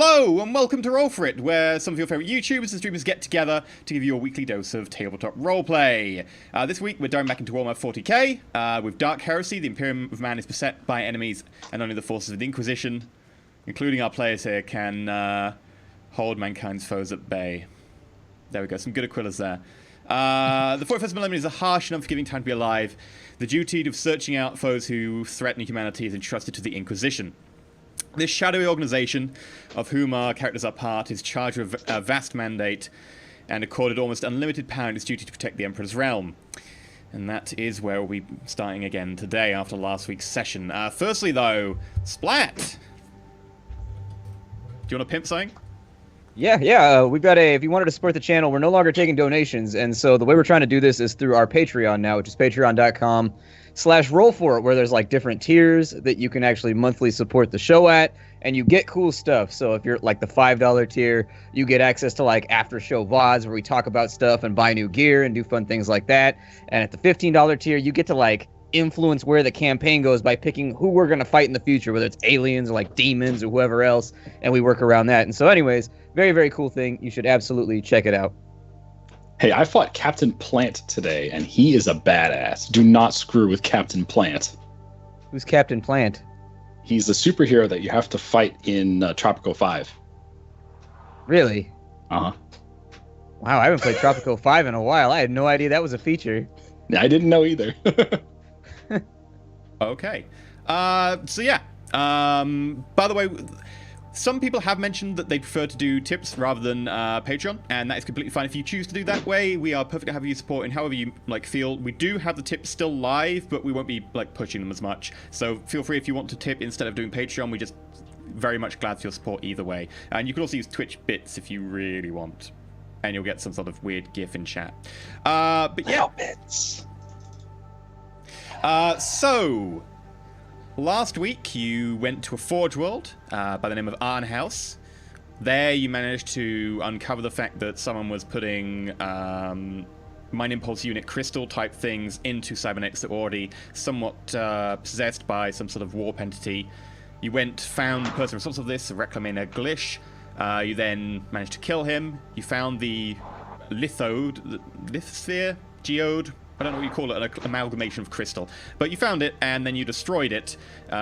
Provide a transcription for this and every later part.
Hello and welcome to Roll For It, where some of your favourite YouTubers and streamers get together to give you a weekly dose of tabletop roleplay. This week we're diving back into Warhammer 40k with Dark Heresy. The Imperium of Man is beset by enemies, and only the forces of the Inquisition, including our players here, can hold mankind's foes at bay. There we go, some good Aquillas there. The 41st Millennium is a harsh and unforgiving time to be alive. The duty of searching out foes who threaten humanity is entrusted to the Inquisition. This shadowy organisation, of whom our characters are part, is charged with a vast mandate and accorded almost unlimited power in its duty to protect the Emperor's realm. And that is where we'll be starting again today after last week's session. Firstly, though, Splat! Do you want to pimp something? Yeah. We've got if you wanted to support the channel, we're no longer taking donations. And so the way we're trying to do this is through our Patreon now, which is patreon.com/rollforit, where there's like different tiers that you can actually monthly support the show at, and you get cool stuff. So if you're like the $5 tier, you get access to like after show VODs where we talk about stuff and buy new gear and do fun things like that. And at the $15 tier, you get to like influence where the campaign goes by picking who we're going to fight in the future, whether it's aliens or like demons or whoever else, and we work around that. And so anyways, very, very cool thing. You should absolutely check it out. Hey, I fought Captain Plant today, and he is a badass. Do not screw with Captain Plant. Who's Captain Plant? He's the superhero that you have to fight in Tropico 5. Really? Uh-huh. Wow, I haven't played Tropico 5 in a while. I had no idea that was a feature. I didn't know either. Okay. By the way, some people have mentioned that they prefer to do tips rather than Patreon, and that is completely fine if you choose to do that way. We are perfectly happy to support in however you feel. We do have the tips still live, but we won't be pushing them as much. So feel free if you want to tip instead of doing Patreon. We're just very much glad for your support either way. And you can also use Twitch bits if you really want, and you'll get some sort of weird GIF in chat. But yeah. Bits. So last week, you went to a Forge World by the name of Arnhouse. There, you managed to uncover the fact that someone was putting Mind Impulse Unit crystal type things into cybernetics that were already somewhat possessed by some sort of warp entity. You found the person responsible for this, Reclamina Glish. You then managed to kill him. You found the lithosphere, geode. I don't know what you call it, an amalgamation of crystal. But you found it, and then you destroyed it,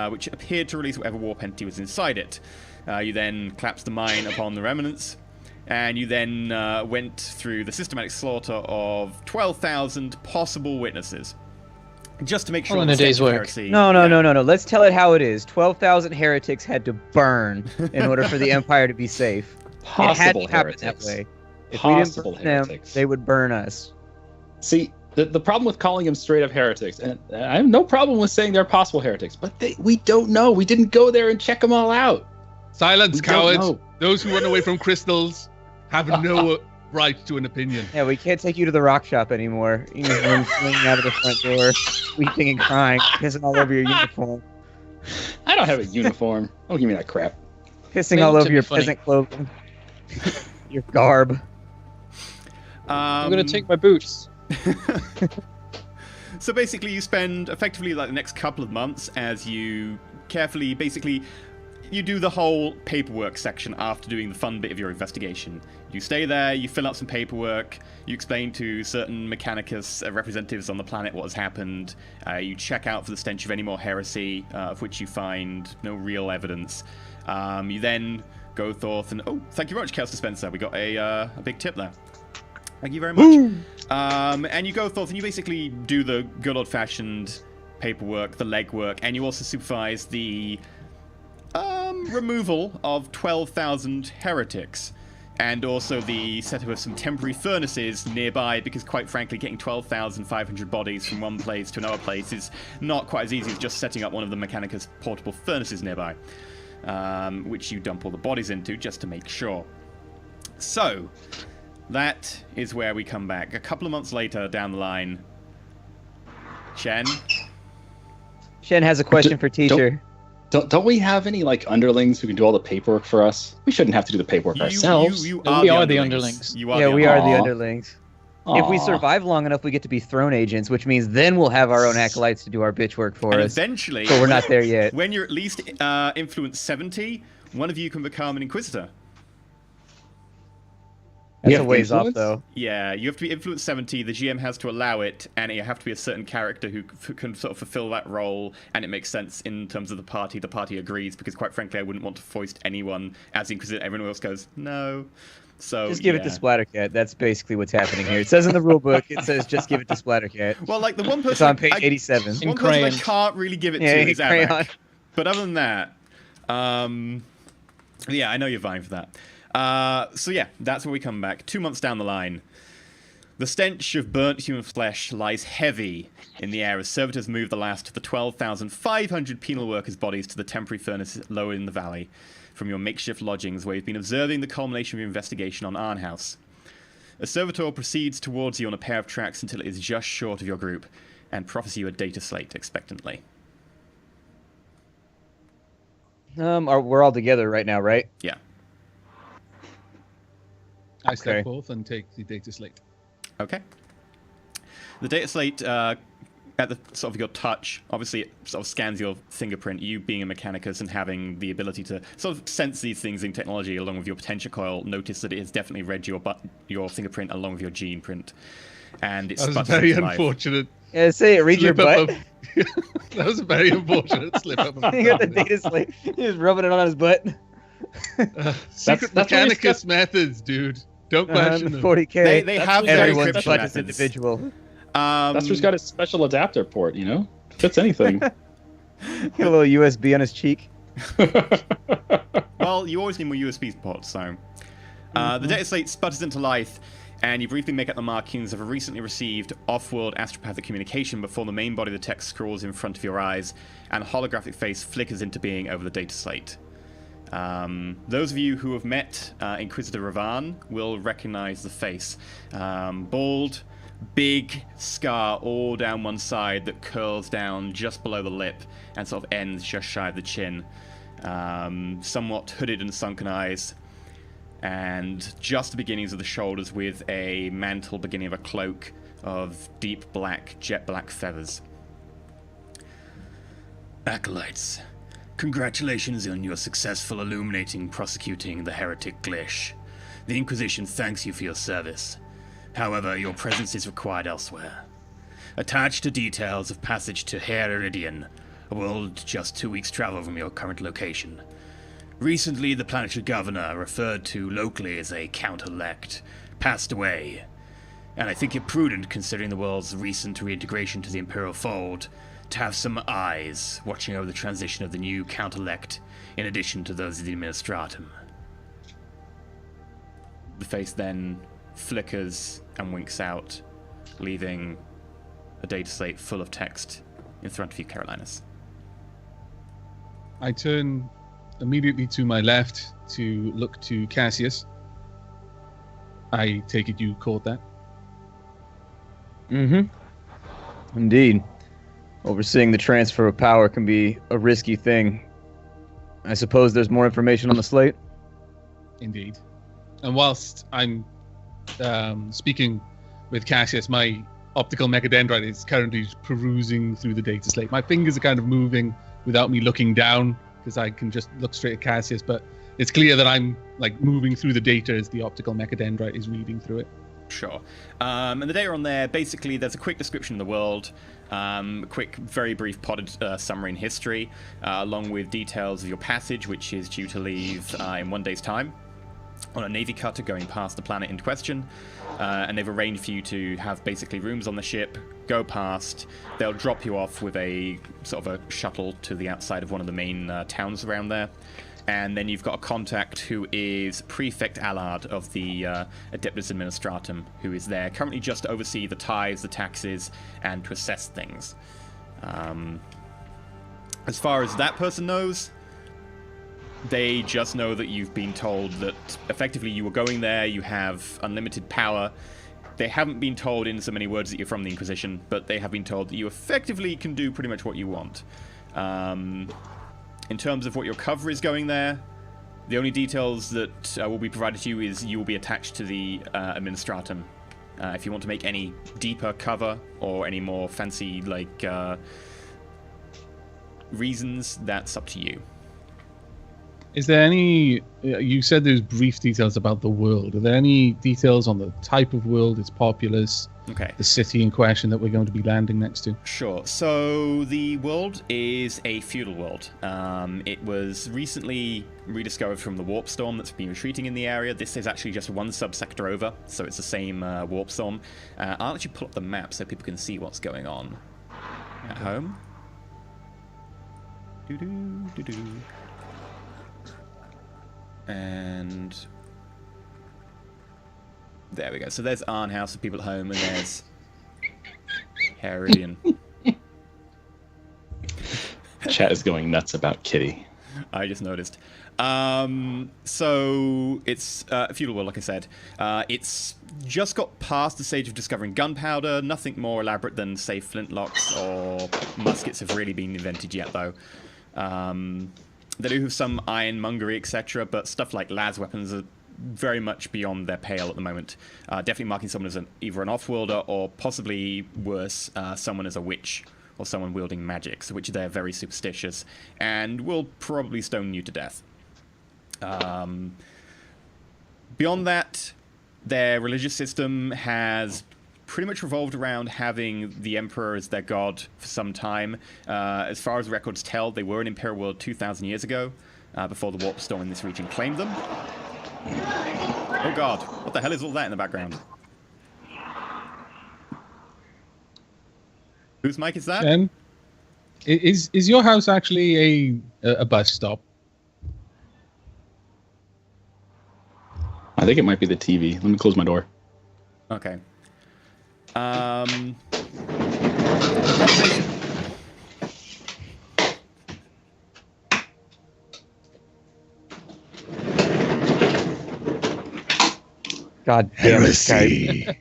which appeared to release whatever warp entity was inside it. You then collapsed the mine upon the remnants, and you then went through the systematic slaughter of 12,000 possible witnesses. Just to make sure... All in a day's work. No. Let's tell it how it is. 12,000 heretics had to burn in order for the Empire to be safe. Possible it had to happen heretics. that way. If Possible we didn't burn heretics. them, they would burn us. See, the problem with calling them straight up heretics, and I have no problem with saying they're possible heretics, but we don't know. We didn't go there and check them all out. Silence, cowards. Those who run away from crystals have no right to an opinion. Yeah, we can't take you to the rock shop anymore. You just run swinging out of the front door, weeping and crying, pissing all over your uniform. I don't have a uniform. Don't give me that crap. Pissing all over your peasant clothing. Your garb. I'm gonna take my boots. So basically you spend effectively the next couple of months as you carefully you do the whole paperwork section after doing the fun bit of your investigation. You stay there, you fill out some paperwork, you explain to certain Mechanicus representatives on the planet what has happened, you check out for the stench of any more heresy, of which you find no real evidence. You then go forth and... Oh, thank you very much, Chaos Dispenser. We got a big tip there. Thank you very much. And you go forth and you basically do the good old-fashioned paperwork, the legwork, and you also supervise the removal of 12,000 heretics, and also the setup of some temporary furnaces nearby, because quite frankly getting 12,500 bodies from one place to another place is not quite as easy as just setting up one of the Mechanicus portable furnaces nearby, which you dump all the bodies into just to make sure. So... that is where we come back. A couple of months later down the line. Shen has a question for teacher. Don't we have any underlings who can do all the paperwork for us? We shouldn't have to do the paperwork ourselves. We are the underlings. You are Yeah, we are the underlings. If we survive long enough, we get to be throne agents, which means then we'll have our own acolytes to do our bitch work for and us. Eventually, but we're not there yet. When you're at least influence 70, one of you can become an Inquisitor. That's a ways off, though. Yeah, you have to be influence 70. The GM has to allow it, and you have to be a certain character who can sort of fulfill that role, and it makes sense in terms of the party. The party agrees, because quite frankly, I wouldn't want to foist anyone as Inquisitor. Everyone else goes, no. So just give it to Splattercat. That's basically what's happening here. It says in the rule book, it says just give it to Splattercat. Well, like the one person... It's on page 87. One person I can't really give it to is Aavak. But other than that, yeah, I know you're vying for that. So yeah, that's where we come back. 2 months down the line. The stench of burnt human flesh lies heavy in the air as servitors move the last of the 12,500 penal workers' bodies to the temporary furnace lower in the valley from your makeshift lodgings where you've been observing the culmination of your investigation on Arnhouse. A servitor proceeds towards you on a pair of tracks until it is just short of your group and proffers you a data slate expectantly. We're all together right now, right? Yeah. I step forth and take the data slate. Okay. The data slate, at the sort of your touch, obviously it sort of scans your fingerprint. You being a mechanicus and having the ability to sort of sense these things in technology along with your potential coil, notice that it has definitely read your fingerprint along with your gene print. And it's very unfortunate. Yeah, say it, read your butt. That was a very unfortunate slip up. He got the data slate. He was rubbing it on his butt. Secret mechanicus methods, dude. Don't question them. 40K. They have everyone's butt methods. is individual. That's who's got a special adapter port, you know? Fits anything. Get a little USB on his cheek. Well, you always need more USB ports, so... The data slate sputters into life, and you briefly make out the markings of a recently received off-world astropathic communication before the main body of the text scrolls in front of your eyes, and a holographic face flickers into being over the data slate. Those of you who have met Inquisitor Ravan will recognize the face. Bald, big scar all down one side that curls down just below the lip and sort of ends just shy of the chin. Somewhat hooded and sunken eyes. And just the beginnings of the shoulders with a mantle beginning of a cloak of deep black, jet black feathers. Acolytes, congratulations on your successful prosecuting the heretic Glish. The Inquisition thanks you for your service. However, your presence is required elsewhere. Attached to details of passage to Haer Iridian, a world just 2 weeks' travel from your current location. Recently, the planetary governor, referred to locally as a count-elect, passed away. And I think it prudent, considering the world's recent reintegration to the Imperial fold, to have some eyes watching over the transition of the new count-elect, in addition to those of the Administratum. The face then flickers and winks out, leaving a data slate full of text in front of you, Carolinus. I turn immediately to my left to look to Cassius. I take it you caught that? Indeed. Overseeing the transfer of power can be a risky thing. I suppose there's more information on the slate? Indeed. And whilst I'm speaking with Cassius, my optical mechadendrite is currently perusing through the data slate. My fingers are kind of moving without me looking down, because I can just look straight at Cassius, but it's clear that I'm like moving through the data as the optical mechadendrite is reading through it. Sure. And the data on there, basically, there's a quick description of the world, a quick, very brief potted summary in history, along with details of your passage, which is due to leave in 1 day's time, on a Navy cutter going past the planet in question. And they've arranged for you to have basically rooms on the ship, go past. They'll drop you off with a sort of a shuttle to the outside of one of the main towns around there. And then you've got a contact who is Prefect Allard of the Adeptus Administratum, who is there currently just to oversee the tithes, the taxes, and to assess things. As far as that person knows, they just know that you've been told that effectively you were going there, you have unlimited power. They haven't been told in so many words that you're from the Inquisition, but they have been told that you effectively can do pretty much what you want. In terms of what your cover is going there, the only details that will be provided to you is you will be attached to the Administratum, If you want to make any deeper cover or any more fancy reasons, that's up to you. Is there any... You said there's brief details about the world. Are there any details on the type of world, its populace, the city in question that we're going to be landing next to? Sure. So the world is a feudal world. It was recently rediscovered from the warp storm that's been retreating in the area. This is actually just one subsector over, so it's the same warp storm. I'll actually pull up the map so people can see what's going on at home. And there we go. So there's Arn House for people at home, and there's Iridian. Chat is going nuts about Kitty. I just noticed. So it's a feudal world, like I said. It's just got past the stage of discovering gunpowder. Nothing more elaborate than, say, flintlocks or muskets have really been invented yet, though. They do have some ironmongery, etc., but stuff like las weapons are very much beyond their pale at the moment. Definitely marking someone as either an off-worlder or possibly worse, someone as a witch or someone wielding magic, so which they're very superstitious and will probably stone you to death. Beyond that, their religious system has pretty much revolved around having the Emperor as their god for some time. As far as records tell, they were an Imperial world 2,000 years ago, before the warp storm in this region claimed them. Oh god, what the hell is all that in the background? Whose mic is that? Is your house actually a bus stop? I think it might be the TV. Let me close my door. Okay. God damn it, guys.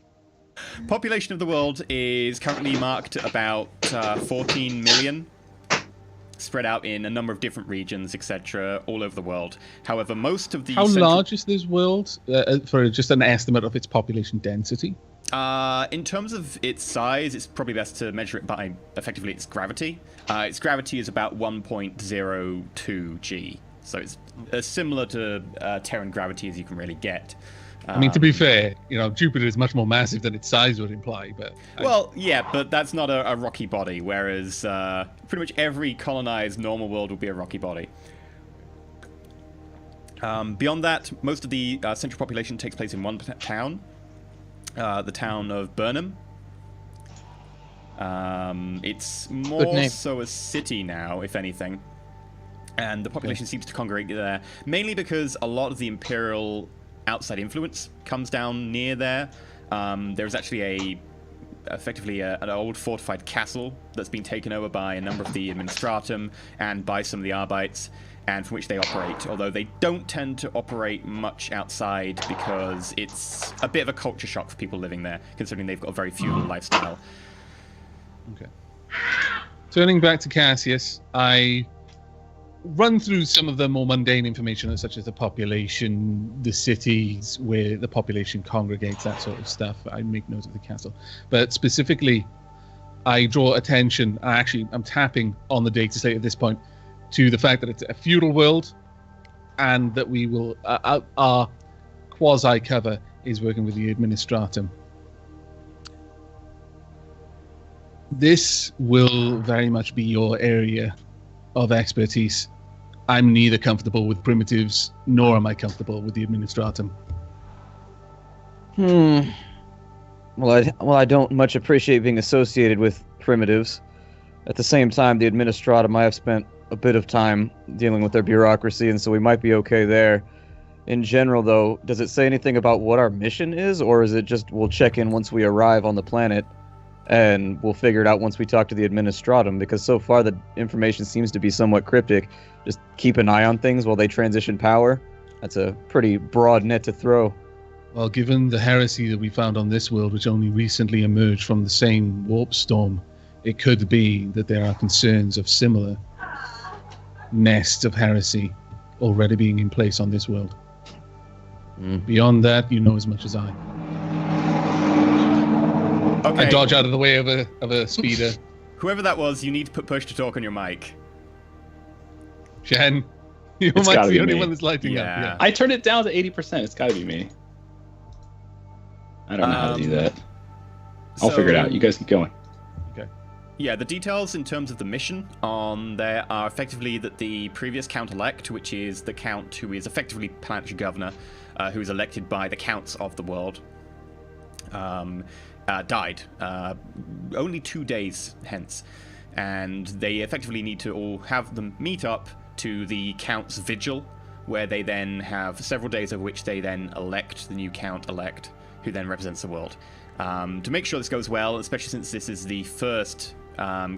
Population of the world is currently marked at about 14 million, spread out in a number of different regions, etc., all over the world. However, most of the... How large is this world, for just an estimate of its population density? In terms of its size, it's probably best to measure it by, effectively, its gravity. Its gravity is about 1.02 G, so it's as similar to Terran gravity as you can really get. I mean, to be fair, Jupiter is much more massive than its size would imply, but... Well, yeah, but that's not a rocky body, whereas pretty much every colonized normal world will be a rocky body. Beyond that, most of the central population takes place in one town, the town of Burnham. It's more so a city now, if anything. And the population seems to congregate there, mainly because a lot of the Imperial outside influence comes down near there. There's actually effectively an old fortified castle that's been taken over by a number of the Administratum and by some of the Arbites, and from which they operate, although they don't tend to operate much outside because it's a bit of a culture shock for people living there, considering they've got a very feudal lifestyle. Okay. Turning back to Cassius, I run through some of the more mundane information, such as the population, the cities where the population congregates, that sort of stuff. I make note of the castle. But specifically, I draw attention, I'm tapping on the data slate at this point, to the fact that it's a feudal world, and that we will, our quasi-cover is working with the Administratum. This will very much be your area of expertise. I'm neither comfortable with primitives, nor am I comfortable with the Administratum. Well, I don't much appreciate being associated with primitives. At the same time, the Administratum, I have spent a bit of time dealing with their bureaucracy, and so we might be okay there. In general, though, does it say anything about what our mission is, or is it just we'll check in once we arrive on the planet, and we'll figure it out once we talk to the Administratum? Because so far the information seems to be somewhat cryptic. Just keep an eye on things while they transition power. That's a pretty broad net to throw. Well, given the heresy that we found on this world, which only recently emerged from the same warp storm, it could be that there are concerns of similar nests of heresy already being in place on this world. Beyond that, you know as much as I. Okay. I dodge out of the way of a speeder. Whoever that was, you need to put push to talk on your mic. Shen, your It's mic's gotta the be only me. one that's lighting up. Yeah. Yeah. I turned it down to 80%. It's got to be me. I don't know how to do that. I'll figure it out. You guys keep going. Yeah, the details in terms of the mission on there are effectively that the previous count-elect, which is the count who is effectively planetary governor, who is elected by the counts of the world, died only 2 days hence. And they effectively need to all have them meet up to the count's vigil, where they then have several days of which they then elect the new count-elect, who then represents the world. To make sure this goes well, especially since this is the first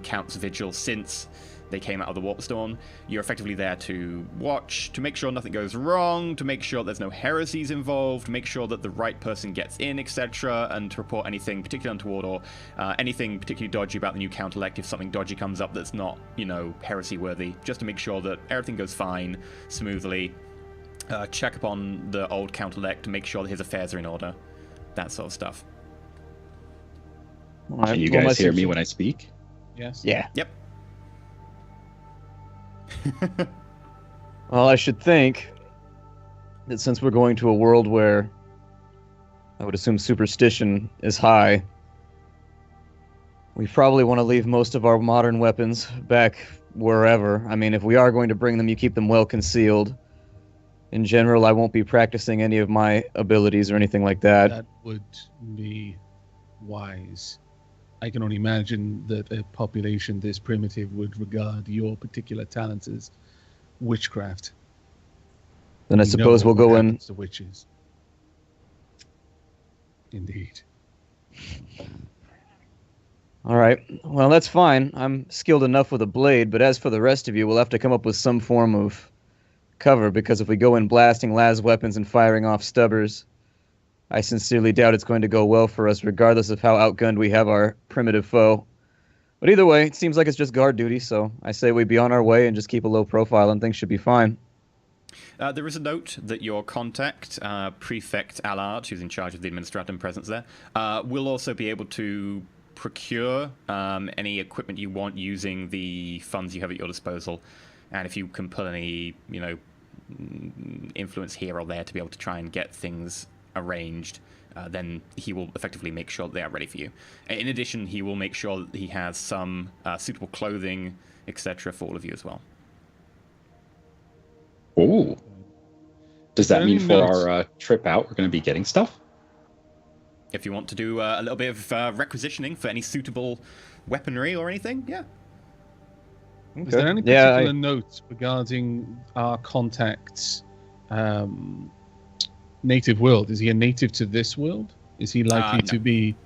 Count's Vigil since they came out of the Warpstorm, you're effectively there to watch, to make sure nothing goes wrong, to make sure there's no heresies involved, make sure that the right person gets in, etc., and to report anything particularly untoward or anything particularly dodgy about the new Count-elect if something dodgy comes up that's not, you know, heresy-worthy, just to make sure that everything goes fine, smoothly, check upon the old Count-elect to make sure that his affairs are in order, that sort of stuff. All right, Can you well, guys hear me message- when I speak? Yes. Yeah. Yep. Well, I should think that since we're going to a world where I would assume superstition is high, we probably want to leave most of our modern weapons back wherever. I mean, if we are going to bring them, you keep them well concealed. In general, I won't be practicing any of my abilities or anything like that. That would be wise. I can only imagine that a population this primitive would regard your particular talents as witchcraft. Then I We suppose know we'll what go in. happens to witches. Indeed. All right. Well, that's fine. I'm skilled enough with a blade, but as for the rest of you, we'll have to come up with some form of cover, because if we go in blasting las weapons and firing off stubbers, I sincerely doubt it's going to go well for us, regardless of how outgunned we have our primitive foe. But either way, it seems like it's just guard duty, so I say we be on our way and just keep a low profile and things should be fine. There is a note that your contact, Prefect Allard, who's in charge of the Administratum presence there, will also be able to procure any equipment you want using the funds you have at your disposal. And if you can pull any, you know, influence here or there to be able to try and get things arranged, then he will effectively make sure that they are ready for you. In addition, he will make sure that he has some suitable clothing, etc., for all of you as well. Ooh. Does that mean for Notes. our trip out, we're going to be getting stuff? If you want to do a little bit of requisitioning for any suitable weaponry or anything, yeah. Is there any Yeah, particular notes regarding our contact's native world? Is he a native to this world? Is he likely No. to be...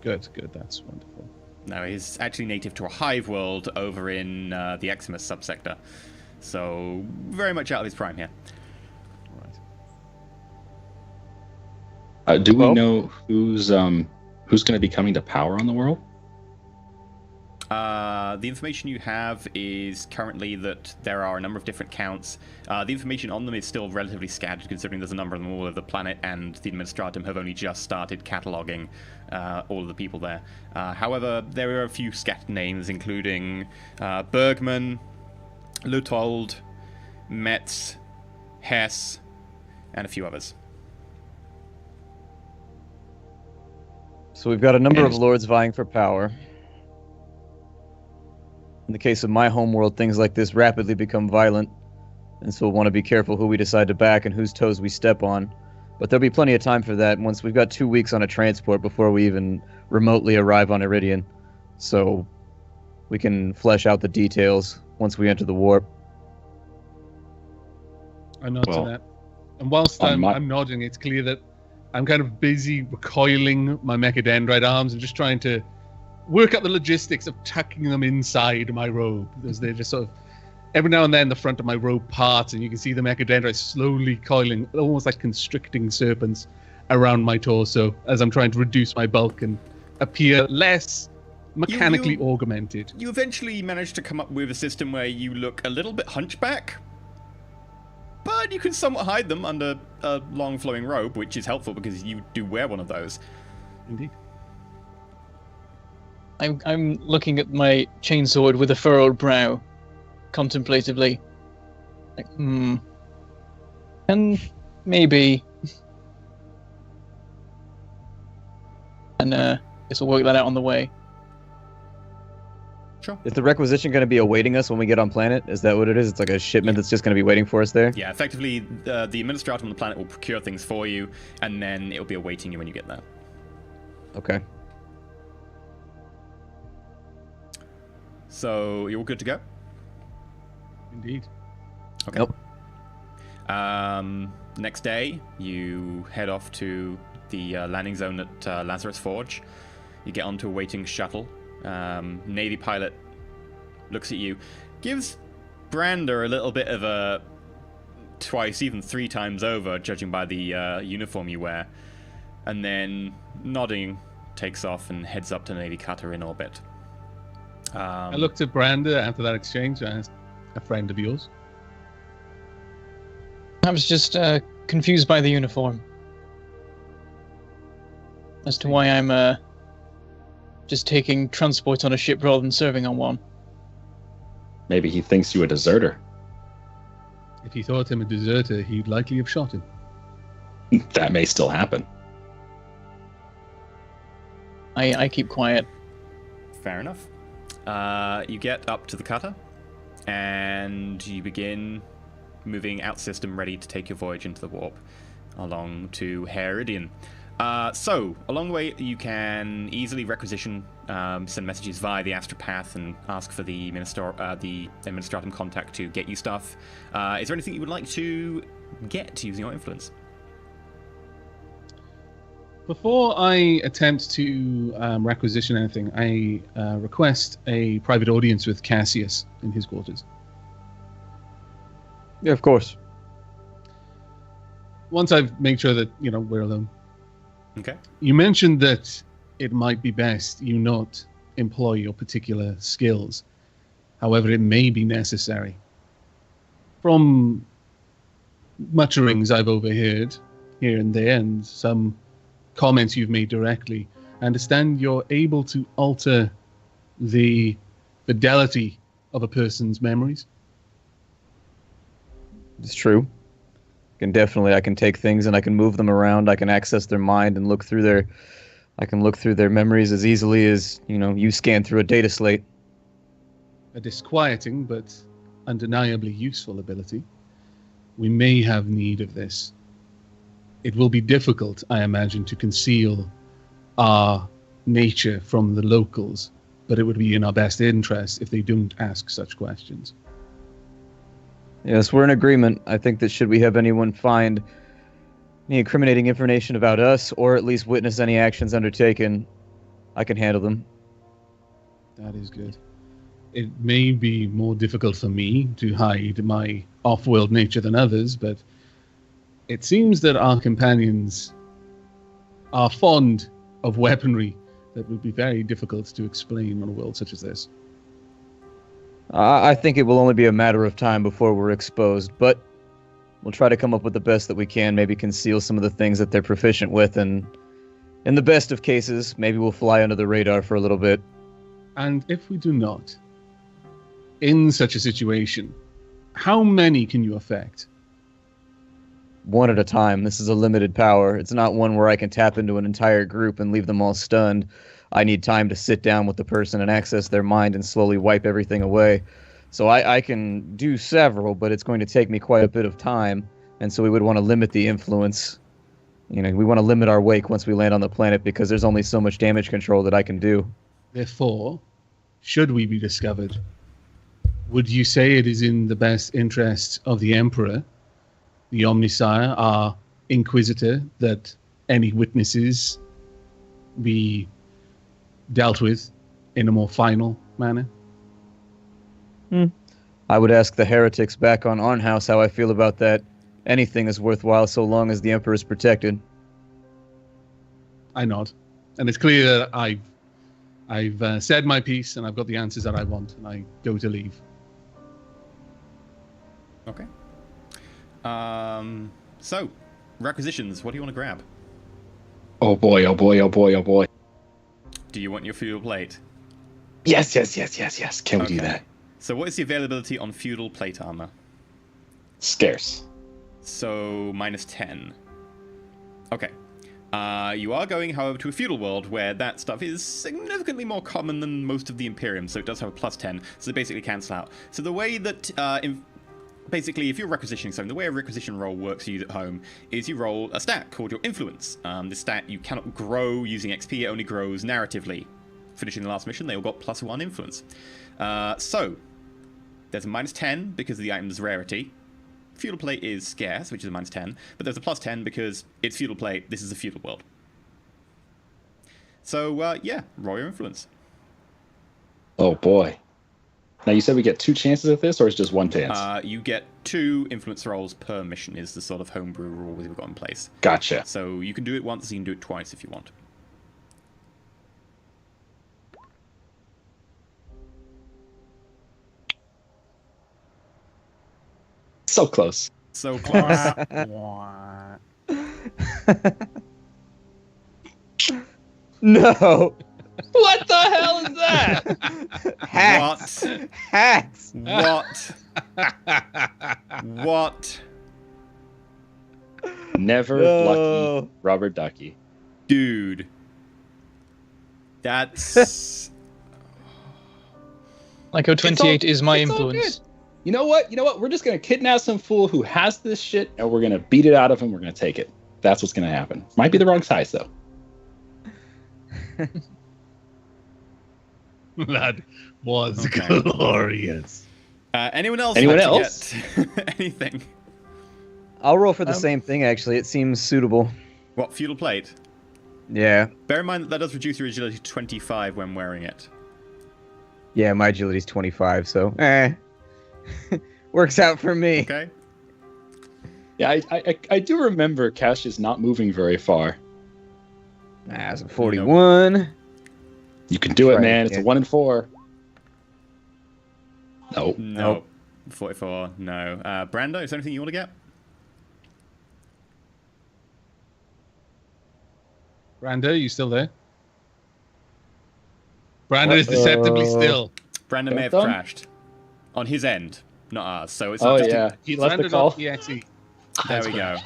Good, that's wonderful. No, he's actually native to a hive world over in the Eximus subsector. So, very much out of his prime here. Do we Well- know who's going to be coming to power on the world? The information you have is currently that there are a number of different counts. The information on them is still relatively scattered, considering there's a number of them all over the planet, and the Administratum have only just started cataloguing all of the people there. However, there are a few scattered names, including Bergman, Lutold, Metz, Hess, and a few others. So we've got a number of lords vying for power. In the case of my homeworld, things like this rapidly become violent, and so we'll want to be careful who we decide to back and whose toes we step on. But there'll be plenty of time for that once we've got 2 weeks on a transport before we even remotely arrive on Iridian. So we can flesh out the details once we enter the warp. I nod Well, to that. And whilst on I'm my- nodding, it's clear that I'm kind of busy recoiling my mechadendrite arms and just trying to work out the logistics of tucking them inside my robe. Because they're just sort of... Every now and then the front of my robe parts and you can see the mechadendrites slowly coiling, almost like constricting serpents around my torso as I'm trying to reduce my bulk and appear less mechanically augmented. You eventually manage to come up with a system where you look a little bit hunchback, but you can somewhat hide them under a long flowing robe, which is helpful because you do wear one of those. Indeed. I'm looking at my chainsword with a furrowed brow, contemplatively. Like, and maybe, and guess we'll work that out on the way. Sure. Is the requisition going to be awaiting us when we get on planet? Is that what it is? It's like a shipment that's just going to be waiting for us there? Yeah, effectively, the administrator on the planet will procure things for you, and then it'll be awaiting you when you get there. Okay. So, you're all good to go? Indeed. Okay. Nope. Next day, you head off to the landing zone at Lazarus Forge. You get onto a waiting shuttle. Navy pilot looks at you, gives Brander a little bit of a twice, even 3 times over, judging by the uniform you wear, and then nodding, takes off and heads up to the Navy cutter in orbit. I looked at Brander after that exchange. I asked, a friend of yours? I was just confused by the uniform as to why I'm just taking transport on a ship rather than serving on one. Maybe he thinks you a deserter. If he thought him a deserter, he'd likely have shot him. That may still happen. I keep quiet. Fair enough. You get up to the cutter, and you begin moving out system, ready to take your voyage into the warp along to Iridian. So, along the way, you can easily requisition, send messages via the astropath and ask for the administratum contact to get you stuff. Is there anything you would like to get using your influence? Before I attempt to requisition anything, I request a private audience with Cassius in his quarters. Yeah, of course. Once I've made sure that, we're alone. Okay. You mentioned that it might be best you not employ your particular skills. However, it may be necessary. From mutterings I've overheard here and there, and some comments you've made directly, I understand you're able to alter the fidelity of a person's memories. It's true. I can take things and I can move them around. I can access their mind and look through their memories as easily as, you scan through a data slate. A disquieting but undeniably useful ability. We may have need of this. It will be difficult, I imagine, to conceal our nature from the locals, but it would be in our best interest if they don't ask such questions. Yes, we're in agreement. I think that should we have anyone find any incriminating information about us, or at least witness any actions undertaken, I can handle them. That is good. It may be more difficult for me to hide my off-world nature than others, but it seems that our companions are fond of weaponry that would be very difficult to explain on a world such as this. I think it will only be a matter of time before we're exposed, but we'll try to come up with the best that we can, maybe conceal some of the things that they're proficient with, and in the best of cases, maybe we'll fly under the radar for a little bit. And if we do not, in such a situation, how many can you affect? One at a time. This is a limited power. It's not one where I can tap into an entire group and leave them all stunned. I need time to sit down with the person and access their mind and slowly wipe everything away. So I can do several, but it's going to take me quite a bit of time, and so we would want to limit the influence. We want to limit our wake once we land on the planet, because there's only so much damage control that I can do. Therefore, should we be discovered, would you say it is in the best interest of the Emperor, the Omnisire, our Inquisitor, that any witnesses be dealt with in a more final manner? I would ask the heretics back on Arnhouse how I feel about that. Anything is worthwhile so long as the Emperor is protected. I nod. And it's clear that I've said my piece and I've got the answers that I want, and I go to leave. Okay. So, requisitions, what do you want to grab? Oh boy, oh boy, oh boy, oh boy. Do you want your fuel plate? Yes. Can we do Okay. that? So what is the availability on feudal plate armor? Scarce. So -10. Okay. You are going, however, to a feudal world where that stuff is significantly more common than most of the Imperium, so it does have a +10, so they basically cancel out. So the way that, basically, if you're requisitioning something, the way a requisition roll works for you at home is you roll a stat called your influence. This stat you cannot grow using XP, it only grows narratively. Finishing the last mission, they all got +1 influence. So, there's a -10 because of the item's rarity. Feudal plate is scarce, which is a -10, but there's a +10 because it's feudal plate, this is a feudal world. So, yeah, roll your influence. Oh boy. Now you said we get 2 chances at this, or it's just 1 chance? You get 2 influence rolls per mission is the sort of homebrew rule we've got in place. Gotcha. So you can do it once, you can do it twice if you want. So close. So close. No. What the hell is that? Hacks. Hacks. What? What? Never No. lucky rubber ducky. Dude. That's... Like 28 is my it's all influence. good. You know what? We're just gonna kidnap some fool who has this shit, and we're gonna beat it out of him. We're gonna take it. That's what's gonna happen. Might be the wrong size though. That was Okay. glorious. anyone else? Anyone like to else? get anything? I'll roll for the same thing, actually. It seems suitable. What, feudal plate? Yeah. Bear in mind that does reduce your agility to 25 when wearing it. Yeah, my agility's 25, so works out for me. Okay. Yeah, I do remember Cash is not moving very far. That's a 41. You can do it, Right, man. It's yeah. a 1 in 4. No. No. Nope. 44, no. Brando, is there anything you want to get? Brando, you still there? Brando is deceptively still. Brandon may have Phantom? crashed. On his end, not ours. So it's Oh not just yeah, he left the Brando call. got EXE. There we go.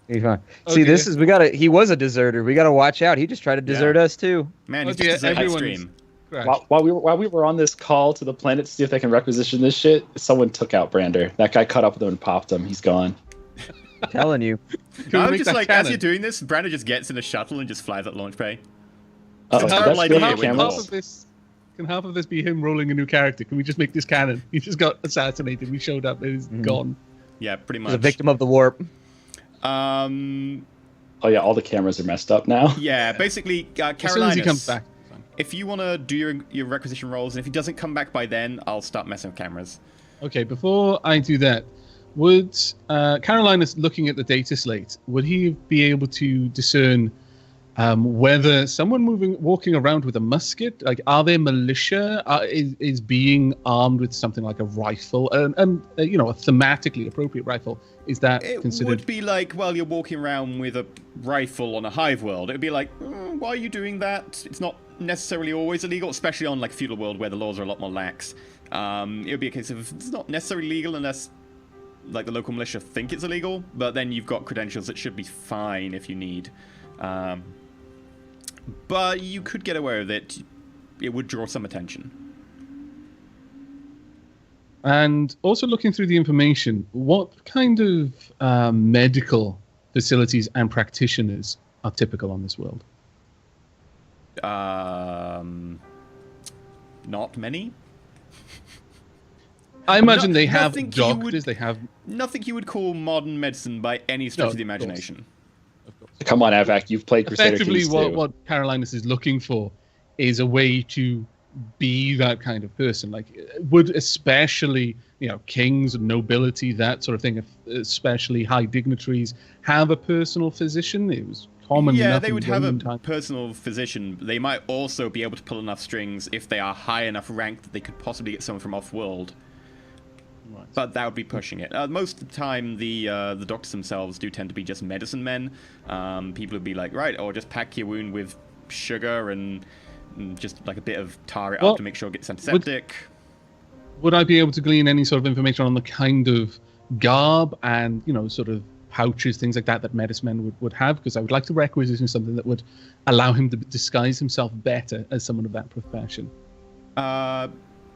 He's fine. Oh, See, this dear. is he was a deserter. We gotta watch out. He just tried to desert us too. Man, he's Oh, dear, just a everyone's- stream. Crashed. While we were on this call to the planet to see if they can requisition this shit, someone took out Brander. That guy caught up with him and popped him. He's gone. Telling you. Can we I'm make just that like, as canon? you're doing this, Brandon just gets in a shuttle and just flies at launch bay. Uh-oh, It's a did terrible that idea steal when the you Half cameras? roll. of this can half of this be him rolling a new character? Can we just make this canon? He just got assassinated. We showed up. He's gone. Yeah, pretty He's much. a victim of the warp. Oh yeah, all the cameras are messed up now. Yeah, basically, As soon as he Carolinus, comes back. if you want to do your requisition rolls, and if he doesn't come back by then, I'll start messing with cameras. Okay, before I do that, would Carolinus, looking at the data slate, would he be able to discern whether someone walking around with a musket, like, are they militia? Is being armed with something like a rifle, a thematically appropriate rifle? Is that It considered? would be like, well, you're walking around with a rifle on a hive world. It would be like, why are you doing that? It's not necessarily always illegal, especially on like feudal world where the laws are a lot more lax. It would be a case of it's not necessarily legal unless like the local militia think it's illegal, but then you've got credentials that should be fine if you need. But you could get away with it. It would draw some attention. And also looking through the information, what kind of medical facilities and practitioners are typical on this world? Not many. I imagine they have nothing you would- doctors. They have. Nothing you would call modern medicine by any stretch No, of the of course. imagination. Come on, Aavak, you've played Crusader Effectively, Kings what Carolinus is looking for is a way to be that kind of person. Like, would especially kings and nobility, that sort of thing, especially high dignitaries, have a personal physician? It was common Yeah, enough they in would have a Roman times. personal physician. They might also be able to pull enough strings if they are high enough rank that they could possibly get someone from off-world. Right. But that would be pushing it. Most of the time, the doctors themselves do tend to be just medicine men. People would be like, right, or just pack your wound with sugar and just like a bit of tar it Well, up to make sure it gets antiseptic. Would I be able to glean any sort of information on the kind of garb and, sort of pouches, things like that medicine would have? Because I would like to requisition something that would allow him to disguise himself better as someone of that profession.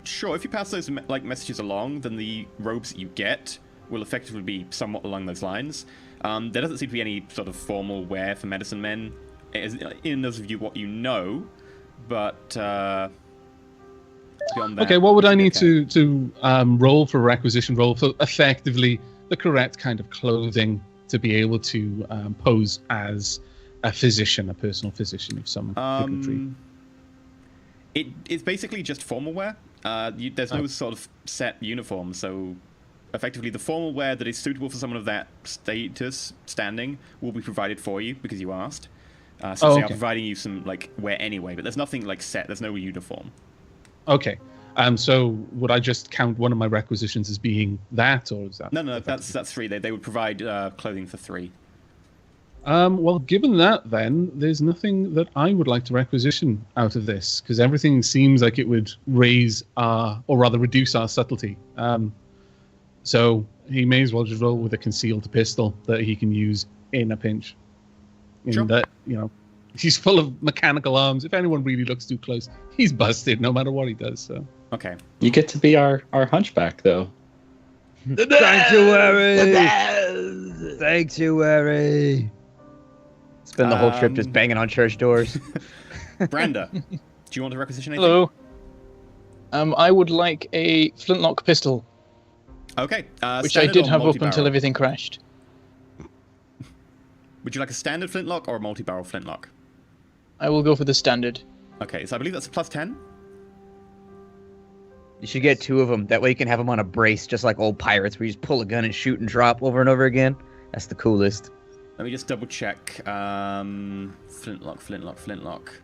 Sure, if you pass those messages along, then the robes that you get will effectively be somewhat along those lines. There doesn't seem to be any sort of formal wear for medicine men in those of you what you know, but beyond that, Okay, what would I need to roll for a requisition roll for effectively the correct kind of clothing to be able to pose as a physician, a personal physician of some dignity? It's basically just formal wear. There's no sort of set uniform, so effectively the formal wear that is suitable for someone of that status, standing, will be provided for you because you asked. Since they are providing you some wear anyway, but there's nothing set. There's no uniform. Okay. So would I just count one of my requisitions as being that, or is that? No, that's 3. They would provide clothing for 3. Well, given that, then there's nothing that I would like to requisition out of this, because everything seems like it would raise or rather reduce our subtlety. So he may as well just roll with a concealed pistol that he can use in a pinch. Sure. That he's full of mechanical arms. If anyone really looks too close, he's busted no matter what he does. So okay, you get to be our hunchback, though. Sanctuary! Sanctuary! Spend the whole trip just banging on church doors. Branda, do you want to requisition anything? Hello. I would like a flintlock pistol, Okay. which I did have up until everything crashed. Would you like a standard flintlock or a multi-barrel flintlock? I will go for the standard. Okay, so I believe that's a +10. You should get 2 of them. That way you can have them on a brace, just like old pirates, where you just pull a gun and shoot and drop over and over again. That's the coolest. Let me just double check. Flintlock,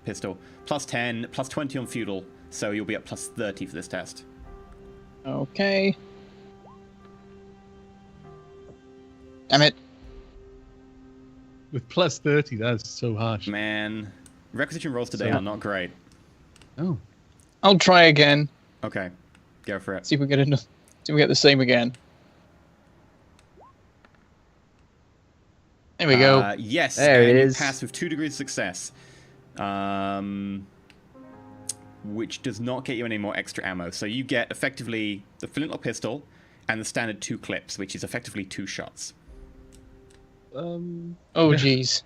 pistol. +10, +20 on feudal, so you'll be at +30 for this test. Okay. Damn it. with +30, that's so harsh. Man, requisition rolls today are not great. Oh. I'll try again. Okay, go for it. See if we get enough. See if we get the same again. There we go. Yes, there it you is. pass with 2 degrees of success, which does not get you any more extra ammo. So you get effectively the flintlock pistol and the standard 2 clips, which is effectively 2 shots. Oh, jeez.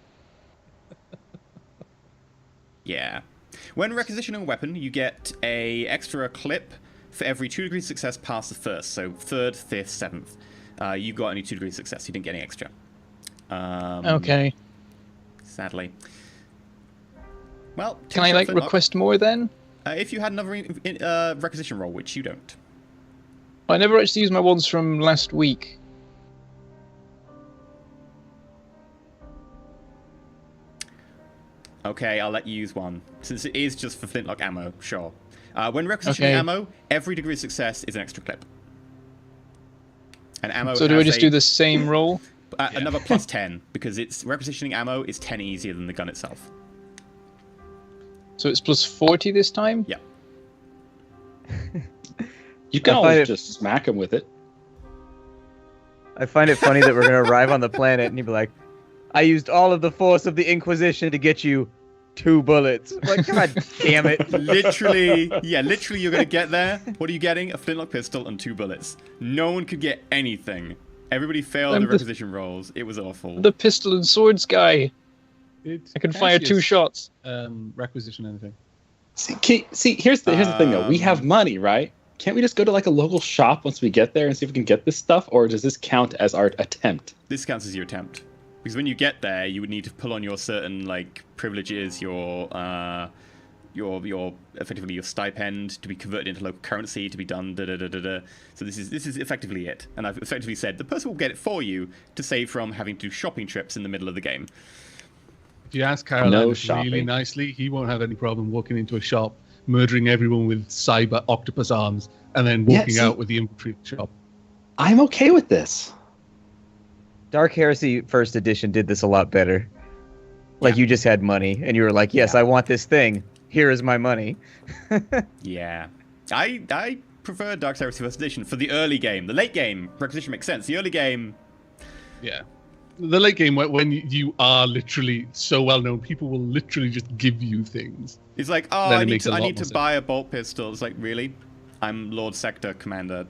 Yeah. When requisitioning a weapon, you get a extra clip for every 2 degrees of success past the first. So 3rd, 5th, 7th. You got only 2 degrees of success. You didn't get any extra. Okay. Sadly. Well, can I request more then? If you had another requisition roll, which you don't. I never actually used my ones from last week. Okay, I'll let you use one. Since it is just for flintlock ammo, sure. When requisitioning ammo, every degree of success is an extra clip. And ammo. So do I just do the same roll? Another +10, because it's requisitioning ammo is 10 easier than the gun itself. So it's +40 this time? Yeah. You can always just smack him with it. I find it funny that we're going to arrive on the planet and you'd be like, I used all of the force of the Inquisition to get you 2 bullets. Like, God damn it. Literally, you're going to get there. What are you getting? A flintlock pistol and 2 bullets. No one could get anything. Everybody failed the requisition rolls. It was awful. The pistol and swords guy. I can fire 2 shots. Requisition anything. See, here's the thing though. We have money, right? Can't we just go to like a local shop once we get there and see if we can get this stuff, or does this count as our attempt? This counts as your attempt, because when you get there, you would need to pull on your certain privileges, your effectively your stipend to be converted into local currency to be done. So this is effectively it, and I've effectively said the person will get it for you to save from having to do shopping trips in the middle of the game. If you ask Caroline really nicely, he won't have any problem walking into a shop, murdering everyone with cyber octopus arms, and then walking out with the inventory of the shop. I'm okay with this. Dark Heresy First Edition did this a lot better. Like, you just had money, and you were like, yes, I want this thing. here is my money. Yeah. I prefer Dark Heresy First Edition for the early game. The late game, Requisition makes sense. The early game... Yeah. The late game, when you are literally so well known, people will literally just give you things. It's like, oh, I need to buy a bolt pistol. It's like, really? I'm Lord Sector Commander.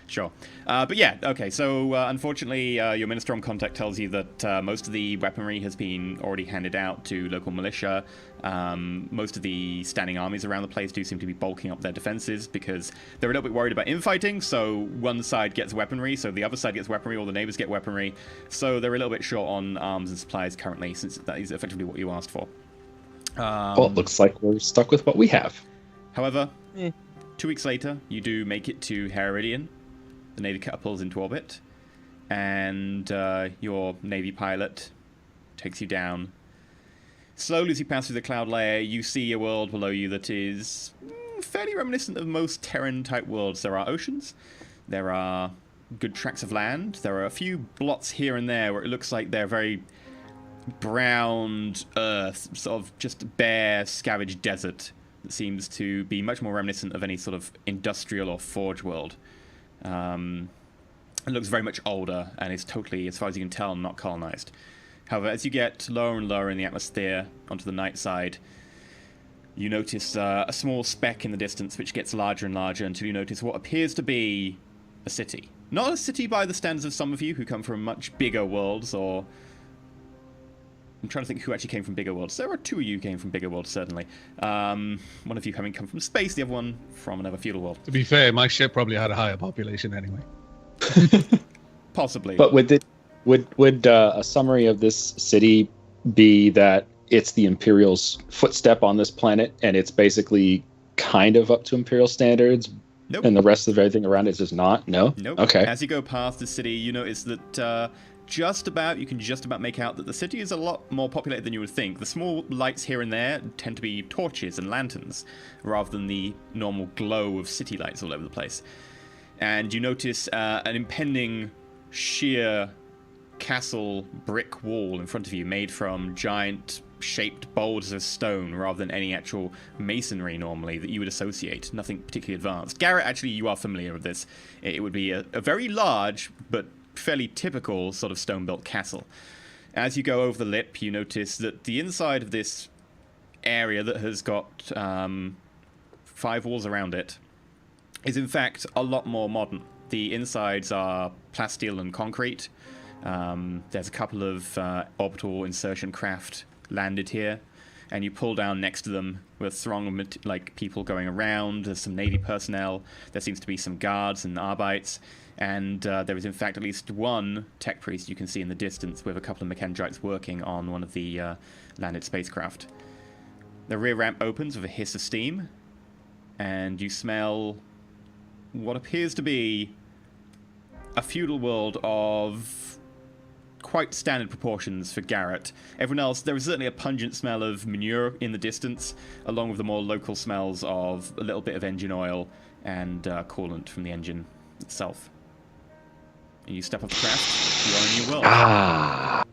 Sure. But yeah, okay, so unfortunately your Ministrom contact tells you that most of the weaponry has been already handed out to local militia. Most of the standing armies around the place do seem to be bulking up their defenses because they're a little bit worried about infighting, so one side gets weaponry, so the other side gets weaponry, all the neighbors get weaponry, so they're a little bit short on arms and supplies currently, since that is effectively what you asked for. Well, it looks like we're stuck with what we have. However, 2 weeks later, you do make it to Iridian. The Navy catapults into orbit, and your Navy pilot takes you down. Slowly as you pass through the cloud layer, you see a world below you that is fairly reminiscent of most Terran-type worlds. There are oceans, there are good tracts of land, there are a few blots here and there where it looks like they're very browned earth, sort of just bare, scavenged desert that seems to be much more reminiscent of any sort of industrial or forge world. It looks very much older and is totally, as far as you can tell, not colonized. However, as you get lower and lower in the atmosphere onto the night side, you notice a small speck in the distance which gets larger and larger until you notice what appears to be a city. Not a city by the standards of some of you who come from much bigger worlds, or... I'm trying to think who actually came from bigger worlds. There are 2 of you who came from bigger worlds, certainly. One of you having come from space, the other one from another feudal world. To be fair, my ship probably had a higher population anyway. Possibly. But would a summary of this city be that it's the Imperial's footstep on this planet, and it's basically kind of up to Imperial standards? Nope. And the rest of everything around it is just not? No? Nope. Okay. As you go past the city, you notice that... you can just about make out that the city is a lot more populated than you would think. The small lights here and there tend to be torches and lanterns, rather than the normal glow of city lights all over the place. And you notice an impending sheer castle brick wall in front of you, made from giant shaped boulders of stone, rather than any actual masonry normally that you would associate. Nothing particularly advanced. Garrett, actually, you are familiar with this. It would be a very large, but fairly typical sort of stone-built castle. As you go over the lip, you notice that the inside of this area that has got 5 walls around it is in fact a lot more modern. The insides are plasteel and concrete. There's a couple of orbital insertion craft landed here, and you pull down next to them with a throng of people going around. There's some Navy personnel. There seems to be some guards and Arbites. And there is, in fact, at least one tech priest you can see in the distance with a couple of Mechanites working on one of the landed spacecraft. The rear ramp opens with a hiss of steam, and you smell what appears to be a feudal world of quite standard proportions for Garrett. Everyone else, there is certainly a pungent smell of manure in the distance, along with the more local smells of a little bit of engine oil and coolant from the engine itself. And you step off the craft, you're in a new world. Ah.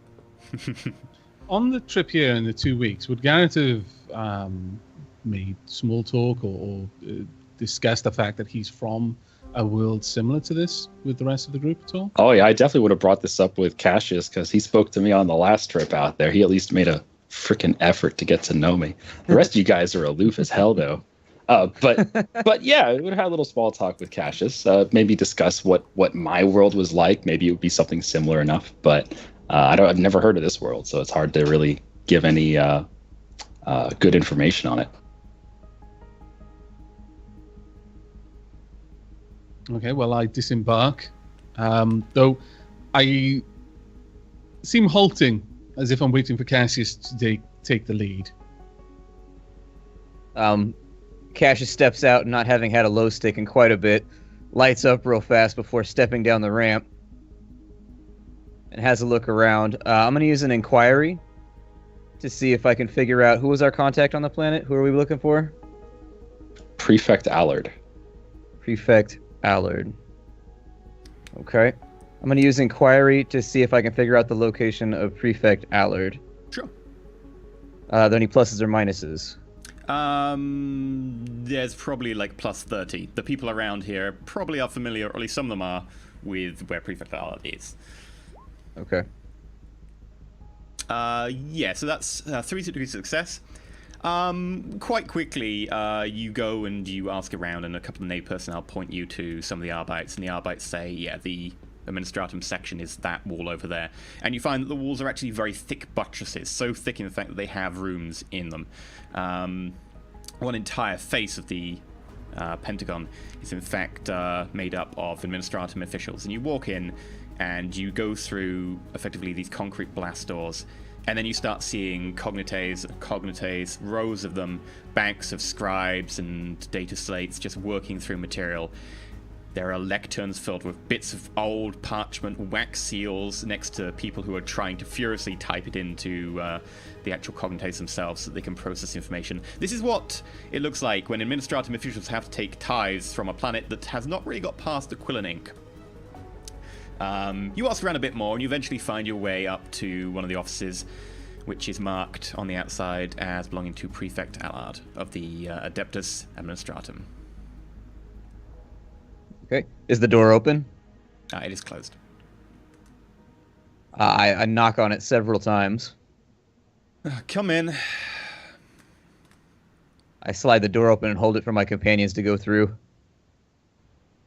On the trip here in the 2 weeks, would Garrett have made small talk or discussed the fact that he's from a world similar to this with the rest of the group at all? Oh, yeah, I definitely would have brought this up with Cassius, because he spoke to me on the last trip out there. He at least made a freaking effort to get to know me. The rest of you guys are aloof as hell, though. But yeah, we would have had a little small talk with Cassius. Maybe discuss what my world was like. Maybe it would be something similar enough. But I've never heard of this world, so it's hard to really give any good information on it. Okay, well, I disembark. Though I seem halting, as if I'm waiting for Cassius to take the lead. Cassius steps out, not having had a low stick in quite a bit, lights up real fast before stepping down the ramp, and has a look around. I'm going to use an inquiry to see if I can figure out who was our contact on the planet. Who are we looking for? Prefect Allard. Prefect Allard. Okay. I'm going to use inquiry to see if I can figure out the location of Prefect Allard. Sure. Are there any pluses or minuses? There's probably like plus 30. The people around here probably are familiar, or at least some of them are, with where Prefect Alad is. Okay. Yeah, so that's 3 degrees of success. Quite quickly, you go and you ask around, and a couple of Nave personnel point you to some of the Arbites, and the Arbites say, yeah, the Administratum section is that wall over there. And you find that the walls are actually very thick buttresses, so thick in the fact that they have rooms in them. One entire face of the Pentagon is in fact made up of Administratum officials, and you walk in and you go through effectively these concrete blast doors, and then you start seeing cognites, rows of them, banks of scribes and data slates just working through material. There are lecterns filled with bits of old parchment, wax seals next to people who are trying to furiously type it into the actual cognites themselves so that they can process information. This is what it looks like when Administratum officials have to take tithes from a planet that has not really got past the Quillen ink. You ask around a bit more, and you eventually find your way up to one of the offices, which is marked on the outside as belonging to Prefect Alad of the Adeptus Administratum. Okay. Is the door open? It is closed. I knock on it several times. Come in. I slide the door open and hold it for my companions to go through.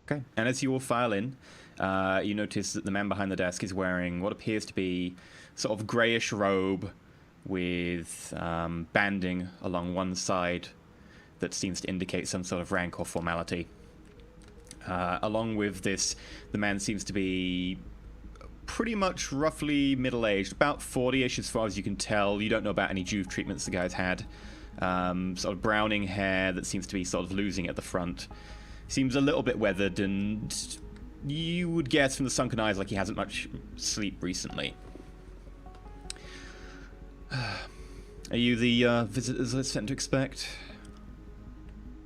Okay. And as you all file in, you notice that the man behind the desk is wearing what appears to be sort of greyish robe with banding along one side that seems to indicate some sort of rank or formality. Along with this, the man seems to be pretty much roughly middle-aged, about 40-ish as far as you can tell. You don't know about any Juve treatments the guy's had. Sort of browning hair that seems to be sort of losing at the front. Seems a little bit weathered, and you would guess from the sunken eyes like he hasn't much sleep recently. Are you the visitors I sent to expect?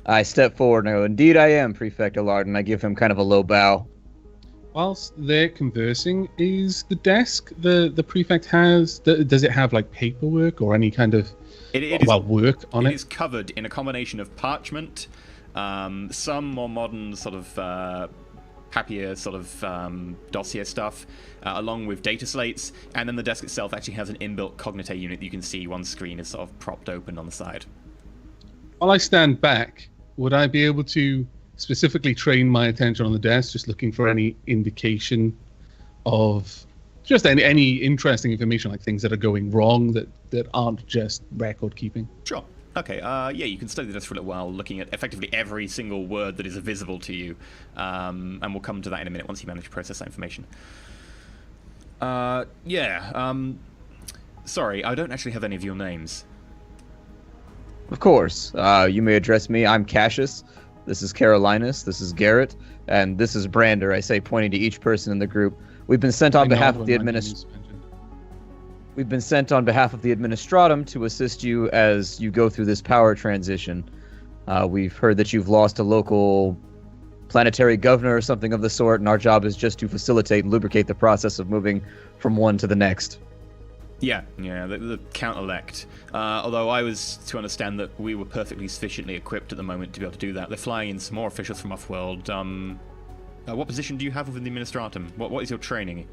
I step forward and I go, "Indeed I am, Prefect Alard," and I give him kind of a low bow. Whilst they're conversing, is the desk the prefect has, does it have like paperwork or any kind of work on it? It is covered in a combination of parchment, some more modern sort of happier sort of dossier stuff, along with data slates, and then the desk itself actually has an inbuilt cognite unit that you can see one screen is sort of propped open on the side. While I stand back, would I be able to specifically train my attention on the desk, just looking for any indication of just any interesting information, like things that are going wrong that aren't just record keeping? Sure. Okay, yeah, you can study this for a little while, looking at effectively every single word that is visible to you, and we'll come to that in a minute once you manage to process that information. Sorry, I don't actually have any of your names. Of course. You may address me. I'm Cassius. This is Carolinus. This is Garrett. And this is Brander, I say, pointing to each person in the group. We've been sent on behalf of the We've been sent on behalf of the Administratum to assist you as you go through this power transition. We've heard that you've lost a local planetary governor or something of the sort, and our job is just to facilitate and lubricate the process of moving from one to the next. Yeah, the count-elect. Although I was to understand that we were perfectly sufficiently equipped at the moment to be able to do that. They're flying in some more officials from off-world. What position do you have within the Administratum? What is your training?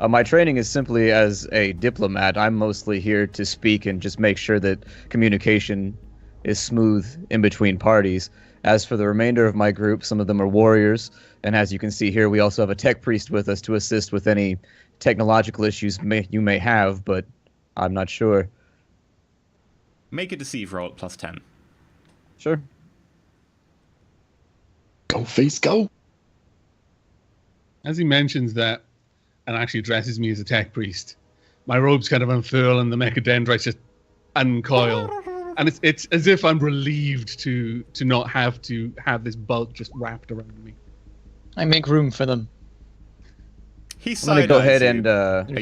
My training is simply as a diplomat. I'm mostly here to speak and just make sure that communication is smooth in between parties. As for the remainder of my group, some of them are warriors, and as you can see here, we also have a tech priest with us to assist with any technological issues you may have, but I'm not sure. Make a deceive roll at +10. Sure. Go, face, go! As he mentions that, and actually addresses me as a tech priest, my robes kind of unfurl and the mechadendrites just uncoil. And it's as if I'm relieved to not have to have this bulk just wrapped around me. I make room for them. I'm going to go ahead and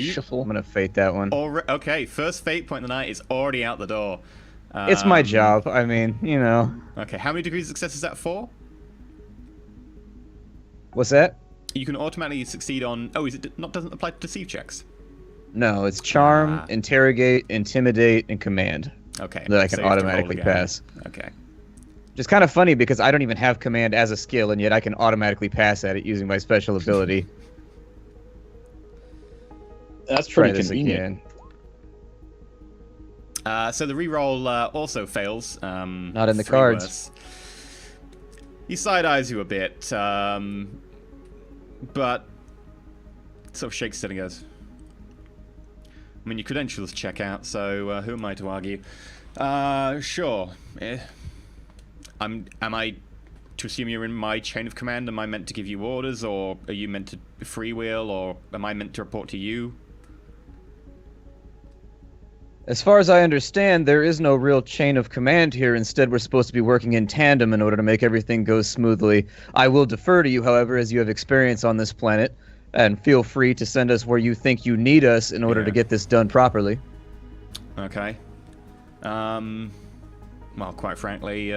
shuffle. I'm going to fate that one. Okay, first fate point of the night is already out the door. It's my job. I mean, you know. Okay, how many degrees of success is that for? What's that? You can automatically succeed on... Oh, doesn't apply to deceive checks? No, it's charm, interrogate, intimidate, and command. Okay. that I so can you have to roll automatically again. pass. Okay. Just kind of funny because I don't even have command as a skill, and yet I can automatically pass at it using my special ability. That's Try pretty this convenient. again. So the reroll also fails. Not in the 3 cards. worse. He side-eyes you a bit, but sort of shakes his head and goes, I mean, your credentials check out, so who am I to argue? Sure. Am I to assume you're in my chain of command? Am I meant to give you orders, or are you meant to freewheel, or am I meant to report to you? As far as I understand, there is no real chain of command here. Instead, we're supposed to be working in tandem in order to make everything go smoothly. I will defer to you, however, as you have experience on this planet, and feel free to send us where you think you need us in order to get this done properly. Okay. Well, quite frankly,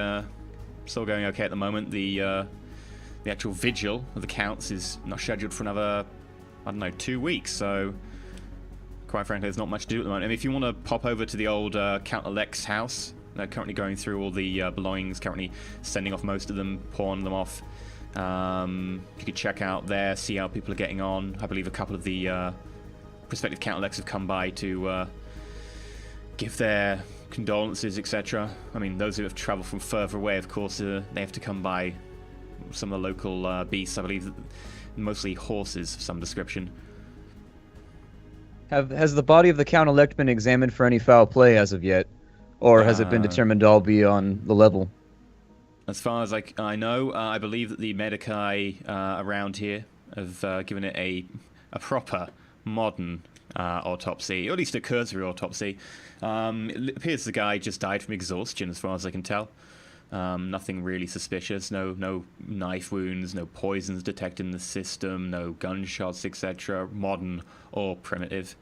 still going okay at the moment. The actual vigil of the counts is not scheduled for another, I don't know, 2 weeks, so quite frankly, there's not much to do at the moment. I mean, if you want to pop over to the old Count-Elect's house, they're currently going through all the belongings, currently sending off most of them, pawning them off. You could check out there, see how people are getting on. I believe a couple of the prospective Count-Elects have come by to give their condolences, etc. I mean, those who have travelled from further away, of course, they have to come by some of the local beasts, I believe, mostly horses of some description. Has the body of the Count-Elect been examined for any foul play as of yet? Or has it been determined to all be on the level? As far as I know, I believe that the Medici around here have given it a proper, modern autopsy, or at least a cursory autopsy. It appears the guy just died from exhaustion, as far as I can tell. Nothing really suspicious. No knife wounds, no poisons detected in the system, no gunshots, etc. Modern or primitive.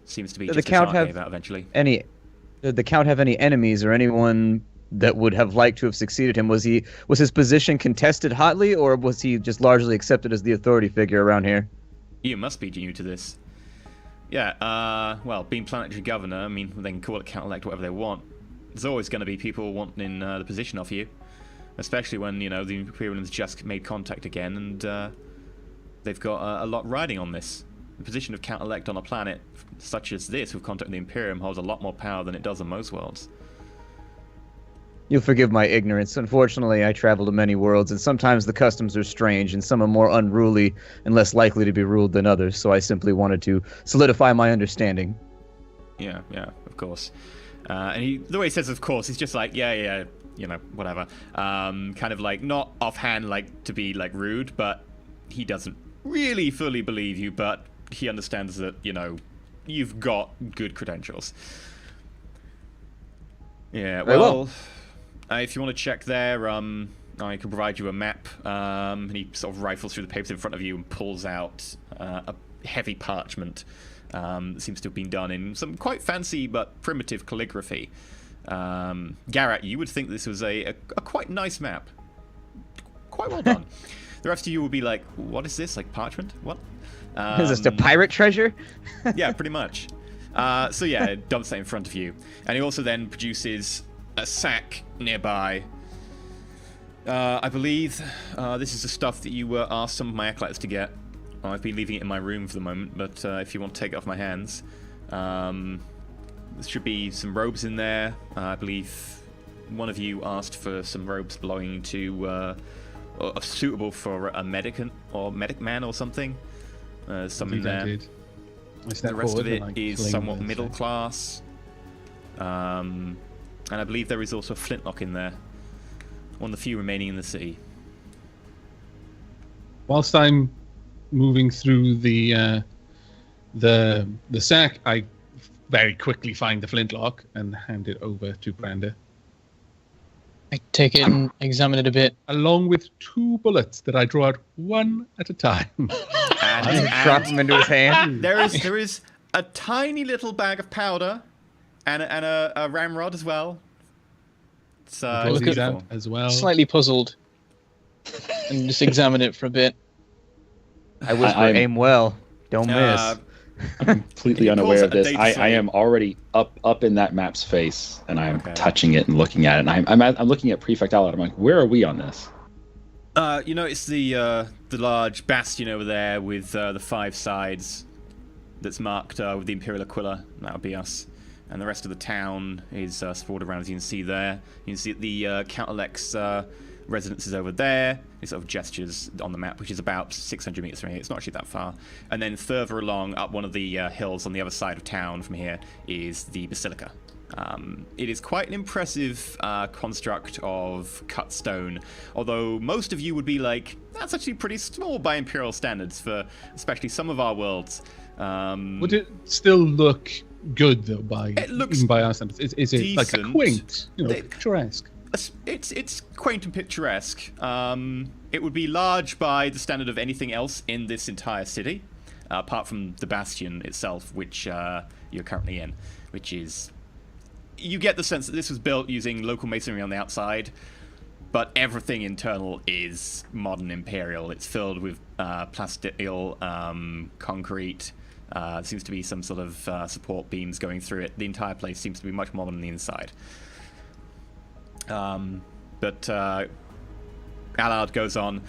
Seems to be just a Count gave out eventually. Did the Count have any enemies or anyone that would have liked to have succeeded him? Was his position contested hotly, or was he just largely accepted as the authority figure around here? You must be new to this. Yeah, well, being planetary governor, I mean, they can call it Count-Elect whatever they want. There's always going to be people wanting the position of you. Especially when, the Imperium's just made contact again, and they've got a lot riding on this. The position of Count-Elect on a planet such as this, with contact with the Imperium, holds a lot more power than it does on most worlds. You'll forgive my ignorance. Unfortunately, I travel to many worlds, and sometimes the customs are strange, and some are more unruly and less likely to be ruled than others, so I simply wanted to solidify my understanding. Yeah, of course. And the way he says, of course, he's just like, yeah, whatever. Kind of like, not offhand, like, to be, like, rude, but he doesn't really fully believe you, but he understands that, you've got good credentials. Yeah, well, if you want to check there, I can provide you a map. And he sort of rifles through the papers in front of you and pulls out a heavy parchment that seems to have been done in some quite fancy but primitive calligraphy. Garrett, you would think this was a quite nice map. Quite well done. The rest of you will be like, what is this? Like parchment? What? Is this a pirate treasure? Yeah, pretty much. So yeah, it dumps that in front of you. And he also then produces a sack nearby. I believe this is the stuff that you asked some of my acolytes to get. I've been leaving it in my room for the moment, but if you want to take it off my hands, there should be some robes in there. I believe one of you asked for some robes belonging to, suitable for a medicant or medic man or something. Some in there. The rest of it is somewhat middle class. And I believe there is also a flintlock in there. One of the few remaining in the city. Whilst I'm moving through the sack, I very quickly find the flintlock and hand it over to Brander. I take it and examine it a bit. Along with 2 bullets that I draw out one at a time. And Drop them into his hand. there is a tiny little bag of powder and a ramrod as well. It's Draw these out beautiful. as well. Slightly puzzled. And just examine it for a bit. I whisper, aim well. Don't miss. I'm completely He calls unaware it of a this. data I slate. am already up in that map's face, and I'm Okay. touching it and looking at it. And I'm looking at Prefect Allard. I'm like, where are we on this? You notice the large bastion over there with the 5 sides that's marked with the Imperial Aquila. That would be us. And the rest of the town is sprawled around, as you can see there. You can see the Count Alec's residence is over there. It sort of gestures on the map, which is about 600 meters from here. It's not actually that far. And then further along, up one of the hills on the other side of town from here, is the Basilica. It is quite an impressive construct of cut stone, although most of you would be like, that's actually pretty small by Imperial standards for especially some of our worlds. Would it still look good though even by our standards? Is it like a decent. quaint, picturesque? It's quaint and picturesque. It would be large by the standard of anything else in this entire city, apart from the bastion itself, which you're currently in, which is... You get the sense that this was built using local masonry on the outside, but everything internal is modern Imperial. It's filled with plasteel, concrete. Seems to be some sort of support beams going through it. The entire place seems to be much more modern on the inside. But Allard goes on.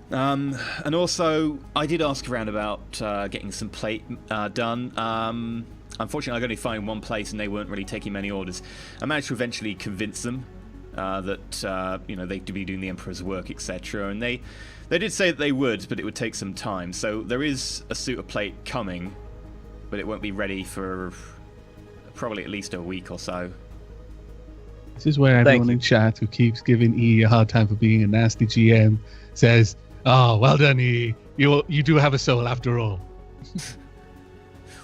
And also, I did ask around about getting some plate done. Unfortunately, I could only find one place, and they weren't really taking many orders. I managed to eventually convince them that they'd be doing the Emperor's work, etc. And they did say that they would, but it would take some time. So there is a suit of plate coming, but it won't be ready for probably at least a week or so. This is where everyone in chat who keeps giving E a hard time for being a nasty GM says, "Oh, well done, E. You do have a soul after all."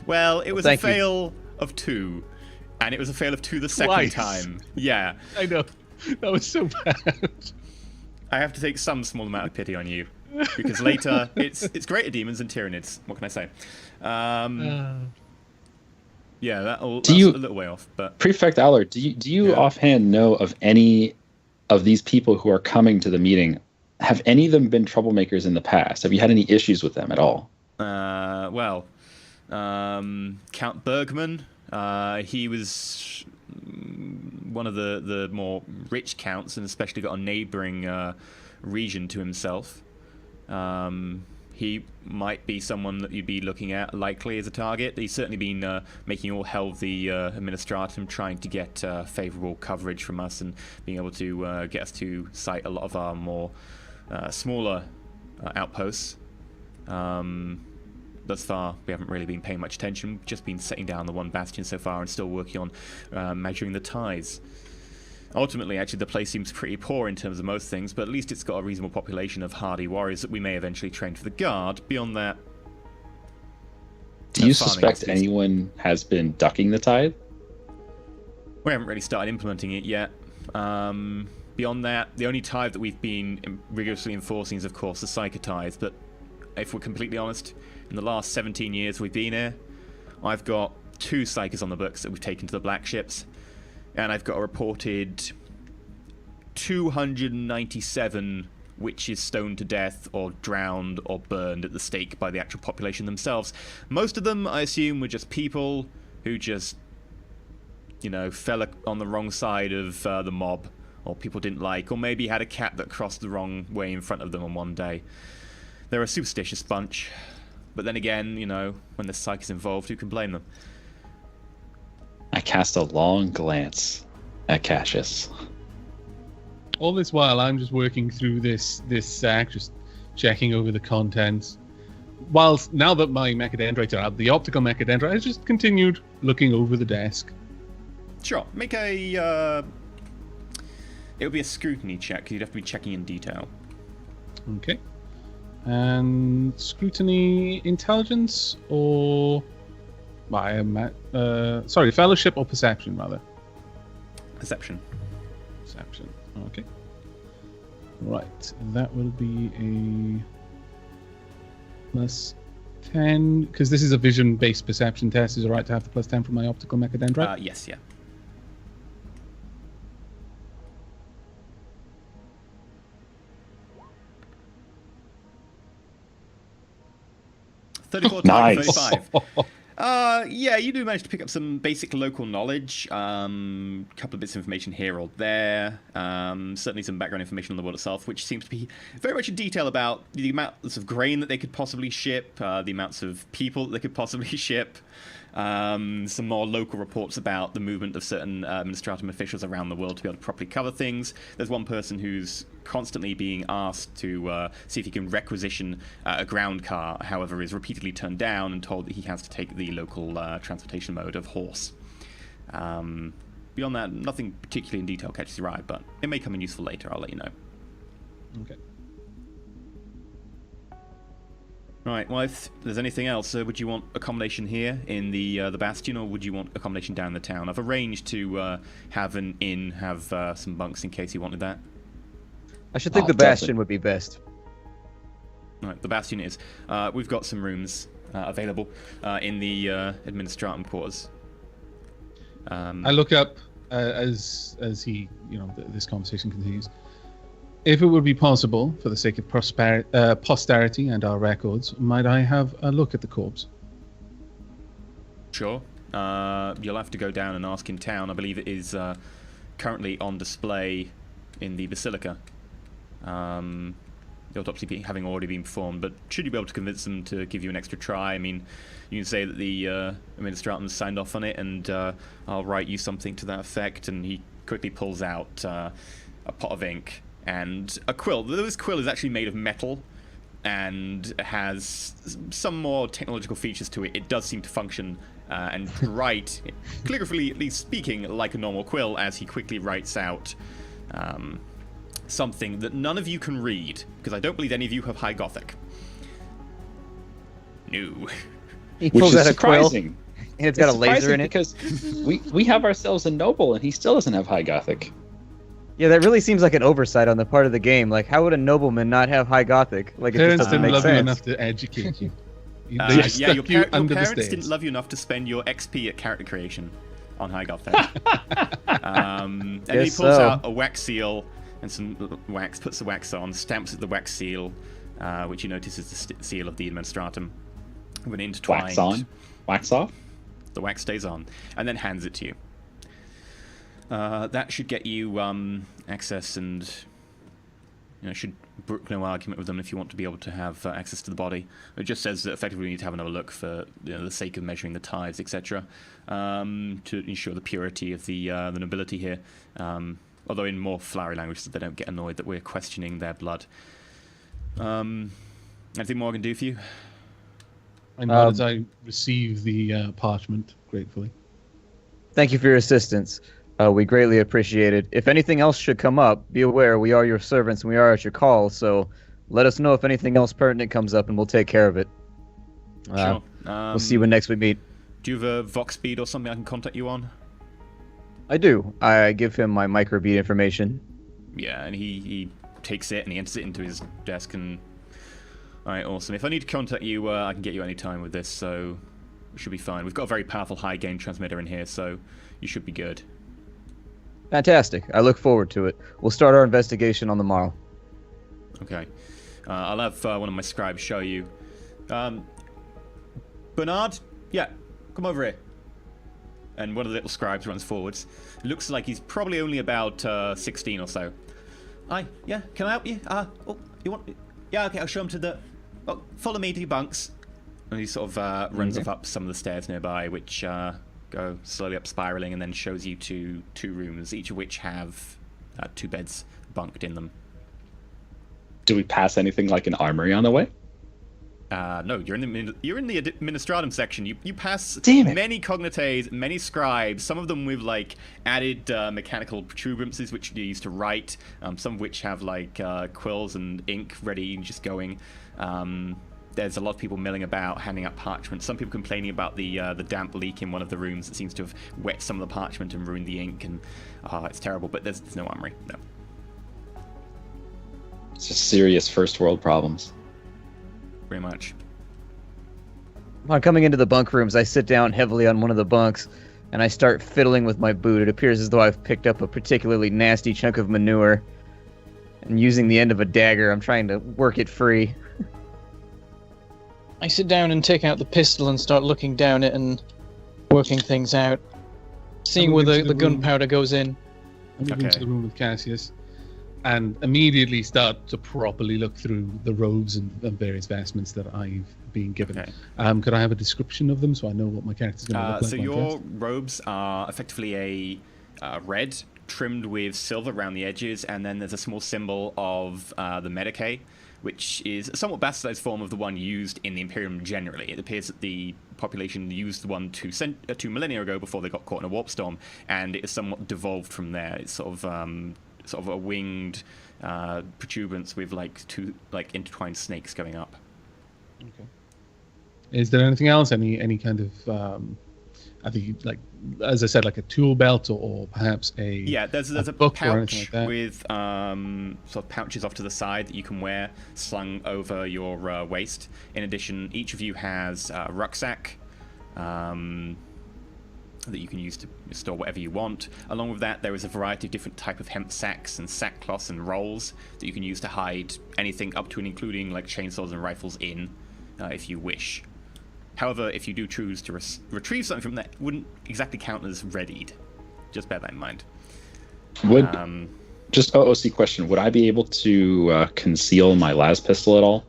Well, it was a fail of 2, and it was a fail of 2 the second time. Yeah. I know. That was so bad. I have to take some small amount of pity on you, because later it's greater demons and Tyranids. What can I say? Yeah, that's a little way off. But Prefect Allard, do you offhand know of any of these people who are coming to the meeting? Have any of them been troublemakers in the past? Have you had any issues with them at all? Count Bergman, he was one of the more rich counts, and especially got a neighboring region to himself. He might be someone that you'd be looking at likely as a target. He's certainly been making all hell of the administratum, trying to get favorable coverage from us and being able to get us to site a lot of our more smaller outposts. Thus far, we haven't really been paying much attention. We've just been setting down the one bastion so far and still working on measuring the ties. Ultimately, actually, the place seems pretty poor in terms of most things, but at least it's got a reasonable population of hardy warriors that we may eventually train for the guard. Beyond that... Do you suspect anyone has been ducking the tithe? We haven't really started implementing it yet. Beyond that, the only tithe that we've been rigorously enforcing is, of course, the Psyker tithe, but if we're completely honest, in the last 17 years we've been here, I've got 2 Psykers on the books that we've taken to the Black Ships, and I've got a reported 297 witches stoned to death or drowned or burned at the stake by the actual population themselves. Most of them, I assume, were just people who just, fell on the wrong side of the mob, or people didn't like, or maybe had a cat that crossed the wrong way in front of them on one day. They're a superstitious bunch. But then again, when the psych is involved, who can blame them? I cast a long glance at Cassius. All this while, I'm just working through this sack, just checking over the contents. Whilst, now that my mechadendrites are out, the optical mechadendrite has just continued looking over the desk. Sure. Make a... it would be a scrutiny check, 'cause you'd have to be checking in detail. Okay. And scrutiny, intelligence, or fellowship or perception, rather. Perception. Okay. Right, that will be a plus 10, because this is a vision-based perception test. Is it right to have the plus 10 from my optical mechadendrite? Yes, yeah. 34 Nice. 35. Yeah, you do manage to pick up some basic local knowledge. Couple of bits of information here or there. Certainly some background information on the world itself, which seems to be very much in detail about the amounts of grain that they could possibly ship, the amounts of people that they could possibly ship. Some more local reports about the movement of certain administrative officials around the world to be able to properly cover things. There's one person who's constantly being asked to see if he can requisition a ground car, however is repeatedly turned down and told that he has to take the local transportation mode of horse. Beyond that, nothing particularly in detail catches your eye, but it may come in useful later, I'll let you know. Okay. Right, well, if there's anything else, would you want accommodation here in the Bastion, or would you want accommodation down in the town? I've arranged to have an inn, have some bunks in case you wanted that. I should think the Bastion would be best. Right, the Bastion is. We've got some rooms available in the Administratum quarters. I look up as he, this conversation continues. If it would be possible, for the sake of posterity and our records, might I have a look at the corpse? Sure. You'll have to go down and ask in town. I believe it is currently on display in the Basilica. The autopsy having already been performed, but should you be able to convince them to give you an extra try, I mean, you can say that the Administratum signed off on it, and I'll write you something to that effect. And he quickly pulls out a pot of ink and a quill. This quill is actually made of metal and has some more technological features to it. It does seem to function and write, calligraphically speaking, like a normal quill, as he quickly writes out something that none of you can read, because I don't believe any of you have High Gothic. No. He Which pulls is out a quill, surprising. and it's got a laser in it. Because we have ourselves a noble, and he still doesn't have High Gothic. Yeah, that really seems like an oversight on the part of the game. Like, how would a nobleman not have High Gothic? Like, it just Parents doesn't didn't make love you sense. enough to educate you. Yeah, your parents didn't love you enough to spend your XP at character creation on High Gothic. And then he pulls out a wax seal and some wax, puts the wax on, stamps the wax seal, which you notice is the seal of the Administratum, with an intertwined... Wax on? Wax off? The wax stays on, and then hands it to you. That should get you access, and should brook no argument with them if you want to be able to have access to the body. It just says that effectively you need to have another look for the sake of measuring the tithes, etc., to ensure the purity of the nobility here. Although in more flowery language, so they don't get annoyed that we're questioning their blood. Anything more I can do for you? I nod as I receive the parchment gratefully. Thank you for your assistance. We greatly appreciate it. If anything else should come up, be aware we are your servants and we are at your call, so let us know if anything else pertinent comes up and we'll take care of it. Sure. We'll see you when next we meet. Do you have a Vox speed or something I can contact you on? I do. I give him my microbeat information. Yeah, and he takes it and he enters it into his desk. And alright, awesome. If I need to contact you, I can get you any time with this, so we should be fine. We've got a very powerful high gain transmitter in here, so you should be good. Fantastic. I look forward to it. We'll start our investigation on the morrow. Okay. I'll have one of my scribes show you. Bernard? Yeah, come over here. And one of the little scribes runs forwards. It looks like he's probably only about 16 or so. Hi, yeah, can I help you? You want... Yeah, okay, I'll show him to the... Oh, follow me to your bunks. And he sort of runs off up some of the stairs nearby, which go slowly up spiraling, and then shows you two rooms, each of which have 2 beds bunked in them. Do we pass anything like an armory on the way? No, you're in the Administratum section. You pass many cognates, many scribes, some of them with like added mechanical protuberances which you use to write, some of which have like quills and ink ready and just going. There's a lot of people milling about, handing out parchment. Some people complaining about the damp leak in one of the rooms that seems to have wet some of the parchment and ruined the ink, and it's terrible. But there's no armory. No. It's just serious first world problems. Pretty much. Upon coming into the bunk rooms, I sit down heavily on one of the bunks, and I start fiddling with my boot. It appears as though I've picked up a particularly nasty chunk of manure, and using the end of a dagger, I'm trying to work it free. I sit down and take out the pistol and start looking down it and working things out, seeing where the gunpowder goes in. I move into the room with Cassius and immediately start to properly look through the robes and various vestments that I've been given. Okay. Could I have a description of them so I know what my character's going to look like? So your robes are effectively a red, trimmed with silver around the edges, and then there's a small symbol of the Medicae, which is a somewhat bastardized form of the one used in the Imperium generally. It appears that the population used the one 2 millennia ago before they got caught in a warp storm, and it is somewhat devolved from there. It's sort of a winged protuberance with two intertwined snakes going up. Okay. Is there anything else? Any kind of I think, as I said, like a tool belt or perhaps there's a pouch like with sort of pouches off to the side that you can wear slung over your waist. In addition, each of you has a rucksack that you can use to store whatever you want. Along with that, there is a variety of different type of hemp sacks and sackcloths and rolls that you can use to hide anything up to and including like chainsaws and rifles in, if you wish. However, if you do choose to retrieve something from that, it wouldn't exactly count as readied. Just bear that in mind. Just OOC question: would I be able to conceal my las pistol at all?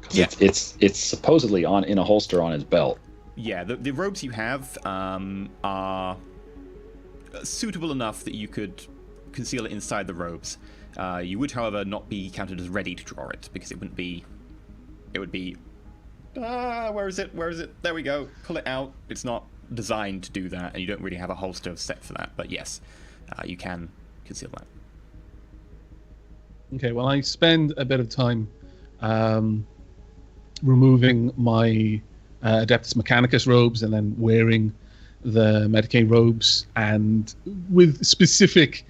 Because it's supposedly in a holster on his belt. Yeah, the robes you have are suitable enough that you could conceal it inside the robes. You would, however, not be counted as ready to draw it because it would be. Where is it? There we go. Pull it out. It's not designed to do that, and you don't really have a holster set for that. But yes, you can conceal that. Okay, well, I spend a bit of time removing my Adeptus Mechanicus robes and then wearing the Medicae robes, and with specific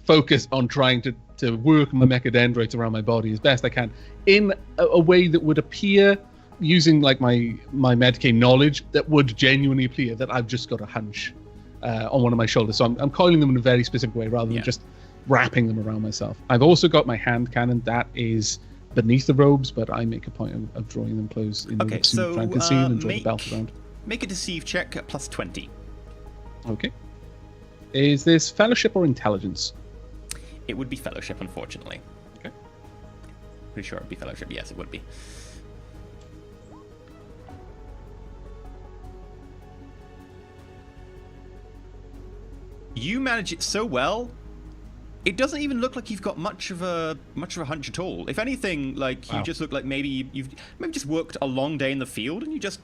focus on trying to work my mechadendrites around my body as best I can in a way that would appear, using like my Medicae knowledge, that would genuinely appear that I've just got a hunch on one of my shoulders. So I'm coiling them in a very specific way rather than just wrapping them around myself. I've also got my hand cannon that is beneath the robes, but I make a point of drawing them close in order to try and conceal and draw the belt around. Make a deceive check at plus 20. Okay. Is this fellowship or intelligence? It would be fellowship, unfortunately. Okay. Pretty sure it would be fellowship. Yes, it would be. You manage it so well, it doesn't even look like you've got much of a hunch at all. If anything, you just look like maybe you've just worked a long day in the field and you just,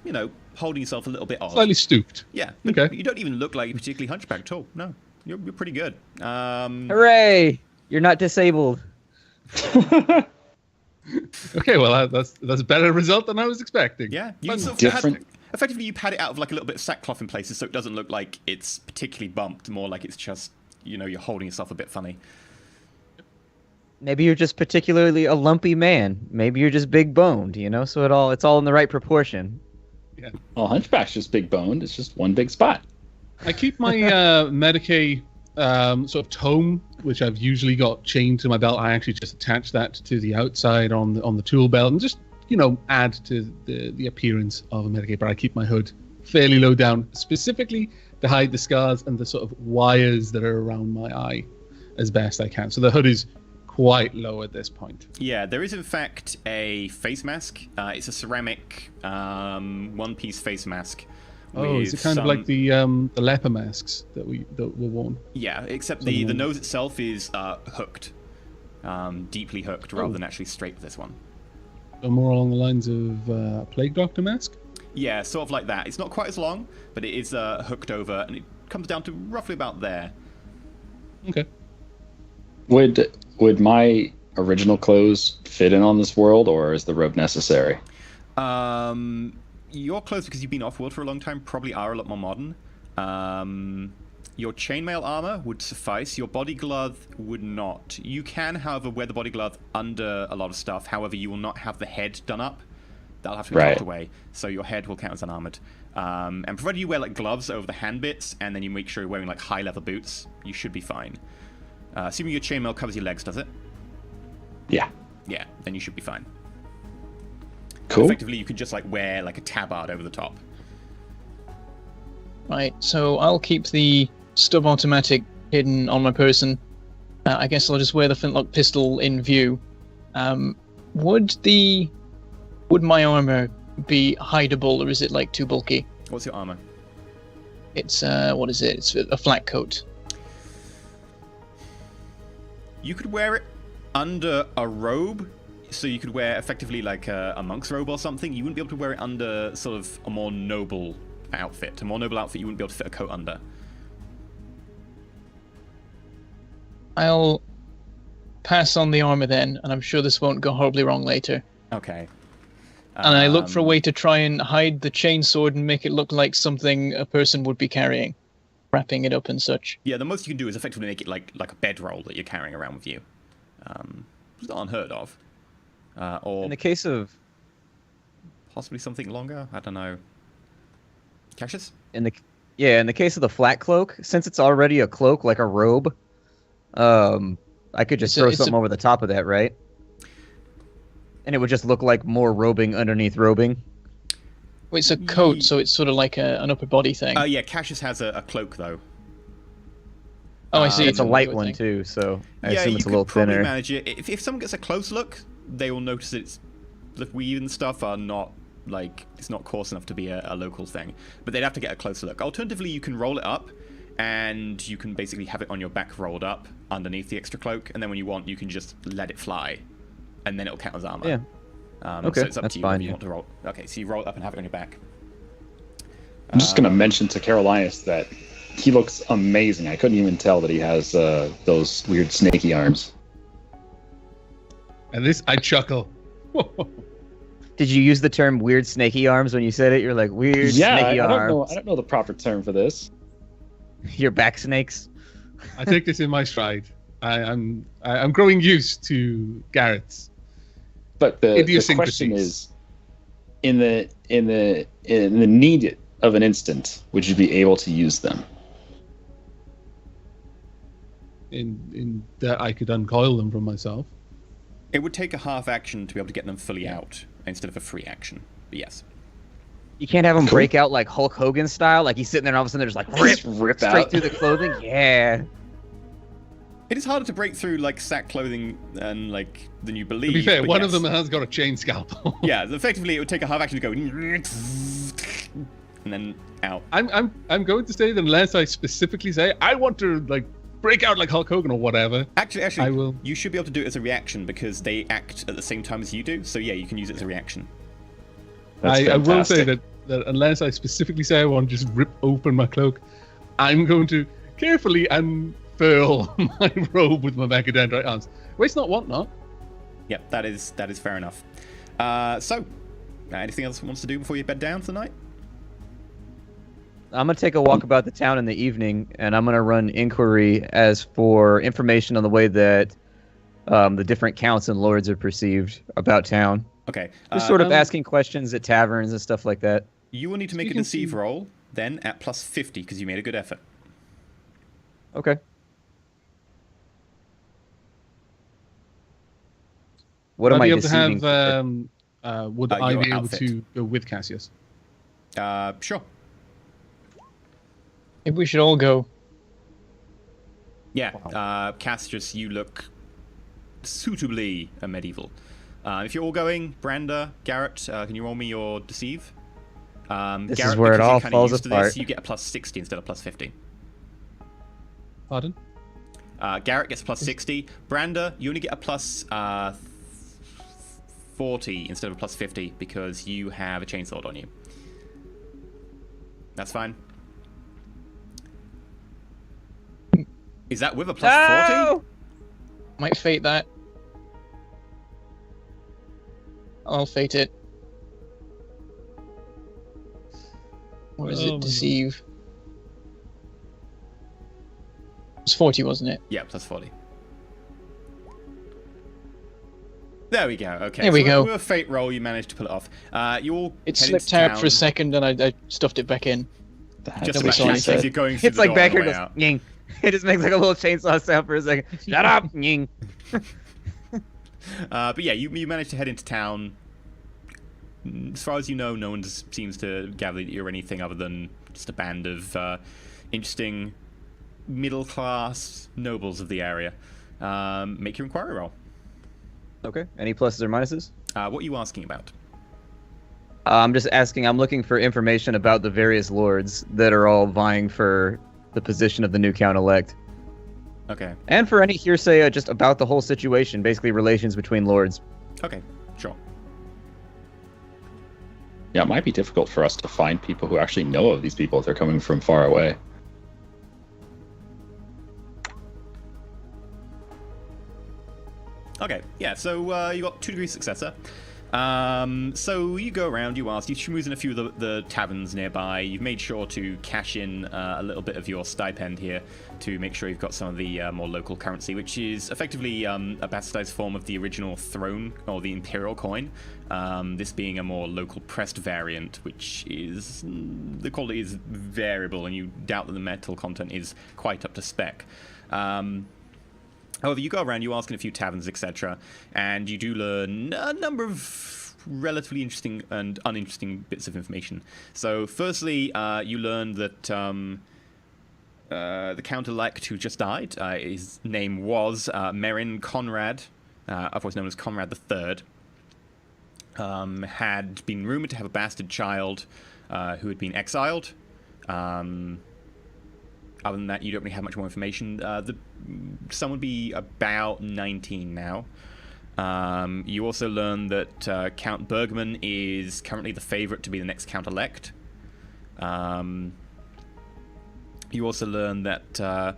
holding yourself a little bit off. Slightly stooped. Yeah. Okay. You don't even look like you're particularly hunchbacked at all. No. You're pretty good. Hooray! You're not disabled. Okay, well that's a better result than I was expecting. Yeah, effectively you pad it out of like a little bit of sackcloth in places, so it doesn't look like it's particularly bumped. More like it's just you're holding yourself a bit funny. Maybe you're just particularly a lumpy man. Maybe you're just big boned. So it's all in the right proportion. Yeah. Well, Hunchback's just big boned. It's just one big spot. I keep my Medicae sort of tome, which I've usually got chained to my belt. I actually just attach that to the outside on the tool belt and just add to the appearance of a Medicae. But I keep my hood fairly low down, specifically to hide the scars and the sort of wires that are around my eye as best I can. So the hood is quite low at this point. Yeah, there is in fact a face mask. It's a ceramic one-piece face mask. Oh, is it kind of like the leper masks that were worn? Yeah, except the nose itself is hooked, deeply hooked, rather than actually straight with this one. So more along the lines of Plague Doctor mask? Yeah, sort of like that. It's not quite as long, but it is hooked over, and it comes down to roughly about there. Okay. Would my original clothes fit in on this world, or is the robe necessary? Your clothes, because you've been off-world for a long time, probably are a lot more modern. Your chainmail armor would suffice. Your body glove would not. You can, however, wear the body glove under a lot of stuff. However, you will not have the head done up. That'll have to be chopped away. So your head will count as unarmored. And provided you wear gloves over the hand bits, and then you make sure you're wearing high leather boots, you should be fine. Assuming your chainmail covers your legs, does it? Yeah. Yeah, then you should be fine. Cool. Effectively, you can just like wear like a tabard over the top. Right, so I'll keep the stub automatic hidden on my person. I guess I'll just wear the flintlock pistol in view. Would my armor be hideable, or is it like too bulky? What's your armor? It's what is it? It's a flat coat. You could wear it under a robe, so you could wear effectively like a monk's robe or something. You wouldn't be able to wear it under sort of a more noble outfit. A more noble outfit you wouldn't be able to fit a coat under. I'll pass on the armor then, and I'm sure this won't go horribly wrong later. Okay. And I look for a way to try and hide the chainsword and make it look like something a person would be carrying, wrapping it up and such. Yeah, the most you can do is effectively make it like a bedroll that you're carrying around with you. It's not unheard of. Or In the case of possibly something longer. I don't know. Cassius? in the case of the flat cloak, since it's already a cloak like a robe, I could just throw something over the top of that, right? And it would just look like more robing underneath robing. Well, it's a coat, so it's sort of like an upper body thing. Yeah, Cassius has a cloak though. Oh, I see. It's a light one too, so I assume it's a little probably thinner. Manage it. If someone gets a close look, they will notice that the weave and stuff are not like it's not coarse enough to be a local thing. But they'd have to get a closer look. Alternatively, you can roll it up, and you can basically have it on your back rolled up underneath the extra cloak, and then when you want, you can just let it fly, and then it'll count as armor. Yeah. Okay, so it's up that's to you fine, whether you yeah. want to roll. Okay, so you roll it up and have it on your back. I'm just going to mention to Carolinus that he looks amazing. I couldn't even tell that he has those weird snaky arms. And this, I chuckle. Did you use the term weird snaky arms when you said it? You're like, weird snaky arms. I don't know the proper term for this. Your back snakes. I take this in my stride. I'm growing used to Garrett's. But the question Idiosyncrasies. is, in the need of an instant, would you be able to use them? In that I could uncoil them from myself. It would take a half action to be able to get them fully out instead of a free action. But yes. You can't have him break out like Hulk Hogan style, like he's sitting there and all of a sudden there's like rip straight out through the clothing. Yeah. It is harder to break through like sack clothing than you believe. To be fair, but one yes. of them has got a chain scalpel. Yeah, effectively it would take a half action to go and then out. I'm going to say that unless I specifically say I want to like break out like Hulk Hogan or whatever. Actually, I will. You should be able to do it as a reaction because they act at the same time as you do. So yeah, you can use it as a reaction. I will say that unless I specifically say I want to just rip open my cloak, I'm going to carefully unfurl my robe with my macadendrite arms. Waste not, want not. Yep, that is fair enough. So, anything else you want to do before you bed down tonight? I'm going to take a walk about the town in the evening, and I'm going to run inquiry as for information on the way that the different counts and lords are perceived about town. Okay. Just sort of asking questions at taverns and stuff like that. You will need to make a deceive roll then at plus 50 because you made a good effort. Okay. What am I I'd be able to deceiving? have, would I your be able outfit. to go with Cassius? Sure. Maybe we should all go. Yeah. Cassius, you look suitably medieval. If you're all going, Branda, Garrett, can you roll me your deceive? This Garrett, is where it because you're all kinda falls used to apart. this, you get a plus 60 instead of plus 50. Pardon? Garrett gets plus 60. Branda, you only get a plus 40 instead of a plus 50 because you have a chainsword on you. That's fine. Is that with a plus 40? Might fate that. I'll fate it. Or is it deceive? It was 40, wasn't it? Yeah, plus 40. There we go. Okay. There we go. With a fate roll, you managed to pull it off. You all It head slipped into out town. for a second and I stuffed it back in. Just Nobody like saw as anything. you're going through It's the like door back on the here way goes, out. ying. It just makes like a little chainsaw sound for a second. Shut up, ying. But yeah, you managed to head into town as far as you know, no one seems to gather that you're anything other than just a band of interesting middle-class nobles of the area. Make your inquiry roll. Okay. Any pluses or minuses? What are you asking about? I'm just asking. I'm looking for information about the various lords that are all vying for the position of the new count-elect. Okay. And for any hearsay just about the whole situation, basically relations between lords. Okay, sure. Yeah, it might be difficult for us to find people who actually know of these people if they're coming from far away. Okay, yeah, so you got 2 degrees successor. So you go around, you ask, you schmooze in a few of the taverns nearby. You've made sure to cash in a little bit of your stipend here to make sure you've got some of the more local currency, which is effectively a bastardized form of the original throne or the imperial coin. This being a more local pressed variant, which is the quality is variable, and you doubt that the metal content is quite up to spec. However, you go around, you ask in a few taverns, etc., and you do learn a number of relatively interesting and uninteresting bits of information. So, firstly, you learn that the Count-elect who just died, his name was Merrin Conrad, otherwise known as Conrad III, had been rumored to have a bastard child who had been exiled. Other than that, you don't really have much more information. The son would be about 19 now. You also learn that Count Bergman is currently the favorite to be the next Count-elect. You also learn that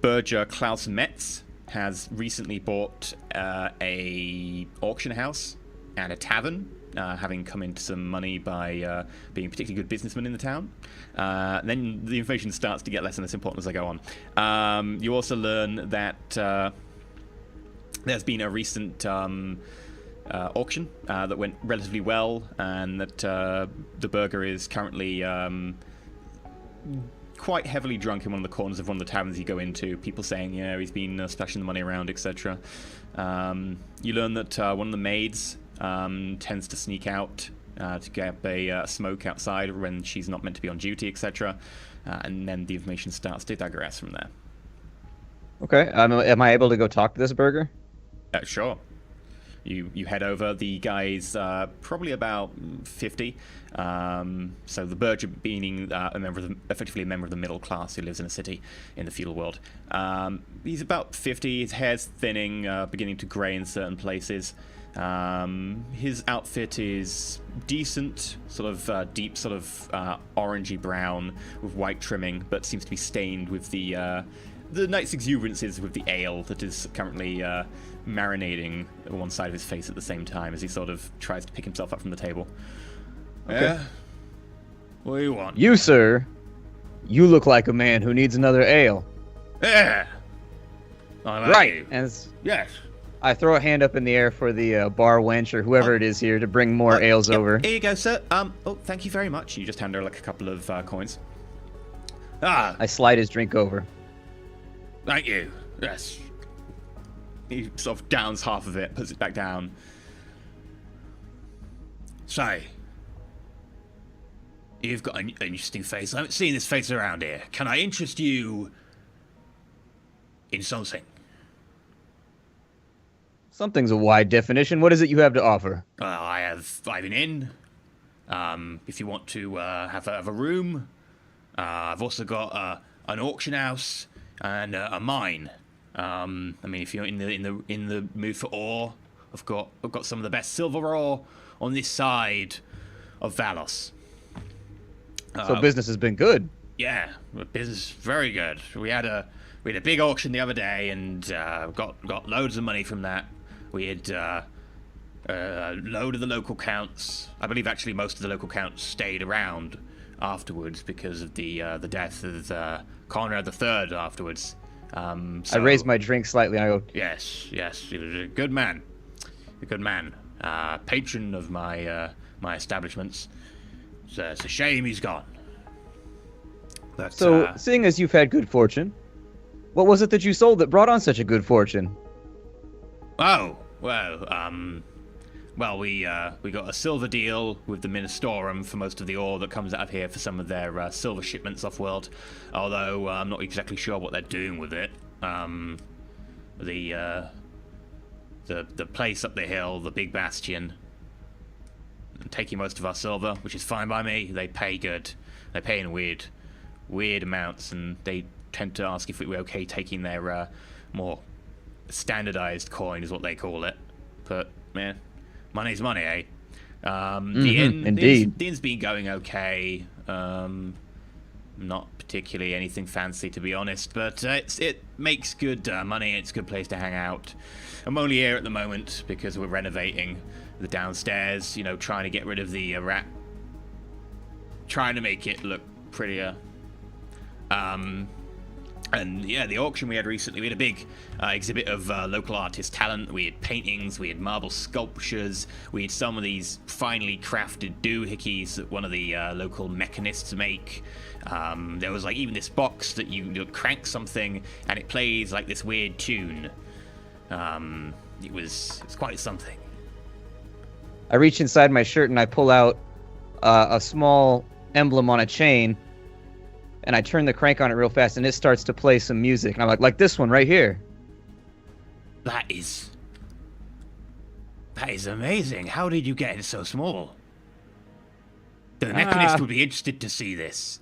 Berger Klaus Metz has recently bought a auction house and a tavern, having come into some money by being a particularly good businessman in the town. Then the information starts to get less and less important as I go on. You also learn that there's been a recent auction that went relatively well, and that the burger is currently quite heavily drunk in one of the corners of one of the taverns you go into. People saying, yeah, he's been splashing the money around, etc. You learn that one of the maids tends to sneak out to get a smoke outside when she's not meant to be on duty, etc. And then the information starts to digress from there. Okay. Am I able to go talk to this burger? Sure. You head over. The guy's probably about 50. So the Berger being effectively a member of the middle class who lives in a city in the feudal world. He's about 50. His hair's thinning, beginning to grey in certain places. His outfit is decent, sort of deep, sort of orangey brown with white trimming, but seems to be stained with the night's exuberances with the ale that is currently marinating at one side of his face at the same time as he sort of tries to pick himself up from the table. Okay. Yeah? What do you want? You, sir, you look like a man who needs another ale. Yeah! I like Right. you. And Yes. I throw a hand up in the air for the bar wench or whoever it is here to bring more ales Yep, over. Here you go, sir. Oh, thank you very much. You just hand her like a couple of coins. Ah, I slide his drink over. thank you. Yes. He sort of downs half of it, puts it back down. Say, you've got an interesting face. I haven't seen this face around here. Can I interest you in something? Something's a wide definition. What is it you have to offer? I have an inn. If you want to have a room, I've also got an auction house and a mine. I mean, if you're in the mood for ore, I've got some of the best silver ore on this side of Valos. So business has been good. Yeah, business very good. We had a big auction the other day and got loads of money from that. We had a load of the local counts. I believe actually most of the local counts stayed around afterwards because of the death of Conrad III afterwards. I raise my drink slightly and I go, Yes, he was a good man. Patron of my establishments. It's a shame he's gone. But, so seeing as you've had good fortune, what was it that you sold that brought on such a good fortune? Oh, well, well, we got a silver deal with the Ministorum for most of the ore that comes out of here for some of their silver shipments off-world. Although I'm not exactly sure what they're doing with it. The place up the hill, the big bastion, taking most of our silver, which is fine by me. They pay good. They pay in weird amounts, and they tend to ask if we're okay taking their more standardized coin, is what they call it. But man, money's money, eh? Indeed. The inn's been going okay. Not particularly anything fancy, to be honest, but it makes good money. It's a good place to hang out. I'm only here at the moment because we're renovating the downstairs, you know, trying to get rid of the rat, trying to make it look prettier. And yeah, the auction we had recently, we had a big exhibit of local artist talent. We had paintings, we had marble sculptures, we had some of these finely crafted doohickeys that one of the local mechanists make. There was like even this box that you crank something and it plays like this weird tune. It was quite something. I reach inside my shirt and I pull out a small emblem on a chain, and I turn the crank on it real fast, and it starts to play some music. And I'm like this one right here. That is amazing. How did you get it so small? The mechanist would be interested to see this.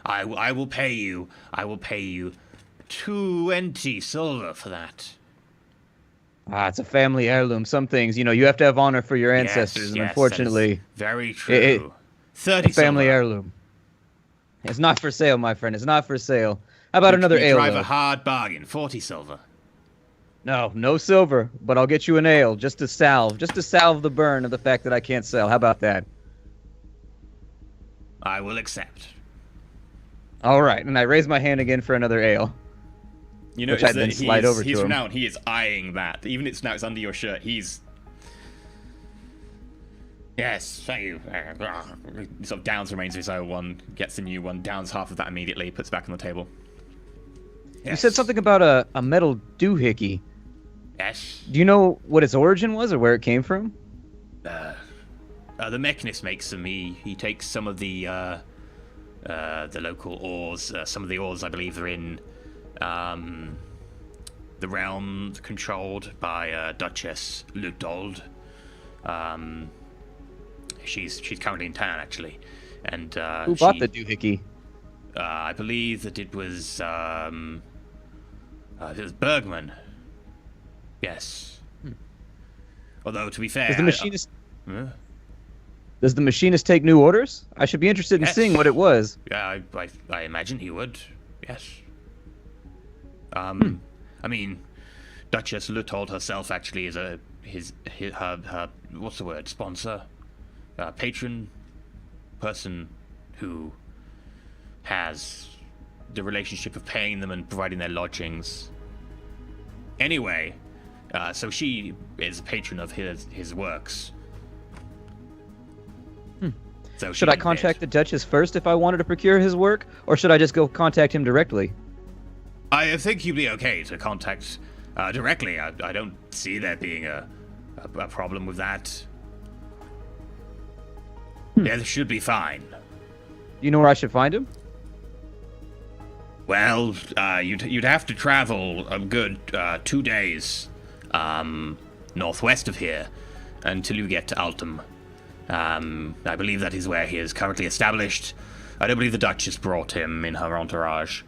I will pay you. I will pay you 20 silver for that. It's a family heirloom. Some things, you know, you have to have honor for your ancestors, and unfortunately, very true. 30 family silver. heirloom. It's not for sale, my friend. It's not for sale. How about another ale? Drive though? a hard bargain. 40 silver. No silver, but I'll get you an ale just to salve the burn of the fact that I can't sell. How about that? I will accept. All right, and I raise my hand again for another ale. You know, which I then slide over to him. Renowned. He is eyeing that. Even if now it's under your shirt, he's... Yes, thank you. He sort of downs remains of his own one, gets a new one, downs half of that immediately, puts it back on the table. Yes. You said something about a metal doohickey. Yes. Do you know what its origin was or where it came from? The mechanist makes them. He takes some of the local ores. Some of the ores, I believe, are in the realm controlled by Duchess Lutold. She's currently in town, actually, and who bought the doohickey? I believe that it was Bergman. Yes. Although to be fair, does the machinist take new orders? I should be interested in seeing what it was. Yeah, I imagine he would. Yes. I mean, Duchess Lutold herself actually is her what's the word? Sponsor. Patron, person who has the relationship of paying them and providing their lodgings. Anyway, so she is a patron of his works. So should I contact the Duchess first if I wanted to procure his work, or should I just go contact him directly? I think you'd be okay to contact directly. I don't see there being a problem with that. Yeah, this should be fine. You know where I should find him? Well, you'd have to travel a good 2 days northwest of here until you get to Altum. I believe that is where he is currently established. I don't believe the Duchess brought him in her entourage.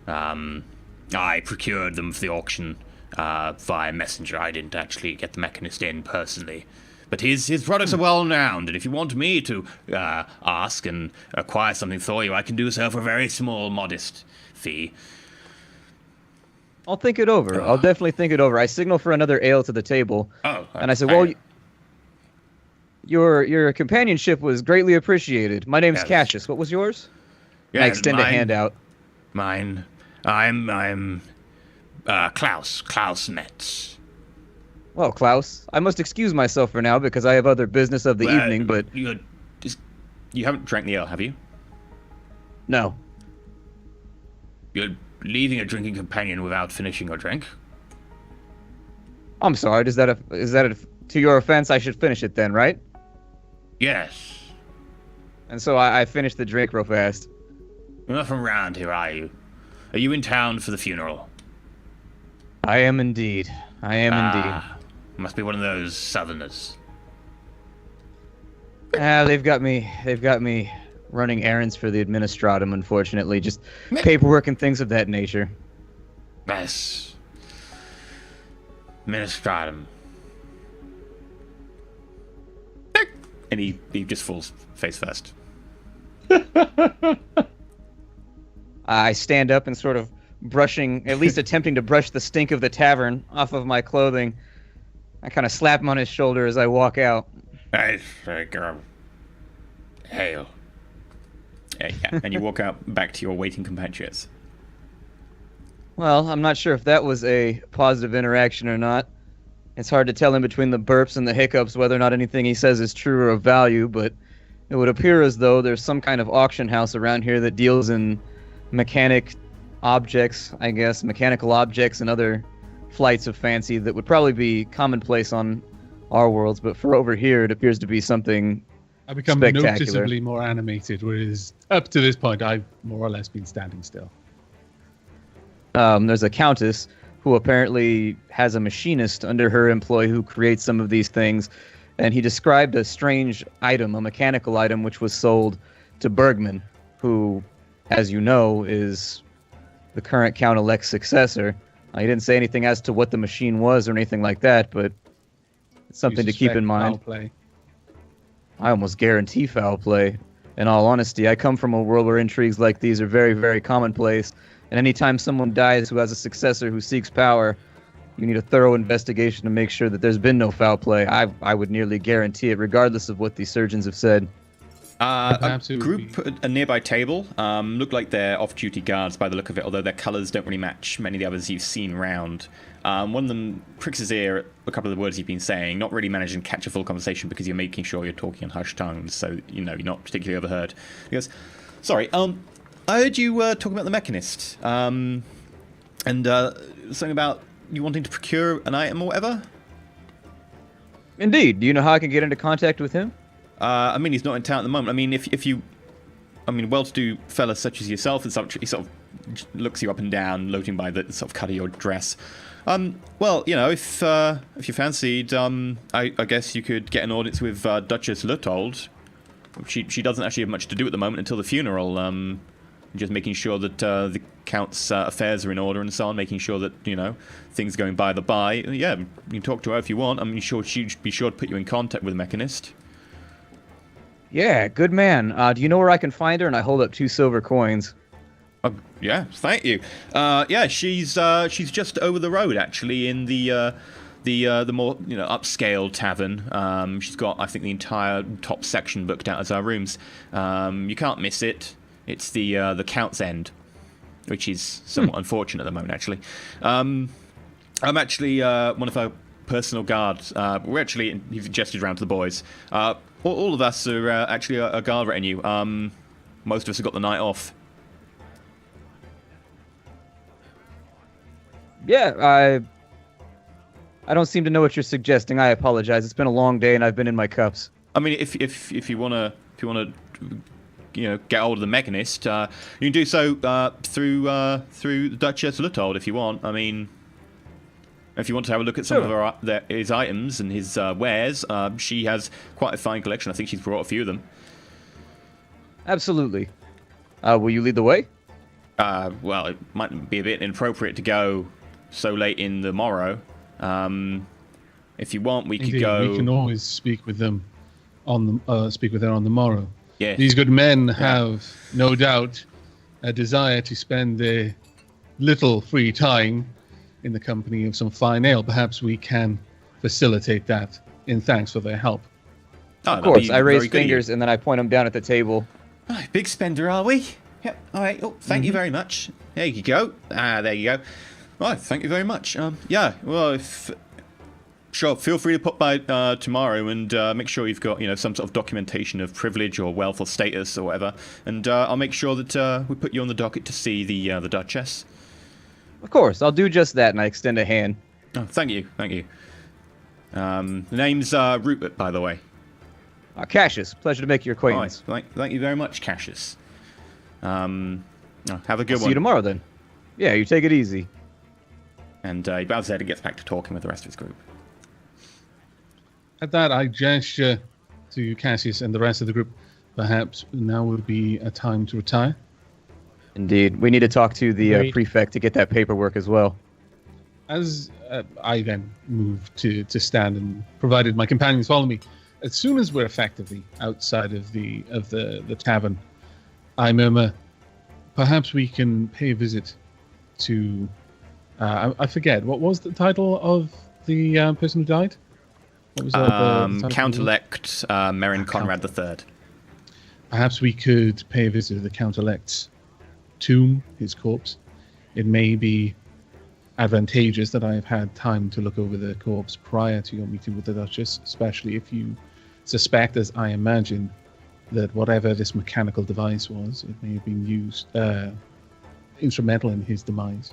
I procured them for the auction via messenger. I didn't actually get the mechanist in personally. But his products are well renowned, and if you want me to ask and acquire something for you, I can do so for a very small, modest fee. I'll think it over. I'll definitely think it over. I signal for another ale to the table. And I said, well, your companionship was greatly appreciated. My name's Cassius. What was yours? Yeah, I extend a hand out. Mine. I'm Klaus Metz. Well, Klaus, I must excuse myself for now because I have other business of the evening, but... You haven't drank the ale, have you? No. You're leaving a drinking companion without finishing your drink? I'm sorry, is that a to your offense, I should finish it then, right? Yes. And so I finished the drink real fast. You're not from around here, are you? Are you in town for the funeral? I am indeed. I am indeed. Must be one of those southerners. They've got me running errands for the administratum, unfortunately. Just paperwork and things of that nature. Yes. Ministratum. And he just falls face first. I stand up and sort of at least attempting to brush the stink of the tavern off of my clothing. I kind of slap him on his shoulder as I walk out. Hail. Yeah, and you walk out back to your waiting compatriots. Well, I'm not sure if that was a positive interaction or not. It's hard to tell in between the burps and the hiccups whether or not anything he says is true or of value, but it would appear as though there's some kind of auction house around here that deals in mechanical objects and other flights of fancy that would probably be commonplace on our worlds, but for over here it appears to be something I become spectacular. Noticeably more animated, whereas up to this point I've more or less been standing still. There's a countess who apparently has a machinist under her employ who creates some of these things, and he described a strange item, a mechanical item, which was sold to Bergman, who, as you know, is the current Count-elect's successor. He didn't say anything as to what the machine was or anything like that, but it's something to keep in mind. Foul play. I almost guarantee foul play. In all honesty, I come from a world where intrigues like these are very, very commonplace, and anytime someone dies who has a successor who seeks power, you need a thorough investigation to make sure that there's been no foul play. I would nearly guarantee it, regardless of what the surgeons have said. A group at a nearby table look like they're off-duty guards by the look of it, although their colours don't really match many of the others you've seen round. One of them pricks his ear at a couple of the words you've been saying, not really managing to catch a full conversation because you're making sure you're talking in hushed tones, so you're not particularly overheard. He goes, "Sorry, I heard you talking about the mechanist, and something about you wanting to procure an item or whatever." Indeed. Do you know how I can get into contact with him? I mean, he's not in town at the moment. I mean, if you... I mean, well-to-do fellas such as yourself, and such, he sort of looks you up and down, noting by the sort of cut of your dress. Well, if you fancied, I guess you could get an audience with Duchess Luttold. She doesn't actually have much to do at the moment until the funeral. Just making sure that the Count's affairs are in order and so on, making sure that, things are going by the by. Yeah, you can talk to her if you want. I'm sure she'd be sure to put you in contact with a mechanist. Yeah, good man. Do you know where I can find her? And I hold up 2 silver coins. Yeah, thank you. Yeah, she's just over the road actually in the more upscale tavern. She's got, I think, the entire top section booked out as our rooms. You can't miss it. It's the Count's End, which is somewhat unfortunate at the moment, actually. I'm actually one of our personal guards. We're actually, you've gestured around to the boys. All of us are actually a guard retinue. Most of us have got the night off. Yeah, I don't seem to know what you're suggesting. I apologize. It's been a long day and I've been in my cups. I mean, if you wanna get hold of the mechanist, you can do so through the Duchess Luttold if you want. I mean, if you want to have a look at some of his items and his wares, she has quite a fine collection. I think she's brought a few of them. Absolutely. Will you lead the way? Well, it might be a bit inappropriate to go so late in the morrow. If you want, we could go. We can always speak with them on the morrow. Yeah. These good men have, no doubt, a desire to spend their little free time in the company of some fine ale. Perhaps we can facilitate that in thanks for their help. Of course, I raise fingers and then I point them down at the table. Oh, big spender, are we? Yep. All right. Oh, thank you very much. There you go. There you go. Right. Thank you very much. Yeah. Well, sure. Feel free to pop by tomorrow and make sure you've got some sort of documentation of privilege or wealth or status or whatever, and I'll make sure that we put you on the docket to see the Duchess. Of course, I'll do just that, and I extend a hand. Oh, thank you. Thank you. The name's Rupert, by the way. Cassius, pleasure to make your acquaintance. All right. Thank you very much, Cassius. Have a good one. See you tomorrow, then. Yeah, you take it easy. And he bows his head and gets back to talking with the rest of his group. At that, I gesture to Cassius and the rest of the group. Perhaps now would be a time to retire. Indeed. We need to talk to the Agreed. prefect to get that paperwork as well. As I then move to stand and provided my companions follow me, as soon as we're effectively outside of the tavern, I murmur, perhaps we can pay a visit to I forget, what was the title of the person who died? What was the title? Count-elect Merrin Conrad III. Perhaps we could pay a visit to the Count-elect's tomb, his corpse. It may be advantageous that I have had time to look over the corpse prior to your meeting with the Duchess, especially if you suspect, as I imagine, that whatever this mechanical device was, it may have been used instrumental in his demise.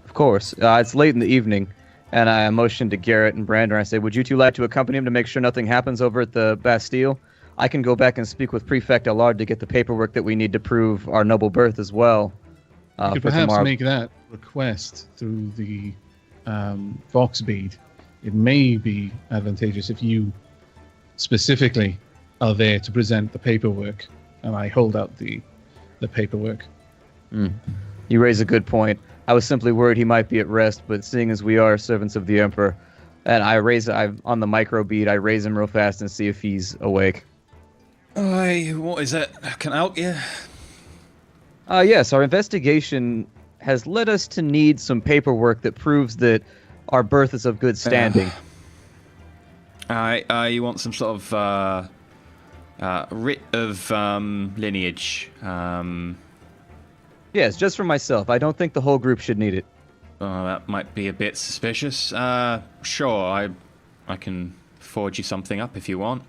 Of course. It's late in the evening, and I motion to Garrett and Brandon. I say, would you two like to accompany him to make sure nothing happens over at the Bastille? I can go back and speak with Prefect Allard to get the paperwork that we need to prove our noble birth as well. You could for perhaps tomorrow. make that request through the Vox bead. It may be advantageous if you specifically are there to present the paperwork, and I hold out the paperwork. You raise a good point. I was simply worried he might be at rest, but seeing as we are servants of the Emperor, and on the micro bead, I raise him real fast and see if he's awake. What is it? Can I help you? Yes, our investigation has led us to need some paperwork that proves that our birth is of good standing. You want some sort of writ of lineage? Yes, just for myself. I don't think the whole group should need it. That might be a bit suspicious. Sure, I can forge you something up if you want.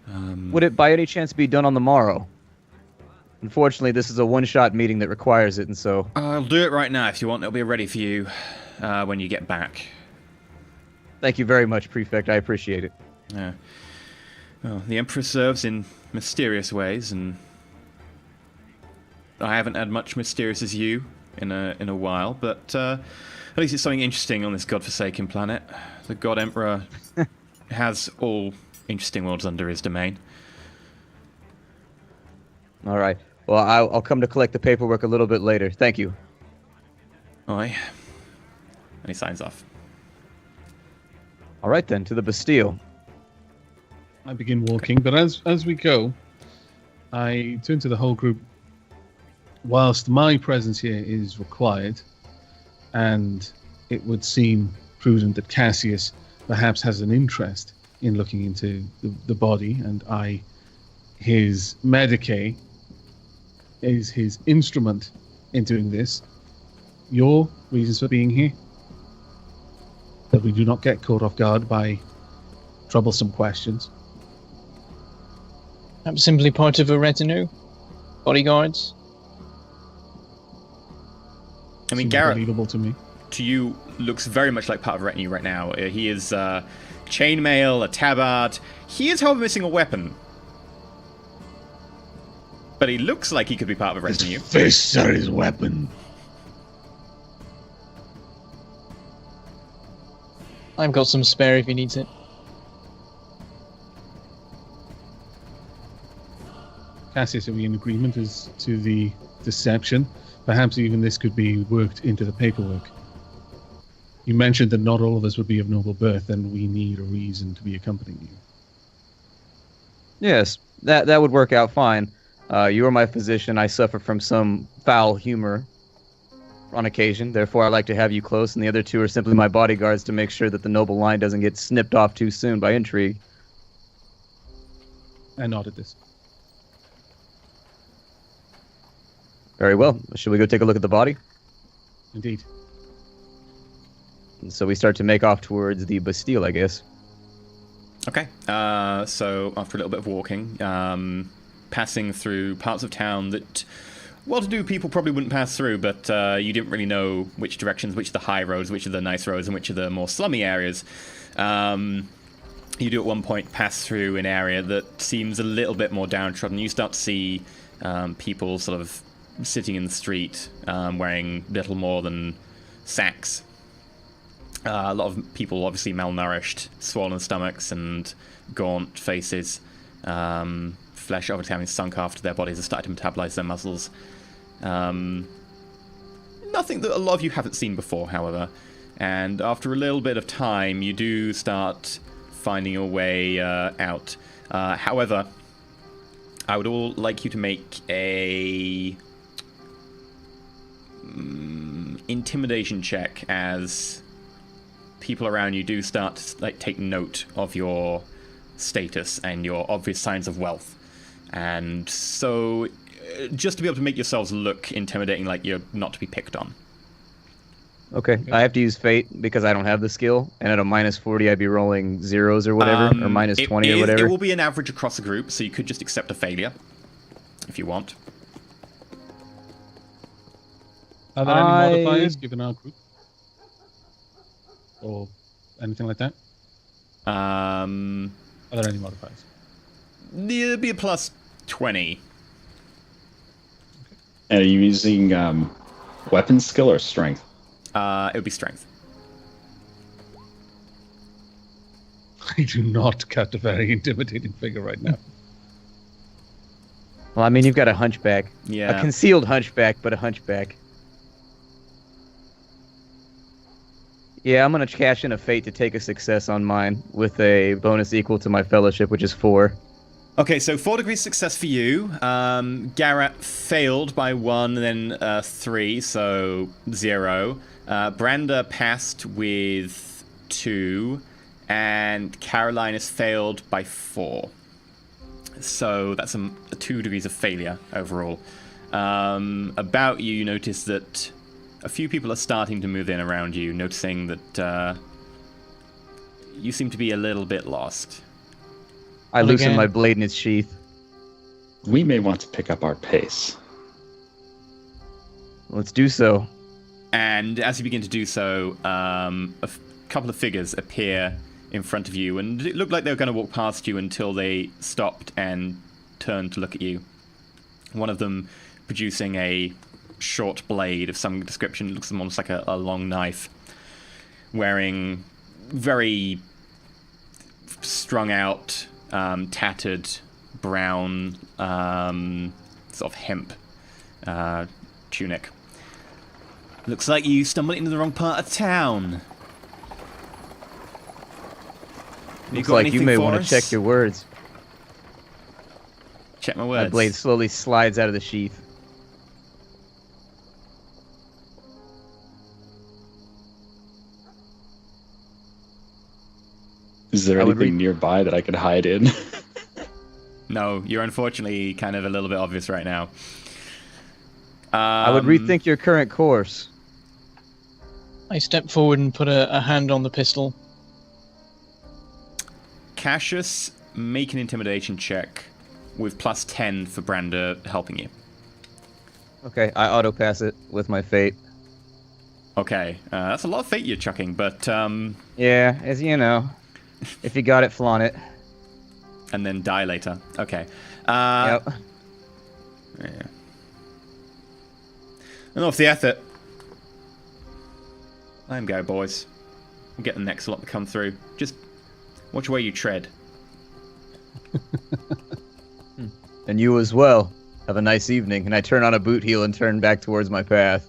Would it by any chance be done on the morrow? Unfortunately, this is a one-shot meeting that requires it, and so... I'll do it right now if you want. It'll be ready for you when you get back. Thank you very much, Prefect. I appreciate it. Yeah. Well, the Emperor serves in mysterious ways, and I haven't had much mysterious as you in a while, but at least it's something interesting on this godforsaken planet. The God Emperor has all interesting worlds under his domain. All right. Well, I'll come to collect the paperwork a little bit later. Thank you. Aye. And he signs off. All right, then, to the Bastille. I begin walking, but as we go, I turn to the whole group. Whilst my presence here is required, and it would seem prudent that Cassius perhaps has an interest in looking into the body, and his medicae, is his instrument in doing this, your reasons for being here, that we do not get caught off guard by troublesome questions. I'm simply part of a retinue, bodyguards. I mean, Seems Garrett, believable to me. to you, looks very much like part of a retinue right now. He is chainmail, a tabard. He is, however, missing a weapon. But he looks like he could be part of a retinue. Fists are his weapon. I've got some spare if he needs it. Cassius, are we in agreement as to the deception? Perhaps even this could be worked into the paperwork. You mentioned that not all of us would be of noble birth, and we need a reason to be accompanying you. Yes, that would work out fine. You are my physician. I suffer from some foul humor on occasion. Therefore, I like to have you close, and the other two are simply my bodyguards to make sure that the noble line doesn't get snipped off too soon by intrigue. I nodded this. Very well. Should we go take a look at the body? Indeed. And so we start to make off towards the Bastille, I guess. Okay, so after a little bit of walking, passing through parts of town that well-to-do people probably wouldn't pass through, but you didn't really know which directions, which are the high roads, which are the nice roads, and which are the more slummy areas. You do at one point pass through an area that seems a little bit more downtrodden. You start to see people sort of sitting in the street wearing little more than sacks. A lot of people obviously malnourished, swollen stomachs and gaunt faces. Flesh obviously having sunk after their bodies have started to metabolize their muscles. Nothing that a lot of you haven't seen before, however. And after a little bit of time, you do start finding your way out. However, I would all like you to make a intimidation check as people around you do start to take note of your status and your obvious signs of wealth. And so, just to be able to make yourselves look intimidating, like you're not to be picked on. Okay, I have to use fate because I don't have the skill, and at a -40 I'd be rolling zeros or whatever, or -20 or whatever. It will be an average across the group, so you could just accept a failure, if you want. Are there any modifiers given our group? Or anything like that? Are there any modifiers? It'd be a +20. And are you using weapon skill or strength? It would be strength. I do not cut a very intimidating figure right now. Well, I mean, you've got a hunchback. Yeah. A concealed hunchback, but a hunchback. Yeah, I'm going to cash in a fate to take a success on mine with a bonus equal to my fellowship, which is 4. Okay, so 4 degrees success for you. Garrett failed by 1, then 3, so 0. Branda passed with 2, and Caroline has failed by 4. So that's a 2 degrees of failure overall. About you, you notice that a few people are starting to move in around you, noticing that you seem to be a little bit lost. I loosen my blade in its sheath. We may want to pick up our pace. Let's do so. And as you begin to do so, a couple of figures appear in front of you, and it looked like they were going to walk past you until they stopped and turned to look at you. One of them producing a short blade of some description. It looks almost like a long knife. Wearing very strung out, tattered, brown, sort of hemp tunic. Looks like you stumbled into the wrong part of town. Looks like you may want to check your words. Check my words. My blade slowly slides out of the sheath. Is there anything nearby that I could hide in? No, you're unfortunately kind of a little bit obvious right now. I would rethink your current course. I step forward and put a hand on the pistol. Cassius, make an intimidation check with +10 for Branda helping you. Okay, I auto-pass it with my fate. Okay, that's a lot of fate you're chucking, but... Yeah, as you know. If you got it, flaunt it. And then die later. Okay. Yep. Yeah. Enough the effort. Let him go, boys. We'll get the next lot to come through. Just watch where you tread. And you as well. Have a nice evening. And I turn on a boot heel and turn back towards my path.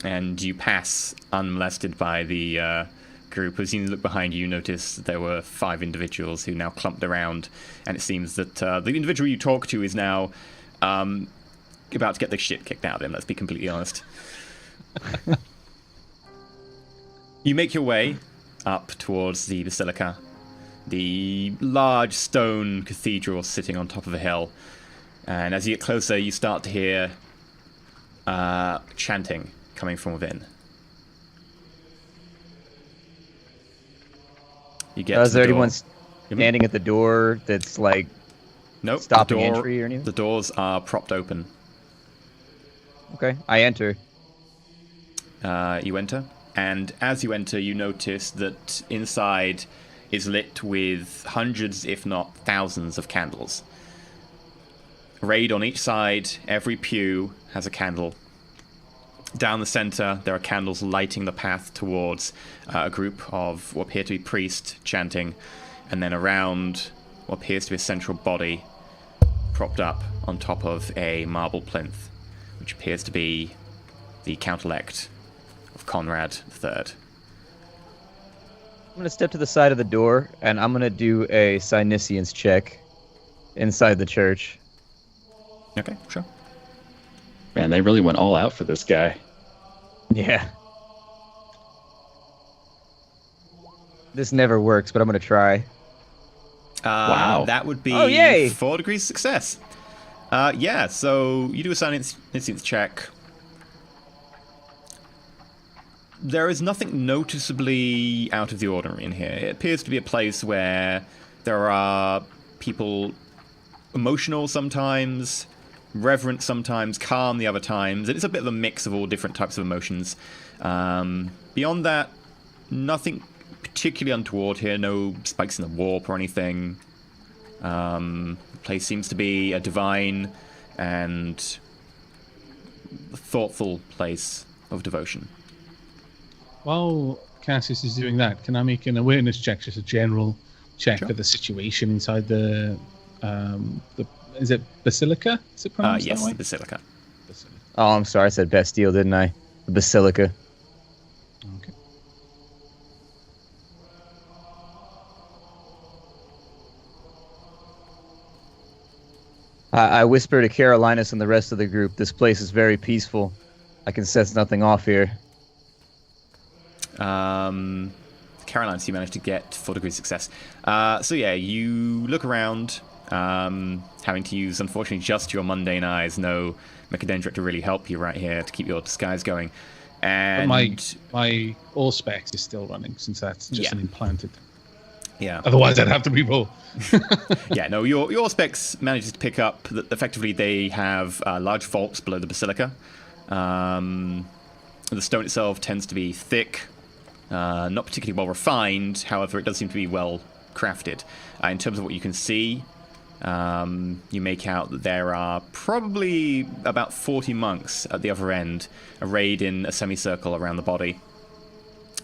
And you pass unmolested by the group. As you look behind you, you notice there were 5 individuals who now clumped around. And it seems that the individual you talk to is now about to get the shit kicked out of him, let's be completely honest. You make your way up towards the Basilica. The large stone cathedral sitting on top of a hill. And as you get closer, you start to hear chanting coming from within. You get is there anyone standing at the door that's like stopping entry or anything? The doors are propped open. Okay, I enter. You enter. and as you enter, you notice that inside is lit with hundreds, if not thousands, of candles. Arrayed on each side, every pew has a candle. Down the center, there are candles lighting the path towards a group of what appear to be priests chanting, and then around what appears to be a central body propped up on top of a marble plinth, which appears to be the count-elect of Conrad III. I'm going to step to the side of the door, and I'm going to do a Psyniscience check inside the church. Okay, sure. Man, they really went all out for this guy. Yeah. This never works, but I'm going to try. Wow. That would be Oh, yay! 4 degrees success. Yeah, so you do a Psyniscience check. There is nothing noticeably out of the ordinary in here. It appears to be a place where there are people emotional sometimes, reverent sometimes, calm the other times. It's a bit of a mix of all different types of emotions. Beyond that, nothing particularly untoward here. No spikes in the warp or anything. The place seems to be a divine and thoughtful place of devotion. While Cassius is doing that, can I make an awareness check, just a general check Sure. for the situation inside the is it Basilica? Is it pronounced Yes, that way? the Basilica. Basilica. Oh, I'm sorry. I said Bastille, didn't I? The Basilica. Okay. I whisper to Carolinus and the rest of the group, this place is very peaceful. I can sense nothing off here. Caroline, so you managed to get 4 degrees success. So yeah, you look around, having to use, unfortunately, just your mundane eyes. No Mechadendric to really help you right here to keep your disguise going. But And my all specs is still running, since that's just Yeah. an implanted. yeah, Otherwise, I'd have to re-roll. yeah. No, your specs manages to pick up that effectively they have large vaults below the basilica. The stone itself tends to be thick. Not particularly well refined, however, it does seem to be well crafted. In terms of what you can see, you make out that there are probably about 40 monks at the other end, arrayed in a semicircle around the body,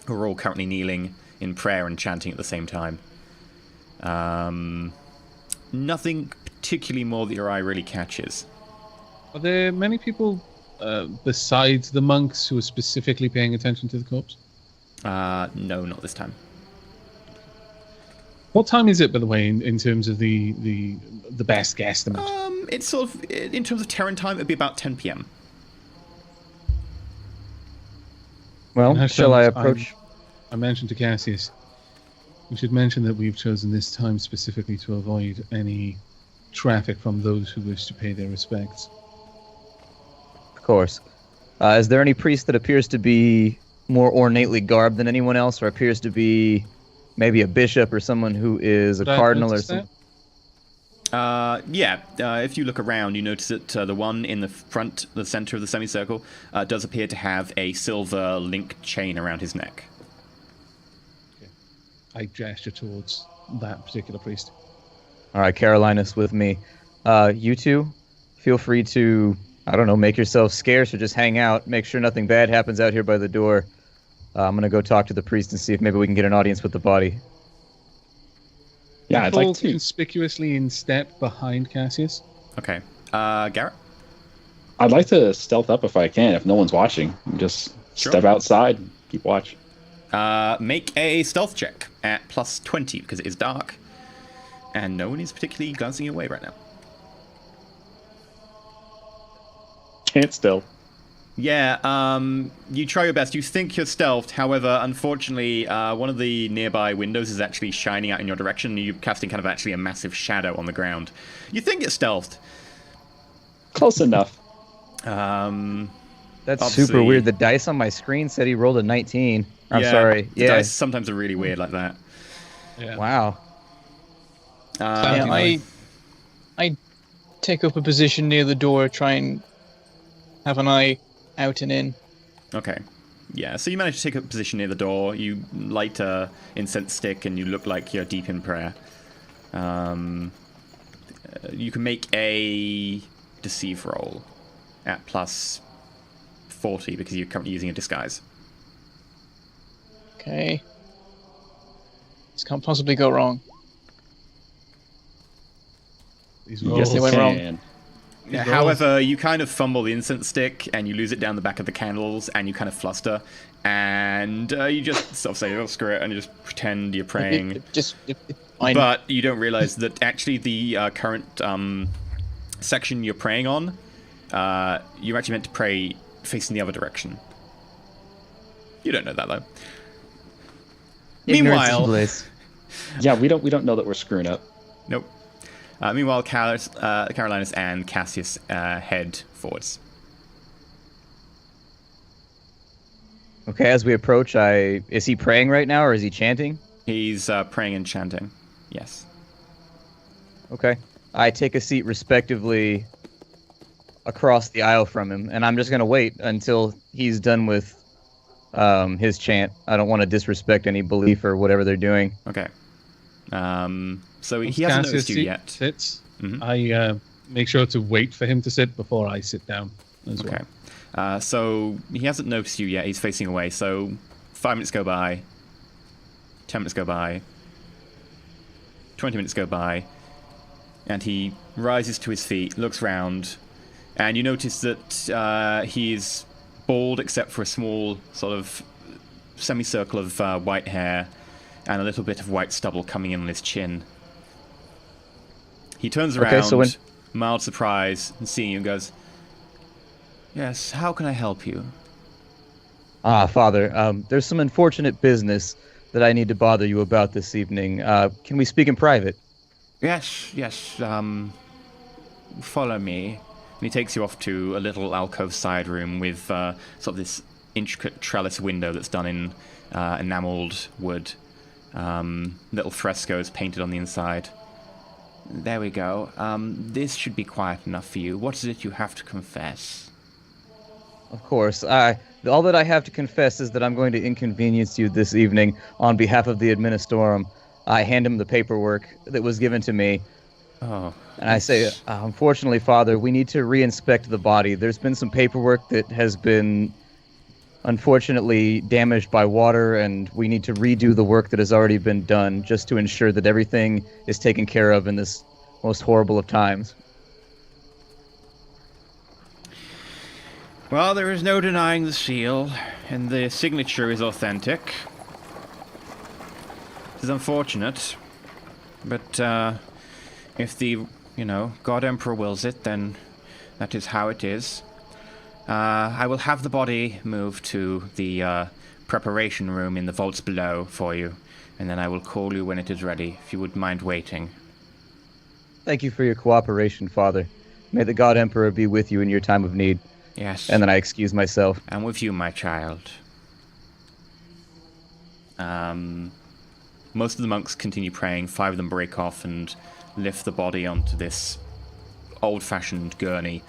who are all currently kneeling in prayer and chanting at the same time. Nothing particularly more that your eye really catches. Are there many people besides the monks who are specifically paying attention to the corpse? No, not this time. What time is it, by the way, in terms of the best guesstimate? It's sort of, in terms of Terran time, it'd be about 10 p.m. Well, And shall I approach? I mentioned to Cassius, we should mention that we've chosen this time specifically to avoid any traffic from those who wish to pay their respects. Of course. Is there any priest that appears to be more ornately garbed than anyone else, or appears to be maybe a bishop or someone who is a Did I cardinal or notice something? If you look around, you notice that the one in the front, the center of the semicircle, does appear to have a silver link chain around his neck. I gesture towards that particular priest. All right, Carolinus with me. You two, feel free to, I don't know, make yourselves scarce or just hang out. Make sure nothing bad happens out here by the door. I'm going to go talk to the priest and see if maybe we can get an audience with the body. Yeah, I'd like Fall to. conspicuously in step behind Cassius. Okay. Garrett? I'd like to stealth up if I can, if no one's watching. Just Sure. step outside, keep watch. Make a stealth check at plus 20 because it is dark. And no one is particularly glancing your way right now. Can't stealth. Yeah, you try your best. You think you're stealthed. However, unfortunately, one of the nearby windows is actually shining out in your direction. And you're casting kind of actually a massive shadow on the ground. You think you're stealthed. Close enough. That's Obviously- super weird. The dice on my screen said he rolled a 19. I'm Yeah, sorry. The Yeah. dice sometimes are really weird like that. Yeah. Wow. Yeah, I take up a position near the door, try and have an eye out and in. Okay. Yeah, so you manage to take a position near the door. You light a incense stick, and you look like you're deep in prayer. You can make a deceive roll at plus 40 because you're currently using a disguise. Okay. This can't possibly go wrong. These Yes, rolls it went wrong. can. Yeah, however, you kind of fumble the incense stick, and you lose it down the back of the candles, and you kind of fluster, and you just sort of say, "Oh, screw it," and you just pretend you're praying. Fine. But you don't realize that actually the current section you're praying on, you're actually meant to pray facing the other direction. You don't know that though. Ignorance is Meanwhile, bliss. Yeah, we don't know that we're screwing up. nope. Meanwhile, Carolinus and Cassius head forwards. Okay, as we approach, is he praying right now, or is he chanting? He's praying and chanting. Yes. Okay. I take a seat respectively across the aisle from him, and I'm just going to wait until he's done with his chant. I don't want to disrespect any belief or whatever they're doing. Okay. So he hasn't noticed you yet. Sits. Mhm. I make sure to wait for him to sit before I sit down as Okay. well. So he hasn't noticed you yet. He's facing away. So 5 minutes go by. 10 minutes go by. 20 minutes go by. And he rises to his feet, looks round, and you notice that he's bald except for a small sort of semicircle of white hair and a little bit of white stubble coming in on his chin. He turns around, Okay, so mild surprise, and seeing you, and goes, "Yes, how can I help you?" Father, there's some unfortunate business that I need to bother you about this evening. Can we speak in private? Yes, follow me. And he takes you off to a little alcove side room with sort of this intricate trellis window that's done in enameled wood. Little frescoes painted on the inside. There we go. This should be quiet enough for you. What is it you have to confess? Of course. All that I have to confess is that I'm going to inconvenience you this evening on behalf of the Administorum. I hand him the paperwork that was given to me. Oh. And I say, unfortunately, Father, we need to re-inspect the body. There's been some paperwork that has been unfortunately damaged by water, and we need to redo the work that has already been done just to ensure that everything is taken care of in this most horrible of times. Well, there is no denying the seal, and the signature is authentic. It is unfortunate, but if the, God Emperor wills it, then that is how it is. I will have the body moved to the preparation room in the vaults below for you, and then I will call you when it is ready, if you would mind waiting. Thank you for your cooperation, Father. May the God Emperor be with you in your time of need. Yes. And then I excuse myself. And with you, my child. Most of the monks continue praying. 5 of them break off and lift the body onto this old-fashioned gurney.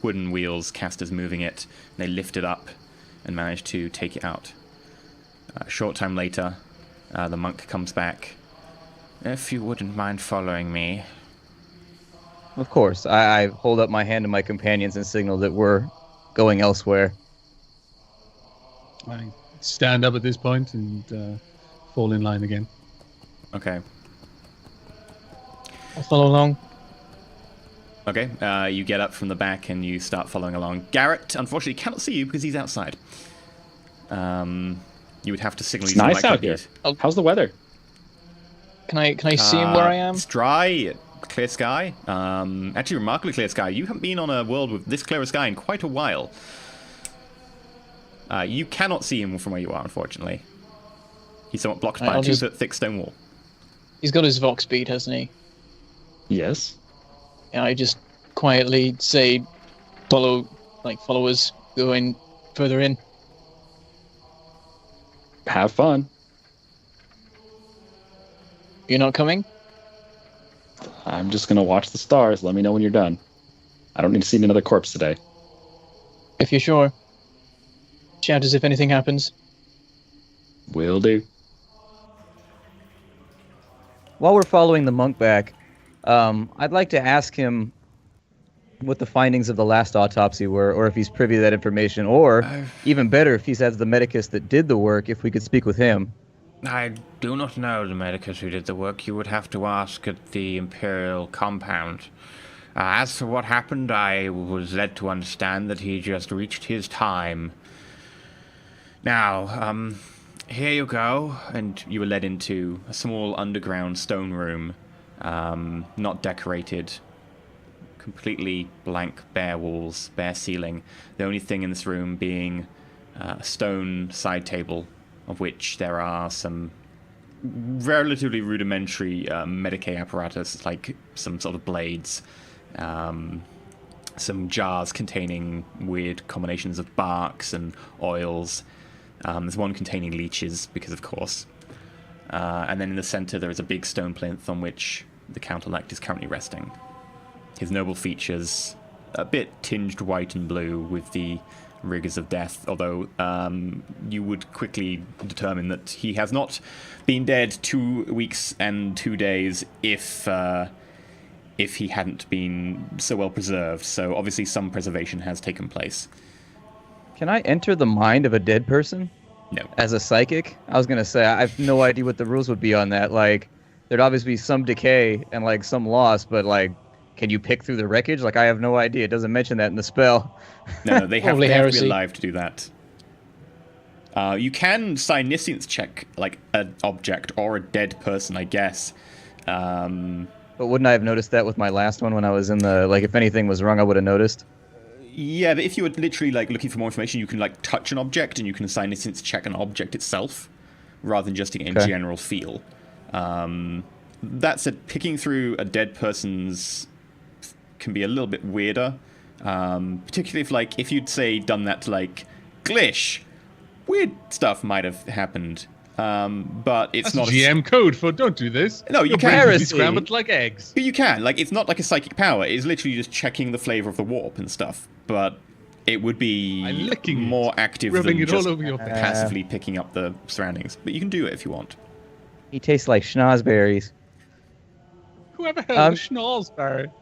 Wooden wheels, casters moving it. They lift it up and manage to take it out. A short time later, the monk comes back. If you wouldn't mind following me. Of course. I hold up my hand to my companions and signal that we're going elsewhere. I stand up at this point and fall in line again. Okay. I'll follow along. Okay, you get up from the back and you start following along. Garrett, unfortunately, cannot see you because he's outside. You would have to signal. It's nice out here. Oh. How's the weather? Can I see him where I am? It's dry, clear sky. Actually, remarkably clear sky. You haven't been on a world with this clear a sky in quite a while. You cannot see him from where you are, unfortunately. He's somewhat blocked by a 2-foot thick stone wall. He's got his Vox speed, hasn't he? Yes. And I just quietly say, follow us, going further in. Have fun. You're not coming? I'm just gonna watch the stars. Let me know when you're done. I don't need to see another corpse today. If you're sure. Shout us if anything happens. Will do. While we're following the monk back, I'd like to ask him what the findings of the last autopsy were, or if he's privy to that information, or even better, if he's as the medicus that did the work, if we could speak with him. I do not know the medicus who did the work. You would have to ask at the Imperial compound. As for what happened, I was led to understand that he just reached his time. Now, here you go. And you were led into a small underground stone room, not decorated, completely blank, bare walls, bare ceiling. The only thing in this room being a stone side table, of which there are some relatively rudimentary Medicae apparatus, like some sort of blades, some jars containing weird combinations of barks and oils. There's one containing leeches, because of course. And then in the center there is a big stone plinth on which the Count-elect is currently resting. His noble features, a bit tinged white and blue with the rigors of death, although you would quickly determine that he has not been dead 2 weeks and 2 days if he hadn't been so well preserved. So obviously some preservation has taken place. Can I enter the mind of a dead person? No. As a psychic? I was going to say, I have no idea what the rules would be on that. Like, there'd obviously be some decay and, like, some loss, but, like, can you pick through the wreckage? Like, I have no idea. It doesn't mention that in the spell. No, they have to be Heresy. alive to do that. You can Psyniscience check, like, an object or a dead person, I guess. But wouldn't I have noticed that with my last one when I was in the... Like, if anything was wrong, I would have noticed. Yeah, but if you were literally, like, looking for more information, you can, like, touch an object and you can Psyniscience check an object itself, rather than just getting a general feel. That said, picking through a dead person's can be a little bit weirder, particularly if you'd say done that to, like, Glish, weird stuff might have happened, but it's That's not GM code for don't do this. No, you Your can. brain will be Heresy. scrambled like eggs. But you can, like, it's not like a psychic power, it's literally just checking the flavor of the warp and stuff, but it would be I'm licking it, more active rubbing than it all just over your face. passively picking up the surroundings, but you can do it if you want. He tastes like schnozberries. Whoever held the schnozberry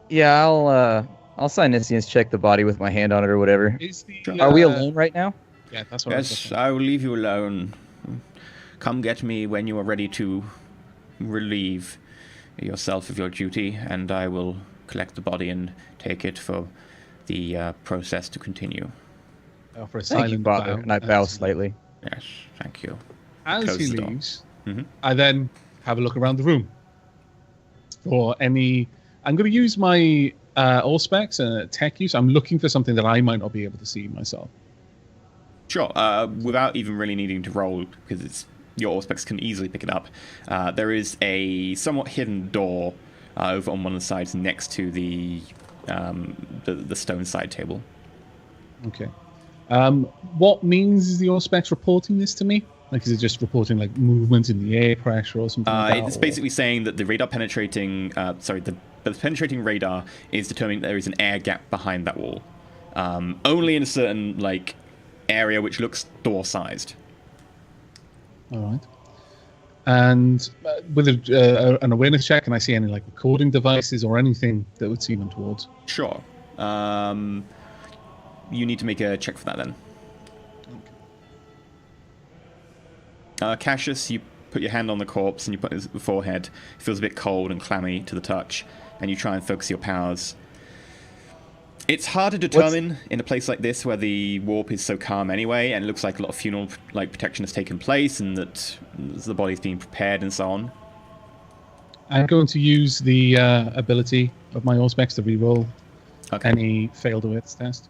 Yeah, I'll Psyniscience check the body with my hand on it or whatever. is the. Are we alone right now? Yeah, that's what I was Yes, looking I will leave you alone. Come get me when you are ready to relieve yourself of your duty, and I will collect the body and take it for the process to continue. for a Thank you, silent Father. bow. And I bow slightly. Yes, thank you. As Close he the door. leaves, Mhm. I then have a look around the room for any. I'm going to use my Allspecs and tech use. I'm looking for something that I might not be able to see myself. Sure, without even really needing to roll, because your Auspex can easily pick it up. There is a somewhat hidden door over on one of the sides next to the stone side table. Okay. What means is the Allspecs reporting this to me? Like, is it just reporting like movement in the air pressure or something like that? It's or- basically saying that the radar penetrating, the penetrating radar is determining that there is an air gap behind that wall, only in a certain area which looks door-sized. All right. And with an awareness check, can I see any recording devices or anything that would seem towards? Sure. You need to make a check for that then. Cassius, you put your hand on the corpse and you put his forehead. It feels a bit cold and clammy to the touch, and you try and focus your powers. It's hard to determine in a place like this where the warp is so calm anyway, and it looks like a lot of funeral protection has taken place, and that the body's being prepared and so on. I'm going to use the ability of my Allspecs to reroll Okay. any failed awareness test.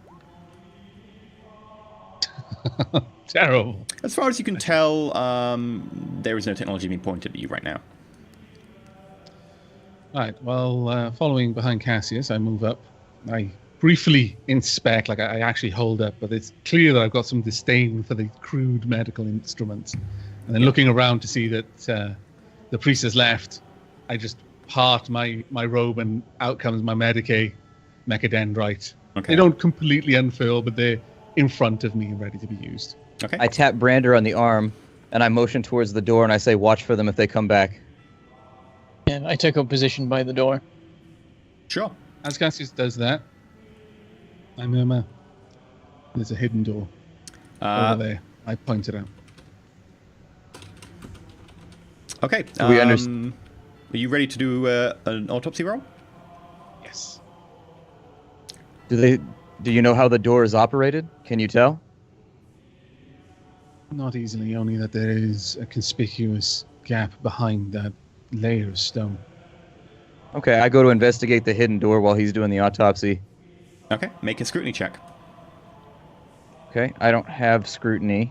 Terrible. As far as you can tell, there is no technology being pointed at you right now. Right. Well, following behind Cassius, I move up. I briefly inspect, I actually hold up, but it's clear that I've got some disdain for the crude medical instruments. And then looking around to see that the priest has left, I just part my robe and out comes my Medicae mechadendrite. Okay. They don't completely unfurl, but they're in front of me and ready to be used. Okay. I tap Brander on the arm, and I motion towards the door, and I say, "Watch for them if they come back." And I take up position by the door. Sure. As Cassius does that, I murmur, "There's a hidden door over there." I point it out. Okay. We Are you ready to do an autopsy roll? Yes. Do you know how the door is operated? Can you tell? Not easily, only that there is a conspicuous gap behind that layer of stone. Okay, I go to investigate the hidden door while he's doing the autopsy. Okay. Make a scrutiny check. Okay, I don't have scrutiny.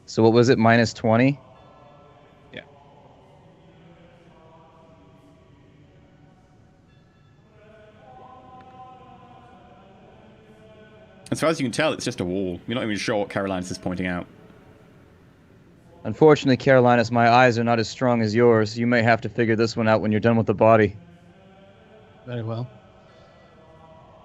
So what was it, minus 20? Yeah. As far as you can tell, it's just a wall. You're not even sure what Carolinus is pointing out. Unfortunately, Carolinus, my eyes are not as strong as yours. You may have to figure this one out when you're done with the body. Very well.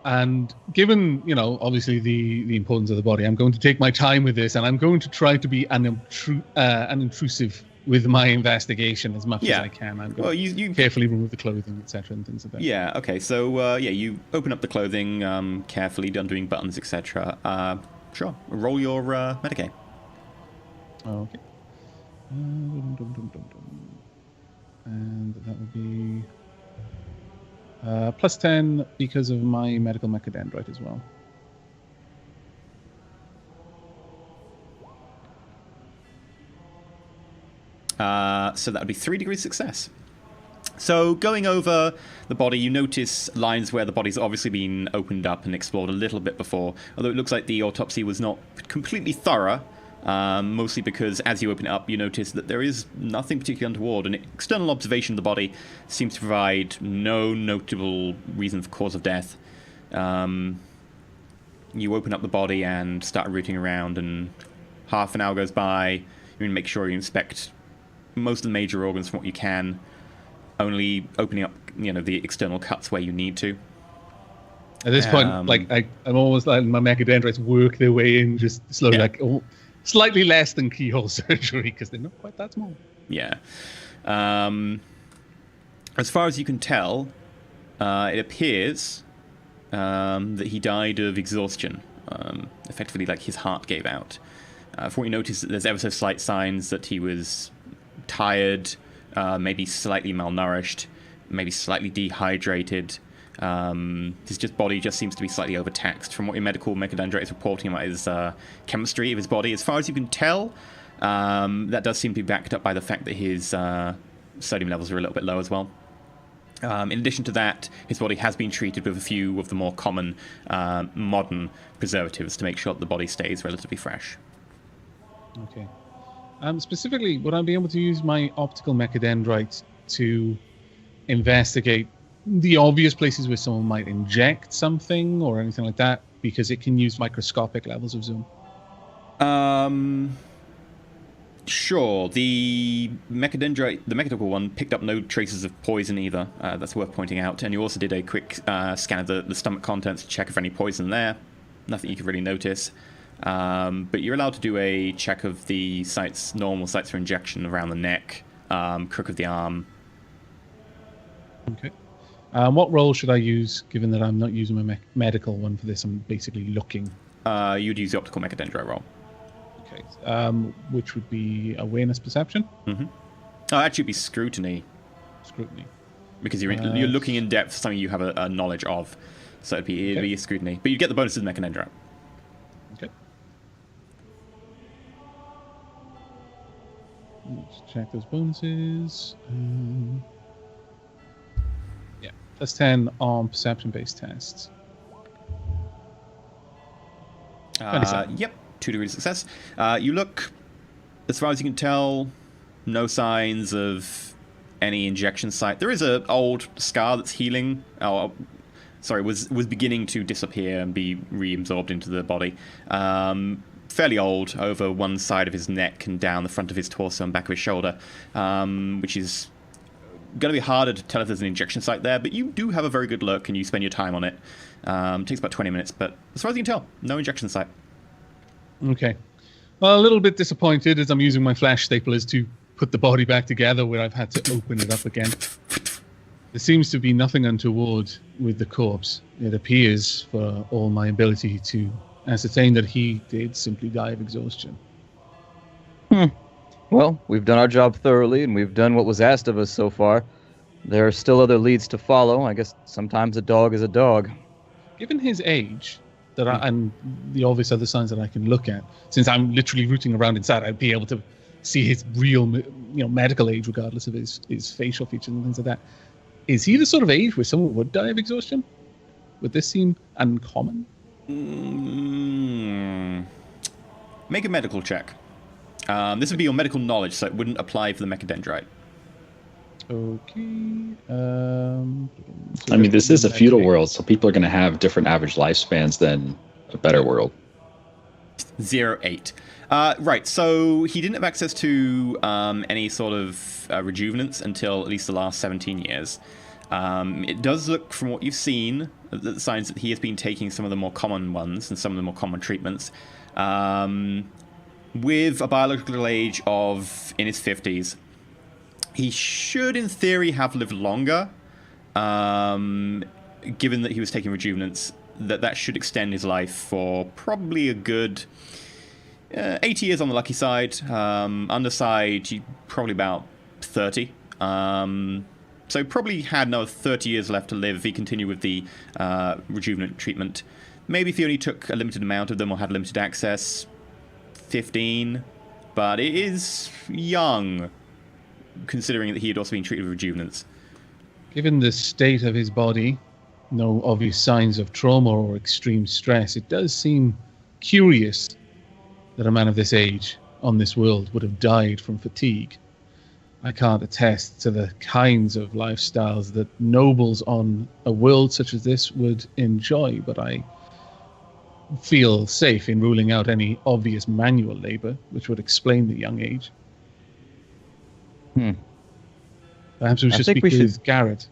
And given, obviously the importance of the body, I'm going to take my time with this, and I'm going to try to be unintrusive with my investigation as much as I can. I'm going to carefully remove the clothing, etc., and things like that. Yeah. Okay. So you open up the clothing carefully, undoing buttons, etc. Sure. Roll your Medicaid. Okay. And that would be plus 10 because of my medical mechadendrite as well. So that would be 3 degrees success. So going over the body, you notice lines where the body's obviously been opened up and explored a little bit before, although it looks like the autopsy was not completely thorough. Mostly because as you open it up, you notice that there is nothing particularly untoward, and external observation of the body seems to provide no notable reason for cause of death. You open up the body and start rooting around, and half an hour goes by. You make sure you inspect most of the major organs from what you can, only opening up, the external cuts where you need to. At this point, I'm almost letting my mechadendrites work their way in, just slowly, slightly less than keyhole surgery because they're not quite that small. Yeah. As far as you can tell, it appears that he died of exhaustion. Effectively, like his heart gave out. From what you notice, there's ever so slight signs that he was tired, maybe slightly malnourished, maybe slightly dehydrated. His body just seems to be slightly overtaxed. From what your medical mechadendrite is reporting about his chemistry of his body, as far as you can tell, that does seem to be backed up by the fact that his sodium levels are a little bit low as well. In addition to that, his body has been treated with a few of the more common modern preservatives to make sure that the body stays relatively fresh. Okay. Specifically, would I be able to use my optical mechadendrite to investigate the obvious places where someone might inject something or anything like that, because it can use microscopic levels of zoom? Sure. The mechadendrite, the mechanical one, picked up no traces of poison either. That's worth pointing out. And you also did a quick scan of the stomach contents to check if any poison there. Nothing you could really notice. But you're allowed to do a check of the normal sites for injection around the neck, crook of the arm. Okay. What role should I use, given that I'm not using my medical one for this? I'm basically looking. You'd use the optical mechadendrite roll. Okay. Which would be awareness perception? Mm-hmm. Oh, actually, it'd be scrutiny. Scrutiny. Because you're looking in depth for something you have a knowledge of. So it'd be a scrutiny. But you get the bonuses of mechadendrite. Okay. Let's check those bonuses. Yeah, plus 10 on perception-based tests. 27. Yep, 2 degrees of success. You look, as far as you can tell, no signs of any injection site. There is an old scar that's healing. Was beginning to disappear and be reabsorbed into the body. Fairly old, over one side of his neck and down the front of his torso and back of his shoulder, which is going to be harder to tell if there's an injection site there, but you do have a very good look and you spend your time on it. It takes about 20 minutes, but as far as you can tell, no injection site. Okay. Well, a little bit disappointed as I'm using my flash staplers to put the body back together where I've had to open it up again. There seems to be nothing untoward with the corpse. It appears, for all my ability to ascertain, that he did simply die of exhaustion. Well, we've done our job thoroughly, and we've done what was asked of us so far. There are still other leads to follow. I guess sometimes a dog is a dog. Given his age, and the obvious other signs that I can look at, since I'm literally rooting around inside, I'd be able to see his real, medical age, regardless of his facial features and things like that. Is he the sort of age where someone would die of exhaustion? Would this seem uncommon? Make a medical check. This would be your medical knowledge, so it wouldn't apply for the mechadendrite. Okay. I mean, this is a feudal world, so people are going to have different average lifespans than a better world. 0.8. Right, so he didn't have access to any sort of rejuvenants until at least the last 17 years. It does look, from what you've seen, the signs that he has been taking some of the more common ones and some of the more common treatments. With a biological age of in his 50s, he should, in theory, have lived longer. Given that he was taking rejuvenants, that should extend his life for probably a good 80 years on the lucky side. Underside, probably about 30. So probably had another 30 years left to live if he continued with the rejuvenant treatment. Maybe if he only took a limited amount of them or had limited access, 15. But it is young, considering that he had also been treated with rejuvenants. Given the state of his body, no obvious signs of trauma or extreme stress, it does seem curious that a man of this age on this world would have died from fatigue. I can't attest to the kinds of lifestyles that nobles on a world such as this would enjoy, but I feel safe in ruling out any obvious manual labor, which would explain the young age. Perhaps we should speak with Garrett.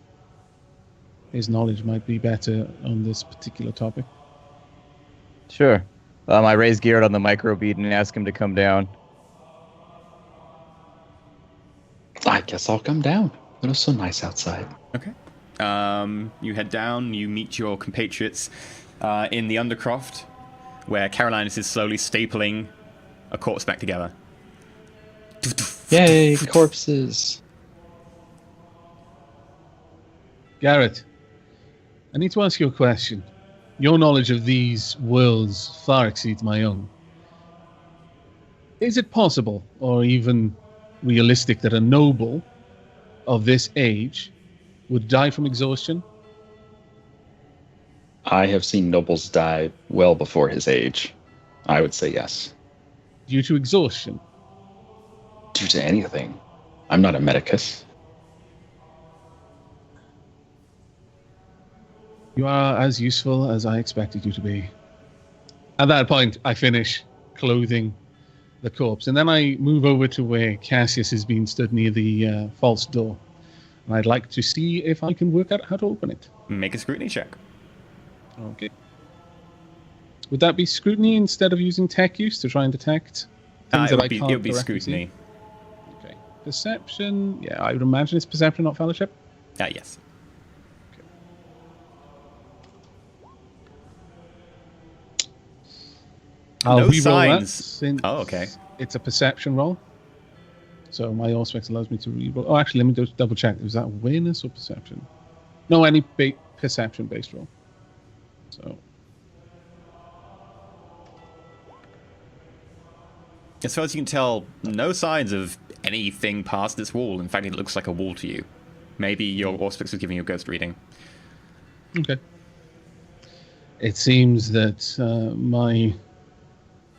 His knowledge might be better on this particular topic. Sure. I raise Garrett on the microbead and ask him to come down. I guess I'll come down. It was so nice outside. Okay. You head down, you meet your compatriots in the Undercroft, where Carolinus is slowly stapling a corpse back together. Yay, corpses. Garrett, I need to ask you a question. Your knowledge of these worlds far exceeds my own. Is it possible, or even realistic, that a noble of this age would die from exhaustion? I have seen nobles die well before his age. I would say yes. Due to exhaustion? Due to anything. I'm not a medicus. You are as useful as I expected you to be. At that point, I finish clothing the corpse, and then I move over to where Cassius has been stood near the false door. And I'd like to see if I can work out how to open it. Make a scrutiny check. Okay. Would that be scrutiny instead of using tech use to try and detect things that I can't It would be directly scrutiny. see? Okay. Perception. Yeah, I would imagine it's perception, not fellowship. Yes. I'll No re-roll that signs. since Okay. it's a perception roll. So my Auspex allows me to re-roll. Oh, actually, let me just double check. Was that awareness or perception? No, any perception-based roll. So As far as you can tell, no signs of anything past this wall. In fact, it looks like a wall to you. Maybe your Auspex was giving you a ghost reading. okay. It seems that my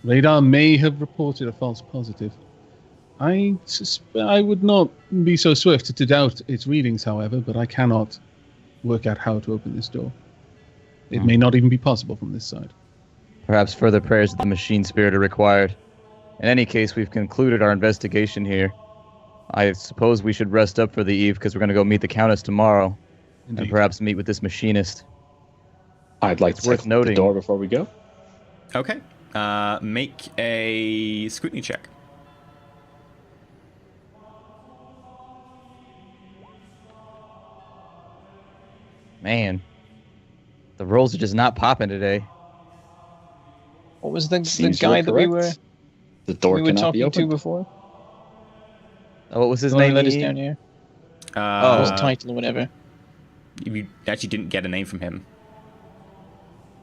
radar may have reported a false positive. I would not be so swift to doubt its readings, however, but I cannot work out how to open this door. It may not even be possible from this side. Perhaps further prayers of the machine spirit are required. In any case, we've concluded our investigation here. I suppose we should rest up for the eve because we're going to go meet the Countess tomorrow. Indeed. And perhaps meet with this machinist. I'd like to worth check the noting- door before we go. Okay. Make a scrutiny check. Man, the rolls are just not popping today. What was the Seems guy you're that we correct. were The door cannot be talking to opened. before? Oh, what was his The one who name? let us Ian? down here. Oh. His title or whatever. You actually didn't get a name from him.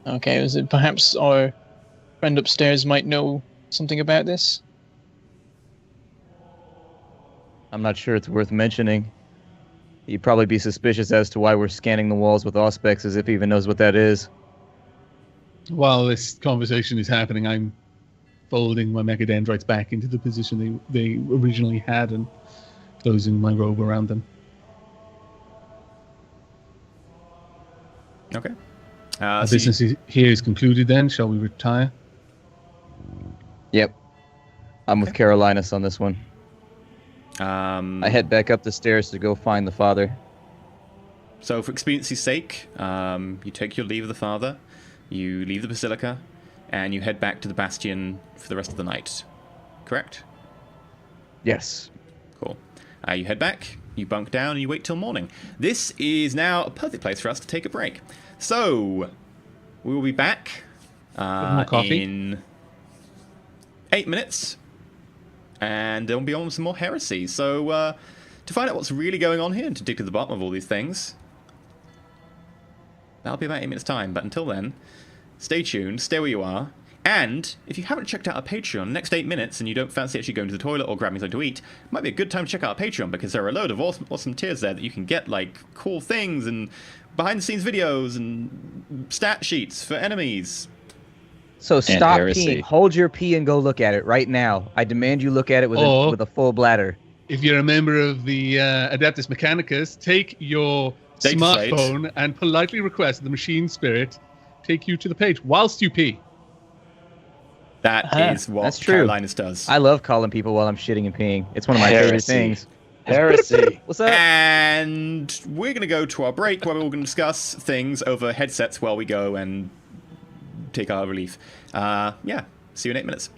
Okay, was it perhaps our friend upstairs might know something about this? I'm not sure it's worth mentioning. He'd probably be suspicious as to why we're scanning the walls with auspex, as if he even knows what that is. While this conversation is happening, I'm folding my mechadendrites back into the position they originally had and closing my robe around them. Okay. Our So you- business here is concluded then. Shall we retire? Yep. I'm with Carolinus on this one. I head back up the stairs to go find the father. So for expediency's sake, you take your leave of the father, you leave the Basilica, and you head back to the Bastion for the rest of the night. Correct? Yes. Cool. You head back, you bunk down, and you wait till morning. This is now a perfect place for us to take a break. So, we will be back more coffee? in 8 minutes, and then we'll be on with some more heresy. So, to find out what's really going on here and to dig to the bottom of all these things, that'll be about 8 minutes' time. But until then, stay tuned, stay where you are. And if you haven't checked out our Patreon, next 8 minutes, and you don't fancy actually going to the toilet or grabbing something to eat, it might be a good time to check out our Patreon, because there are a load of awesome tiers there that you can get, like, cool things and behind-the-scenes videos and stat sheets for enemies. So stop heresy. peeing. Hold your pee and go look at it right now. I demand you look at it with Or- with a full bladder. If you're a member of the Adeptus Mechanicus, take your Data slate. smartphone and politely request the machine spirit take you to the page whilst you pee. That Uh-huh. is what That's true. Carolinus does. I love calling people while I'm shitting and peeing. It's one of my favorite Heresy. things. Heresy. What's up? And we're going to go to our break where we're all going to discuss things over headsets while we go and take our relief. Yeah, see you in 8 minutes.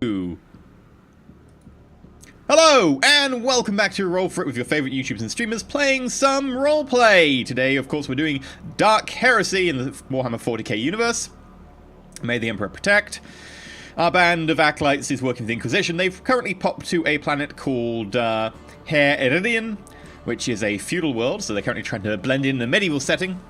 Hello, and welcome back to Roll For It with your favourite YouTubers and streamers playing some roleplay. Today, of course, we're doing Dark Heresy in the Warhammer 40k universe. May the Emperor protect. Our band of acolytes is working with the Inquisition. They've currently popped to a planet called Haer Iridian, which is a feudal world, so they're currently trying to blend in the medieval setting.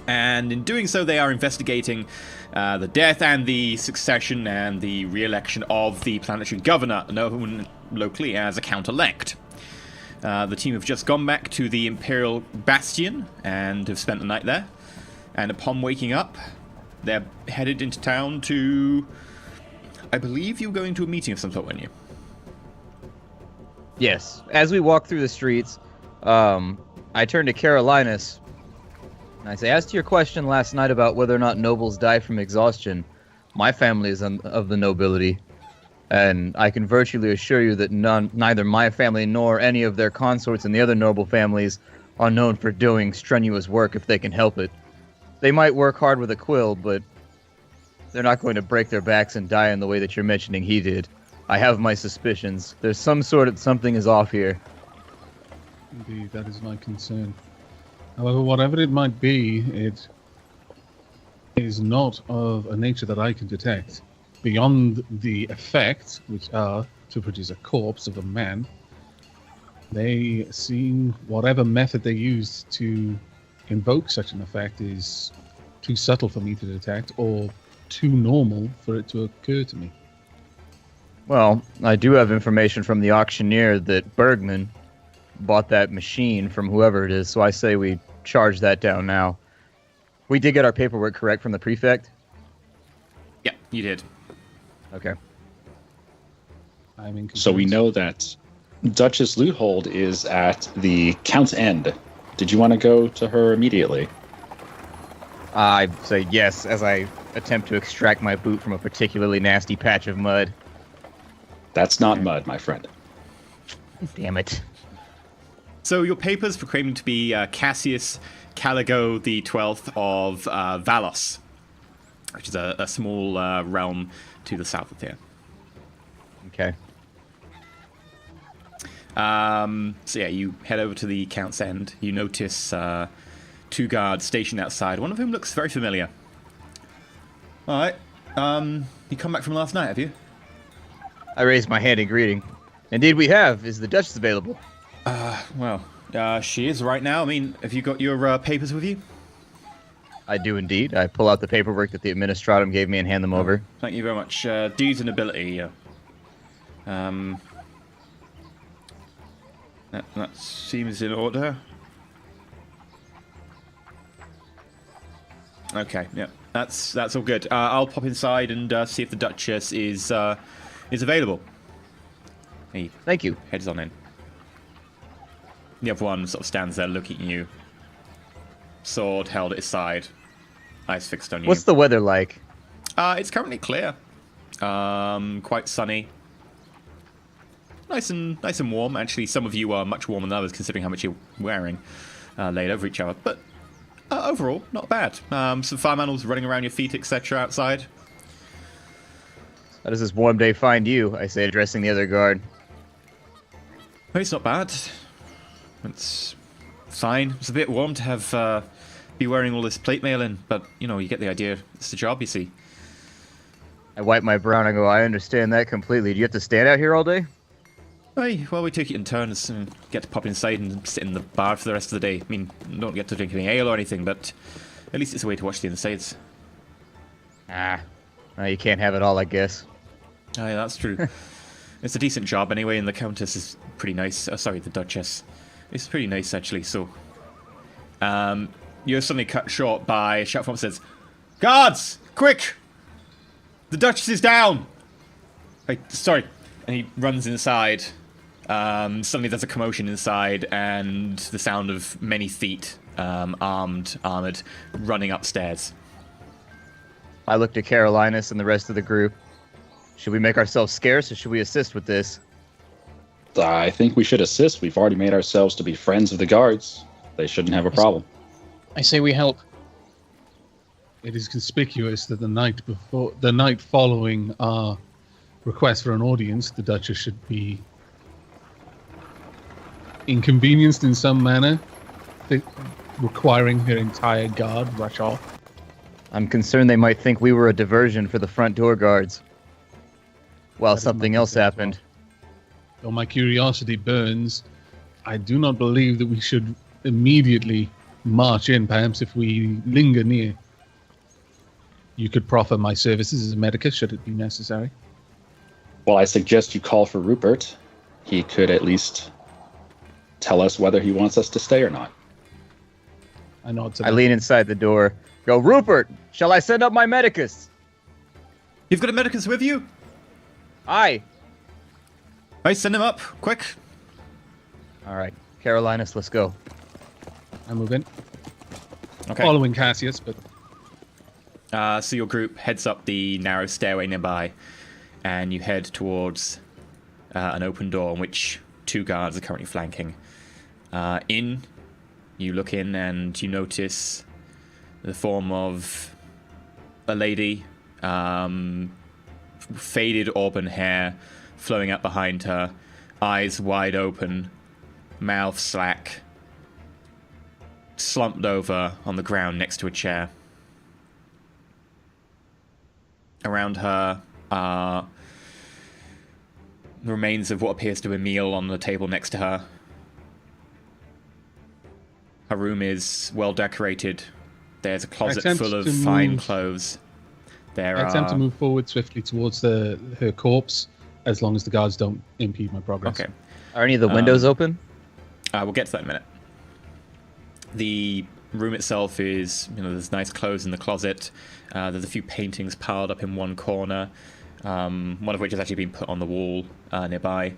And in doing so, they are investigating the death and the succession and the re-election of the planetary governor, known locally as a count-elect. The team have just gone back to the Imperial Bastion and have spent the night there. And upon waking up, they're headed into town to... I believe you're going to a meeting of some sort, weren't you? Yes. As we walk through the streets, I turn to Carolinus, and I say, as to your question last night about whether or not nobles die from exhaustion, my family is of the nobility, and I can virtually assure you that neither my family nor any of their consorts in the other noble families are known for doing strenuous work if they can help it. They might work hard with a quill, but they're not going to break their backs and die in the way that you're mentioning he did. I have my suspicions. There's something is off here. Indeed, that is my concern. However, whatever it might be, it is not of a nature that I can detect. Beyond the effects, which are to produce a corpse of a man, they seem whatever method they used to invoke such an effect is too subtle for me to detect, or too normal for it to occur to me. Well, I do have information from the auctioneer that Bergman bought that machine from whoever it is, so I say we charge that down now. We did get our paperwork correct from the prefect? Yeah, you did. Okay. So we know that Duchess Loothold is at the Count's End. Did you want to go to her immediately? I say yes as I attempt to extract my boot from a particularly nasty patch of mud. That's not mud, my friend. Damn it. So your papers proclaim to be Cassius Caligo the 12th of Valos, which is a small realm to the south of here. Okay. So yeah, you head over to the Count's End. You notice two guards stationed outside, one of whom looks very familiar. Alright, you come back from last night, have you? I raise my hand in greeting. Indeed we have. Is the Duchess available? Well, she is right now. I mean, have you got your papers with you? I do indeed. I pull out the paperwork that the Administratum gave me and hand them over. Thank you very much. Deeds and ability. That seems in order. Okay, yeah, that's all good. I'll pop inside and see if the Duchess is available. He Thank you. heads on in. The other one sort of stands there looking at you. Sword held at his side. Eyes fixed on you. What's the weather like? It's currently clear. Quite sunny. Nice and warm. Actually, some of you are much warmer than others, considering how much you're wearing laid over each other. But overall, not bad. Some farm animals running around your feet, etc. outside. How does this warm day find you? I say, addressing the other guard. Well, it's not bad. It's fine. It's a bit warm to have be wearing all this plate mail in, but you know, you get the idea. It's the job, you see. I wipe my brow and I go, I understand that completely. Do you have to stand out here all day? Hey, well, we take it in turns and get to pop inside and sit in the bar for the rest of the day. I mean, don't get to drink any ale or anything, but at least it's a way to watch the insides. You can't have it all, I guess. Oh, yeah, that's true. It's a decent job anyway, and the Countess is pretty nice. Oh, sorry, the Duchess. It's pretty nice, actually, so... you're suddenly cut short by a shout from upstairs. Guards! Quick! The Duchess is down! Wait, sorry. And he runs inside. Suddenly there's a commotion inside, and the armed, armored, running upstairs. I look to Carolinus and the rest of the group. Should we make ourselves scarce, or should we assist with this? I think we should assist. We've already made ourselves to be friends of the guards. They shouldn't have a problem. I say we help. It is conspicuous that the night following our request for an audience, the Duchess should be inconvenienced in some manner, requiring her entire guard rush off. I'm concerned they might think we were a diversion for the front door guards. While something else happened. Though my curiosity burns, I do not believe that we should immediately march in. Perhaps if we linger near, you could proffer my services as a medicus should it be necessary. Well, I suggest you call for Rupert. He could at least tell us whether he wants us to stay or not. I nod to I that. lean inside the door. Go, Rupert, shall I send up my medicus? You've got a medicus with you? Aye. Right, send him up, quick. All right, Carolinus, let's go. I move in, Okay. following Cassius, but So your group heads up the narrow stairway nearby, and you head towards an open door on which 2 guards are currently flanking. You look in and you notice the form of a lady, faded auburn hair flowing out behind her, eyes wide open, mouth slack, slumped over on the ground next to a chair. Around her are the remains of what appears to be a meal on the table next to her. Her room is well decorated. There's a closet attempt full of to fine move- clothes. There I attempt are... to move forward swiftly towards her corpse, as long as the guards don't impede my progress. Okay. Are any of the windows open? We'll get to that in a minute. The room itself is, there's nice clothes in the closet. There's a few paintings piled up in one corner, one of which has actually been put on the wall nearby.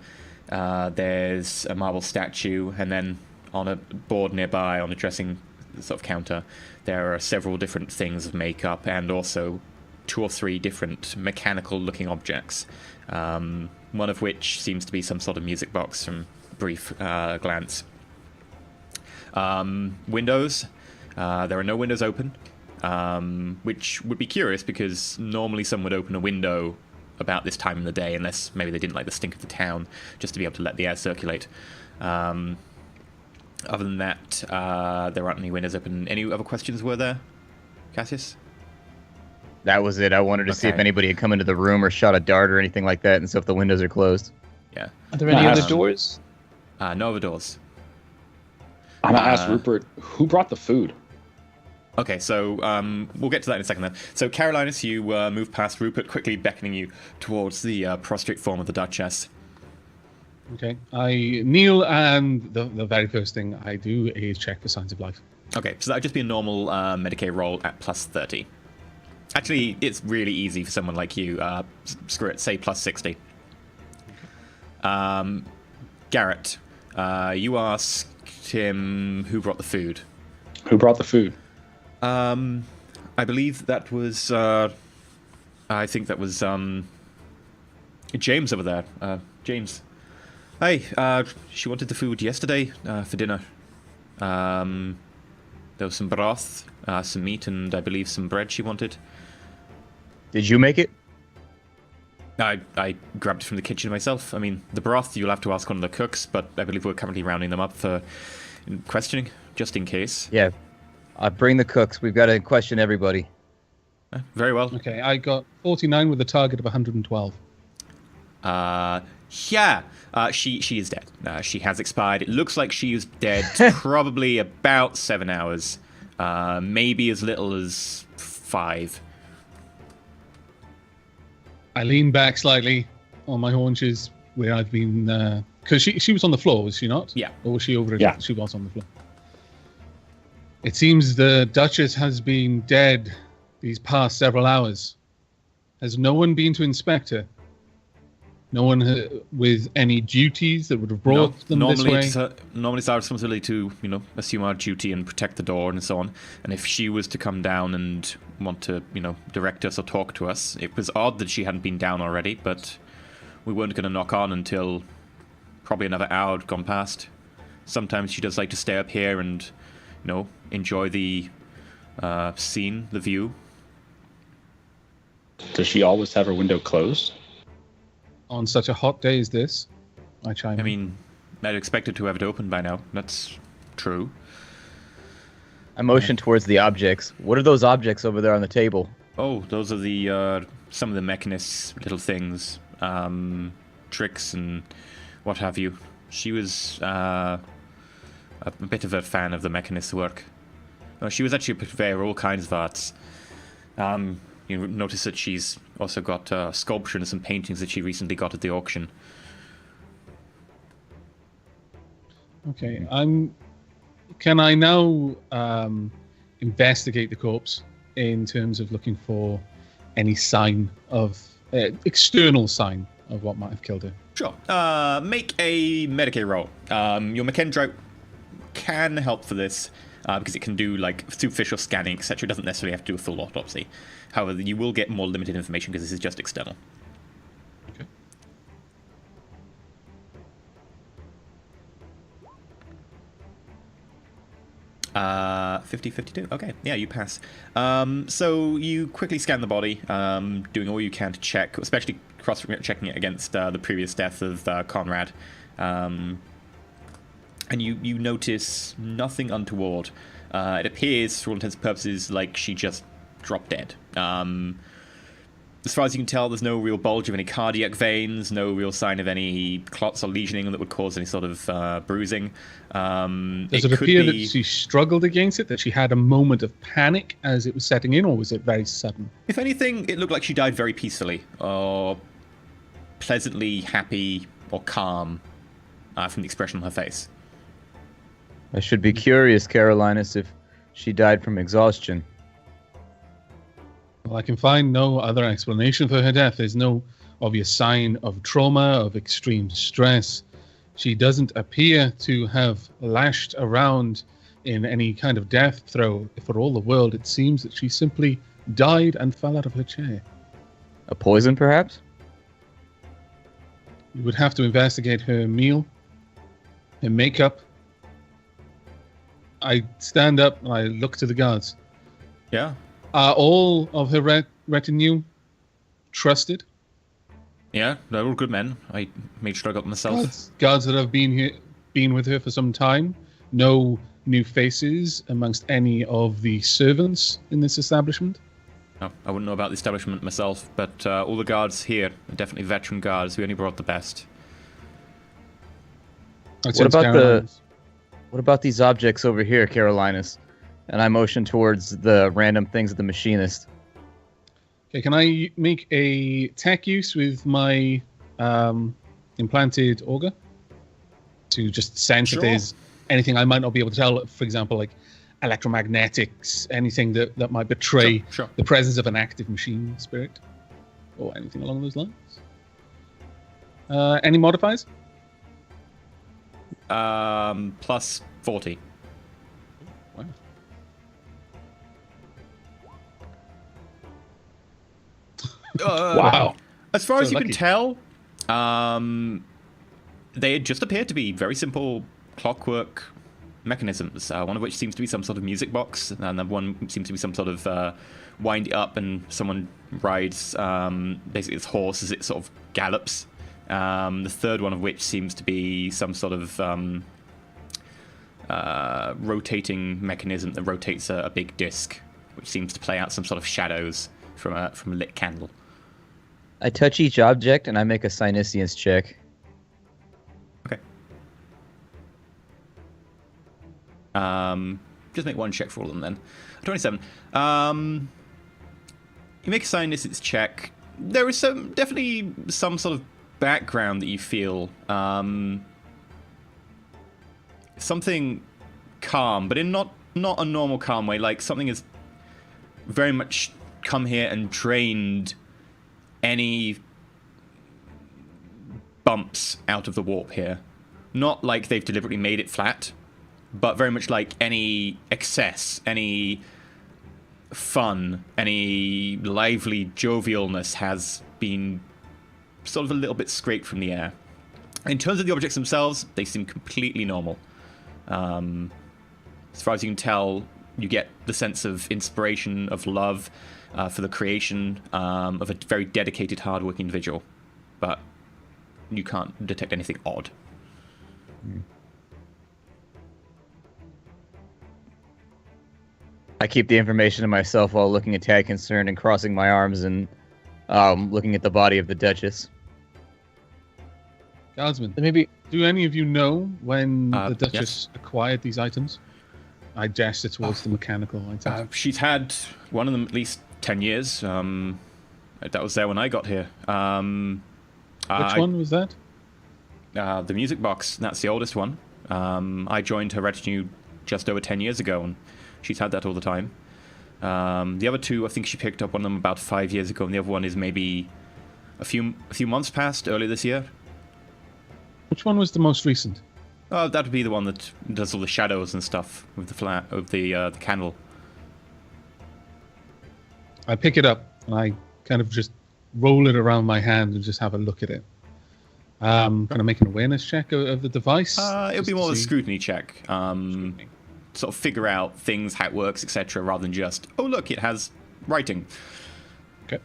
There's a marble statue, and then on a board nearby, on a dressing sort of counter, there are several different things of makeup, and also 2 or 3 different mechanical-looking objects. One of which seems to be some sort of music box from brief glance. Windows. There are no windows open, which would be curious because normally someone would open a window about this time in the day, unless maybe they didn't like the stink of the town, just to be able to let the air circulate. Other than that, there aren't any windows open. Any other questions were there, Cassius? That was it. I wanted to see if Okay. anybody had come into the room or shot a dart or anything like that, and so if the windows are closed. Yeah. Are there any No, other um, doors? No other doors. I'm gonna ask Rupert who brought the food. Okay, so we'll get to that in a second then. So, Carolinus, you move past Rupert, quickly beckoning you towards the prostrate form of the Duchess. Okay. I kneel, and the very first thing I do is check for signs of life. Okay, so that would just be a normal Medicaid roll at plus 30. Actually, it's really easy for someone like you. Screw it, say plus 60. Garrett, you asked him who brought the food. Who brought the food? I believe that was... I think that was James over there. James. Hey, she wanted the food yesterday for dinner. There was some broth, some meat, and I believe some bread she wanted. Did you make it? I grabbed it from the kitchen myself. I mean, the broth, you'll have to ask one of the cooks, but I believe we're currently rounding them up for questioning, just in case. Yeah. Bring the cooks. We've got to question everybody. Very well. Okay, I got 49 with a target of 112. Yeah, she is dead. She has expired. It looks like she is dead probably about 7 hours. Maybe as little as 5. I lean back slightly on my haunches where I've been... Because she was on the floor, was she not? Yeah. Or was she over it? Yeah. She was on the floor. It seems the Duchess has been dead these past several hours. Has no one been to inspect her? No one with any duties that would have brought them this way? Normally it's our responsibility to, assume our duty and protect the door and so on. And if she was to come down and want to, direct us or talk to us, it was odd that she hadn't been down already, but we weren't going to knock on until probably another hour had gone past. Sometimes she does like to stay up here and, enjoy the scene, the view. Does she always have her window closed? on such a hot day as this, I chime in. I mean, I'd expected to have it open by now. That's true. I motion towards the objects. What are those objects over there on the table? Oh, those are the some of the mechanist's little things, tricks and what have you. She was a bit of a fan of the mechanist's work. She was actually a purveyor of all kinds of arts. You notice that she's also got sculpture and some paintings that she recently got at the auction. Okay, Can I now investigate the corpse in terms of looking for any sign of external sign of what might have killed her? Sure. Make a Medicaid roll. Your McKendrite can help for this because it can do like superficial scanning, etc. It doesn't necessarily have to do a full autopsy. However, you will get more limited information because this is just external. Okay. Uh, 50-52. Okay, yeah, you pass. So you quickly scan the body, doing all you can to check, especially cross-checking it against the previous death of Conrad. And you notice nothing untoward. It appears, for all intents and purposes, like she just dropped dead. As far as you can tell, there's no real bulge of any cardiac veins, no real sign of any clots or lesioning that would cause any sort of bruising. Does it appear that she struggled against it, that she had a moment of panic as it was setting in, or was it very sudden? If anything, it looked like she died very peacefully, or pleasantly happy or calm from the expression on her face. I should be curious, Carolinus, if she died from exhaustion. Well, I can find no other explanation for her death. There's no obvious sign of trauma, of extreme stress. She doesn't appear to have lashed around in any kind of death throw. For all the world, it seems that she simply died and fell out of her chair. A poison, perhaps? We would have to investigate her meal, her makeup. I stand up and I look to the guards. Yeah. Are all of her retinue trusted? Yeah, they're all good men. I made sure I got them myself. Guards that have been with her for some time. No new faces amongst any of the servants in this establishment? No, I wouldn't know about the establishment myself, but all the guards here are definitely veteran guards. We only brought the best. What about these objects over here, Carolinus? And I motion towards the random things at the machinist. Okay, can I make a tech use with my implanted auger to just sense if there's anything I might not be able to tell? For example, like electromagnetics, anything that might betray the presence of an active machine spirit, or anything along those lines. Any modifiers? Plus 40. Wow. Wow. As far as So you lucky. can tell, they just appear to be very simple clockwork mechanisms, one of which seems to be some sort of music box, and then one seems to be some sort of wind it up and someone rides basically its horse as it sort of gallops. The third one of which seems to be some sort of rotating mechanism that rotates a big disc, which seems to play out some sort of shadows from a lit candle. I touch each object and I make a Psyniscience check. Okay. Just make one check for all of them then. 27. You make a Psyniscience check. There is definitely some sort of background that you feel. Something calm, but in not a normal calm way. Like something is very much come here and drained any bumps out of the warp here. Not like they've deliberately made it flat, but very much like any excess, any fun, any lively jovialness has been sort of a little bit scraped from the air. In terms of the objects themselves, they seem completely normal. As far as you can tell, you get the sense of inspiration, of love for the creation of a very dedicated, hard-working individual. But you can't detect anything odd. I keep the information to myself while looking at Tag Concerned and crossing my arms and looking at the body of the Duchess. Guardsman, Maybe do any of you know when the Duchess yes. acquired these items? I gesture towards the mechanical items. She's had one of them at least 10 years. That was there when I got here. Which one was that? The music box. That's the oldest one. I joined her retinue just over 10 years ago, and she's had that all the time. The other two, I think she picked up one of them about 5 years ago, and the other one is maybe a few months past, earlier this year. Which one was the most recent? That would be the one that does all the shadows and stuff with the candle. I pick it up and I kind of just roll it around my hand and just have a look at it. Kind of make an awareness check of the device. It'll be more of a scrutiny check. Sort of figure out things, how it works, etc., rather than just, oh look, it has writing. Okay.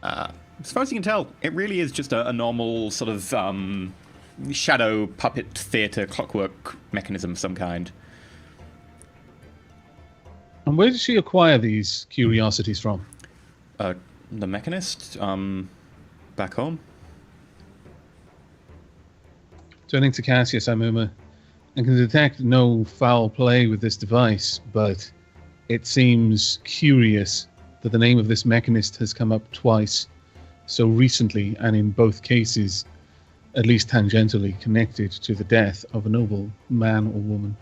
As far as you can tell, it really is just a normal sort of shadow puppet theatre clockwork mechanism of some kind. And where did she acquire these curiosities from? The Mechanist, back home. Turning to Cassius, I murmur, I can detect no foul play with this device, but it seems curious that the name of this mechanist has come up twice, so recently, and in both cases, at least tangentially connected to the death of a noble man or woman.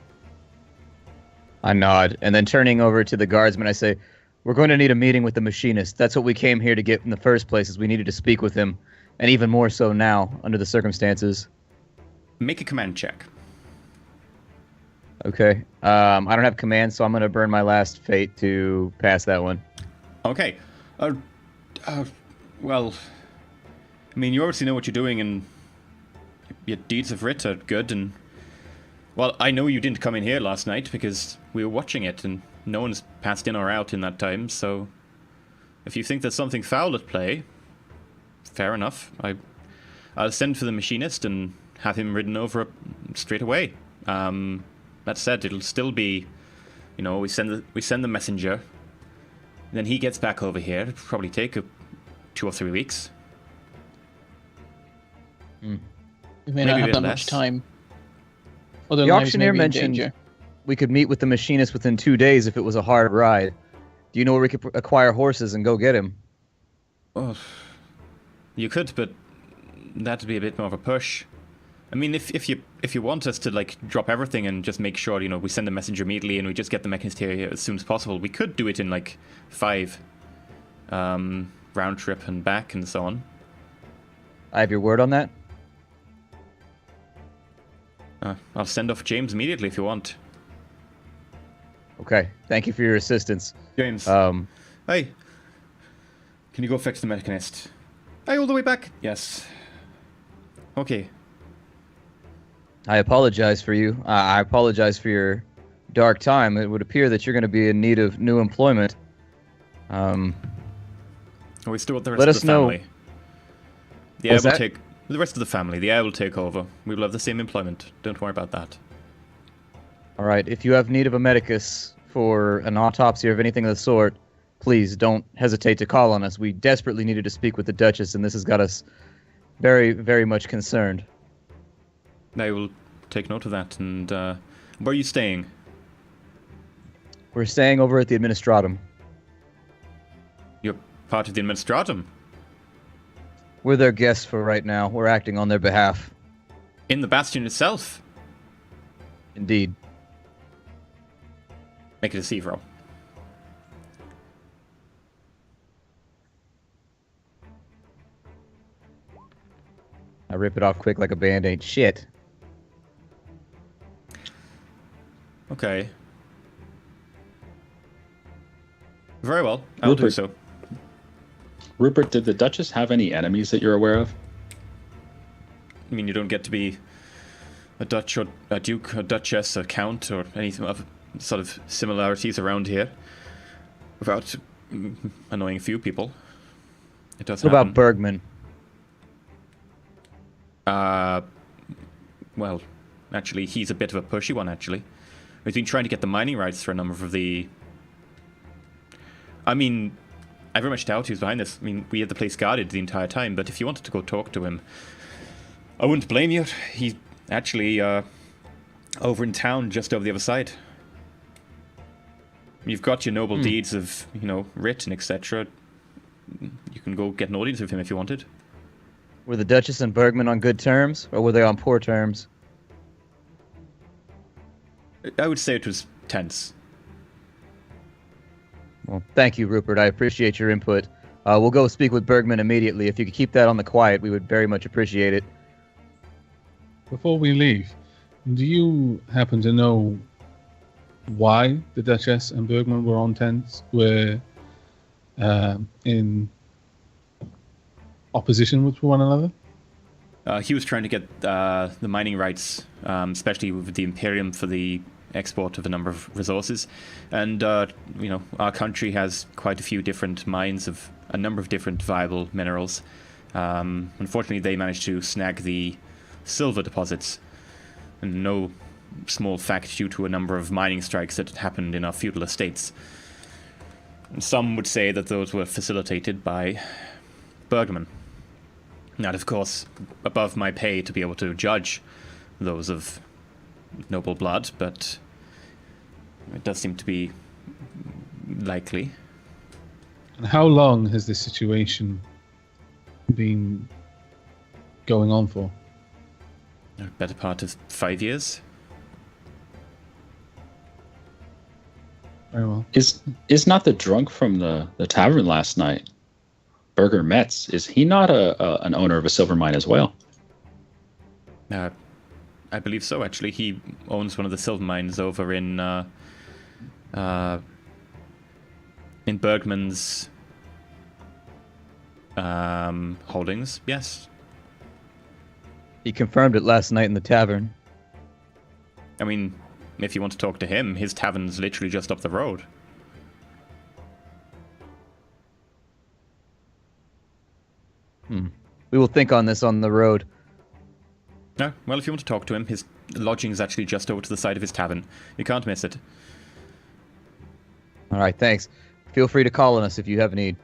I nod, and then turning over to the guardsman, I say, we're going to need a meeting with the machinist. That's what we came here to get in the first place, is we needed to speak with him, and even more so now, under the circumstances. Make a command check. Okay. I don't have command, so I'm going to burn my last fate to pass that one. Okay. Well, I mean, you obviously know what you're doing, and your deeds of writ are good, and... Well, I know you didn't come in here last night, because we were watching it, and no one's passed in or out in that time, so... If you think there's something foul at play, fair enough. I'll send for the machinist and have him ridden over straight away. That said, it'll still be... You know, we send the messenger, then he gets back over here. It'll probably take 2 or 3 weeks. we may not Maybe a have bit that less. much time. Other The lives may auctioneer be in mentioned danger. we could meet with the machinist within 2 days if it was a hard ride. Do you know where we could acquire horses and go get him? Oh, you could, but that'd be a bit more of a push. I mean, if you want us to like drop everything and just make sure, you know, we send the messenger immediately and we just get the mechanist here as soon as possible, we could do it in like 5 round trip and back and so on. I have your word on that? I'll send off James immediately if you want. Okay. Thank you for your assistance. James, hey, can you go fetch the mechanist? Hey, all the way back? Yes. Okay. I apologize for you. I apologize for your dark time. It would appear that you're going to be in need of new employment. We still got the Let rest us of the know. family. The heir What's will that? take the rest of the family. The heir will take over. We will have the same employment. Don't worry about that. All right. If you have need of a medicus for an autopsy or of anything of the sort, please don't hesitate to call on us. We desperately needed to speak with the Duchess, and this has got us very, very much concerned. I will take note of that. And where are you staying? We're staying over at the Administratum. You're part of the Administratum. We're their guests for right now. We're acting on their behalf. In the Bastion itself. Indeed. Make it a deceive roll. I rip it off quick like a band-aid. Shit. Okay. Very well. I'll do Rupert. so. Rupert, did the Duchess have any enemies that you're aware of? I mean, you don't get to be a Dutch or a Duke, a Duchess, a Count, or anything of sort of similarities around here without annoying a few people. It does What happen. about Bergman? Well, actually, he's a bit of a pushy one, actually. He's been trying to get the mining rights for a number of the... I mean, I very much doubt he was behind this. I mean, we had the place guarded the entire time, but if you wanted to go talk to him, I wouldn't blame you. He's actually over in town, just over the other side. You've got your noble deeds of, writ and etc. You can go get an audience with him if you wanted. Were the Duchess and Bergman on good terms, or were they on poor terms? I would say it was tense. Well, thank you, Rupert. I appreciate your input. We'll go speak with Bergman immediately. If you could keep that on the quiet, we would very much appreciate it. Before we leave, do you happen to know why the Duchess and Bergman were in opposition with one another? He was trying to get the mining rights, especially with the Imperium, for the export of a number of resources. And, our country has quite a few different mines of a number of different viable minerals. Unfortunately, they managed to snag the silver deposits. And no small fact due to a number of mining strikes that had happened in our feudal estates. And some would say that those were facilitated by Bergman. Not, of course, above my pay to be able to judge those of noble blood, but it does seem to be likely. And how long has this situation been going on for? A better part of 5 years. Very well. Is not the drunk from the tavern last night, Burger Metz, is he not an owner of a silver mine as well? I believe so, actually. He owns one of the silver mines over in Bergman's holdings, yes. He confirmed it last night in the tavern. I mean, if you want to talk to him, his tavern's literally just up the road. We will think on this on the road. No, well, if you want to talk to him, his lodging's actually just over to the side of his tavern. You can't miss it. All right, thanks. Feel free to call on us if you have need.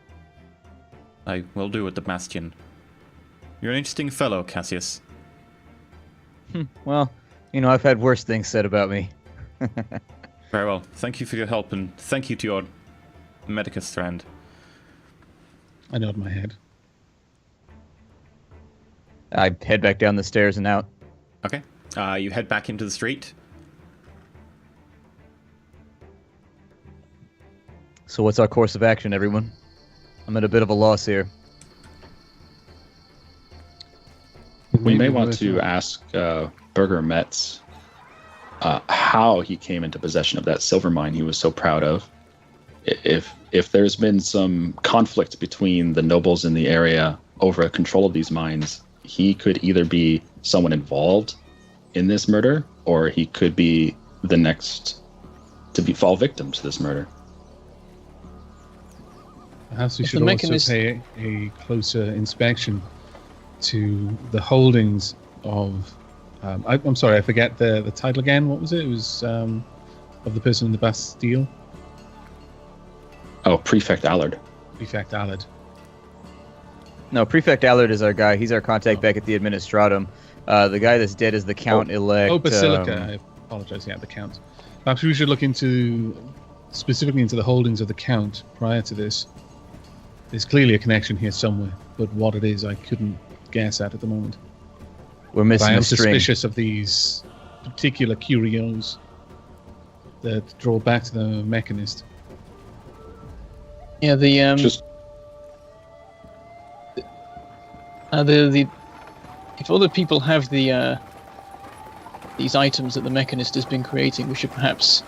I will do at the Bastion. You're an interesting fellow, Cassius. Well, I've had worse things said about me. Very well. Thank you for your help, and thank you to your Medicus friend. I nod my head. I head back down the stairs and out. Okay. You head back into the street. So what's our course of action, everyone? I'm at a bit of a loss here. We may want to ask Burger Metz how he came into possession of that silver mine he was so proud of. If there's been some conflict between the nobles in the area over control of these mines, he could either be someone involved in this murder, or he could be the next to fall victim to this murder. Perhaps we If should the also mechanist- pay a closer inspection to the holdings of... I'm sorry, I forget the title again. What was it? It was of the person in the Bastille. Oh, Prefect Allard. Prefect Allard. No, Prefect Allard is our guy. He's our contact back at the Administratum. The guy that's dead is the Count-elect. Oh, Basilica. I apologize. Yeah, the Count. Perhaps we should look specifically into the holdings of the Count prior to this. There's clearly a connection here somewhere, but what it is, I couldn't guess at the moment. We're But missing I am a string. suspicious of these particular curios that draw back to the Mechanist. Yeah, Just the if other people have these items that the Mechanist has been creating, we should perhaps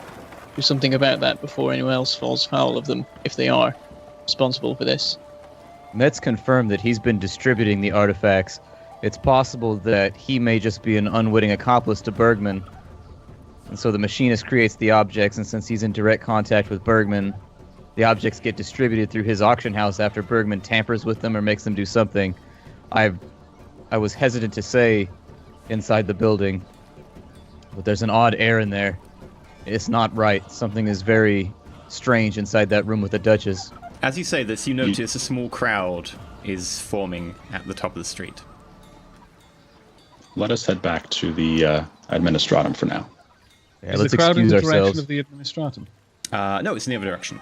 do something about that before anyone else falls foul of them, if they are responsible for this. Metz confirmed that he's been distributing the artifacts. It's possible that he may just be an unwitting accomplice to Bergman. And so the machinist creates the objects, and since he's in direct contact with Bergman, the objects get distributed through his auction house after Bergman tampers with them or makes them do something. I was hesitant to say inside the building, but there's an odd air in there. It's not right. Something is very strange inside that room with the Duchess. As you say this, you notice a small crowd is forming at the top of the street. Let us head back to the Administratum for now. Yeah, Is let's the crowd in excuse the direction ourselves. of the Administratum? No, it's in the other direction.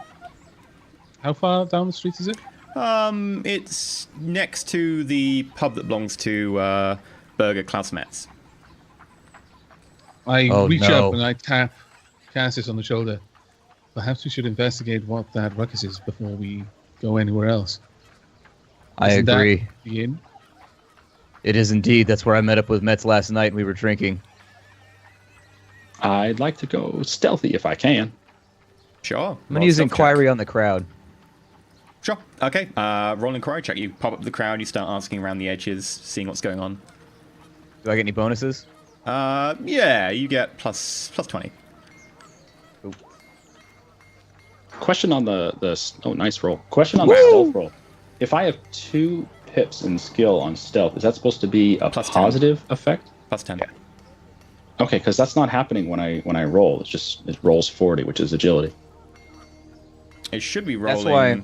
How far down the street is it? It's next to the pub that belongs to Burger Klaus Metz. I Oh, reach no. up and I tap Cassius on the shoulder. Perhaps we should investigate what that ruckus is before we go anywhere else. I Isn't that agree. the inn? It is indeed. That's where I met up with Metz last night and we were drinking. I'd like to go stealthy if I can. Sure. I'm going to use inquiry on the crowd. Sure. Okay. Roll an inquiry check. You pop up the crowd. You start asking around the edges, seeing what's going on. Do I get any bonuses? Yeah, you get plus 20. Question on oh, nice roll. Question on the stealth roll. If I have 2 pips in skill on stealth, is that supposed to be a Plus 10. positive effect? Plus 10. Okay, because that's not happening when I roll. It's just it rolls 40, which is agility. It should be rolling. That's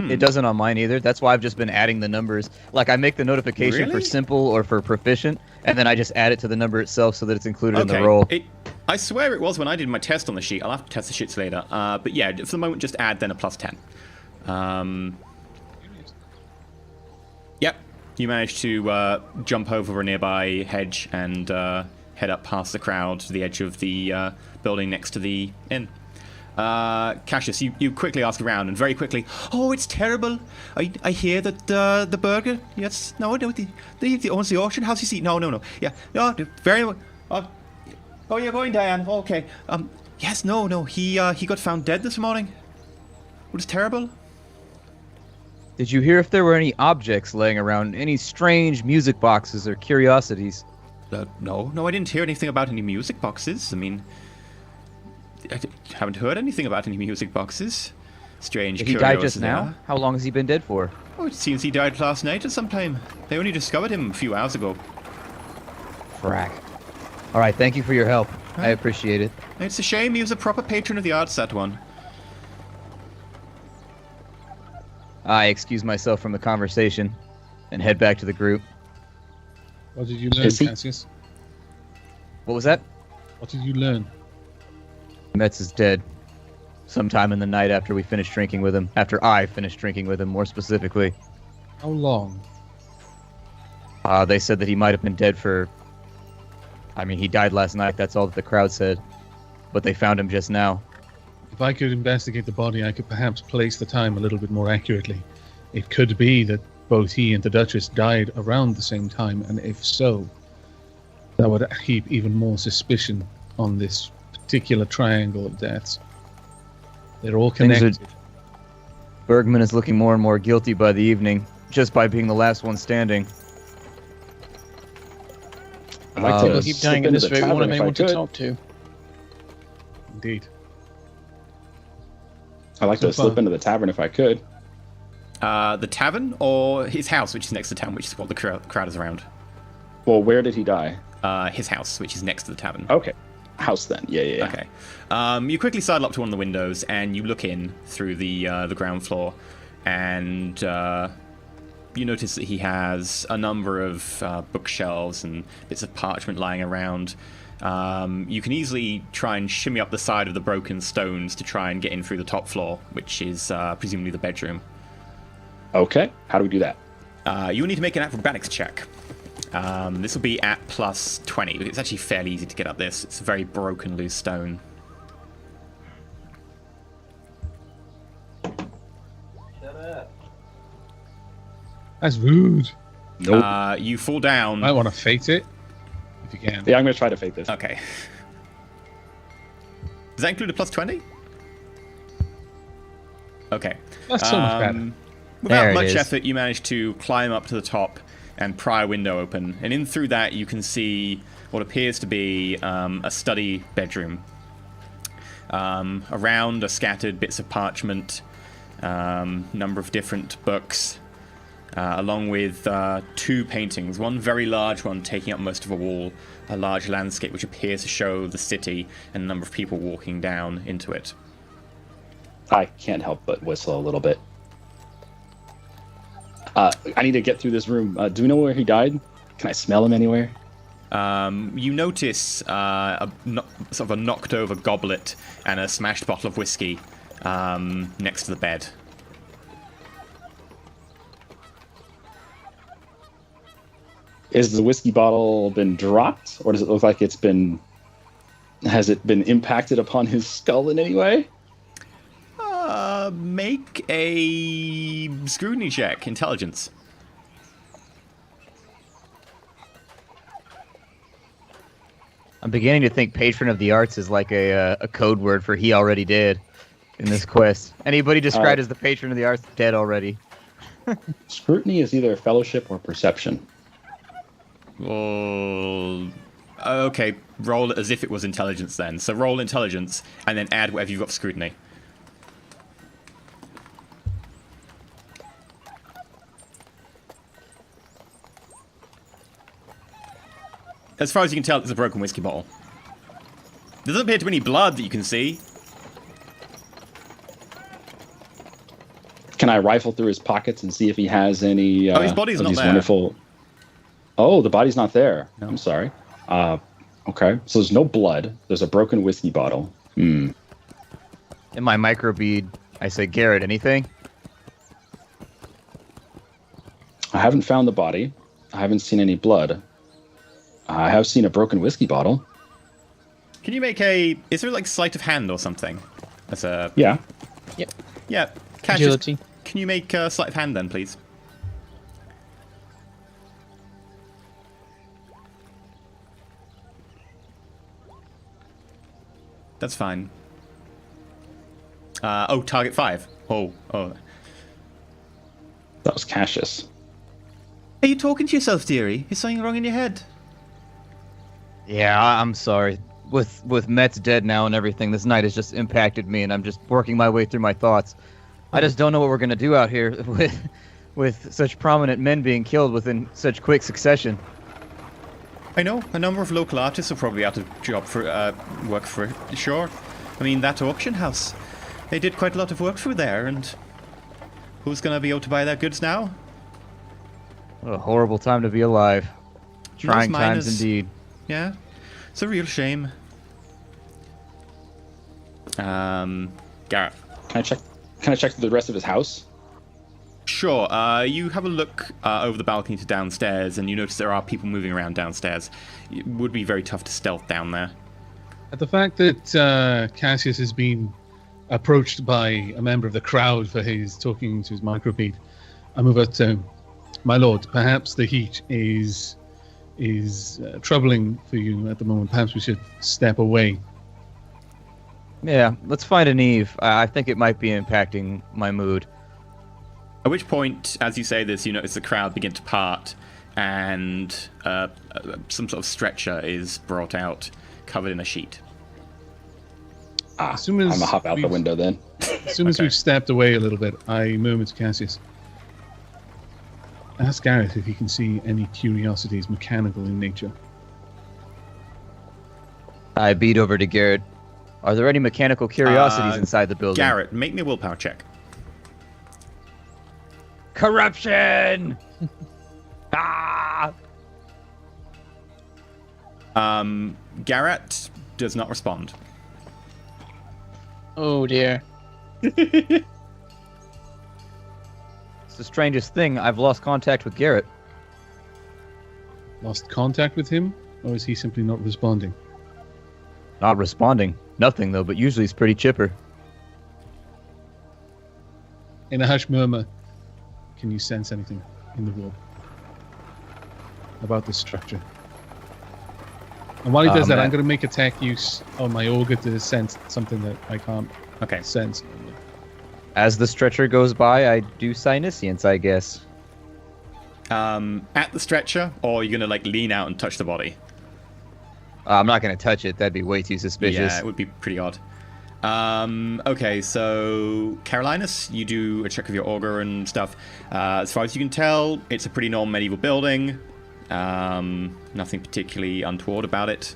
why it doesn't on mine either. That's why I've just been adding the numbers. Like I make the notification for Really? simple or for proficient, and then I just add it to the number itself so that it's included in the roll. I swear it was when I did my test on the sheet. I'll have to test the sheets later. But yeah, for the moment, just add then a plus 10. Yep. You managed to jump over a nearby hedge and head up past the crowd to the edge of the building next to the inn. Cassius, you quickly ask around, and very quickly, oh, it's terrible. I hear that the burger, yes, no, the owns the auction house, you see, no, yeah, no, very, oh, you're going, Diane, okay, yes, no, he got found dead this morning. It was terrible. Did you hear if there were any objects laying around, any strange music boxes or curiosities? No, I didn't hear anything about any music boxes. I mean, I haven't heard anything about any music boxes. Strange. Did he die just now? How long has he been dead for? Oh, it seems he died last night at some time. They only discovered him a few hours ago. Frack. All right, thank you for your help. I appreciate it. It's a shame. He was a proper patron of the arts, that one. I excuse myself from the conversation and head back to the group. What did you learn, Is he- Cassius? What was that? What did you learn? Metz is dead. Sometime in the night after we finished drinking with him. After I finished drinking with him, more specifically. How long? They said that he might have been dead for... I mean, he died last night. That's all that the crowd said. But they found him just now. If I could investigate the body, I could perhaps place the time a little bit more accurately. It could be that both he and the Duchess died around the same time, and if so, that would heap even more suspicion on this particular triangle of deaths. They're all Things are- connected. Bergman is looking more and more guilty by the evening, just by being the last one standing. I'd like People to Keep slip dying in into this the room. What tavern I if may I want to could. talk to. Indeed. I'd like to So slip far. into the tavern if I could. The tavern or his house, which is next to town, which is what the crowd is around. Well, where did he die? His house, which is next to the tavern. Okay. House then. Yeah. Okay. You quickly sidle up to one of the windows and you look in through the ground floor, and you notice that he has a number of bookshelves and bits of parchment lying around. You can easily try and shimmy up the side of the broken stones to try and get in through the top floor, which is presumably the bedroom. Okay. How do we do that? You will need to make an acrobatics check. This will be at plus 20. It's actually fairly easy to get up this. It's a very broken, loose stone. That's rude. Nope. You fall down. Might want to fate it, if you can. Yeah, I'm going to try to fake this. Okay. Does that include a plus 20? Okay. That's so much better. Without There it much is. effort, you manage to climb up to the top and pry a window open. And in through that, you can see what appears to be a study bedroom. Around are scattered bits of parchment, number of different books, along with 2 paintings. One very large one taking up most of a wall, a large landscape which appears to show the city and a number of people walking down into it. I can't help but whistle a little bit. I need to get through this room. Do we know where he died? Can I smell him anywhere? You notice sort of a knocked over goblet and a smashed bottle of whiskey next to the bed. Is the whiskey bottle been dropped, or does it look like it's been... Has it been impacted upon his skull in any way? Make a scrutiny check, intelligence. I'm beginning to think patron of the arts is like a code word for he already did in this quest. Anybody described as the patron of the arts dead already. Scrutiny is either fellowship or perception. Well, okay, roll it as if it was intelligence then. So roll intelligence and then add whatever you've got for scrutiny. As far as you can tell, it's a broken whiskey bottle. There doesn't appear to be any blood that you can see. Can I rifle through his pockets and see if he has any his body's of not these there. wonderful... Oh, the body's not there. No. I'm sorry. Okay, so there's no blood. There's a broken whiskey bottle. In my microbead, I say, Garrett, anything? I haven't found the body. I haven't seen any blood. I have seen a broken whiskey bottle. Can you make a... Is there like sleight of hand or something? That's a... Yeah. Yep. Yeah. Cash, Agility. can you make a sleight of hand then, please? That's fine. Target 5. Oh. That was Cassius. Are you talking to yourself, dearie? Is something wrong in your head? Yeah, I'm sorry. With Met's dead now and everything, this night has just impacted me, and I'm just working my way through my thoughts. I just don't know what we're gonna do out here with such prominent men being killed within such quick succession. I know. A number of local artists are probably out of job for work for sure. I mean, that auction house. They did quite a lot of work through there, and who's gonna be able to buy their goods now? What a horrible time to be alive. Trying Those times miners- indeed. Yeah, it's a real shame. Garrett. Can I check the rest of his house? Sure. You have a look over the balcony to downstairs, and you notice there are people moving around downstairs. It would be very tough to stealth down there. At the fact that Cassius has been approached by a member of the crowd for his talking to his microbead, I move out to, my lord, perhaps the heat is troubling for you at the moment. Perhaps we should step away. Yeah, let's find an Eve. I think it might be impacting my mood. At which point, as you say this, you notice the crowd begin to part, and some sort of stretcher is brought out, covered in a sheet. As soon as I'm gonna hop out the we've- window then. As soon as we've stepped away a little bit, I murmur to Cassius. Ask Gareth if he can see any curiosities mechanical in nature. I beat over to Garrett. Are there any mechanical curiosities inside the building? Garrett, make me a willpower check. Corruption! Ah! Garrett does not respond. Oh dear. It's the strangest thing. I've lost contact with Garrett. Lost contact with him, or is he simply not responding? Not responding. Nothing, though, but usually he's pretty chipper. In a hushed murmur, can you sense anything in the wall about this structure? And while he does that, I'm going to make a tech use on my auger to sense something that I can't sense. As the stretcher goes by, I do Psyniscience, I guess. At the stretcher, or are you going to lean out and touch the body? I'm not going to touch it. That'd be way too suspicious. Yeah, it would be pretty odd. Okay, so Carolinus, you do a check of your auger and stuff. As far as you can tell, it's a pretty normal medieval building. Nothing particularly untoward about it.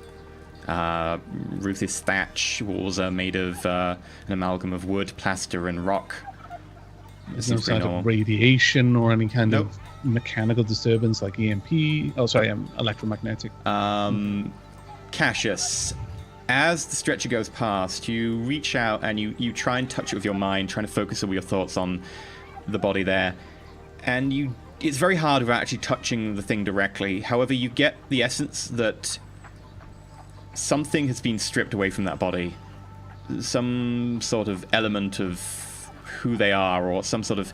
Roof is thatch. Walls are made of an amalgam of wood, plaster, and rock. There's no sign of radiation or any kind of mechanical disturbance like EMP. Oh, sorry, electromagnetic. Cassius, as the stretcher goes past, you reach out and you try and touch it with your mind, trying to focus all your thoughts on the body there. And it's very hard without actually touching the thing directly. However, you get the essence that something has been stripped away from that body. Some sort of element of who they are, or some sort of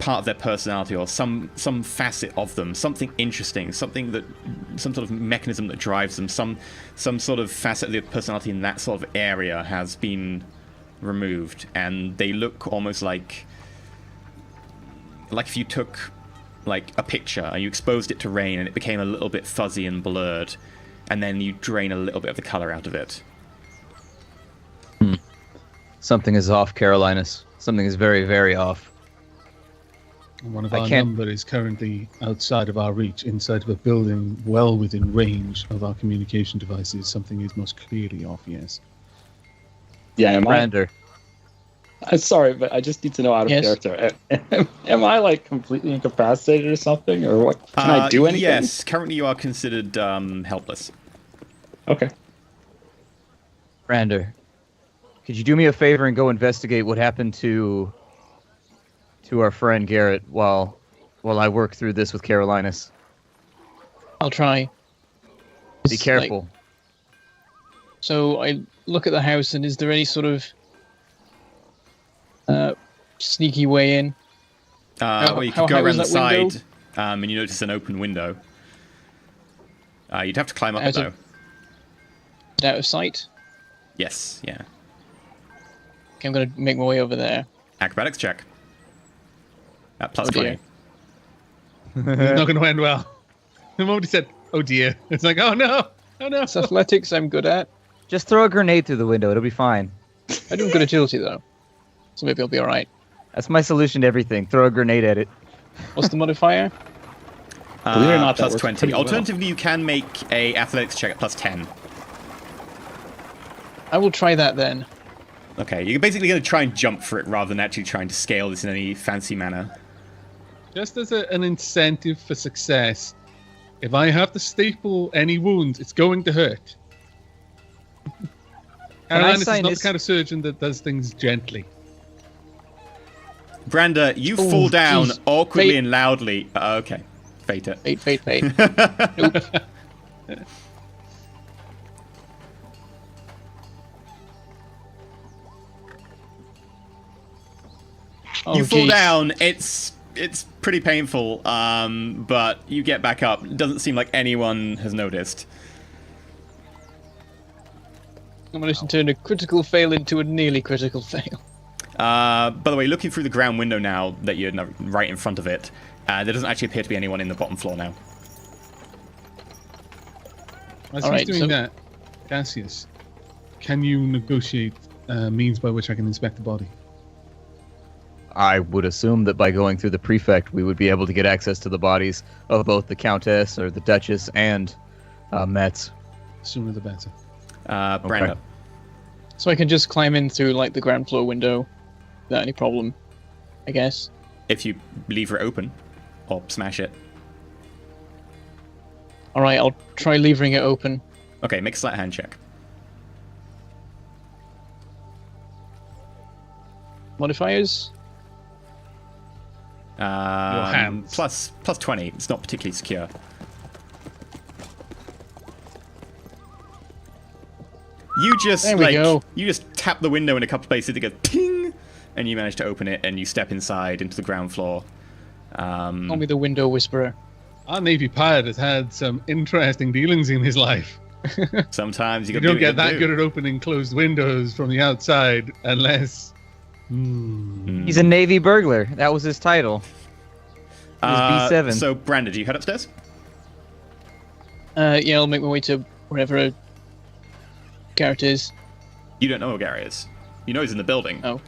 part of their personality, or some facet of them, something interesting, some sort of mechanism that drives them, some sort of facet of their personality in that sort of area has been removed, and they look almost like if you took like a picture and you exposed it to rain and it became a little bit fuzzy and blurred, and then you drain a little bit of the color out of it. Something is off, Carolinus. Something is very, very off. One of our number is currently outside of our reach, inside of a building well within range of our communication devices. Something is most clearly off, yes. Yeah, Brander. I'm sorry, but I just need to know out of character. Am I like completely incapacitated or something, or what? Can I do anything? Yes, currently you are considered helpless. Okay. Brander, could you do me a favor and go investigate what happened to our friend Garrett while I work through this with Carolinus? I'll try. Be careful. So I look at the house, and is there any sort of sneaky way in? Well, you could go around the side, and you notice an open window. You'd have to climb up it, though. Out of sight? Yes, yeah. Okay, I'm going to make my way over there. Acrobatics check. At plus Oh, 20. dear. It's not going to end well. The moment he said, "Oh dear," it's like, "Oh no, oh no." It's athletics I'm good at. Just throw a grenade through the window. It'll be fine. I do have good agility, though. So maybe I'll be alright. That's my solution to everything. Throw a grenade at it. What's the modifier? Believe it or not, that plus works 20. pretty well. Alternatively, you can make a athletics check at plus 10. I will try that then. Okay, you're basically going to try and jump for it rather than actually trying to scale this in any fancy manner. Just as an incentive for success, if I have to staple any wounds, it's going to hurt. Carolinus is not the kind of surgeon that does things gently. Brander, you fall down awkwardly and loudly. Okay, fate it. Fate. Nope. You fall down. It's pretty painful, but you get back up. It doesn't seem like anyone has noticed. I'm going to turn a critical fail into a nearly critical fail. By the way, looking through the ground window now that you're right in front of it, there doesn't actually appear to be anyone in the bottom floor now. As he's doing that, Cassius, can you negotiate means by which I can inspect the body? I would assume that by going through the prefect, we would be able to get access to the bodies of both the Countess or the Duchess and Metz. Sooner the better. Brander. Okay. So I can just climb in through like the ground floor window without any problem, I guess. If you leave it open, or smash it. Alright, I'll try levering it open. Okay, make a sleight hand check. Modifiers? Your hands. Plus 20. It's not particularly secure. You just you just tap the window in a couple places. It goes ping, and you manage to open it, and you step inside into the ground floor. Call me the window whisperer. Our Navy pilot has had some interesting dealings in his life. Sometimes you don't get that good at opening closed windows from the outside unless. He's a Navy burglar. That was his title. He was B7. So, Brandon, do you head upstairs? Yeah, I'll make my way to wherever Garrett is. You don't know where Gary is. You know he's in the building. Oh.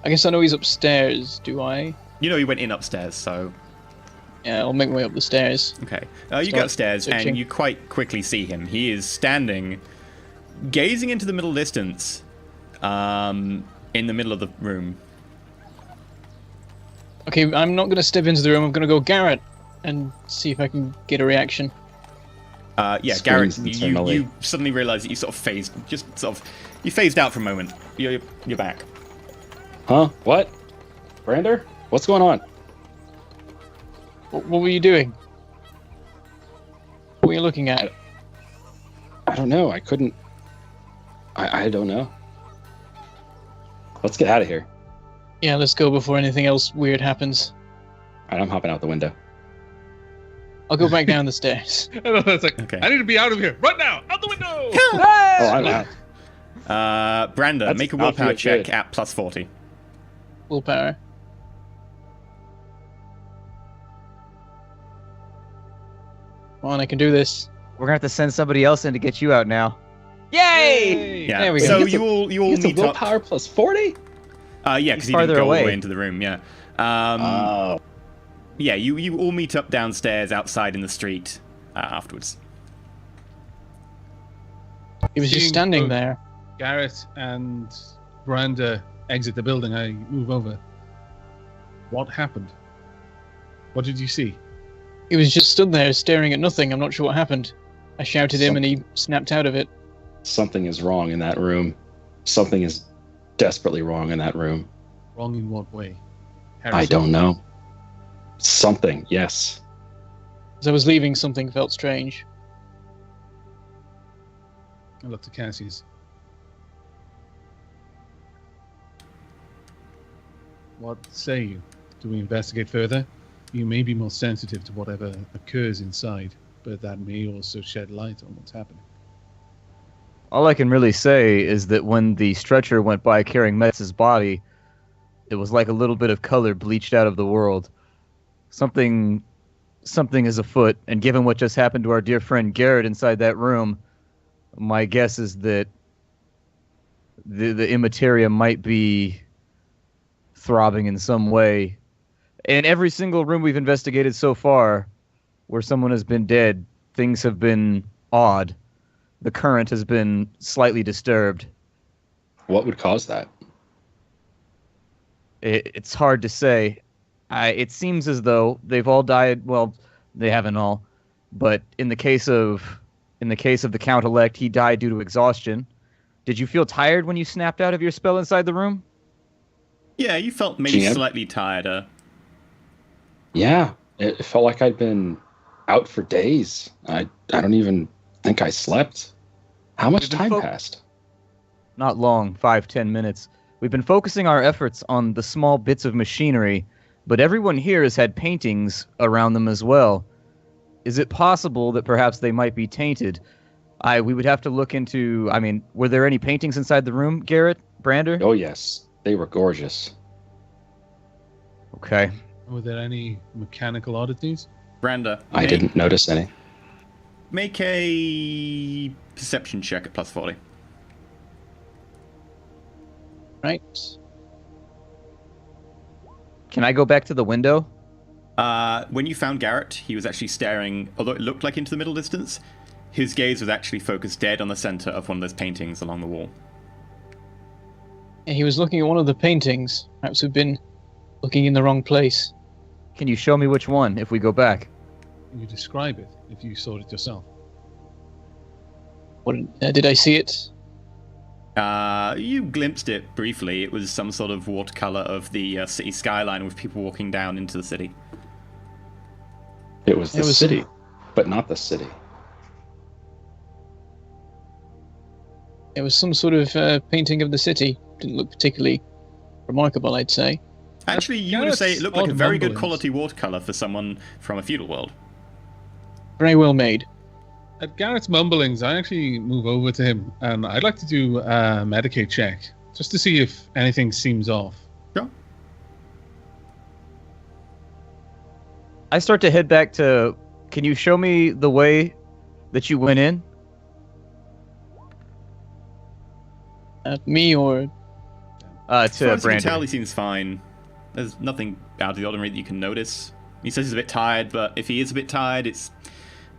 I guess I know he's upstairs, do I? You know he went in upstairs, so... Yeah, I'll make my way up the stairs. Okay. You go upstairs, searching. and you quite quickly see him. He is standing, gazing into the middle distance, in the middle of the room. Okay, I'm not going to step into the room. I'm going to go Garrett and see if I can get a reaction. Yeah, Screams Garrett, internally. you suddenly realize that you sort of phased, you phased out for a moment. You're back. Huh? What? Brander? What's going on? What were you doing? What were you looking at? I don't know. I couldn't. I don't know. Let's get out of here. Yeah, let's go before anything else weird happens. All right, I'm hopping out the window. I'll go back down the stairs. It's like, Okay. I need to be out of here right now. Out the window. Oh, I'm out. Brander, That's make a not willpower feel check good. at plus 40. Willpower. Come on, I can do this. We're gonna have to send somebody else in to get you out now. Yay! Yeah. There we go. So You get you all It's a meet up. willpower plus 40? Yeah, because He's he didn't farther go all the away. way into the room. Yeah. Oh. Yeah, you all meet up downstairs outside in the street afterwards. He was just Seeing standing both there. Garrett and Miranda exit the building. I move over. What happened? What did you see? He was just stood there staring at nothing. I'm not sure what happened. I shouted him and he snapped out of it. Something is wrong in that room. Something is desperately wrong in that room. Wrong in what way? I Harrison? don't know. Something, yes. As I was leaving, something felt strange. I looked at Cassius. What say you? Do we investigate further? You may be more sensitive to whatever occurs inside, but that may also shed light on what's happening. All I can really say is that when the stretcher went by carrying Metz's body, it was like a little bit of color bleached out of the world. Something is afoot, and given what just happened to our dear friend Garrett inside that room, my guess is that the immateria might be throbbing in some way. In every single room we've investigated so far, where someone has been dead, things have been odd. The current has been slightly disturbed. What would cause that? It's hard to say. It seems as though they've all died. Well, they haven't all, but in the case of the Count-elect, he died due to exhaustion. Did you feel tired when you snapped out of your spell inside the room? Yeah, you felt maybe GM? slightly tired. Yeah, it felt like I'd been out for days. I don't even think I slept. How much We've been time passed? Not long, 5-10 minutes. We've been focusing our efforts on the small bits of machinery, but everyone here has had paintings around them as well. Is it possible that perhaps they might be tainted? We would have to look into... I mean, were there any paintings inside the room, Garrett? Brander? Oh, yes. They were gorgeous. Okay. Were there any mechanical oddities? Brander, I didn't notice any. make a perception check at plus 40. Right. Can I go back to the window? When you found Garrett, he was actually staring, although it looked like into the middle distance, his gaze was actually focused dead on the center of one of those paintings along the wall. Yeah, he was looking at one of the paintings. Perhaps we've been looking in the wrong place. Can you show me which one if we go back? Can you describe it if you saw it yourself? What did I see it? You glimpsed it briefly. It was some sort of watercolor of the city skyline with people walking down into the city. It was the It was city, but not the city. It was some sort of painting of the city. Didn't look particularly remarkable, I'd say. Actually, you would Garrett's say it looked like a odd very good mumblings. quality watercolor for someone from a feudal world. Very well made. At Garrett's mumblings, I actually move over to him, and I'd like to do a Medicaid check, just to see if anything seems off. Sure. I start to head back to... Can you show me the way that you went in? At me or As far To as you can tell, Brandon. he seems fine. There's nothing out of the ordinary that you can notice. He says he's a bit tired, but if he is a bit tired, it's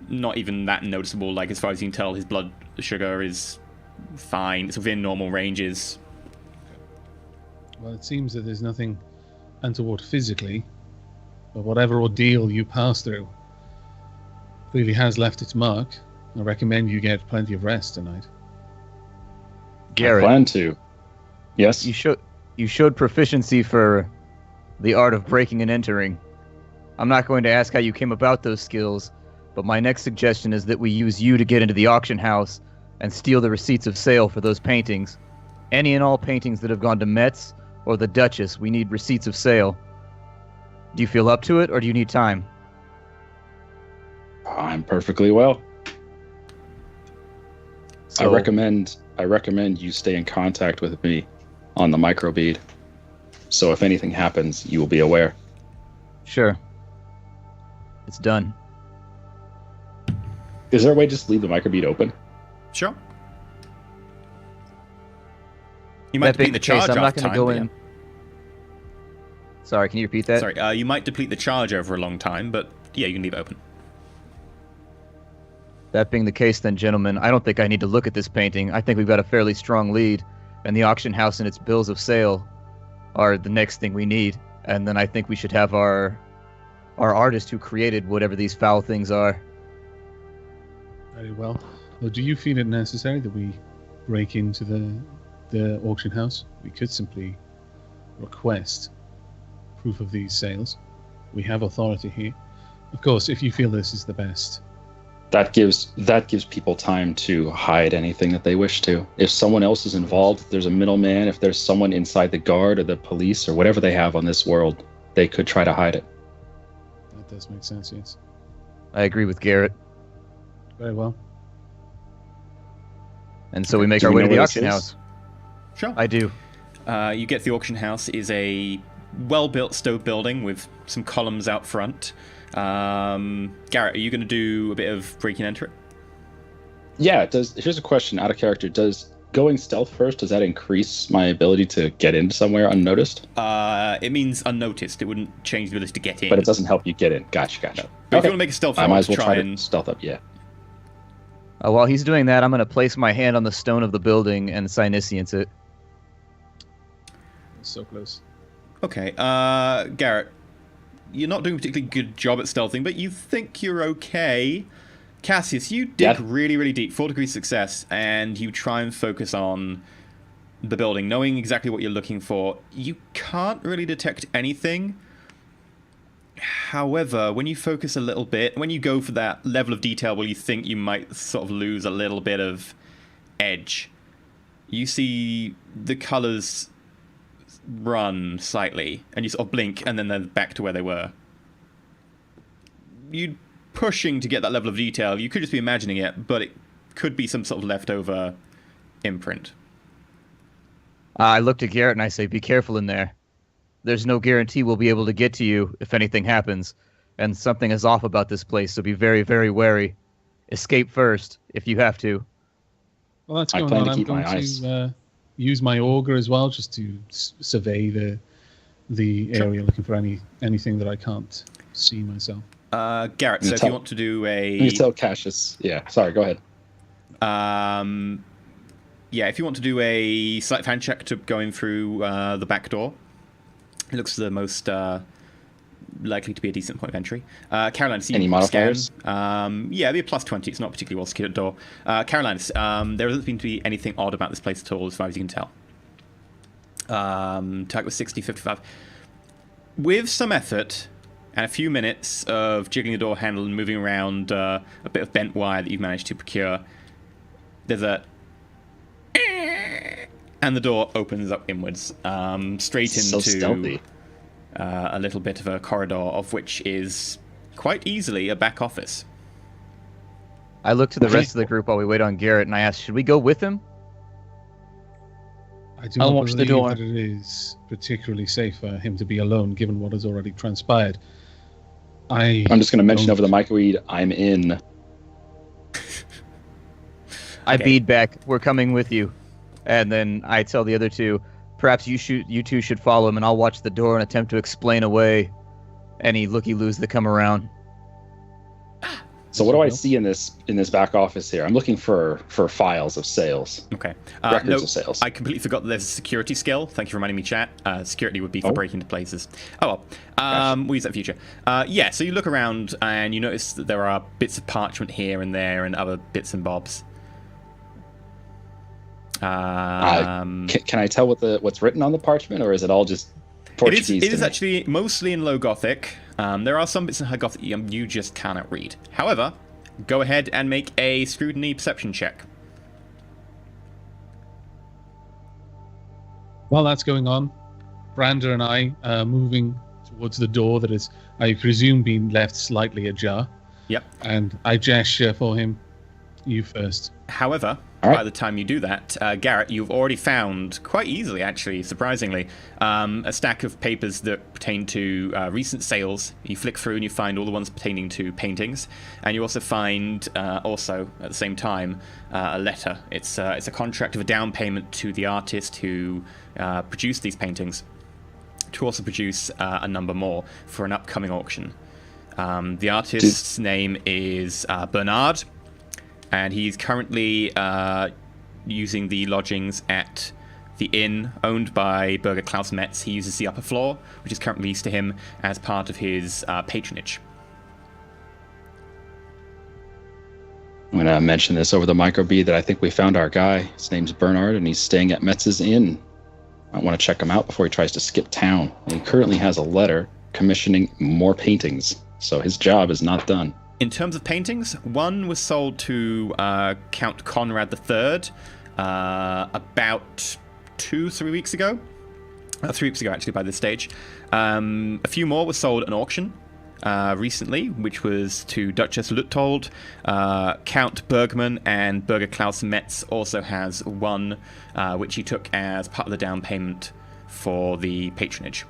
not even that noticeable. Like, as far as you can tell, his blood sugar is fine. It's within normal ranges. Well, it seems that there's nothing untoward physically, but whatever ordeal you pass through clearly has left its mark. I recommend you get plenty of rest tonight. I Garrett, plan to. Yes. you showed proficiency for the art of breaking and entering. I'm not going to ask how you came about those skills, but my next suggestion is that we use you to get into the auction house and steal the receipts of sale for those paintings. Any and all paintings that have gone to Metz or the Duchess, we need receipts of sale. Do you feel up to it, or do you need time? I'm perfectly well. So, I recommend you stay in contact with me on the microbead. So if anything happens, you will be aware. Sure. It's done. Is there a way to just leave the microbead open? Sure. You might That being deplete the the case, charge I'm over not going time. to go but in. Sorry, can you repeat that? Sorry, you might deplete the charge over a long time, but yeah, you can leave it open. That being the case, then, gentlemen, I don't think I need to look at this painting. I think we've got a fairly strong lead, and the auction house and its bills of sale are the next thing we need. And then I think we should have our artist who created whatever these foul things are. Very well. Well, do you feel it necessary that we break into the auction house? We could simply request proof of these sales. We have authority here. Of course, if you feel this is the best. That gives people time to hide anything that they wish to. If someone else is involved, if there's a middleman, if there's someone inside the guard or the police or whatever they have on this world, they could try to hide it. That does make sense, yes. I agree with Garrett. Very well. And so we make Do our we way know to the where this auction is? house. Sure. I do. You get to the auction house. Is a well-built stone building with some columns out front. Garrett, are you going to do a bit of break and enter it? Yeah, here's a question out of character. Does going stealth first, does that increase my ability to get in somewhere unnoticed? It means unnoticed. It wouldn't change the ability to get in. But it doesn't help you get in. Gotcha. But if you Okay. want to make a stealth I roll, might as well try try and... to stealth up, yeah. While he's doing that, I'm going to place my hand on the stone of the building and Sinisience it. So close. Okay, Garrett, you're not doing a particularly good job at stealthing, but you think you're okay. Cassius, you dig Yeah. really, really deep, 4 degrees success, and you try and focus on the building, knowing exactly what you're looking for. You can't really detect anything. However, when you focus a little bit, when you go for that level of detail where you think you might sort of lose a little bit of edge, you see the colors run slightly, and you sort of blink, and then they're back to where they were. You're pushing to get that level of detail. You could just be imagining it, but it could be some sort of leftover imprint. I look at Garrett and I say, be careful in there. There's no guarantee we'll be able to get to you if anything happens, and something is off about this place, so be very, very wary. Escape first, if you have to. Well, that's I going plan on. to I'm keep my going eyes. to use my auger as well, just to survey the area, looking for anything that I can't see myself. Garrett, so if you want to do You a... tell Cassius. Yeah, sorry, go ahead. Yeah, if you want to do a sleight of hand check to going through the back door, it looks the most likely to be a decent point of entry. Caroline, so you Any modifiers? Scan. Yeah, it'd be a plus 20. It's not particularly well secured door. Caroline, there doesn't seem to be anything odd about this place at all, as far as you can tell. Target was 60, 55. With some effort and a few minutes of jiggling the door handle and moving around a bit of bent wire that you've managed to procure, there's a... and the door opens up inwards, straight So into stealthy. a little bit of a corridor, of which is quite easily a back office. I look to the rest of the group while we wait on Garrett, and I ask, should we go with him? I do I'll not watch the believe door. that it is particularly safe for him to be alone, given what has already transpired. I'm just going to mention over the microweed, I'm in. I Okay. bead back. We're coming with you. And then I tell the other two, perhaps you two should follow him, and I'll watch the door and attempt to explain away any looky-loos that come around. So what do I see in this back office here? I'm looking for files of sales. Okay. Records of sales. I completely forgot that there's a security skill. Thank you for reminding me, chat. Security would be for breaking into places. Oh, well. Gotcha. We'll use that in future. Yeah, so you look around and you notice that there are bits of parchment here and there and other bits and bobs. Can I tell what's written on the parchment, or is it all just Portuguese? It is actually mostly in Low Gothic. There are some bits in High Gothic you just cannot read. However, go ahead and make a scrutiny perception check. While that's going on, Brander and I are moving towards the door that is, I presume, being left slightly ajar. Yep. And I gesture for him. You first. However, right. By the time you do that, Garrett, you've already found, quite easily actually, surprisingly, a stack of papers that pertain to recent sales. You flick through and you find all the ones pertaining to paintings, and you also find, also at the same time, a letter. It's a contract of a down payment to the artist who produced these paintings, to also produce a number more for an upcoming auction. The artist's name is Bernard. And he's currently using the lodgings at the inn owned by Burger Klaus Metz. He uses the upper floor, which is currently leased to him as part of his patronage. I'm going to mention this over the microbead that I think we found our guy. His name's Bernard, and he's staying at Metz's inn. I want to check him out before he tries to skip town. And he currently has a letter commissioning more paintings, so his job is not done. In terms of paintings, one was sold to Count Conrad III about 3 weeks ago. 3 weeks ago, actually, by this stage. A few more were sold at an auction recently, which was to Duchess Luttold. Count Bergman and Burger Klaus Metz also has one, which he took as part of the down payment for the patronage.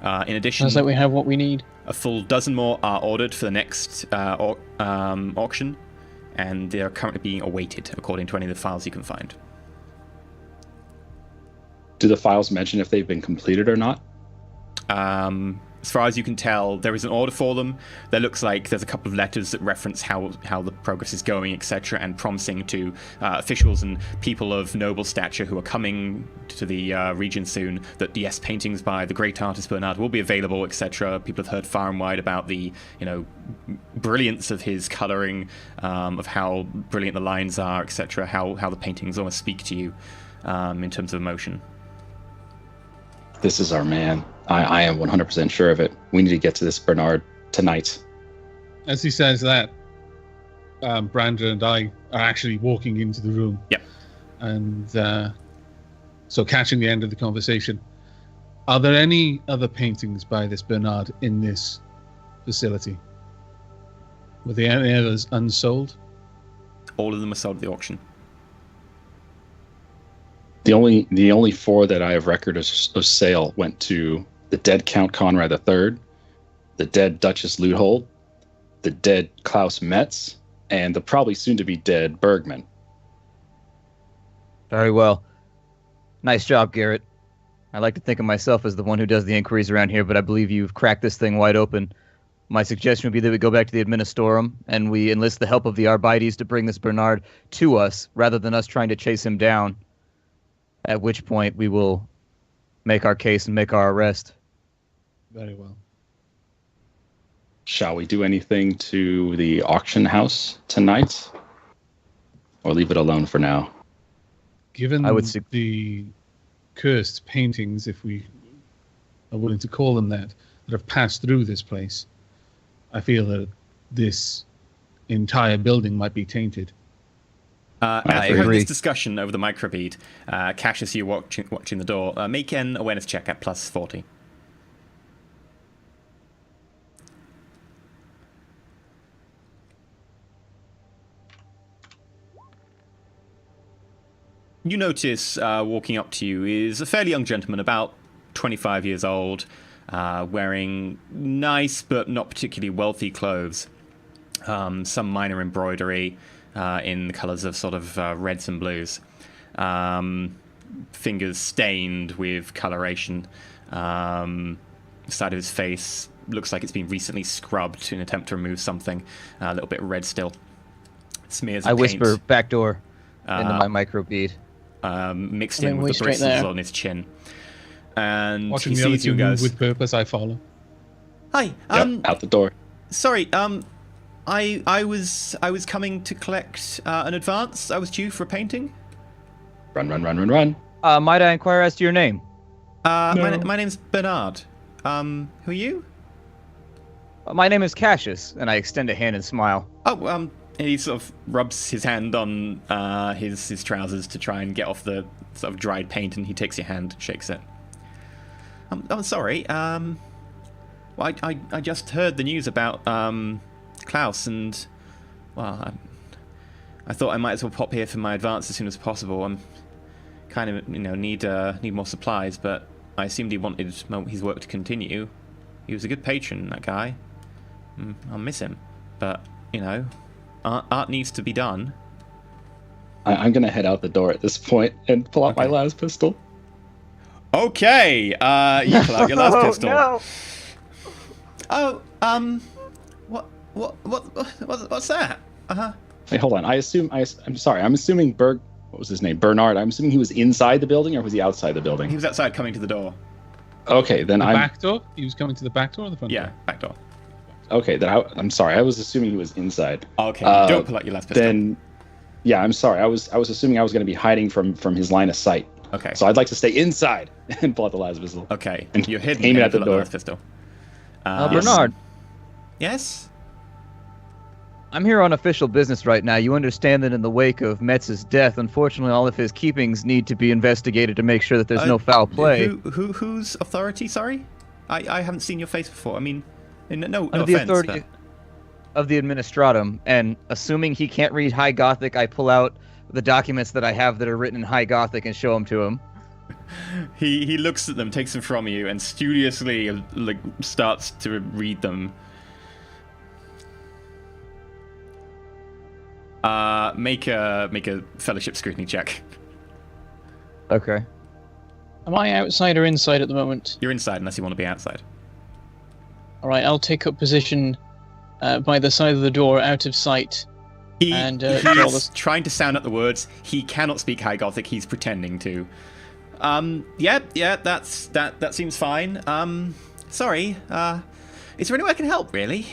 In addition, Sounds like we have what we need. a full dozen more are ordered for the next auction, and they are currently being awaited, according to any of the files you can find. Do the files mention if they've been completed or not? As far as you can tell, there is an order for them. There looks like there's a couple of letters that reference how the progress is going, etc., and promising to officials and people of noble stature who are coming to the region soon that, yes, paintings by the great artist Bernard will be available, etc. People have heard far and wide about the, brilliance of his colouring, of how brilliant the lines are, etc., how the paintings almost speak to you in terms of emotion. This is our man. I am 100% sure of it. We need to get to this Bernard tonight. As he says that, Brander and I are actually walking into the room. Yep. And so catching the end of the conversation, are there any other paintings by this Bernard in this facility? Were there any others unsold? All of them are sold at the auction. The only four that I have record of sale went to the dead Count Conrad III, the dead Duchess Luthold, the dead Klaus Metz, and the probably soon-to-be dead Bergman. Very well. Nice job, Garrett. I like to think of myself as the one who does the inquiries around here, but I believe you've cracked this thing wide open. My suggestion would be that we go back to the Administorum and we enlist the help of the Arbites to bring this Bernard to us, rather than us trying to chase him down. At which point we will make our case and make our arrest. Very well. Shall we do anything to the auction house tonight? Or leave it alone for now? Given the cursed paintings, if we are willing to call them that have passed through this place, I feel that this entire building might be tainted. As you heard this discussion over the microbead, Cassius, you watching the door, make an awareness check at plus 40. You notice walking up to you is a fairly young gentleman, about 25 years old, wearing nice but not particularly wealthy clothes. Some minor embroidery in the colours of sort of reds and blues. fingers stained with coloration. The side of his face looks like it's been recently scrubbed in an attempt to remove something. A little bit red still. Smears of I paint. whisper backdoor into my microbead. Mixed in with the bristles on his chin. And Watching he the other sees you two and move goes, with purpose, I follow. "Hi, Out the door. sorry, I was coming to collect an advance. I was due for a painting. Run, run, run, run, run. Might I inquire as to your name? My name's Bernard. Who are you? My name is Cassius, and I extend a hand and smile. Oh, and he sort of rubs his hand on his trousers to try and get off the sort of dried paint, and he takes your hand, shakes it. I'm sorry. Well, I just heard the news about Klaus, and well, I thought I might as well pop here for my advance as soon as possible. I'm kind of need more supplies, but I assumed he wanted his work to continue. He was a good patron, that guy. I'll miss him, but art needs to be done. I'm going to head out the door at this point and pull out my last pistol. Okay, you pull out your last pistol. No. Oh, what's that? Wait, hold on. I'm sorry. I'm assuming what was his name? Bernard. I'm assuming he was inside the building, or was he outside the building? He was outside coming to the door. Okay, then The I'm back door? He was coming to the back door or the front door? Back door. okay. Then I'm sorry. I was assuming he was inside. Okay, don't pull out your last pistol. Then, yeah, I'm sorry. I was assuming I was going to be hiding from his line of sight. Okay. So I'd like to stay inside and pull out the last pistol. Okay, And you're hidden. aim it and at the pull out door. last pistol. Bernard, Yes. I'm here on official business right now. You understand that in the wake of Metz's death, unfortunately, all of his keepings need to be investigated to make sure that there's no foul play. Whose authority? Sorry, I haven't seen your face before. I mean, no Under the offense, authority of the Administratum, and assuming he can't read High Gothic, I pull out the documents that I have that are written in High Gothic and show them to him. He looks at them, takes them from you, and studiously starts to read them. Make a fellowship scrutiny check. Okay. Am I outside or inside at the moment? You're inside unless you want to be outside. All right, I'll take up position by the side of the door, out of sight. And He's trying to sound out the words. He cannot speak High Gothic. He's pretending to. Yeah, that seems fine. Sorry. Is there any way I can help, really?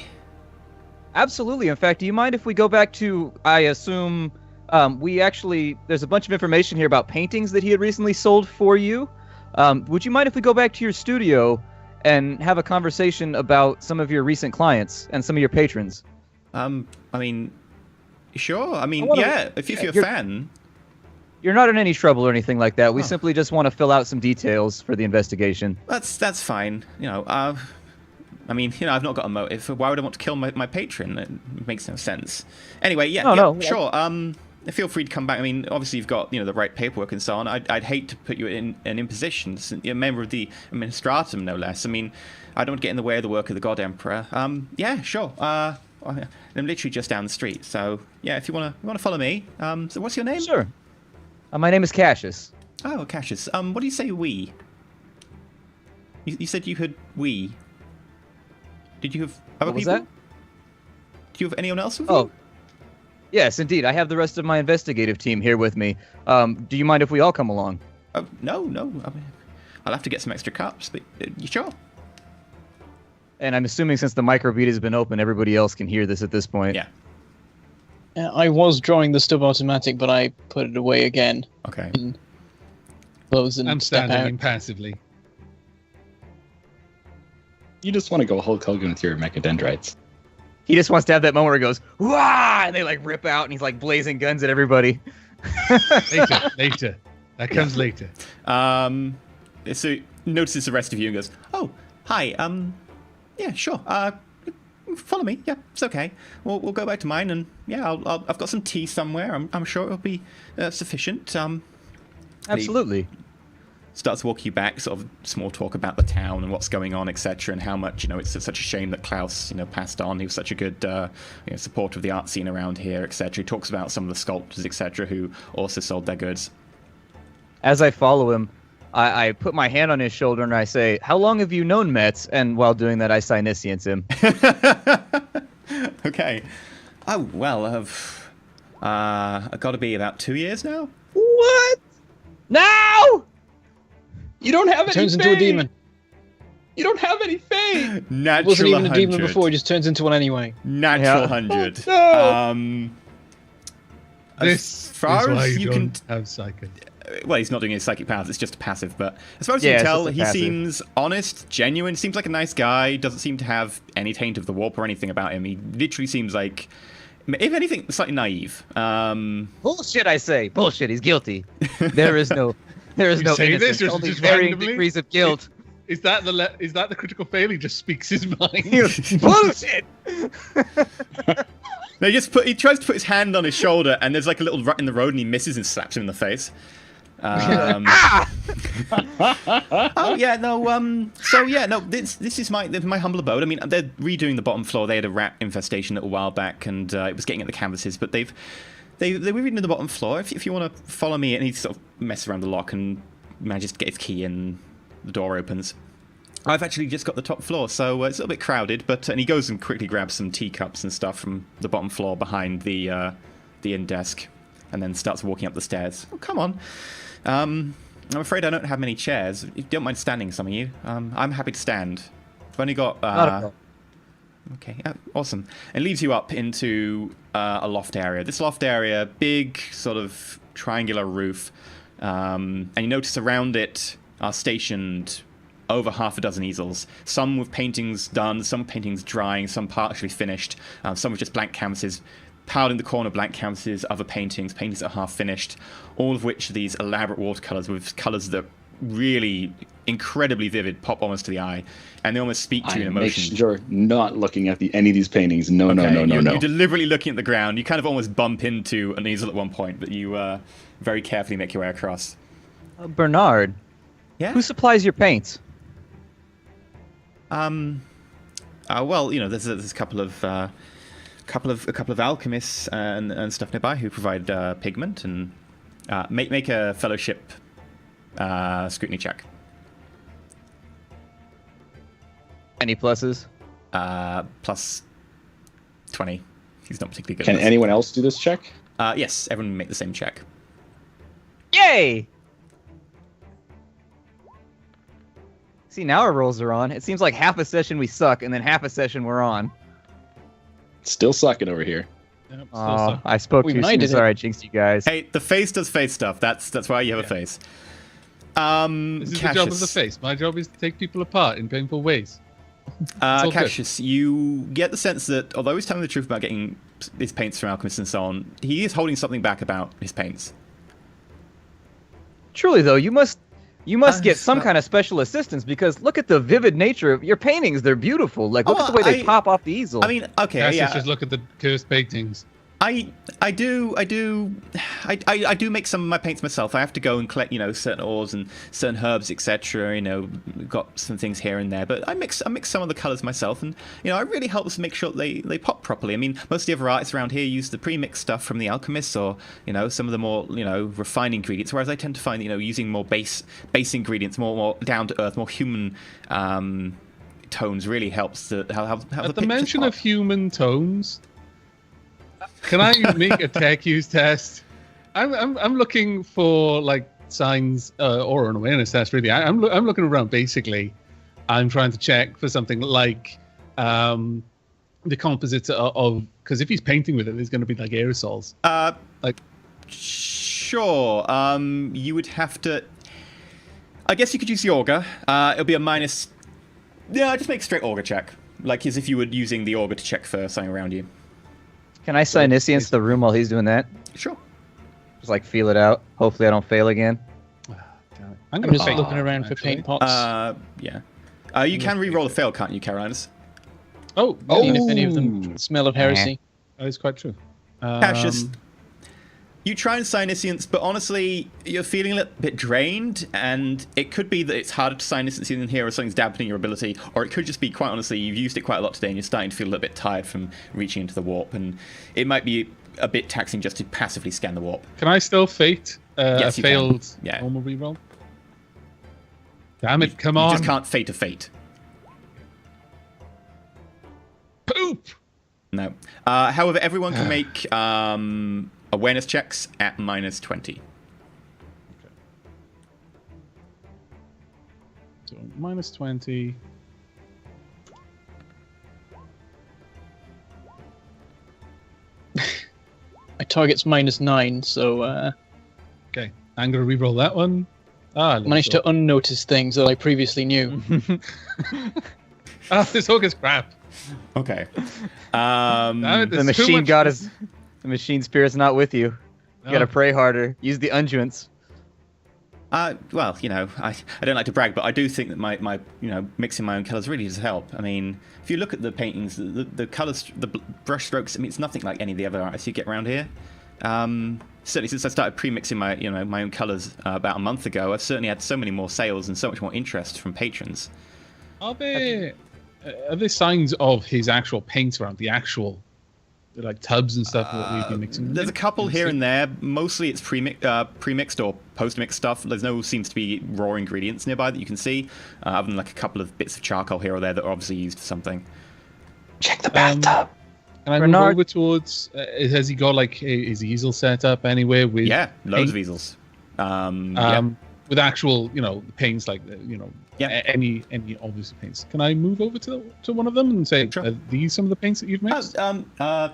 Absolutely. In fact, do you mind if we go back to, I assume, there's a bunch of information here about paintings that he had recently sold for you. Would you mind if we go back to your studio and have a conversation about some of your recent clients and some of your patrons? I mean, sure. I mean, if you're a fan. You're not in any trouble or anything like that. We simply just want to fill out some details for the investigation. That's fine. I mean, I've not got a motive. Why would I want to kill my patron? It makes no sense. Anyway, sure. Feel free to come back. I mean, obviously you've got the right paperwork and so on. I'd hate to put you in an imposition. You're a member of the Administratum, no less. I mean, I don't want to get in the way of the work of the God Emperor. Yeah, sure. I'm literally just down the street. So yeah, if you want to follow me. So what's your name? Sure. My name is Cassius. Oh, Cassius. What do you say, we? You said you had we. Did you have other What was people? that? Do you have anyone else with Oh. you? Yes, indeed. I have the rest of my investigative team here with me. Do you mind if we all come along? No. I mean, I'll have to get some extra cups, but you sure? And I'm assuming since the microbead has been open, everybody else can hear this at this point. Yeah. I was drawing the stub automatic, but I put it away again. Okay. Close and I'm step standing out. impassively. You just want to go Hulk Hogan with your mechadendrites. He just wants to have that moment where he goes, "Wah!" and they rip out, and he's blazing guns at everybody. Later. That comes later. So notices the rest of you and goes, "Oh, hi. Yeah, sure. Follow me. Yeah, it's okay. We'll go back to mine, and yeah, I've got some tea somewhere. I'm sure it'll be sufficient." Absolutely. Starts walking you back, sort of small talk about the town and what's going on, etc., and how much it's such a shame that Klaus passed on. He was such a good supporter of the art scene around here, etc. He talks about some of the sculptors, etc., who also sold their goods. As I follow him, I put my hand on his shoulder and I say, "How long have you known Metz?" And while doing that, I Sinisians him. Okay. Oh, well, I've got to be about 2 years now. What? Now? You don't have any Turns into a demon. You don't have any faith. Natural Wasn't even 100. a demon before, he just turns into one anyway. Natural Yeah. 100. Oh, no. This As far is why as you you don't can... have psychic. Well, he's not doing his psychic powers, it's just a passive, but as far as Yeah, you can it's tell, just a he passive. seems honest, genuine, seems like a nice guy, doesn't seem to have any taint of the warp or anything about him. He literally seems like, if anything, slightly naive. Bullshit, I say. Bullshit, he's guilty. There is no You say this innocence, or only just varying randomly? degrees of guilt. Is that the critical fail? He just speaks his mind. Bullshit! No, he tries to put his hand on his shoulder, and there's like a little rut in the road, and he misses and slaps him in the face. Oh yeah, no. So yeah, no. This is my humble abode. I mean, they're redoing the bottom floor. They had a rat infestation a little while back, and it was getting at the canvases. But they were redoing the bottom floor. If you want to follow me, and he sort of messes around the lock and manages to get his key in. The door opens. I've actually just got the top floor, so it's a little bit crowded. And he goes and quickly grabs some teacups and stuff from the bottom floor behind the inn desk, and then starts walking up the stairs. Oh, come on. I'm afraid I don't have many chairs. If you don't mind standing, some of you. I'm happy to stand. I've only got... Not a problem. Okay, awesome. It leads you up into a loft area. This loft area, big sort of triangular roof, and you notice around it are stationed over half a dozen easels. Some with paintings done, some paintings drying, some partially finished, some with just blank canvases. Piled in the corner, blank canvases, other paintings that are half finished, all of which are these elaborate watercolors with colors that really incredibly vivid, pop almost to the eye, and they almost speak to you in Make emotion. sure not looking at any of these paintings. No. You're deliberately looking at the ground. You kind of almost bump into an easel at one point, but you very carefully make your way across. Bernard, Yeah? who supplies your paints? Well, there's a couple of alchemists and stuff nearby who provide pigment and make a fellowship scrutiny check. Any pluses? Plus 20. He's not particularly good. Can at this. anyone else do this check? Yes, everyone make the same check. Yay! See, now our rolls are on. It seems like half a session we suck, and then half a session we're on. Still sucking over here. Yep, still Oh, suck. I spoke We too soon. minded it. Sorry, I jinxed you guys. Hey, the face does face stuff. That's why you have a face. This is the job of the face. My job is to take people apart in painful ways. all good. Cassius, you get the sense that although he's telling the truth about getting his paints from alchemists and so on, he is holding something back about his paints. Truly, though, you must get some kind of special assistance because look at the vivid nature of your paintings. They're beautiful. Like, look at the way they pop off the easel. I mean, okay, Cassius, yeah. just look at the cursed paintings. I do make some of my paints myself. I have to go and collect, certain ores and certain herbs, etc. Got some things here and there, but I mix some of the colors myself, and it really helps make sure they pop properly. I mean, most of the other artists around here use the pre-mixed stuff from the alchemists, or some of the more refined ingredients. Whereas I tend to find using more base ingredients, more down to earth, more human tones really helps to help the At the pictures mention pop. of human tones, can I make a tech use test? I'm looking for like signs or an awareness test. Really, I'm looking around. Basically, I'm trying to check for something like the composites of because if he's painting with it, there's going to be like aerosols. Sure. You would have to. I guess you could use the auger. It'll be a minus. Yeah, just make a straight auger check, like as if you were using the auger to check for something around you. Can I Sinisians the room while he's doing that? Sure. Just like feel it out. Hopefully, I don't fail again. I'm gonna just fail, looking around for actually. paint pots. Yeah. You can re-roll a fail, can't you, Carolines? Oh, Seeing if any of them smell of heresy. that is quite true. Cassius, you try and Sinisians, but honestly, you're feeling a little bit drained, and it could be that it's harder to Sinisians in here or something's dampening your ability, or it could just be, quite honestly, you've used it quite a lot today and you're starting to feel a little bit tired from reaching into the warp, and it might be a bit taxing just to passively scan the warp. Can I still fate Yes, a you can. failed Yeah. normal reroll? Damn it! Come You on! just can't fate a fate. Poop. No. However, everyone can make awareness checks at -20. So -20. My target's -9, so Okay, I'm gonna reroll that one. I managed to unnotice things that I previously knew. This hook is crap. Okay. Damn it, The there's too machine much- god is. The machine spirit's not with you. You gotta No. pray harder. Use the unguents. Well, you know, I don't like to brag, but I do think that my mixing my own colours really does help. I mean, if you look at the paintings, the colours, the brush strokes, I mean, it's nothing like any of the other artists you get around here. Certainly since I started pre-mixing my own colours about a month ago, I've certainly had so many more sales and so much more interest from patrons. Are there signs of his actual paints around the actual like tubs and stuff that we've been mixing? There's a couple here and there. Mostly it's pre-mixed or post-mixed stuff. There's no seems to be raw ingredients nearby that you can see, other than like a couple of bits of charcoal here or there that are obviously used for something. Check the bathtub. Can I move Bernard- over towards? Has he got like his easel set up anywhere with? Yeah, loads of paint? easels. With actual, paints like Yeah. any obvious paints. Can I move over to one of them and say, Sure. are these some of the paints that you've mixed? Yeah.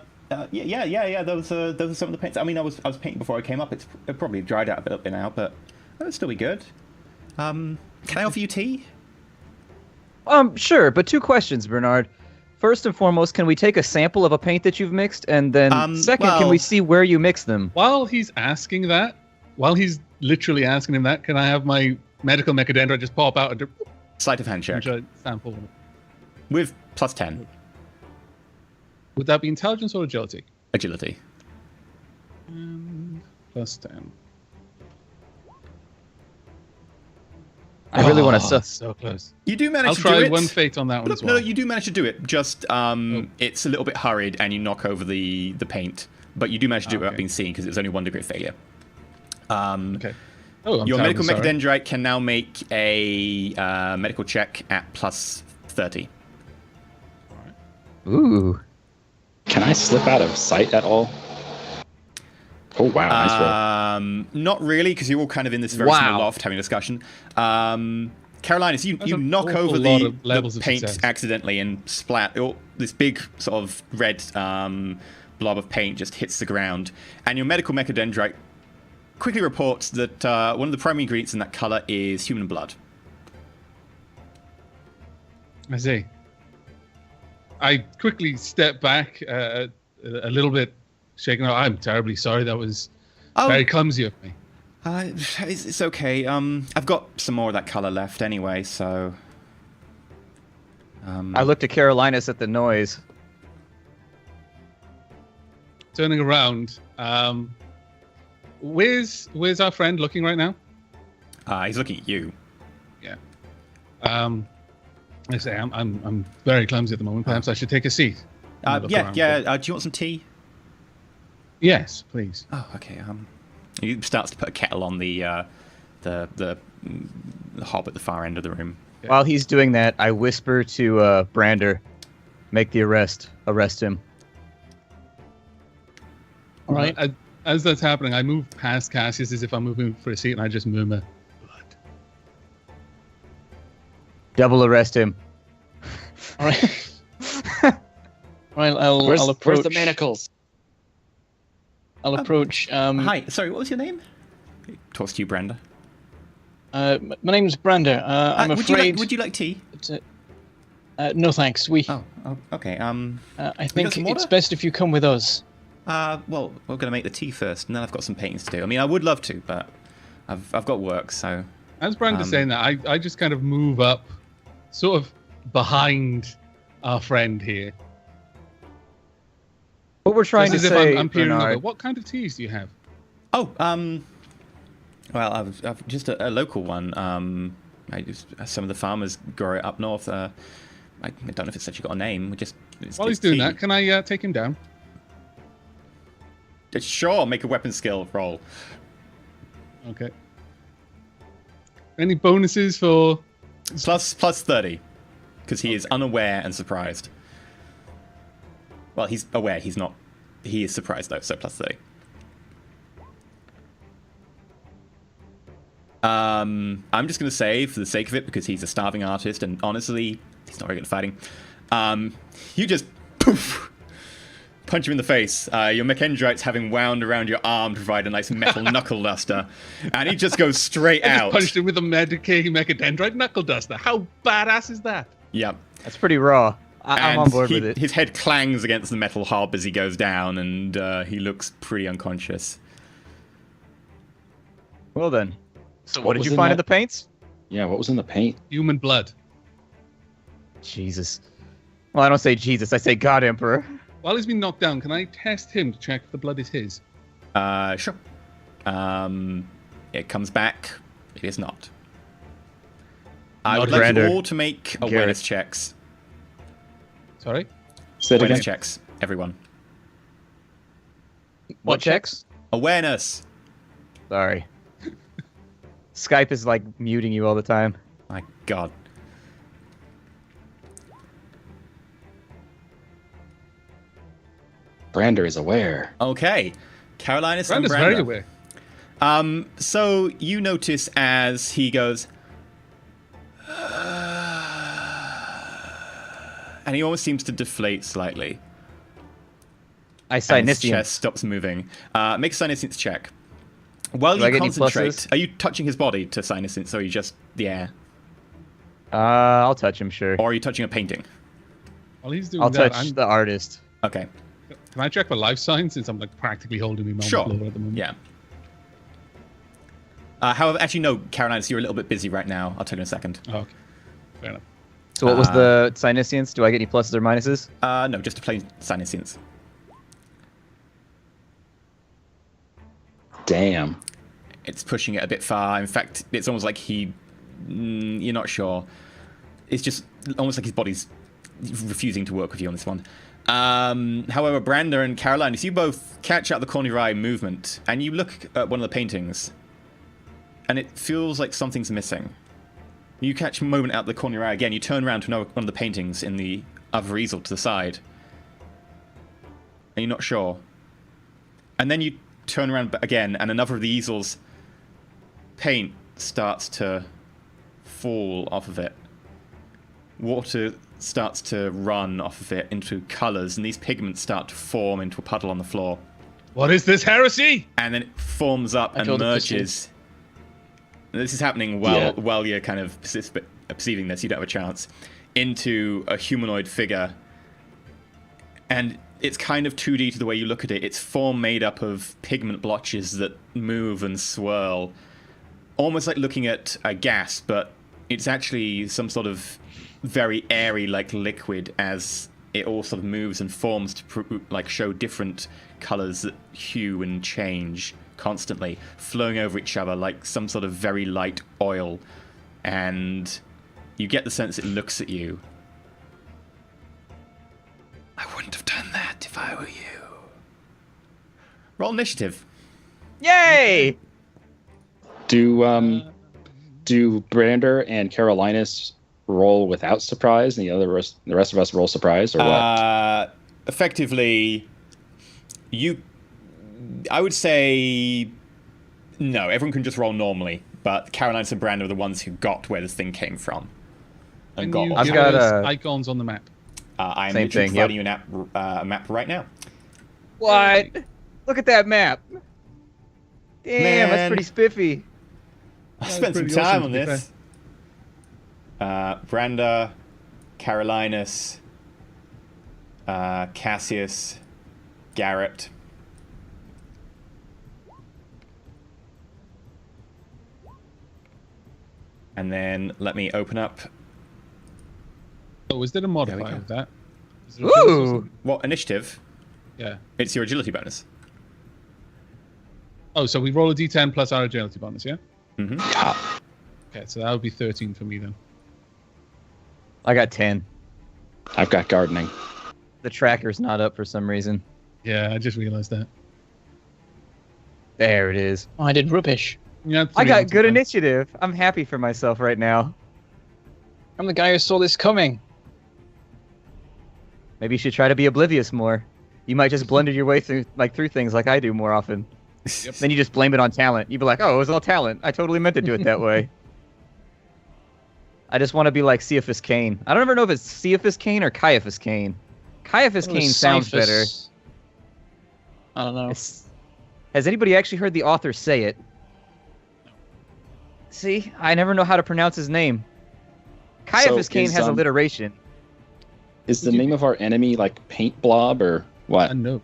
Those are some of the paints. I mean, I was painting before I came up. It probably dried out a bit up there now, but it'll still be good. Can I offer you tea? Sure, but 2 questions, Bernard. First and foremost, can we take a sample of a paint that you've mixed? And then second, can well- we see where you mix them? While he's literally asking him that, can I have my medical mechadendrite just pop out and Sleight of hand check sample? with +10 Would that be intelligence or agility? agility. +10. I really want to. So close. You do manage I'll to do try it. one fate on that one No, as well. no, you do manage to do it. Just it's a little bit hurried, and you knock over the paint. But you do manage to do it without Okay. being seen because it's only 1 degree of failure. Okay. Oh, I'm Your medical terribly sorry. mechadendrite can now make a medical check at +30. Ooh. Can I slip out of sight at all? Oh wow, nice roll. Not really, because you're all kind of in this very Wow. small loft having a discussion. Carolinas, you That's an knock awful over lot the of levels of paint success. accidentally and splat. This big sort of red blob of paint just hits the ground. And your medical mechadendrite quickly reports that one of the primary ingredients in that color is human blood. I see. I quickly step back a little bit, shaken out. I'm terribly sorry. That was very clumsy of me. It's okay. I've got some more of that color left anyway, so... I looked at Carolinas at the noise. Turning around, where's our friend looking right now? he's looking at you. Yeah. I say I'm very clumsy at the moment. Perhaps I should take a seat. and look around. Do you want some tea? Yes, please. Oh, okay. He starts to put a kettle on the hob at the far end of the room. Yeah. While he's doing that, I whisper to Brander, "Make the arrest. Arrest him." All right. As that's happening, I move past Cassius as if I'm moving for a seat, and I just murmur, "Blood." Double arrest him. All right. All right. I'll approach. Where's the manacles? I'll approach. Hi, sorry, what was your name? Talks to you, Brenda. My name's Brander. I'm afraid. Would you like tea? No, thanks. Oh, okay. I think some it's water? best if you come with us. Well, we're going to make the tea first, and then I've got some paintings to do. I mean, I would love to, but I've got work, so... As Brandon's saying that, I just kind of move up, sort of behind our friend here. What we're trying Just to as say, if I'm peering Bernard, over. What kind of teas do you have? Oh, well, I've just a local one. Some of the farmers grow it up north. I don't know if it's actually got a name. It's While he's it's doing tea. that, can I take him down? Sure, make a weapon skill roll. Okay. Any bonuses for? Plus 30, because he is unaware and surprised. Well, he's aware. He's not. He is surprised though. So plus 30. I'm just going to say, for the sake of it, because he's a starving artist, and honestly, he's not very good at fighting. You just poof, punch him in the face. Your McEndrites, having wound around your arm, to provide a nice metal knuckle duster, and he just goes straight I out. just punched him with a Mechadendrite knuckle duster. How badass is that? Yep. That's pretty raw. I'm on board with it. His head clangs against the metal hob as he goes down, and he looks pretty unconscious. Well then. So what did was you in find that- in the paints? Yeah, what was in the paint? Human blood. Jesus. Well, I don't say Jesus. I say God Emperor. While he's been knocked down, can I test him to check if the blood is his? Sure. It comes back. It is not. I would like you Grander. all to make awareness checks. Sorry? Say it Awareness again. checks, everyone. What checks? Awareness. Sorry. Skype is like muting you all the time. My God. Brander is aware. Okay. Carolinus and Brander's Brander. very aware. So you notice as he goes, and he almost seems to deflate slightly. I And his Sinisian. chest stops moving. Make a Siniscience check. While Do I you get any concentrate, pluses? are you touching his body to Siniscience, or are you just the air? I'll touch him, sure. Or are you touching a painting? While he's doing I'll that, touch the artist. Okay. can I check for life signs since I'm like practically holding him on Sure. the floor at the moment? Yeah. However, actually, no, Carolinus, you're a little bit busy right now. I'll tell you in a second. Oh, okay. Fair enough. So what was the Sinisians? Do I get any pluses or minuses? No, just a plain Siniscience. Damn. It's pushing it a bit far. In fact, it's almost like you're not sure. It's just almost like his body's refusing to work with you on this one. However, Brander and Carolinus, you both catch out the corner of your eye movement, and you look at one of the paintings, and it feels like something's missing. You catch a moment out the corner of your eye again. You turn around to one of the paintings in the other easel to the side, and you're not sure. And then you turn around again, and another of the easels' paint starts to fall off of it. Water starts to run off of it into colours, and these pigments start to form into a puddle on the floor. What is this heresy? And then it forms up and draw the merges. And this is happening while you're kind of perceiving this. You don't have a chance. Into a humanoid figure. And it's kind of 2D to the way you look at it. It's form made up of pigment blotches that move and swirl. Almost like looking at a gas, but it's actually some sort of very airy like liquid as it all sort of moves and forms to like show different colors that hue and change constantly, flowing over each other like some sort of very light oil. And you get the sense it looks at you. I wouldn't have done that if I were you. Roll initiative. Yay! Do Brander and Carolinus roll without surprise, and the rest of us roll surprise, or what? Effectively, I would say no. Everyone can just roll normally, but Carolinus and Brander are the ones who got where this thing came from. And Can you got. I've give got us a- icons on the map? I'm Same literally thing, providing you a map right now. What? Look at that map. Damn, Man. that's pretty spiffy. I spent some pretty time awesome, on to be this. Brander, Carolinus, Cassius, Garrett. And then let me open up. Oh, is there a modifier go. of that? Is there a bonus or Ooh! something? What initiative? Yeah. It's your agility bonus. Oh, so we roll a d10 plus our agility bonus, yeah? Mm-hmm. Okay, so that would be 13 for me then. I got 10. I've got gardening. The tracker's not up for some reason. Yeah, I just realized that. There it is. I did rubbish. Yeah, I three got on good top. initiative. I'm happy for myself right now. I'm the guy who saw this coming. Maybe you should try to be oblivious more. You might just blender your way through things like I do more often. Then you just blame it on talent. You'd be like, oh, it was all talent. I totally meant to do it that way. I just want to be like Cephas Cain. I don't ever know if it's Cephas Cain or Caiaphas Cain. Caiaphas Cain sounds better. I don't know. Has anybody actually heard the author say it? See, I never know how to pronounce his name. Caiaphas Cain has alliteration. Is the name of our enemy like Paint Blob or what? No.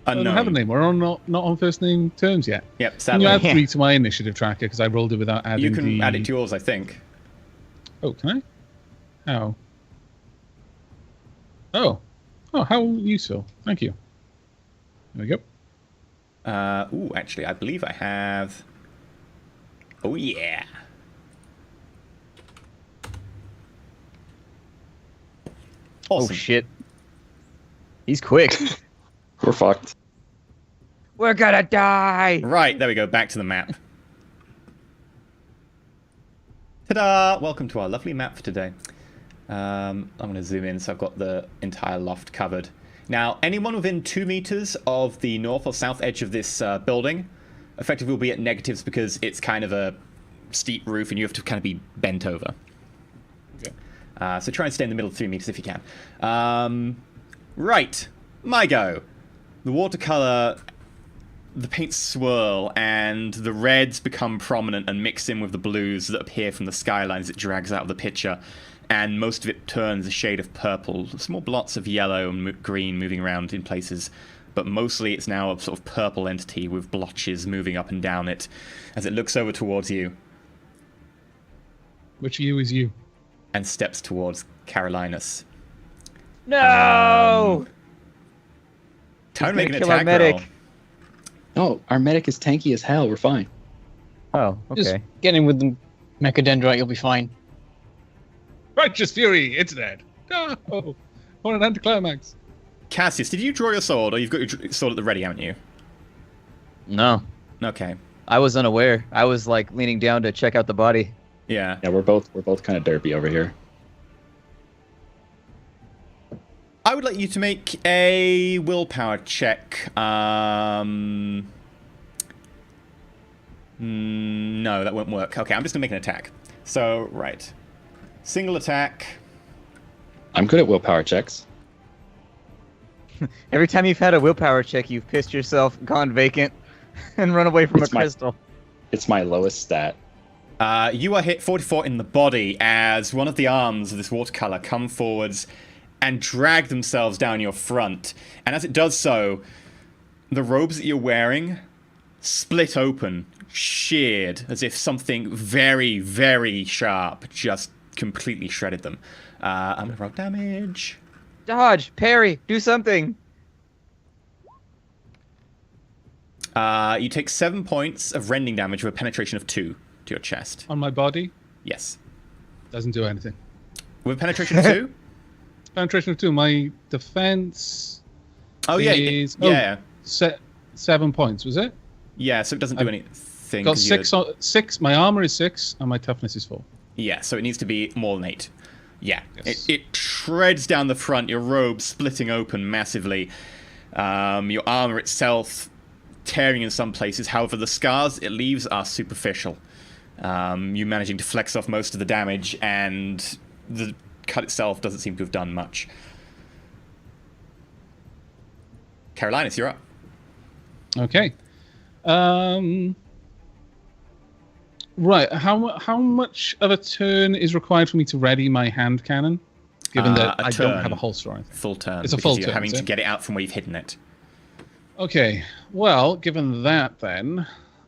I Unknown. don't have a name. We're not on first name terms yet. Yep, Can sadly. you add 3 to my initiative tracker because I rolled it without adding You can the... add it to yours, I think. Oh, can I? How? Oh, how useful. Thank you. There we go. Ooh, actually, I believe I have... Oh, yeah. Awesome. Oh shit. He's quick. We're fucked. We're gonna die. Right, there we go, back to the map. Ta-da! Welcome to our lovely map for today. I'm going to zoom in so I've got the entire loft covered. Now, anyone within 2 meters of the north or south edge of this building effectively will be at negatives because it's kind of a steep roof and you have to kind of be bent over. Okay. So try and stay in the middle of 3 meters if you can. Right, my go. The watercolor, the paints swirl, and the reds become prominent and mix in with the blues that appear from the skyline as it drags out of the picture. And most of it turns a shade of purple. Small blots of yellow and green moving around in places. But mostly it's now a sort of purple entity with blotches moving up and down it as it looks over towards you Which you is you? and steps towards Carolinus. No. Time to make an kill our attack medic. roll. Oh, our medic is tanky as hell. We're fine. Oh, Just okay. get in with the mechadendrite, you'll be fine. Righteous Fury, it's dead. Oh, what an anticlimax. Cassius, did you draw your sword, or you've got your sword at the ready, haven't you? No, Okay. I was unaware. I was like leaning down to check out the body. Yeah. Yeah, we're both kind of derpy over here. I would like you to make a willpower check. No, that won't work. Okay, I'm just gonna make an attack. So, right. Single attack. I'm good at willpower checks. Every time you've had a willpower check, you've pissed yourself, gone vacant, and run away from It's a crystal. It's my lowest stat. You are hit 44 in the body as one of the arms of this watercolor come forwards and drag themselves down your front. And as it does so, the robes that you're wearing split open, sheared, as if something very, very sharp just completely shredded them. I'm gonna roll damage. Dodge, parry, do something. You take 7 points of rending damage with a penetration of 2 to your chest. On my body, Yes. doesn't do anything. With a penetration of 2? Penetration of 2. My defense Oh, yeah. is... Yeah. 7 points, was it? Yeah, so it doesn't do anything. Got 'cause you're- 6. My armor is 6, and my toughness is 4. Yeah, so it needs to be more than 8. Yeah. Yes. It shreds down the front, your robe splitting open massively. Your armor itself tearing in some places. However, the scars it leaves are superficial. You managing to flex off most of the damage, and the cut itself doesn't seem to have done much. Carolinus, you're up. Okay. Right. How much of a turn is required for me to ready my hand cannon? Given that A I don't have turn. a holster or anything. Full turn. It's a because full you're turn, having is to it? get it out from where you've hidden it. Okay. Well, given that, then,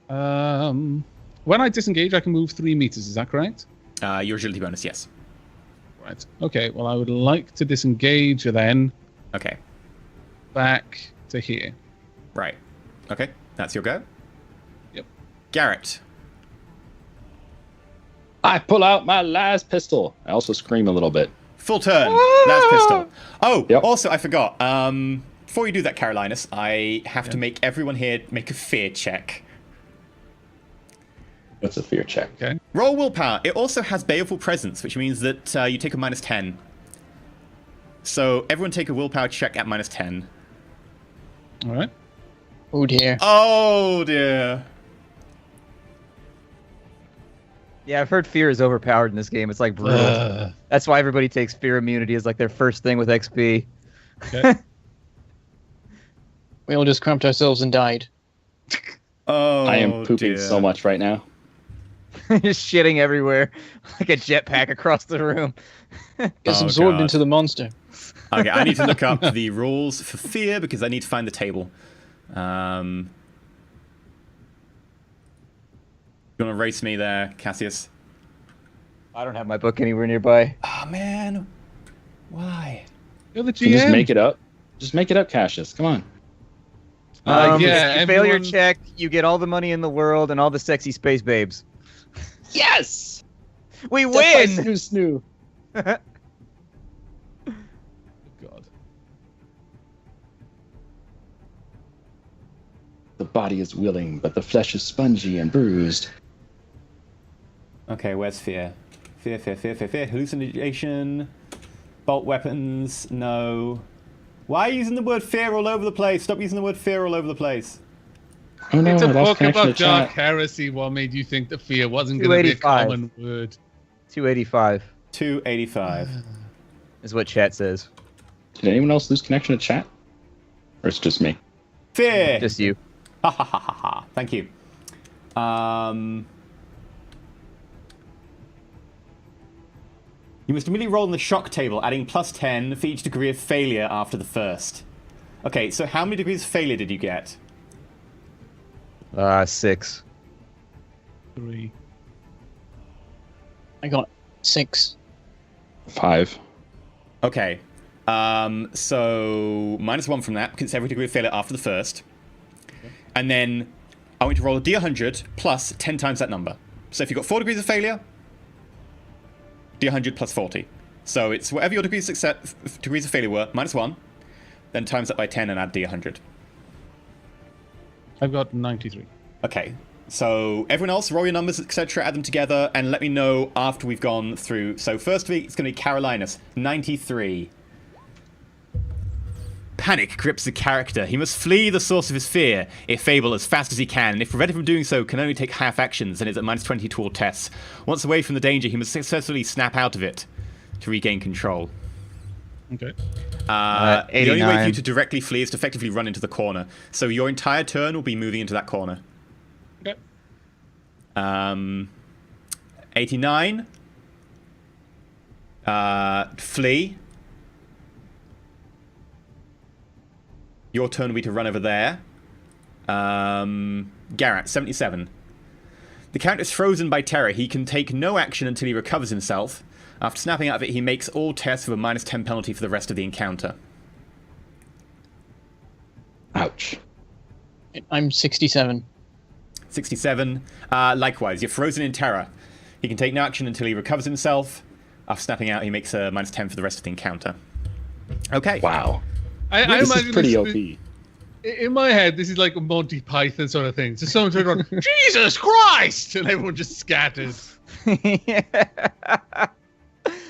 when I disengage, I can move 3 meters. Is that correct? Your agility bonus, yes. Right. Okay. Well, I would like to disengage then Okay. back to here. Right. Okay. That's your go. Yep. Garrett. I pull out my last pistol. I also scream a little bit. Full turn. Last pistol. Oh, Yep. also I forgot. before you do that, Carolinus, I have to make everyone here make a fear check. What's a fear check? Okay. Roll willpower. It also has baleful presence, which means that you take a -10. So everyone take a willpower check at -10. All right. Oh dear. Oh dear. Yeah, I've heard fear is overpowered in this game. It's like brutal. That's why everybody takes fear immunity as like their first thing with XP. Okay. We all just cramped ourselves and died. Oh, I am pooping dear. so much right now. Just shitting everywhere, like a jetpack across the room. Gets Oh, absorbed God. into the monster. Okay, I need to look up the rules for fear because I need to find the table. You want to race me there, Cassius? I don't have my book anywhere nearby. Oh, man. Why? You're the So GM. just make it up. Just make it up, Cassius. Come on. Yeah, if you fail your everyone- check, you get all the money in the world and all the sexy space babes. Yes! We Death by win! snoo. God. The body is willing, but the flesh is spongy and bruised. Okay, where's fear? Fear. Hallucination. Bolt weapons. No. Why are you using the word fear all over the place? Stop using the word fear all over the place. Oh no, It's a I lost book connection about to Dark chat. Heresy. What made you think that fear wasn't going to be a 285. common word? 285 285. is what chat says. Did anyone else lose connection to chat? Or it's just me? Fear! Just you. Ha ha ha ha ha. Thank you. You must immediately roll on the shock table, adding +10 for each degree of failure after the first. Okay, so how many degrees of failure did you get? 6. 3. I got 6. 5. Okay. So -1 from that, because it's every degree of failure after the first. And then I want you to roll a d100 plus 10 times that number. So if you've got 4 degrees of failure, d100 plus 40. So it's whatever your degrees of failure were, -1, then times that by 10 and add d100. I've got 93. Okay. So everyone else, roll your numbers, etc., add them together, and let me know after we've gone through. So firstly, it's going to be Carolinus, 93. Panic grips the character. He must flee the source of his fear, if able, as fast as he can, and if prevented from doing so, can only take half actions and is at -20 to all tests. Once away from the danger, he must successfully snap out of it to regain control. Okay. The only way for 89. you to directly flee is to effectively run into the corner. So your entire turn will be moving into that corner. Okay. 89. Flee. Your turn will be to run over there. Garrett, 77. The character is frozen by terror. He can take no action until he recovers himself. After snapping out of it, he makes all tests with a -10 penalty for the rest of the encounter. Ouch. I'm 67. 67. Likewise, you're frozen in terror. He can take no action until he recovers himself. After snapping out, he makes a -10 for the rest of the encounter. Okay. Wow. I This is imagine pretty this- OP. In my head, this is like a Monty Python sort of thing. So someone turns around, Jesus Christ! And everyone just scatters.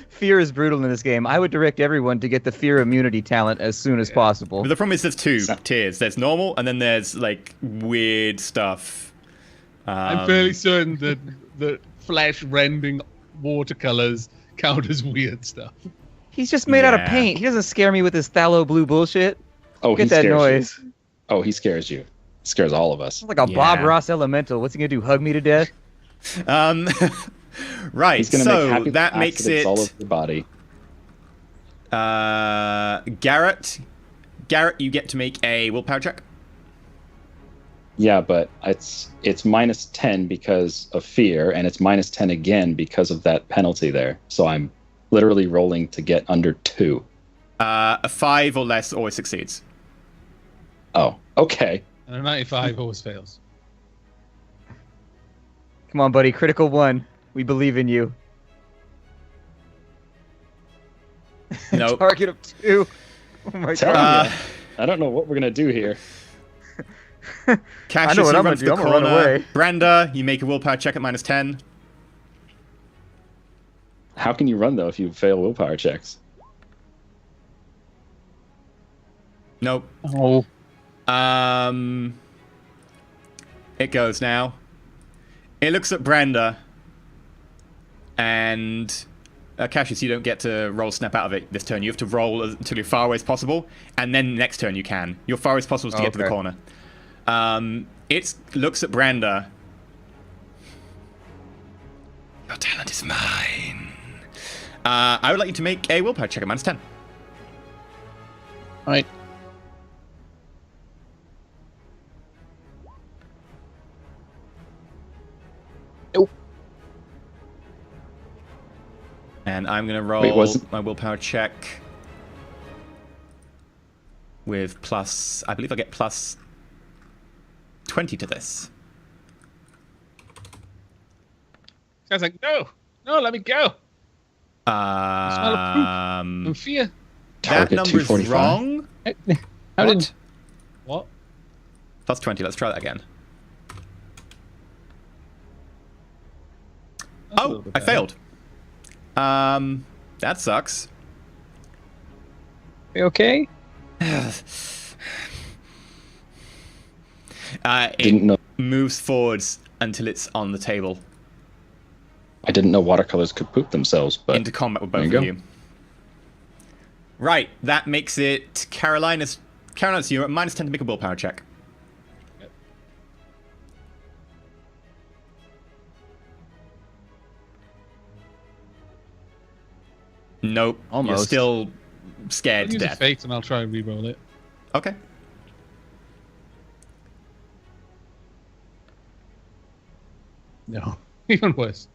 Fear is brutal in this game. I would direct everyone to get the fear immunity talent as soon as possible. But the problem is there's two tiers. There's normal, and then there's, like, weird stuff. I'm fairly certain that flesh-rending watercolors count as weird stuff. He's just made out of Yeah. paint. He doesn't scare me with his phthalo blue bullshit. Oh, Get he that scares noise. you. Oh, he scares you. He scares all of us. It's like a Yeah. Bob Ross elemental. What's he gonna do? Hug me to death? Right, He's gonna so make happy that makes accidents it... all over the body. Garrett, you get to make a willpower check. Yeah, but it's -10 because of fear, and it's -10 again because of that penalty there. So I'm literally rolling to get under 2. A 5 or less always succeeds. Oh, okay. And a 95 always fails. Come on, buddy. Critical 1. We believe in you. Nope. Target of 2. Oh my Tell god. ya. I don't know what we're gonna do here. Cassius, I know what you I'm run gonna to do. the I'm gonna run corner. away. Brenda, you make a willpower check at -10. How can you run though if you fail willpower checks? Nope. Oh, It goes now. It looks at Brenda, and Cassius, you don't get to roll snap out of it this turn. You have to roll until you're far away as possible, and then next turn you can. Your far as possible is to get to the Okay. corner. It looks at Brenda. Your talent is mine. I would like you to make a willpower check at -10. right. Oh, And I'm going to roll Wait, wasn't- my willpower check with plus... I believe I get plus 20 to this. Sounds like, no, let me go. smell of poop. And fear. That Target number is 245. wrong. how What? did? What? Plus 20. Let's try that again. That's a Oh, little bit I better. failed. That sucks. You okay? It Didn't know. moves forwards until it's on the table. I didn't know watercolors could poop themselves, but Into combat with there both you of go. you. Right, that makes it Carolina's. Carolina's, you're at -10 to make a willpower check. Yep. Nope. You're Almost. still I'll scared to use a death. fate and I'll try and re-roll it. Okay. No. Even worse.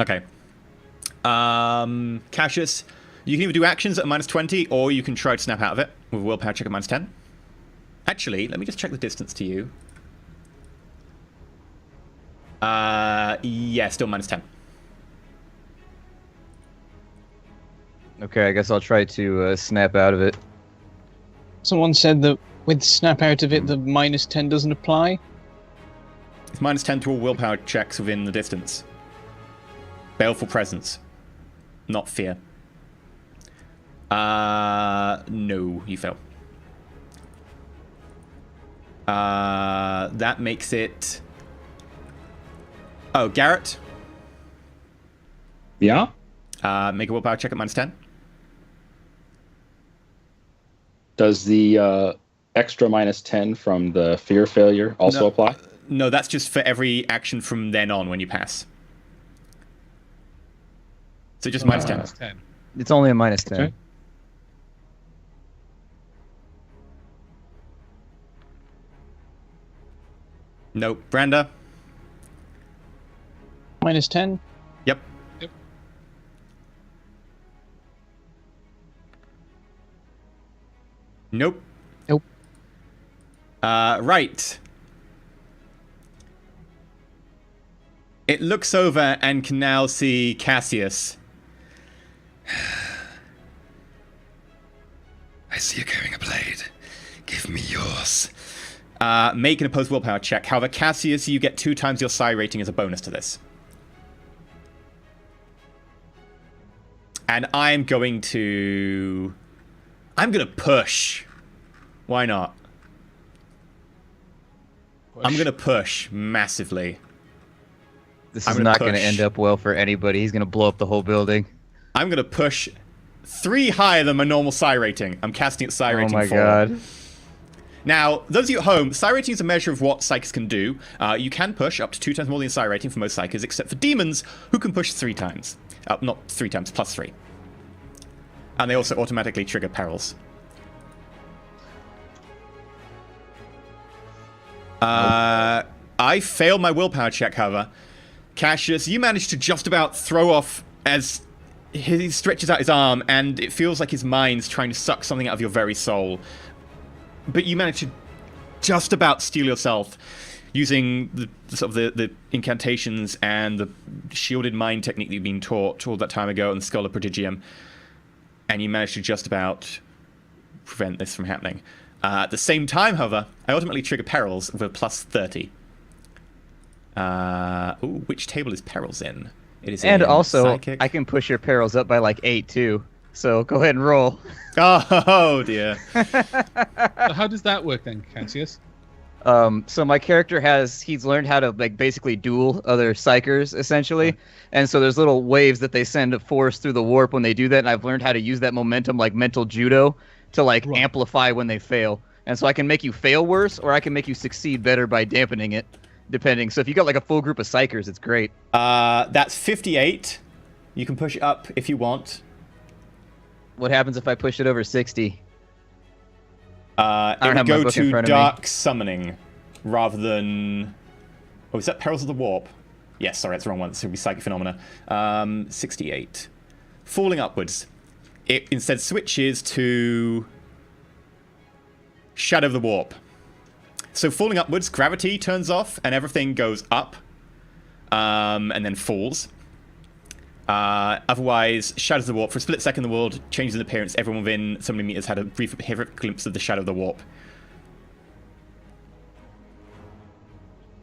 Okay. Cassius, you can either do actions at -20, or you can try to snap out of it with a willpower check at -10. Actually, let me just check the distance to you. Yeah, still -10. Okay, I guess I'll try to snap out of it. Someone said that with snap out of it, the -10 doesn't apply. It's -10 to all willpower checks within the distance. Baleful presence, not fear. No, you fail. That makes it. Oh, Garrett, Yeah. make a willpower check at -10. Does the extra -10 from the fear failure also No. apply? No, that's just for every action from then on when you pass. So just -10. That's 10. It's only a -10. Okay. Nope. Branda? -10. Yep. Yep. Nope. Nope. Right. It looks over and can now see Cassius. I see you carrying a blade. Give me yours. Make an opposed willpower check. However, Cassius, you get 2 times your psi rating as a bonus to this. And I'm going to push. Why not? I'm going to push massively. This I'm is gonna not going to push. end up well for anybody. He's going to blow up the whole building. I'm going to push 3 higher than my normal psi rating. I'm casting at psi Oh rating my 4. god. Now, those of you at home, psi rating is a measure of what psychics can do. You can push up to 2 times more than psi rating for most psychics, except for demons, who can push 3 times. Not 3 times, plus 3. And they also automatically trigger perils. I failed my willpower check, however. Cassius, you managed to just about throw off as he stretches out his arm, and it feels like his mind's trying to suck something out of your very soul. But you manage to just about steal yourself using the incantations and the shielded mind technique that you've been taught all that time ago in the Scholar Prodigium. And you manage to just about prevent this from happening. At the same time, however, I ultimately trigger perils with a plus 30. Which table is perils in? It is And in also, psychic. I can push your perils up by like 8 too. So go ahead and roll. Oh dear. So how does that work then, Cassius? So my character he's learned how to like basically duel other psychers essentially, and so there's little waves that they send a force through the warp when they do that, and I've learned how to use that momentum like mental judo to like amplify when they fail, and so I can make you fail worse or I can make you succeed better by dampening it, depending. So if you got like a full group of psychers, it's great. That's 58. You can push it up if you want. What happens if I push it over 60? It don't would have my go book in to front of me. dark summoning rather than. Oh, is that Perils of the Warp? Yes, sorry, that's the wrong one. It's going to be Psychic Phenomena. 68. Falling upwards. It instead switches to Shadow of the Warp. So falling upwards, gravity turns off and everything goes up and then falls. Otherwise, Shadows of the Warp. For a split second, the world changes in appearance. Everyone within so many meters had a brief glimpse of the Shadow of the Warp.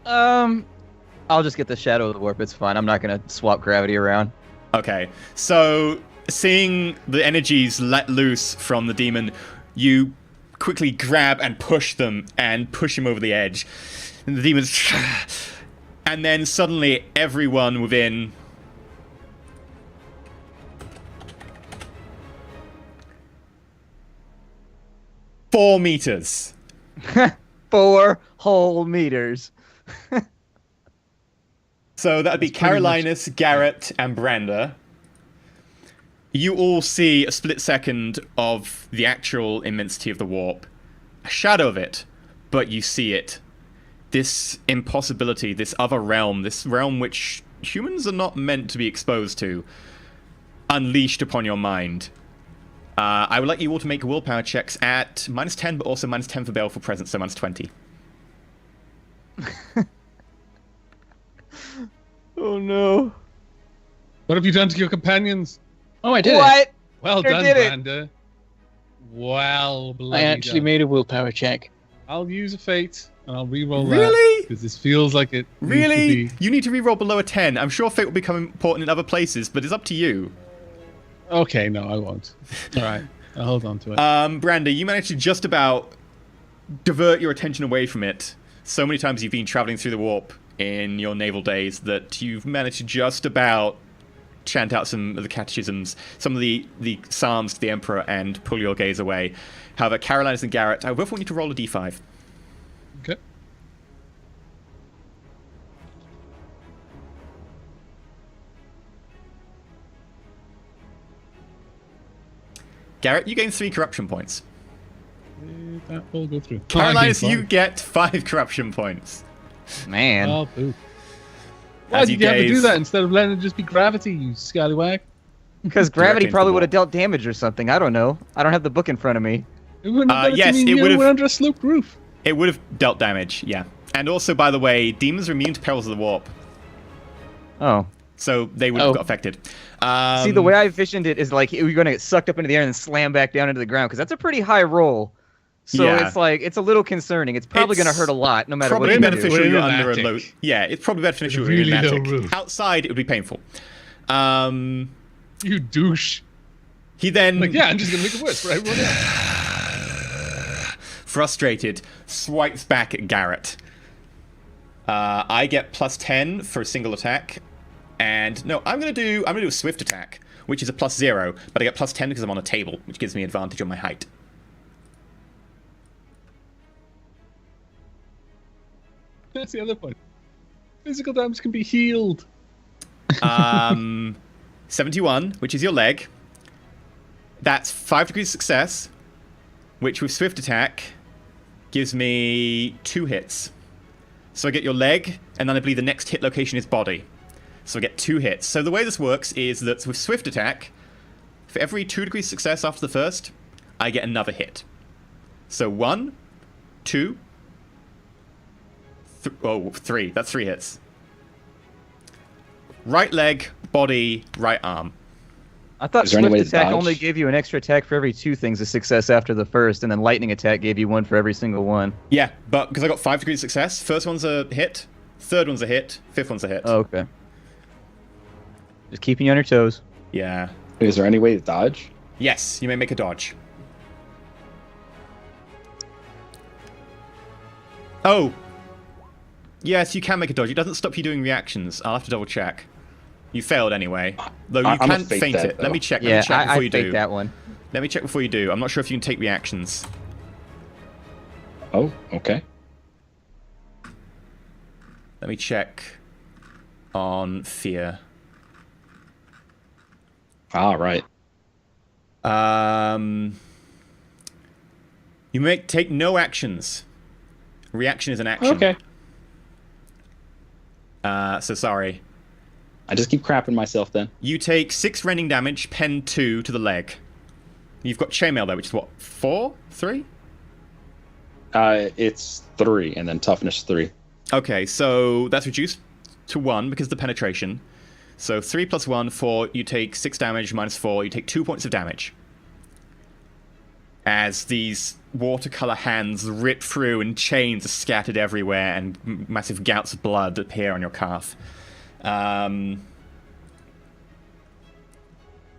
I'll just get the Shadow of the Warp. It's fine. I'm not gonna swap gravity around. Okay, so seeing the energies let loose from the demon, you quickly grab and push them and push him over the edge. And the demons... And then suddenly everyone within... 4 meters. 4 whole meters. So that would be Carolinus, Garrett, and Branda. You all see a split second of the actual immensity of the warp. A shadow of it, but you see it. This impossibility, this other realm, this realm which humans are not meant to be exposed to, unleashed upon your mind. I would like you all to make willpower checks at -10, but also -10 for baleful presence, so -20. Oh no. What have you done to your companions? Oh, I did it. What? Well You done, did it. Branda. Well, I bloody actually done. made a willpower check. I'll use a fate, and I'll re-roll that. Really? Because this feels like it needs Really? to You need to reroll below a 10. I'm sure fate will become important in other places, but it's up to you. be... Okay, no, I won't. All right, I'll hold on to it. Branda, you managed to just about divert your attention away from it. So many times you've been traveling through the warp in your naval days that you've managed to just about chant out some of the catechisms, some of the psalms to the Emperor, and pull your gaze away. However, Carolinus and Garrett, I both want you to roll a d5. Okay. Garrett, you gain 3 corruption points. That will go through. Carolinus, Oh, I gained you get 5 corruption points. Man. Oh, boo. Why As did you you have to do gaze- that instead of letting it just be gravity, you scallywag? Because Directly gravity into probably the would have dealt damage or something. I don't know. I don't have the book in front of me. It wouldn't have done yes, to me, it you would've- were under a sloped roof. It would have dealt damage, yeah. And also, by the way, demons are immune to perils of the warp, Oh. so they would have Oh. got affected. See, the way I envisioned it is like you're going to get sucked up into the air and then slam back down into the ground, because that's a pretty high roll. So Yeah. it's like, it's a little concerning. It's probably going to It's hurt a lot, no matter what probably you do. beneficial We're in you're an under a attic. low. Yeah, it's probably beneficial With a you're in really an low attic. roof. Outside, it would be painful. You douche. He then, Like, yeah, I'm just going to make it worse for everyone else. frustrated, swipes back at Garrett. I get +10 for a single attack, and no, I'm gonna do a swift attack, which is a +0, but I get +10 because I'm on a table, which gives me advantage on my height. That's the other point. Physical damage can be healed. 71, which is your leg. That's 5 degrees success, which with swift attack gives me 2 hits. So I get your leg, and then I believe the next hit location is body. So I get 2 hits. So the way this works is that with swift attack, for every 2 degrees success after the first, I get another hit. So 1, 2, 3. That's 3 hits. Right leg, body, right arm. I thought Is there any Swift way to Attack dodge? only gave you an extra attack for every 2 things of success after the first, and then Lightning Attack gave you 1 for every single one. Yeah, but because I got 5 degrees of success, first one's a hit, third one's a hit, fifth one's a hit. Oh, okay. Just keeping you on your toes. Yeah. Is there any way to dodge? Yes, you may make a dodge. Oh! Yes, you can make a dodge. It doesn't stop you doing reactions. I'll have to double check. You failed anyway. Though you I'm gonna can fake feint that, it. Let me though. check. Yeah, Let me check before I you do. faked that one. Let me check before you do. I'm not sure if you can take reactions. Oh, okay. Let me check on fear. Ah, right. You may take no actions. Reaction is an action. Okay. So sorry. I just keep crapping myself then. You take 6 rending damage, pen 2 to the leg. You've got chainmail there, which is what, 4? 3? It's 3, and then toughness 3. Okay, so that's reduced to 1 because of the penetration. So 3 plus 1, 4, you take 6 damage, minus 4, you take 2 points of damage. As these watercolor hands rip through and chains are scattered everywhere and massive gouts of blood appear on your calf.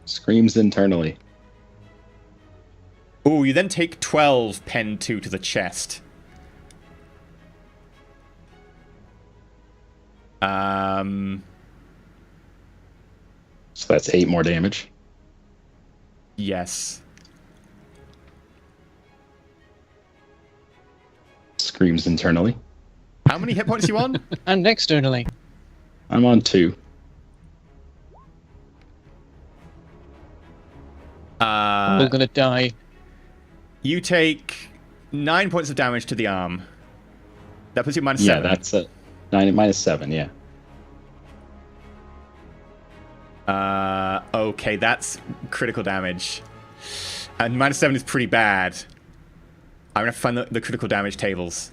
Screams internally. Oh, you then take 12 pen 2 to the chest. So that's 8 more damage. Yes. Screams internally. How many hit points are you on? And externally. I'm on 2. We're all gonna die. You take 9 points of damage to the arm. That puts you minus Yeah, 7. that's a 9 minus 7. Yeah. Okay, that's critical damage. And minus 7 is pretty bad. I'm gonna have to find the critical damage tables.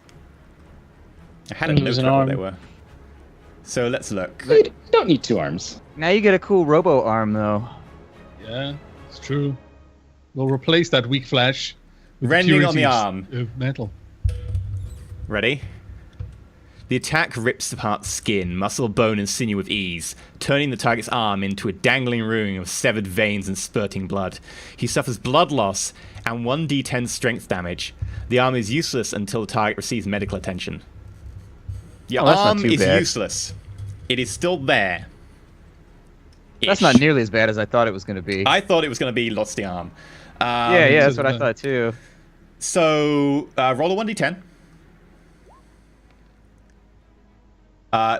I had a Lose note an of what arm. they were. So let's look. You don't need 2 arms. Now you get a cool robo arm, though. Yeah, it's true. We'll replace that weak flesh with Rending on the purities arm. of metal. Ready? The attack rips apart skin, muscle, bone, and sinew with ease, turning the target's arm into a dangling ruin of severed veins and spurting blood. He suffers blood loss and 1d10 strength damage. The arm is useless until the target receives medical attention. Your that's not arm too is bad. useless. It is still there. That's not nearly as bad as I thought it was going to be. I thought it was going to be lost the arm. yeah, that's is what I bad. thought too. So, roll a 1d10.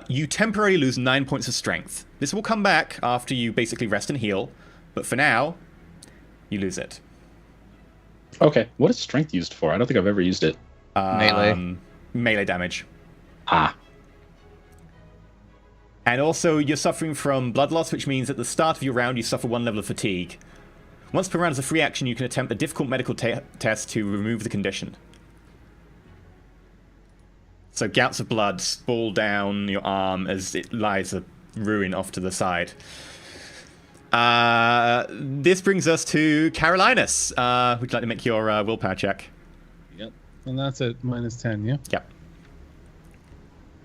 You temporarily lose 9 points of strength. This will come back after you basically rest and heal, but for now, you lose it. Okay. What is strength used for? I don't think I've ever used it. Melee. Melee damage. Ah. And also, you're suffering from blood loss, which means at the start of your round, you suffer 1 level of fatigue. Once per round as a free action, you can attempt a difficult medical test to remove the condition. So gouts of blood spool down your arm as it lies a ruin off to the side. This brings us to Carolinus. Would you like to make your willpower check? Yep. And that's at minus 10, yeah? Yep.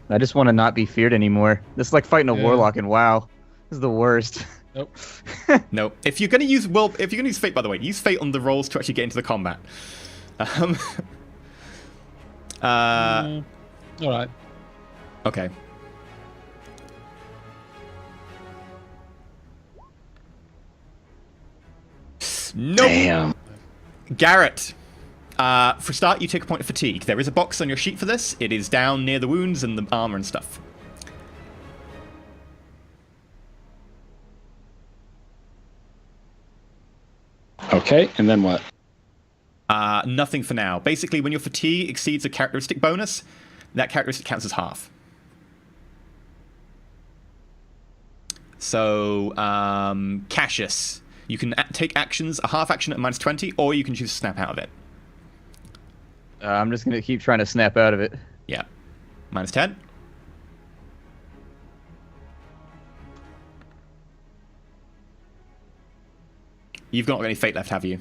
I just want to not be feared anymore. This is like fighting a Yeah. warlock in WoW. This is the worst. Nope. No. If you're going to use fate, by the way, use fate on the rolls to actually get into the combat. Alright. Okay. Nope. Damn. Garrett. For a start, you take a point of fatigue. There is a box on your sheet for this. It is down near the wounds and the armor and stuff. Okay, and then what? Nothing for now. Basically, when your fatigue exceeds a characteristic bonus, that characteristic counts as half. So, Cassius. You can take actions, a half action at minus 20, or you can choose to snap out of it. I'm just going to keep trying to snap out of it. Yeah. Minus 10. You've not got any fate left, have you?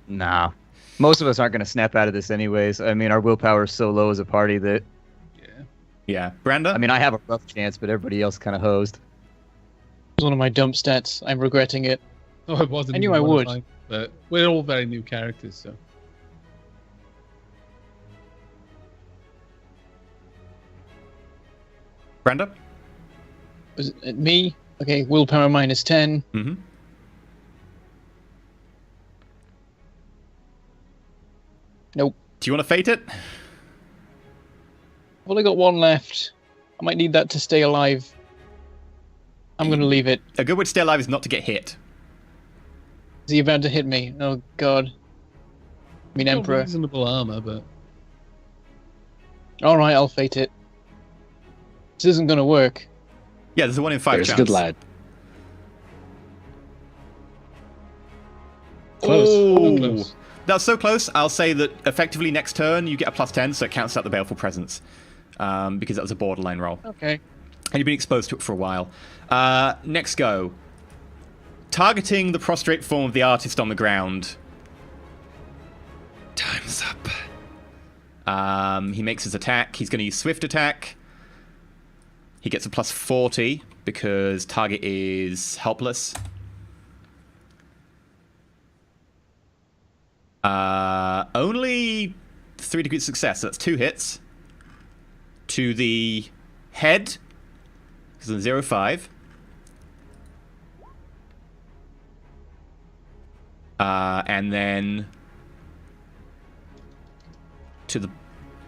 Nah. Most of us aren't going to snap out of this anyways. I mean, our willpower is so low as a party that... Yeah. Brenda? I mean, I have a rough chance, but everybody else kind of hosed. It was one of my dump stats. I'm regretting it. Oh, it wasn't. I knew even I one of would. mine, but we're all very new characters, so. Brenda? Was it me? Okay, willpower minus 10. Mm-hmm. Nope. Do you want to fate it? I've only got one left. I might need that to stay alive. I'm going to leave it. A good way to stay alive is not to get hit. Is he about to hit me? Oh, God. I mean, Still Emperor. reasonable armor, but Alright, I'll fate it. This isn't going to work. Yeah, there's a 1 in 5 There's a chance. good lad. close. Oh. Close. That's so close, I'll say that effectively next turn you get a +10, so it counts out the Baleful Presence. Because that was a borderline roll. Okay. And you've been exposed to it for a while. Next go. Targeting the prostrate form of the artist on the ground. Time's up. He makes his attack. He's going to use Swift Attack. He gets a +40 because target is helpless. Only 3 degrees of success, so that's 2 hits. To the head, because it's 0-5. And then to the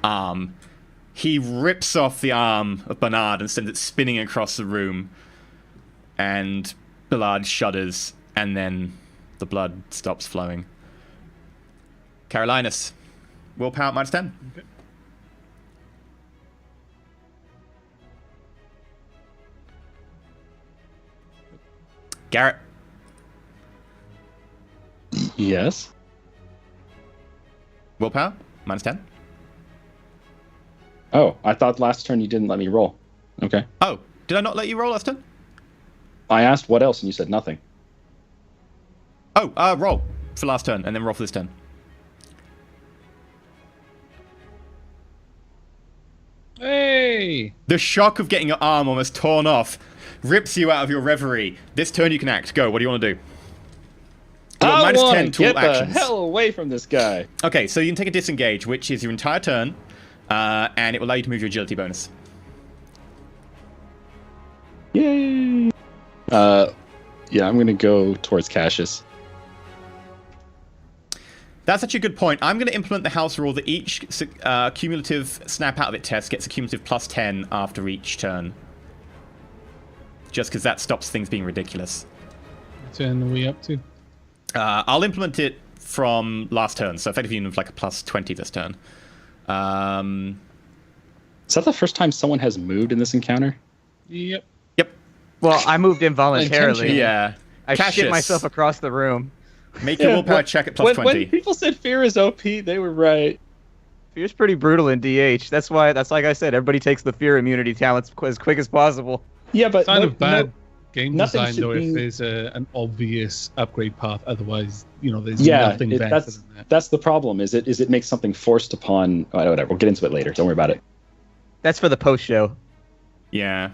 arm. He rips off the arm of Bernard and sends it spinning across the room. And Bernard shudders, and then the blood stops flowing. Carolinus, willpower -10. Okay. Garrett, Yes. willpower -10. Oh, I thought last turn you didn't let me roll. Okay. Oh, did I not let you roll last turn? I asked what else, and you said nothing. Oh, roll for last turn, and then roll for this turn. Hey! The shock of getting your arm almost torn off rips you out of your reverie. This turn you can act. Go, what do you want to do? You got I minus want 10 to to all get the actions. hell away from this guy. Okay, so you can take a disengage, which is your entire turn, and it will allow you to move your agility bonus. Yay! Yeah, I'm gonna go towards Cassius. That's actually a good point. I'm going to implement the house rule that each cumulative snap out of it test gets a cumulative +10 after each turn. Just because that stops things being ridiculous. What turn are we up to? I'll implement it from last turn, so effectively you have like a +20 this turn. Is that the first time someone has moved in this encounter? Yep. Yep. Well, I moved involuntarily. Intentionally. Yeah. I shit Cassius, myself across the room. Make your willpower check at +20. When people said fear is OP, they were right. Fear's pretty brutal in DH. That's why, that's like I said, everybody takes the fear immunity talents as quick as possible. Yeah, but Kind of bad game nothing design, should though, be- if there's an obvious upgrade path. Otherwise, there's Yeah, nothing better that's than that. that's the problem. Is it makes something forced upon? Oh, whatever. We'll get into it later. Don't worry about it. That's for the post show. Yeah.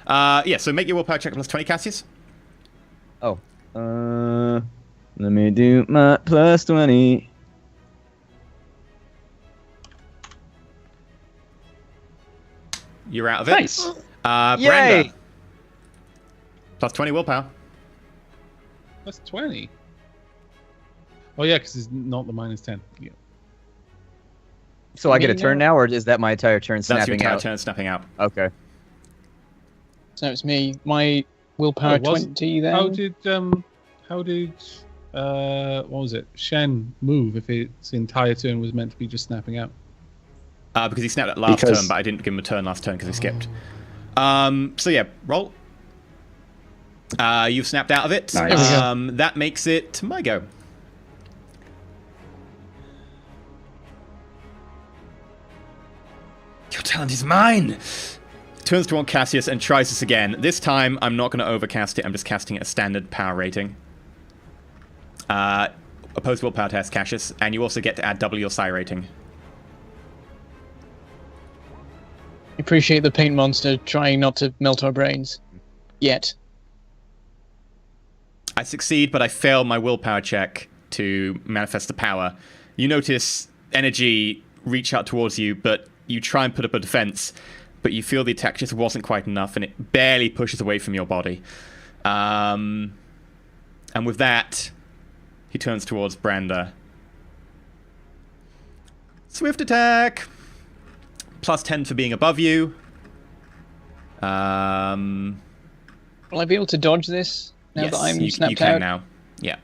Yeah, so make your willpower check at +20, Cassius. Oh. Let me do my +20. You're out of it. Nice. Yay! Brenda. +20 willpower. That's 20. Oh yeah, because it's not the -10. Yeah. So I get a turn now, or is that my entire turn That's your snapping entire out? turn snapping out. Okay. So it's me. My willpower Oh, was- 20 then. How did what was it? Shen move if its entire turn was meant to be just snapping out? Because he snapped that last Because- turn, but I didn't give him a turn last turn because he skipped. So yeah, roll. You've snapped out of it. Nice. There we go. That makes it my go. Your talent is mine! Turns toward Cassius and tries this again. This time, I'm not going to overcast it. I'm just casting it a standard power rating. Opposed willpower test, Cassius, and you also get to add double your psi rating. Appreciate the paint monster trying not to melt our brains. Yet. I succeed, but I fail my willpower check to manifest the power. You notice energy reach out towards you, but you try and put up a defense, but you feel the attack just wasn't quite enough, and it barely pushes away from your body. And with that, he turns towards Brander. Swift attack! Plus 10 for being above you. Will I be able to dodge this now Yes, that I'm you snapped can out? now. Yeah.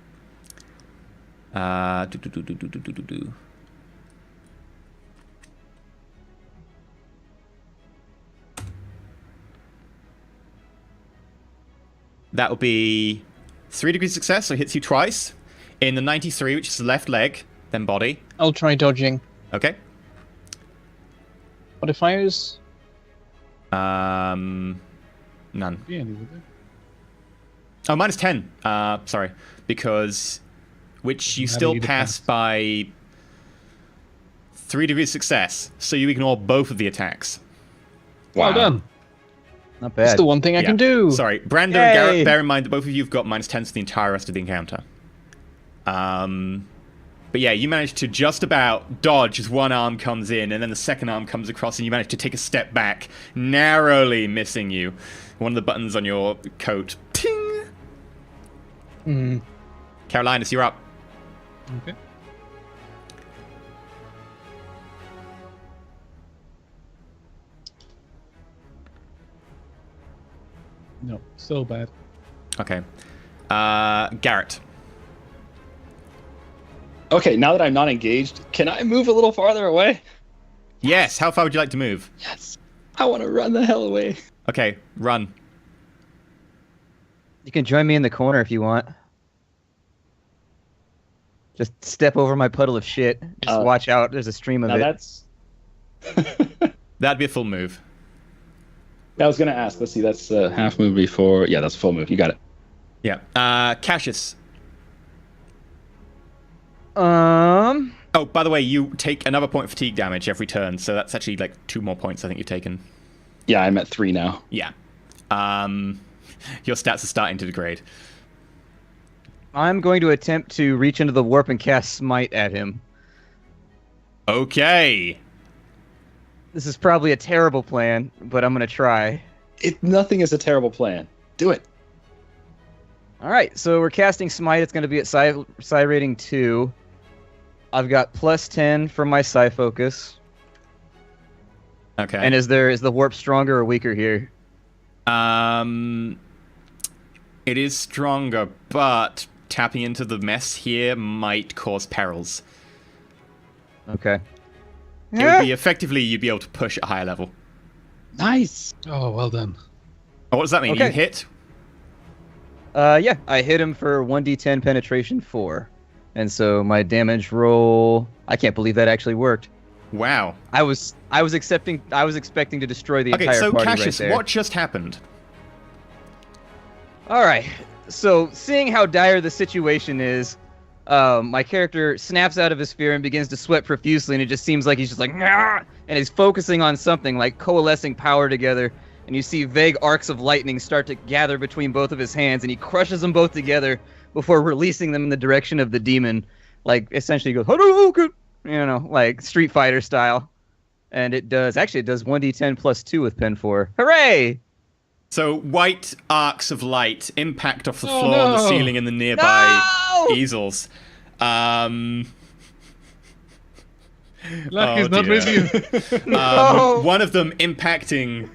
That will be 3 degrees success, so it hits you twice. In the 93, which is the left leg, then body. I'll try dodging. Okay. Modifiers? None. Yeah, would they? Oh, minus 10. Sorry. Because... Which you still pass by 3 degrees success, so you ignore both of the attacks. Well done. Not That's bad. the one thing I can do. Sorry, Brando and Garrett, bear in mind that both of you have got minus 10 for the entire rest of the encounter. But yeah, you manage to just about dodge as one arm comes in, and then the second arm comes across, and you manage to take a step back, narrowly missing you. One of the buttons on your coat. Ting! Carolinus, you're up. Okay. No, so bad. Okay. Garrett. Okay, now that I'm not engaged, can I move a little farther away? Yes, how far would you like to move? Yes. I want to run the hell away. Okay, run. You can join me in the corner if you want. Just step over my puddle of shit. Just watch out. There's a stream of Now it. that's... That'd be a full move. I was going to ask. Let's see, that's half move before... Yeah, that's a full move. You got it. Yeah. Cassius. Um... Oh, by the way, you take another point of fatigue damage every turn, so that's actually like 2 more points I think you've taken. Yeah, I'm at 3 now. Yeah. Your stats are starting to degrade. I'm going to attempt to reach into the warp and cast Smite at him. Okay. This is probably a terrible plan, but I'm going to try. Nothing is a terrible plan. Do it. Alright, so we're casting Smite. It's going to be at Psi rating 2. I've got plus 10 for my Psi focus. Okay. And is the warp stronger or weaker here? It is stronger, but tapping into the mess here might cause perils. Okay. It would be effectively, you'd be able to push at a higher level. Nice. Oh, well done. Oh, what does that mean? Okay. You hit? Yeah, I hit him for 1d10 penetration 4. And so my damage roll... I can't believe that actually worked. Wow. I was expecting to destroy the Okay, entire so party Cassius, right there. what just happened? Alright, so seeing how dire the situation is, my character snaps out of his fear and begins to sweat profusely, and it just seems like he's just like, "Nyah!" And he's focusing on something, like coalescing power together, and you see vague arcs of lightning start to gather between both of his hands, and he crushes them both together before releasing them in the direction of the demon, like, essentially goes, Hadouken! You know, like Street Fighter style. And it does 1d10 plus 2 with Pen 4. Hooray! So white arcs of light impact off the Oh, floor, the no. ceiling, and the nearby No! easels. Luck is not dear. with you. No! One of them impacting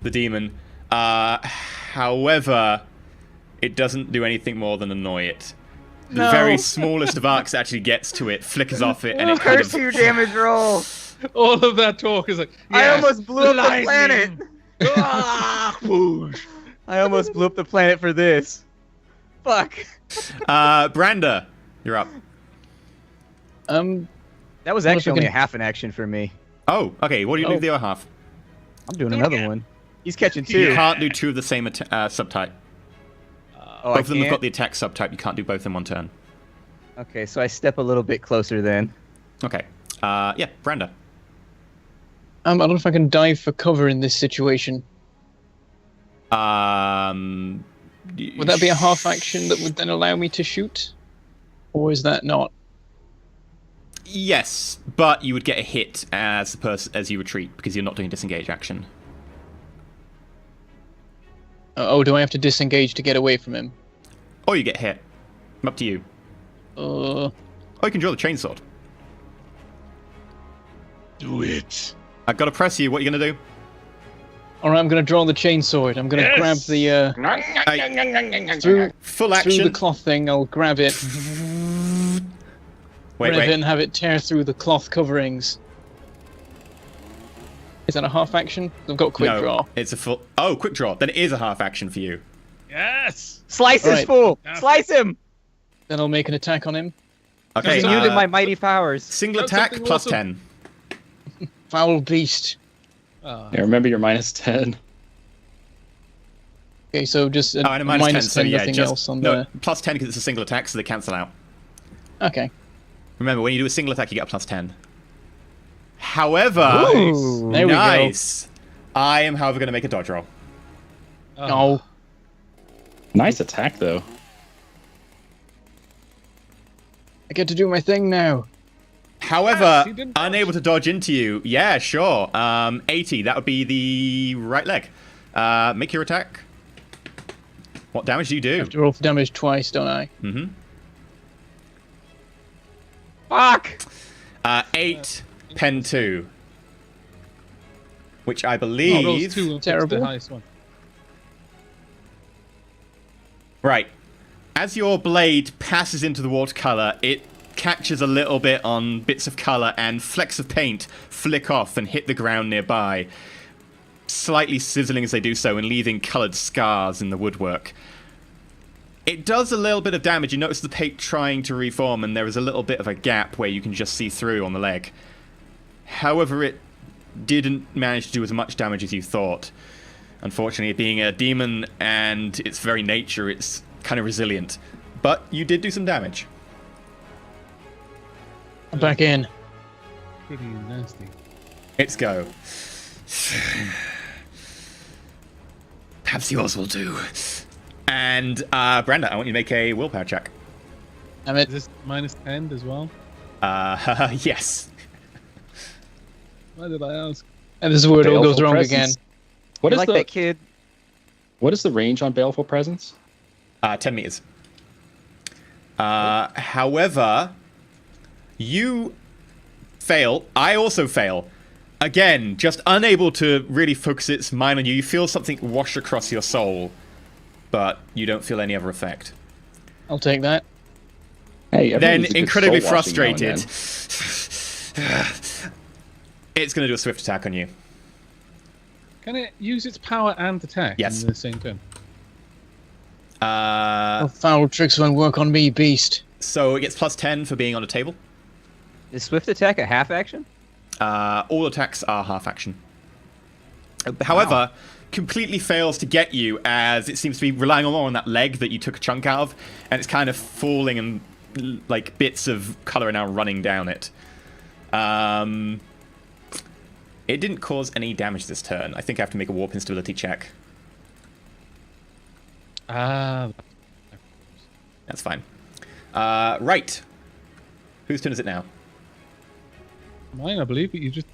the demon. However, it doesn't do anything more than annoy it. The No. very smallest of arcs actually gets to it, flickers off it, and it kind Curse of... your damage roll! All of that talk is like, I yes, almost blew up the lightning. planet! Ah, whoosh. I almost blew up the planet for this. Fuck. Branda, you're up. That was actually only a half an action for me. Oh, okay, what do you do with the other half? I'm doing another one. He's catching You 2. can't do 2 of the same subtype. Oh, Both of them have got the attack subtype, you can't do both in one turn. Okay, so I step a little bit closer then. Okay. Yeah, Branda. I don't know if I can dive for cover in this situation. Would that be a half action that would then allow me to shoot? Or is that not? Yes, but you would get a hit as you retreat because you're not doing disengage action. Do I have to disengage to get away from him? Or you get hit. Up to you. Or you can draw the chainsword. Do it. I've got to press you. What are you going to do? Alright, I'm going to draw the chainsword. I'm going to grab the... Full action. Through the cloth thing, I'll grab it. Wait. And have it tear through the cloth coverings. Is that a half action? I've got quick draw. It's a full... Oh, quick draw. Then it is a half action for you. Yes. Slice this fool! Slice him! Then I'll make an attack on him. Okay. Using my mighty powers. Single attack plus 10. Foul beast. Yeah, remember your -10. Okay, so just and a minus 10, 10, so yeah, nothing just, else on no, the... plus 10 because it's a single attack, so they cancel out. Okay. Remember, when you do a single attack, you get a plus 10. However, Ooh. There we go. nice. I am, however, going to make a dodge roll. Oh. Nice attack, though. I get to do my thing now. However, he didn't dodge. unable to dodge into you. Yeah, sure. 80, that would be the right leg. Make your attack. What damage do you I do? have to roll for damage twice, don't I? Mm-hmm. Fuck! 8, pen 2. Which I Oh, rolls believe... 2 and Terrible. the highest one. Right. As your blade passes into the watercolor, it catches a little bit on bits of color and flecks of paint flick off and hit the ground nearby, slightly sizzling as they do so and leaving colored scars in the woodwork. It does a little bit of damage. You notice the paint trying to reform and there is a little bit of a gap where you can just see through on the leg. However, it didn't manage to do as much damage as you thought. Unfortunately, being a demon and its very nature, it's kind of resilient. But you did do some damage. I'm back in. Pretty nasty. It's go. Perhaps yours will do. And, Brenda, I want you to make a willpower check. Damn Is it. this -10 as well? Yes. Why did I ask? And this is where it all goes Baleful wrong presence. again. What You is like the that kid? What is the range on Baleful Presence? 10 meters. However, you fail. I also fail. Again, just unable to really focus its mind on you. You feel something wash across your soul, but you don't feel any other effect. I'll take that. Hey, everyone Then, needs a good incredibly soul washing now and frustrated, it's going to do a swift attack on you. Can it use its power and attack Yes. in the same turn? Oh, foul tricks won't work on me, beast. So it gets plus 10 for being on a table. Is swift attack a half action? All attacks are half action. However, completely fails to get you as it seems to be relying more on that leg that you took a chunk out of, and it's kind of falling and like bits of color are now running down it. It didn't cause any damage this turn. I think I have to make a warp instability check. Ah. That's fine. Right. Whose turn is it now? Mine, I believe, but you just...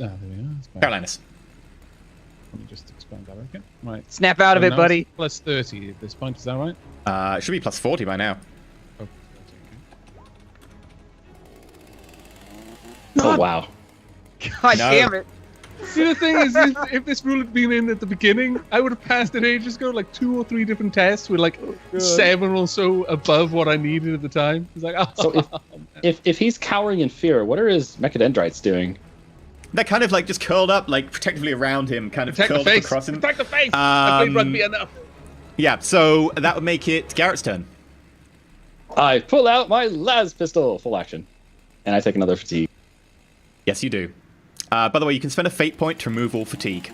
Ah, there we are. That's fine. Carolinus. Let me just expand that again. Right. Snap out of So it, now buddy. it's plus 30 at this point, is that right? It should be plus 40 by now. Oh, Oh wow. God No. damn it. see, the thing is, if this rule had been in at the beginning, I would have passed it ages ago, like 2 or 3 different tests with like 7 or so above what I needed at the time. It's like, oh, So if he's cowering in fear, what are his mechadendrites doing? They're kind of like just curled up, like protectively around him, kind of attack the curled up face! across him. Attack the face! I played rugby enough. Yeah, so that would make it Garrett's turn. I pull out my las pistol, full action, and I take another fatigue. Yes, you do. By the way, you can spend a fate point to remove all fatigue.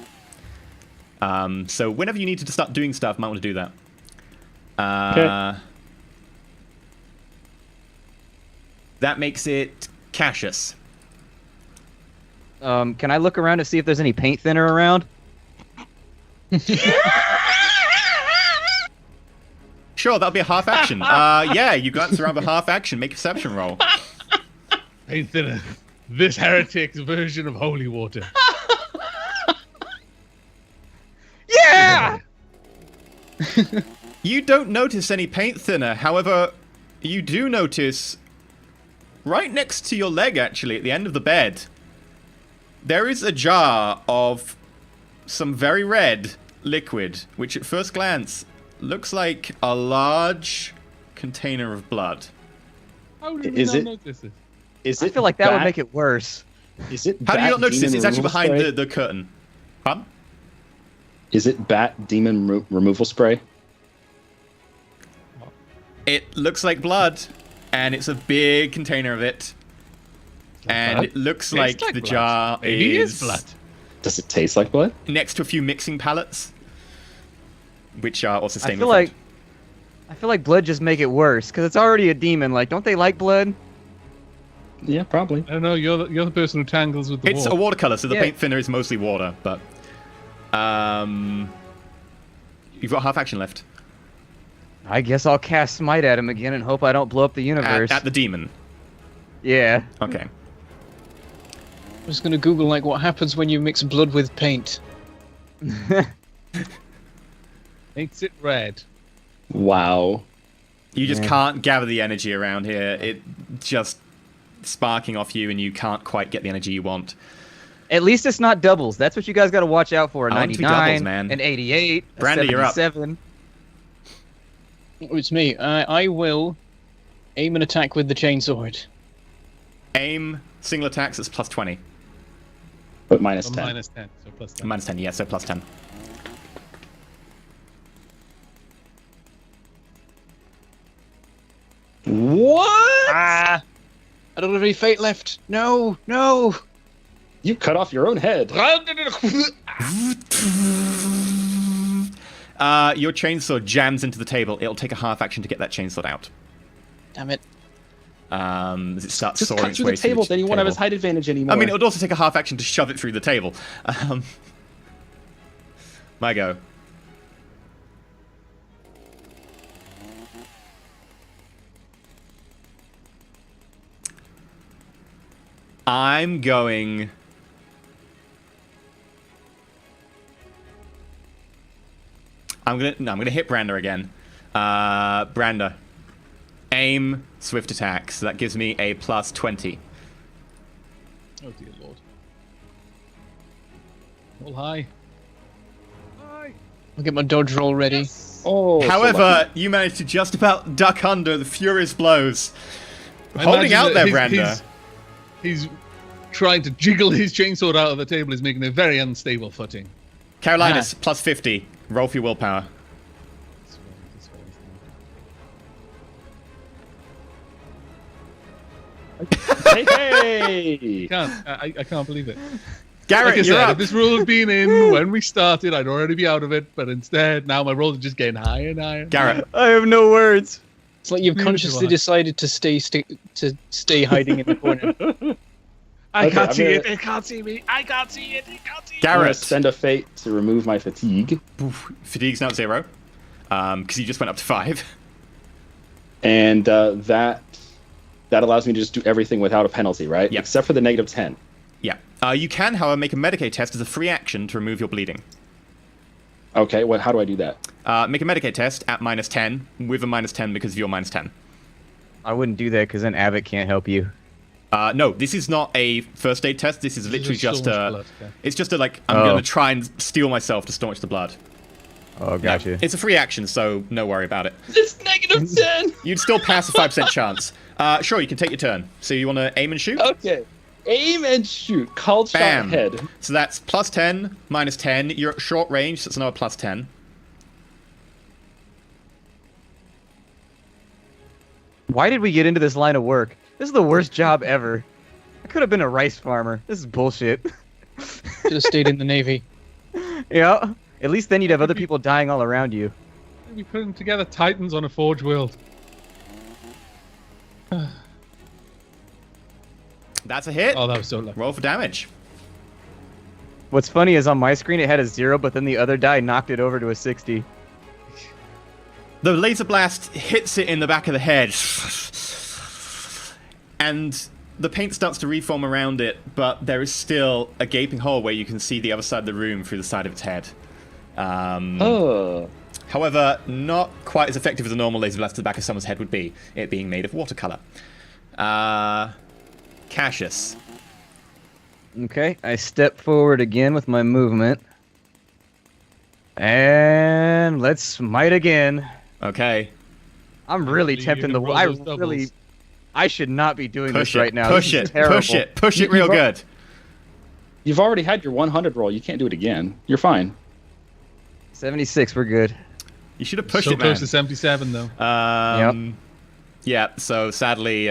So whenever you need to start doing stuff, might want to do that. Okay. That makes it Cassius. Can I look around to see if there's any paint thinner around? Sure, that'll be a half action. Yeah, you glance around the half action. Make a perception roll. Paint thinner. This heretic's version of holy water. Yeah! You don't notice any paint thinner. However, you do notice right next to your leg, actually, at the end of the bed, there is a jar of some very red liquid, which at first glance looks like a large container of blood. How did we not notice it? Is I it feel like that would bat- make it worse. Is it How do you bat not notice this? demon It's actually removal behind spray? the curtain. Pardon? Is it bat demon removal spray? It looks like blood, and it's a big container of it. And blood? it looks Tastes like like the blood. jar Maybe it is is blood. Does it taste like blood? next to a few mixing pallets, which are also I staying feel like blood just make it worse because it's already a demon. Like, don't they like blood? Yeah, probably. I don't know. You're the person who tangles with the It's wall. a watercolor, so the Yeah. paint thinner is mostly water, but you've got half action left. I guess I'll cast Smite at him again and hope I don't blow up the universe. At the demon. Yeah. Okay. I'm just gonna Google like what happens when you mix blood with paint. Makes it red. Wow. You just Yeah. can't gather the energy around here. It just sparking off you, and you can't quite get the energy you want. At least it's not doubles. That's what you guys got to watch out for. I want it to be 99, doubles, man. an 88, a Branda, you're up. 77. Oh, it's me. I will aim an attack with the chainsword. Aim, single attacks, it's plus 20. But minus So 10. minus 10, so plus 10. Minus 10, yeah, so plus 10. What? Ah! I don't have any fate left. No, no. You cut off your own head. Your chainsaw jams into the table. It'll take a half action to get that chainsaw out. Damn it. As it starts Just soaring cut its through way the table, then you won't have his table. height advantage anymore. I mean, it would also take a half action to shove it through the table. My go. I'm going... I'm gonna hit Branda again. Branda. Aim, swift attack. So that gives me a plus 20. Oh dear lord. Roll high. High. I'll get my dodge roll ready. Oh, so However, lucky. you managed to just about duck under the furious blows. I Holding imagine out that there, his- Branda. He's trying to jiggle his chainsaw out of the table. He's making a very unstable footing. Carolinas, plus 50. Roll for your willpower. Hey! I can't believe it. Garrett, Like I you're said, up. if this rule had been in when we started, I'd already be out of it. But instead, now my rolls are just getting higher and higher. Garrett. I have no words. It's like you've Neither do consciously I. decided to stay hiding in the corner. I Okay, can't I'm see gonna- it. It can't see me. I can't see it. It can't see it. I'm gonna Garrett. spend a fate to remove my fatigue. Fatigue's now at 0. Because you just went up to 5. And that allows me to just do everything without a penalty, right? Yep. Except for the negative 10. Yeah. You can, however, make a Medicaid test as a free action to remove your bleeding. Okay, how do I do that? Make a Medicaid test at minus 10, with a minus 10 because of your minus 10. I wouldn't do that because then Aavak can't help you. No, this is not a first aid test. This is literally just so much a... blood, okay. It's just a, like, I'm Oh. going to try and steel myself to staunch the blood. Oh, gotcha. It's a free action, so no worry about it. It's negative 10! You'd still pass a 5% chance. Sure, you can take your turn. So you want to aim and shoot? Okay. Aim and shoot. Called Bam. shot head. So that's plus 10, minus 10. You're at short range, so it's another plus 10. Why did we get into this line of work? This is the worst job ever. I could have been a rice farmer. This is bullshit. Should have stayed in the Navy. Yeah. At least then you'd have other people dying all around you. We putting together titans on a forge world. That's a hit. Oh, that was so lucky. Roll for damage. What's funny is on my screen it had a 0, but then the other die knocked it over to a 60. The laser blast hits it in the back of the head. And the paint starts to reform around it, but there is still a gaping hole where you can see the other side of the room through the side of its head. However, not quite as effective as a normal laser blast to the back of someone's head would be, it being made of watercolor. Cassius. Okay, I step forward again with my movement. And let's smite again. Okay. I'm really You're tempting gonna the... roll I those doubles. really... I should not be doing Push this it. right now. Push This is it. terrible. Push it. Push it real good. You've already had your 100 roll. You can't do it again. You're fine. 76, we're good. You should have pushed So it, man. close to 77, though. Yeah, so sadly,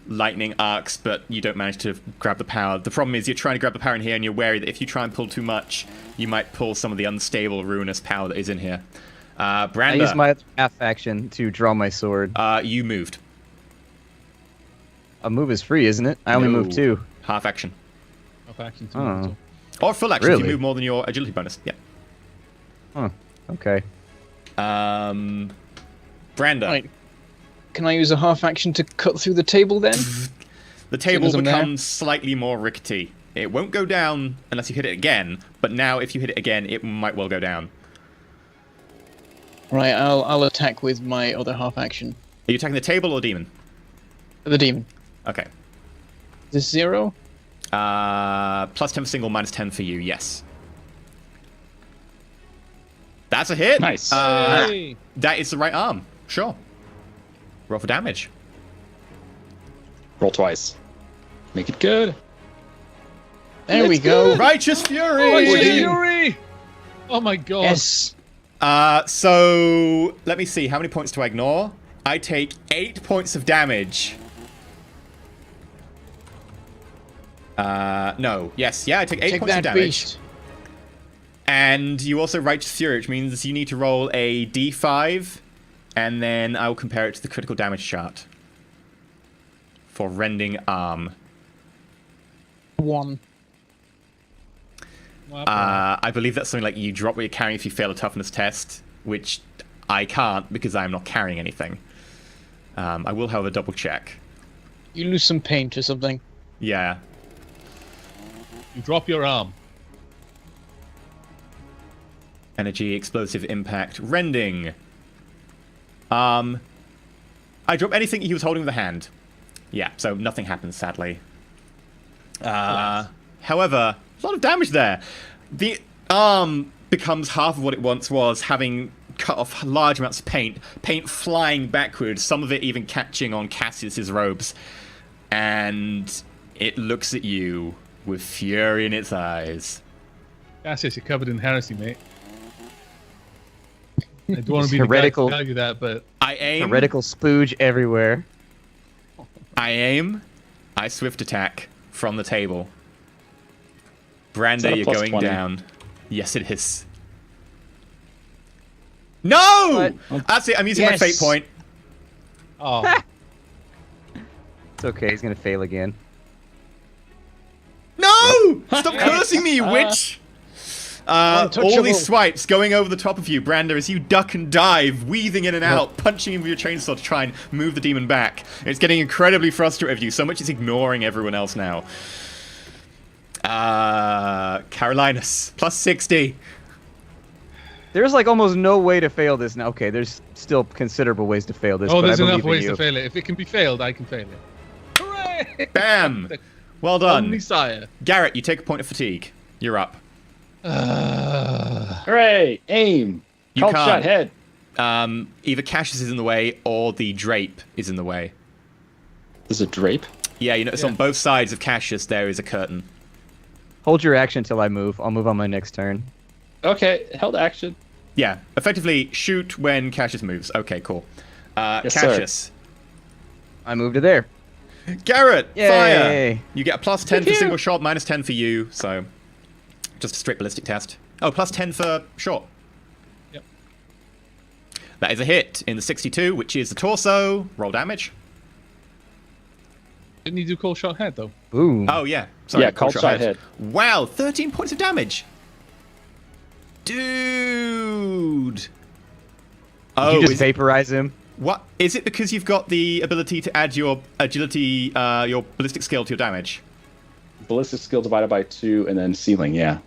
lightning arcs, but you don't manage to grab the power. The problem is you're trying to grab the power in here, and you're wary that if you try and pull too much, you might pull some of the unstable, ruinous power that is in here. I Branda, use my half action to draw my sword. you moved. A move is free, isn't it? I only No. move 2. Half action. Off action too. Oh. Or full action if you Really? move more than your agility bonus. Yeah. Huh. Okay. Branda. Right. Can I use a half action to cut through the table then? The table as I'm there. becomes slightly more rickety. It won't go down unless you hit it again, but now if you hit it again, it might well go down. Right, I'll attack with my other half action. Are you attacking the table or demon? The demon. Okay. Is this 0? Plus 10 for single, minus 10 for you, yes. That's a hit! Nice. Hey! That is the right arm. Sure. Roll for damage. Roll twice. Make it good. There we go. Righteous Fury! Oh, it's Fury! Oh my god. Yes. So, let me see. How many points do I ignore? I take 8 points of damage. No. Yes. Yeah, I take 8 Take points of that damage. beast. And you also Righteous Fury, which means you need to roll a d5, and then I will compare it to the critical damage chart. For rending arm. 1. I believe that's something like you drop what you're carrying if you fail a toughness test, which I can't because I'm not carrying anything. I will, however, double check. You lose some paint or something. Yeah. You drop your arm. Energy, explosive impact, rending. I drop anything he was holding with a hand. Yeah, so nothing happens, sadly. However, a lot of damage there. The arm becomes half of what it once was, having cut off large amounts of paint flying backwards, some of it even catching on Cassius's robes. And it looks at you with fury in its eyes. Cassius, you're covered in heresy, mate. I don't want to be Heretical. the guy to tell you that, but I aim. Heretical spooge everywhere. I aim. I swift attack from the table. Is that Branda, a you're plus going 20? down. Yes, it is. No! That's it. I'm using my Yes. fate point. oh, It's okay, he's gonna fail again. No! Stop cursing me, you witch! All Untouchable. these swipes going over the top of you, Branda, as you duck and dive, weaving in and out, punching in with your chainsaw to try and move the demon back. It's getting incredibly frustrated with you, so much it's ignoring everyone else now. Carolinus, plus 60. There's like almost no way to fail this now. Okay, there's still considerable ways to fail this. oh, but there's I enough believe in ways you. to fail it. If it can be failed, I can fail it. Hooray! Bam! Well done. Only sire. Garrett, you take a point of fatigue. You're up. Hooray! Aim! You Cult can't. shot head. Either Cassius is in the way or the drape is in the way. There's a drape. Yeah, you notice on both sides of Cassius there is a curtain. Hold your action till I move. I'll move on my next turn. Okay, held action. Yeah, effectively shoot when Cassius moves. Okay, cool. Yes, Cassius. I move to there. Garrett, Yay. fire! You get a plus 10 for Pew, pew. single shot, minus 10 for you, so just a straight ballistic test. Oh, plus 10 for short. Yep. That is a hit in the 62, which is the torso. Roll damage. Didn't you do cold shot head though? Boom. Oh, yeah. Sorry, Yeah, cold shot head. Wow, 13 points of damage. Dude. Oh, you just vaporize him. what is it? Because you've got the ability to add your agility, your ballistic skill to your damage. Ballistic skill divided by 2, and then ceiling. Yeah.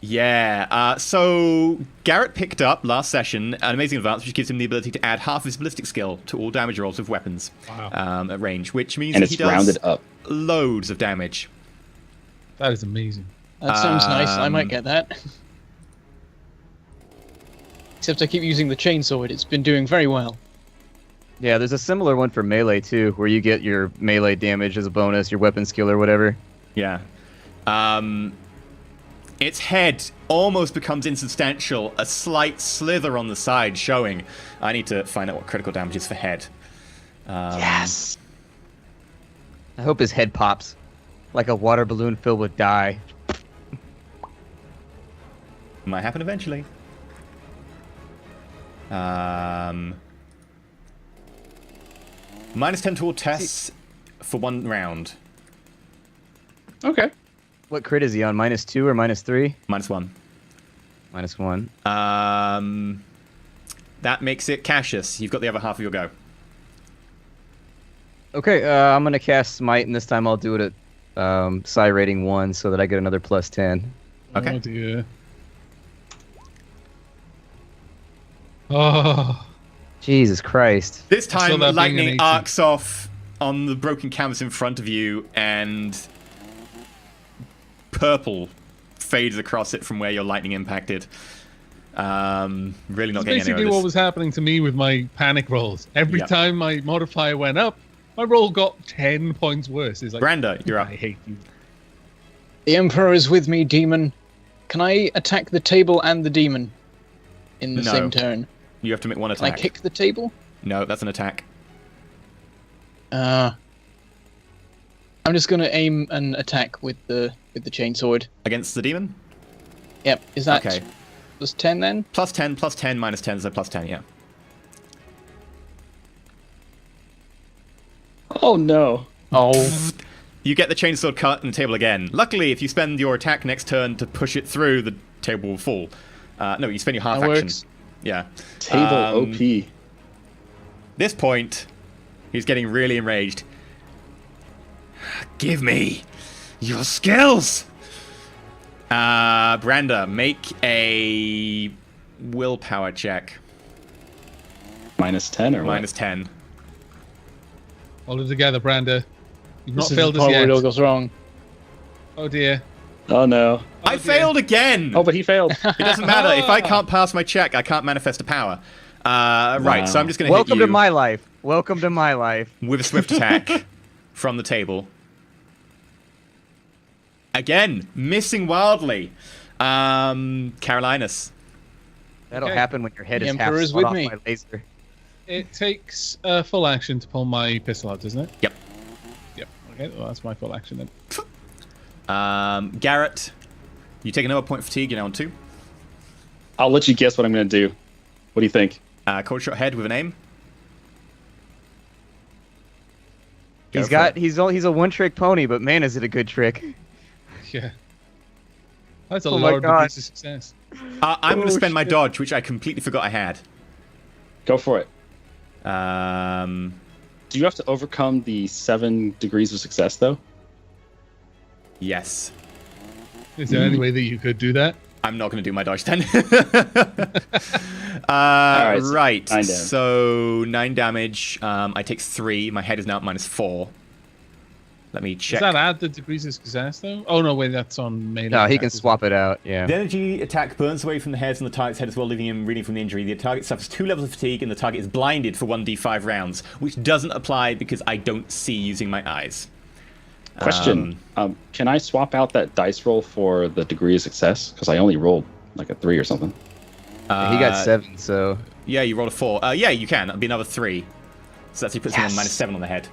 Yeah. So Garrett picked up last session an amazing advance, which gives him the ability to add half his ballistic skill to all damage rolls with weapons at range, which means And that he it's does rounded up. loads of damage. That is amazing. That sounds nice. I might get that. Except I keep using the chainsaw. It's been doing very well. Yeah, there's a similar one for melee too, where you get your melee damage as a bonus, your weapon skill or whatever. Yeah. Its head almost becomes insubstantial, a slight slither on the side showing. I need to find out what critical damage is for head. Yes. I hope his head pops like a water balloon filled with dye. Might happen eventually. Minus 10 to all tests for 1 round. Okay. What crit is he on? -2 or -3? Minus 1. -1. That makes it Cassius. You've got the other half of your go. Okay, I'm gonna cast Smite, and this time I'll do it at Psi rating 1, so that I get another +10. Okay. Oh dear. Oh. Jesus Christ. This saw time, that being lightning an 18. arcs off on the broken canvas in front of you, and purple fades across it from where your lightning impacted. Really not That's getting anywhere basically with what this. was happening to me with my panic rolls. Every Yep. time my modifier went up, my roll got 10 points worse. It's like, Branda, you're up. I hate you. The Emperor is with me, demon. Can I attack the table and the demon in the No. same turn? You have to make one Can I attack. kick the table? No, that's an attack. I'm just gonna aim an attack with the chainsword. Against the demon? Yep. Is that Okay. +10 then? Plus 10, minus 10, so plus 10, yeah. Oh no. Oh. You get the chainsaw cut in the table again. Luckily, if you spend your attack next turn to push it through, the table will fall. No, you spend your half That action. works. Yeah. Table This OP. point, he's getting really enraged. Give me your skills! Branda, make a willpower check. -10 or what? Minus 10. Hold it together, Branda. You've not This is failed the us part where yet. it all goes wrong. Oh dear. Oh no. I dear. failed again! Oh, but he failed. It doesn't matter. If I can't pass my check, I can't manifest a power. Right, so I'm just going to hit Welcome you to my life. Welcome to my life. with a swift attack from the table. Again, missing wildly. Carolinus. That'll Okay. happen when your head The is half Emperor is shot with off me. by laser. It takes full action to pull my pistol out, doesn't it? Yep. Yep. Okay, well, that's my full action then. Garrett, you take another point of fatigue. You're now on 2. I'll let you guess what I'm going to do. What do you think? Cold shot head with an aim. Go He's for got it. he's a one-trick pony, but man, is it a good trick. Yeah. That's a Oh my lot of God. degrees of success. I'm going to Oh, spend my shit. dodge, which I completely forgot I had. Go for it. Do you have to overcome the 7 degrees of success, though? Yes. Is there any way that you could do that? I'm not going to do my dodge then. Alright, so right. 9 damage. So 9 damage. I take 3. My head is now at -4. Let me check. Does that add the degrees of success, though? Oh, no, wait, that's on melee. No, he attack can as well. swap it out. Yeah. The energy attack burns away from the hairs on the target's head as well, leaving him reading from the injury. The target suffers 2 levels of fatigue, and the target is blinded for 1d5 rounds, which doesn't apply because I don't see using my eyes. Question. Can I swap out that dice roll for the degree of success? Because I only rolled like a 3 or something. He got 7, so Yeah, you rolled a 4. Yeah, you can. That'd be another 3. So that actually puts him on -7 on the head.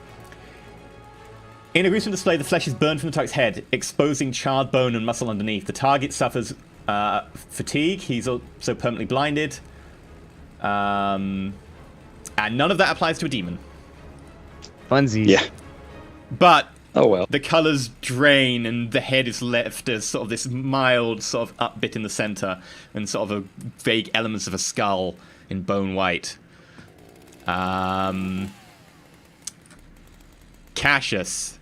In a gruesome display, the flesh is burned from the target's head, exposing charred bone and muscle underneath. The target suffers fatigue. He's also permanently blinded. And none of that applies to a demon. funsies. Yeah. But Oh well. The colours drain, and the head is left as sort of this mild sort of up bit in the centre, and sort of a vague elements of a skull in bone white. Cassius.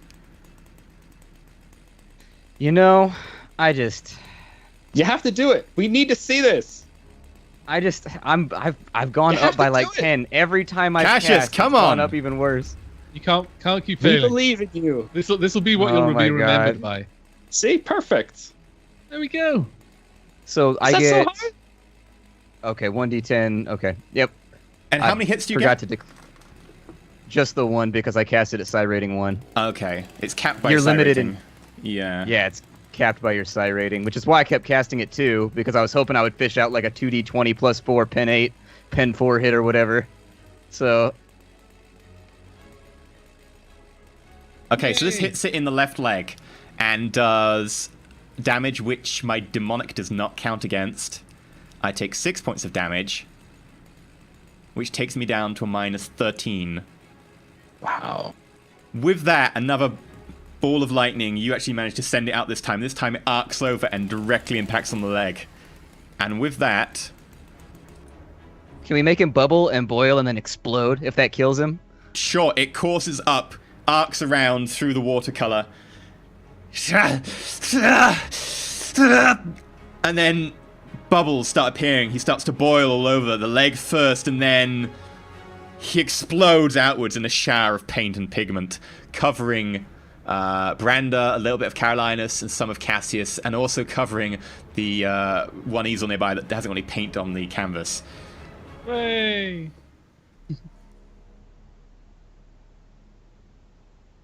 You know, You have to do it. We need to see this. I've gone You have up by to like do it. 10 every time I've Cassius, cast. come it's on. gone up even worse. You can't keep We failing. believe in you. This will be what Oh you'll my be remembered God. by. See, perfect. There we go. So I Is that get so hard? okay, 1d10. Okay, yep. And how I many hits do you Forgot get? to just the one because I cast it at psi rating 1. Okay, it's capped by You're psi limited rating. Yeah. Yeah, it's capped by your psi rating, which is why I kept casting it too, because I was hoping I would fish out like a 2d20 plus 4 pen 8, pen 4 hit or whatever. So Okay, so this Yay. hits it in the left leg and does damage which my demonic does not count against. I take 6 points of damage, which takes me down to a minus 13. Wow. With that, another ball of lightning, you actually manage to send it out this time. This time it arcs over and directly impacts on the leg. And with that, can we make him bubble and boil and then explode if that kills him? sure, it courses up, arcs around through the watercolor. And then bubbles start appearing. He starts to boil all over the leg first, and then he explodes outwards in a shower of paint and pigment, covering Branda, a little bit of Carolinus, and some of Cassius, and also covering the one easel nearby that hasn't got any paint on the canvas. Hooray!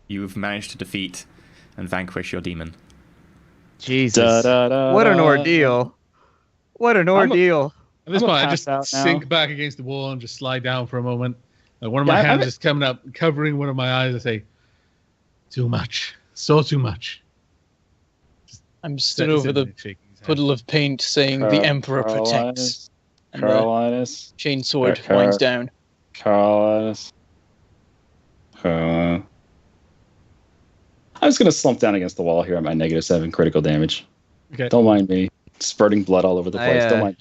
You've managed to defeat and vanquish your demon. Jesus. Da-da-da-da. What an ordeal. What an ordeal. At this I'm point, I gonna just pass out now. sink back against the wall and just slide down for a moment. One of my Yeah, hands I'm- is coming up, covering one of my eyes. I say, "Too much, so too much." I'm stood over the shaking his head. puddle of paint saying, "The Emperor protects." And the Carolinus. chainsword Car- winds down. Carolinus. I'm just gonna slump down against the wall here at my -7 critical damage. Okay. Don't mind me. Spurting blood all over the place. Don't mind.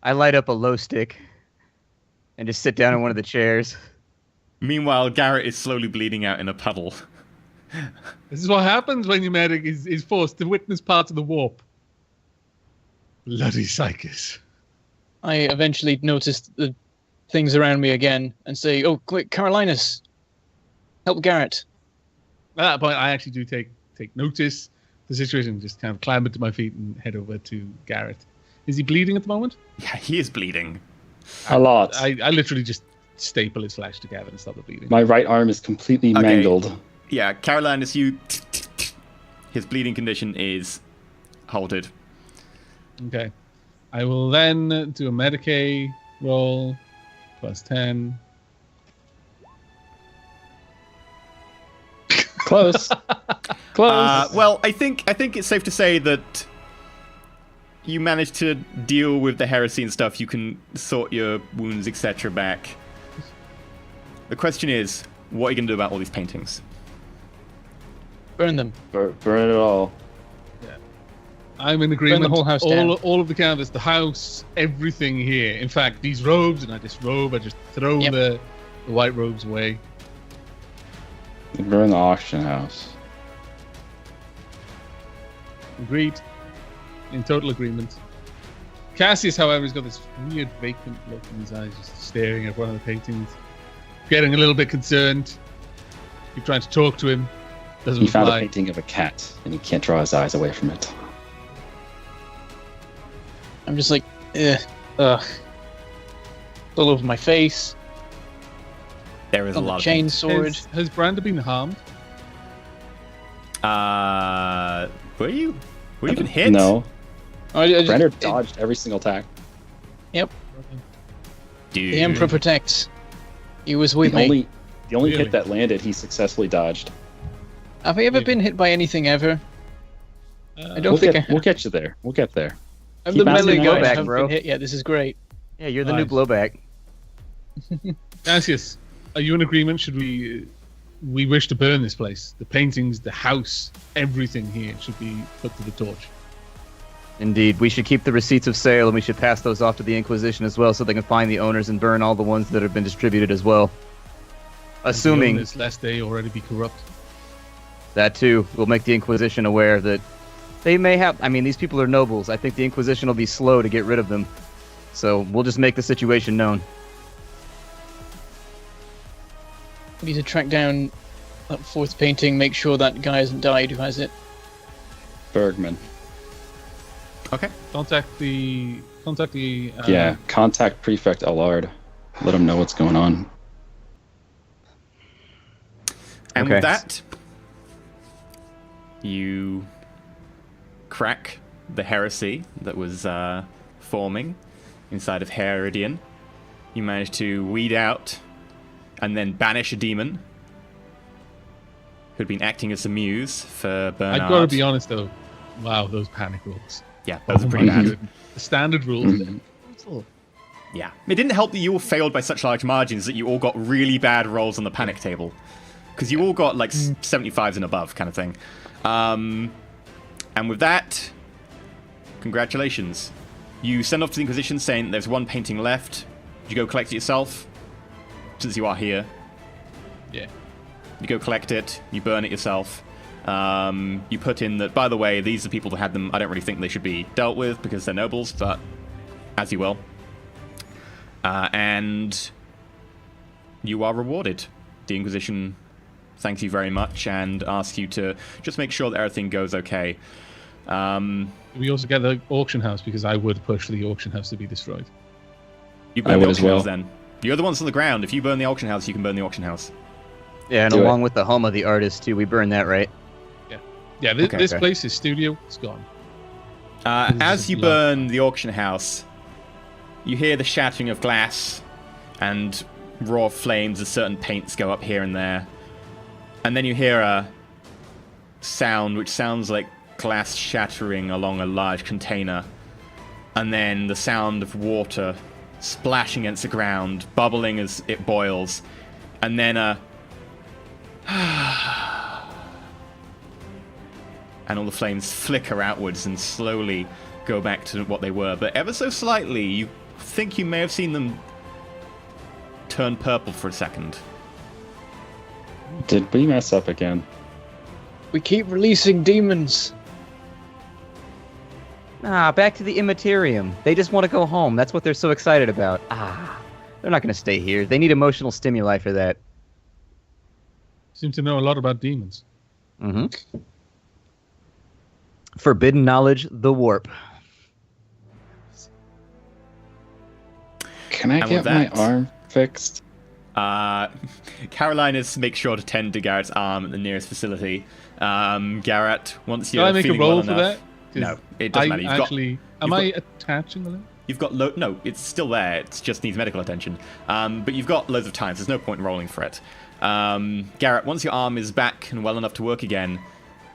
I light up a low stick and just sit down in one of the chairs. Meanwhile, Garrett is slowly bleeding out in a puddle. This is what happens when your medic is forced to witness parts of the warp. Bloody psychos. I eventually noticed the things around me again and say, "Oh, quick, Carolinus, help Garrett." At that point, I actually do take notice of the situation, just kind of climb to my feet and head over to Garrett. Is he bleeding at the moment? Yeah, he is bleeding. A lot. I literally just staple his flesh together and stop the bleeding. My right arm is completely Okay. mangled. Yeah, Carolinus, his bleeding condition is halted. Okay. I will then do a Medicaid roll, plus 10. Close. Close. Well, I think it's safe to say that you managed to deal with the heresy and stuff. You can sort your wounds, etc. back. The question is, what are you going to do about all these paintings? Burn them. Burn it all. I'm in agreement. the whole house down. all of the canvas, the house, everything here. In fact, these robes, and I disrobe, I just throw Yep. the white robes away. Burn the auction house. Agreed. In total agreement. Cassius, however, has got this weird vacant look in his eyes, just staring at one of the paintings. Getting a little bit concerned. Keep trying to talk to him. Doesn't He found a reply. painting of a cat, and he can't draw his eyes away from it. I'm just like, ugh. It's all over my face. There is a On the lot of chain paint. sword. Has Branda been harmed? Were you even hit? No. Brenner It- dodged every single attack. Yep. Dude. The Emperor protects. He was with The me. only Really? hit that landed, he successfully dodged. Have I ever been hit by anything ever? I don't We'll think get, I we'll get you there. We'll get there. I'm keep the melee asking guy. I blowback, haven't bro. been hit yet. This is great. Yeah, you're the new Nice. blowback. Cassius, are you in agreement? Should we we wish to burn this place. The paintings, the house, everything here should be put to the torch. Indeed, we should keep the receipts of sale, and we should pass those off to the Inquisition as well, so they can find the owners and burn all the ones that have been distributed as well. Assuming lest they already be corrupt. That too will make the Inquisition aware that they may have. I mean, these people are nobles. I think the Inquisition will be slow to get rid of them, so we'll just make the situation known. We need to track down that fourth painting, make sure that guy hasn't died who has it. Bergman. Okay. Contact the. Contact Prefect Allard. Let him know what's going on. And Okay. with that, you crack the heresy that was forming inside of Iridian. You manage to weed out and then banish a demon who'd been acting as a muse for Bernard. I've got to be honest though. Wow, those panic rolls. Yeah, those are pretty my bad. goodness. The standard rules. Yeah. It didn't help that you all failed by such large margins that you all got really bad rolls on the panic table. Because you all got like 75s and above kind of thing. And with that, congratulations. You send off to the Inquisition saying there's one painting left. You go collect it yourself, since you are here. Yeah. You go collect it, you burn it yourself. You put in that, by the way, these are people that had them. I don't really think they should be dealt with because they're nobles, but as you will. And you are rewarded. The Inquisition thanks you very much and asks you to just make sure that everything goes okay. We also get the auction house because I would push for the auction house to be destroyed. You I burn the would as auction well. house then. You're the ones on the ground. If you burn the auction house, you can burn the auction house. Yeah, and Do along with the home of the artist too, we burn that, right? Yeah, Okay. this place is studio. It's gone. As you burn the auction house, you hear the shattering of glass and raw flames as certain paints go up here and there. And then you hear a sound which sounds like glass shattering along a large container. And then the sound of water splashing against the ground, bubbling as it boils. And then and all the flames flicker outwards and slowly go back to what they were. But ever so slightly, you think you may have seen them turn purple for a second. Did we mess up again? We keep releasing demons. Back to the Immaterium. They just want to go home. That's what they're so excited about. They're not going to stay here. They need emotional stimuli for that. Seem to know a lot about demons. Mm-hmm. Forbidden knowledge, the warp. Can I And get with my that- arm fixed? Carolinus makes sure to tend to Garrett's arm at the nearest facility. Garrett, once you're Can I make a feeling roll well for enough, that? 'Cause No, it doesn't matter. Am I attaching the limb? You've got no, it's still there. It just needs medical attention. But you've got loads of time. So there's no point in rolling for it. Garrett, once your arm is back and well enough to work again,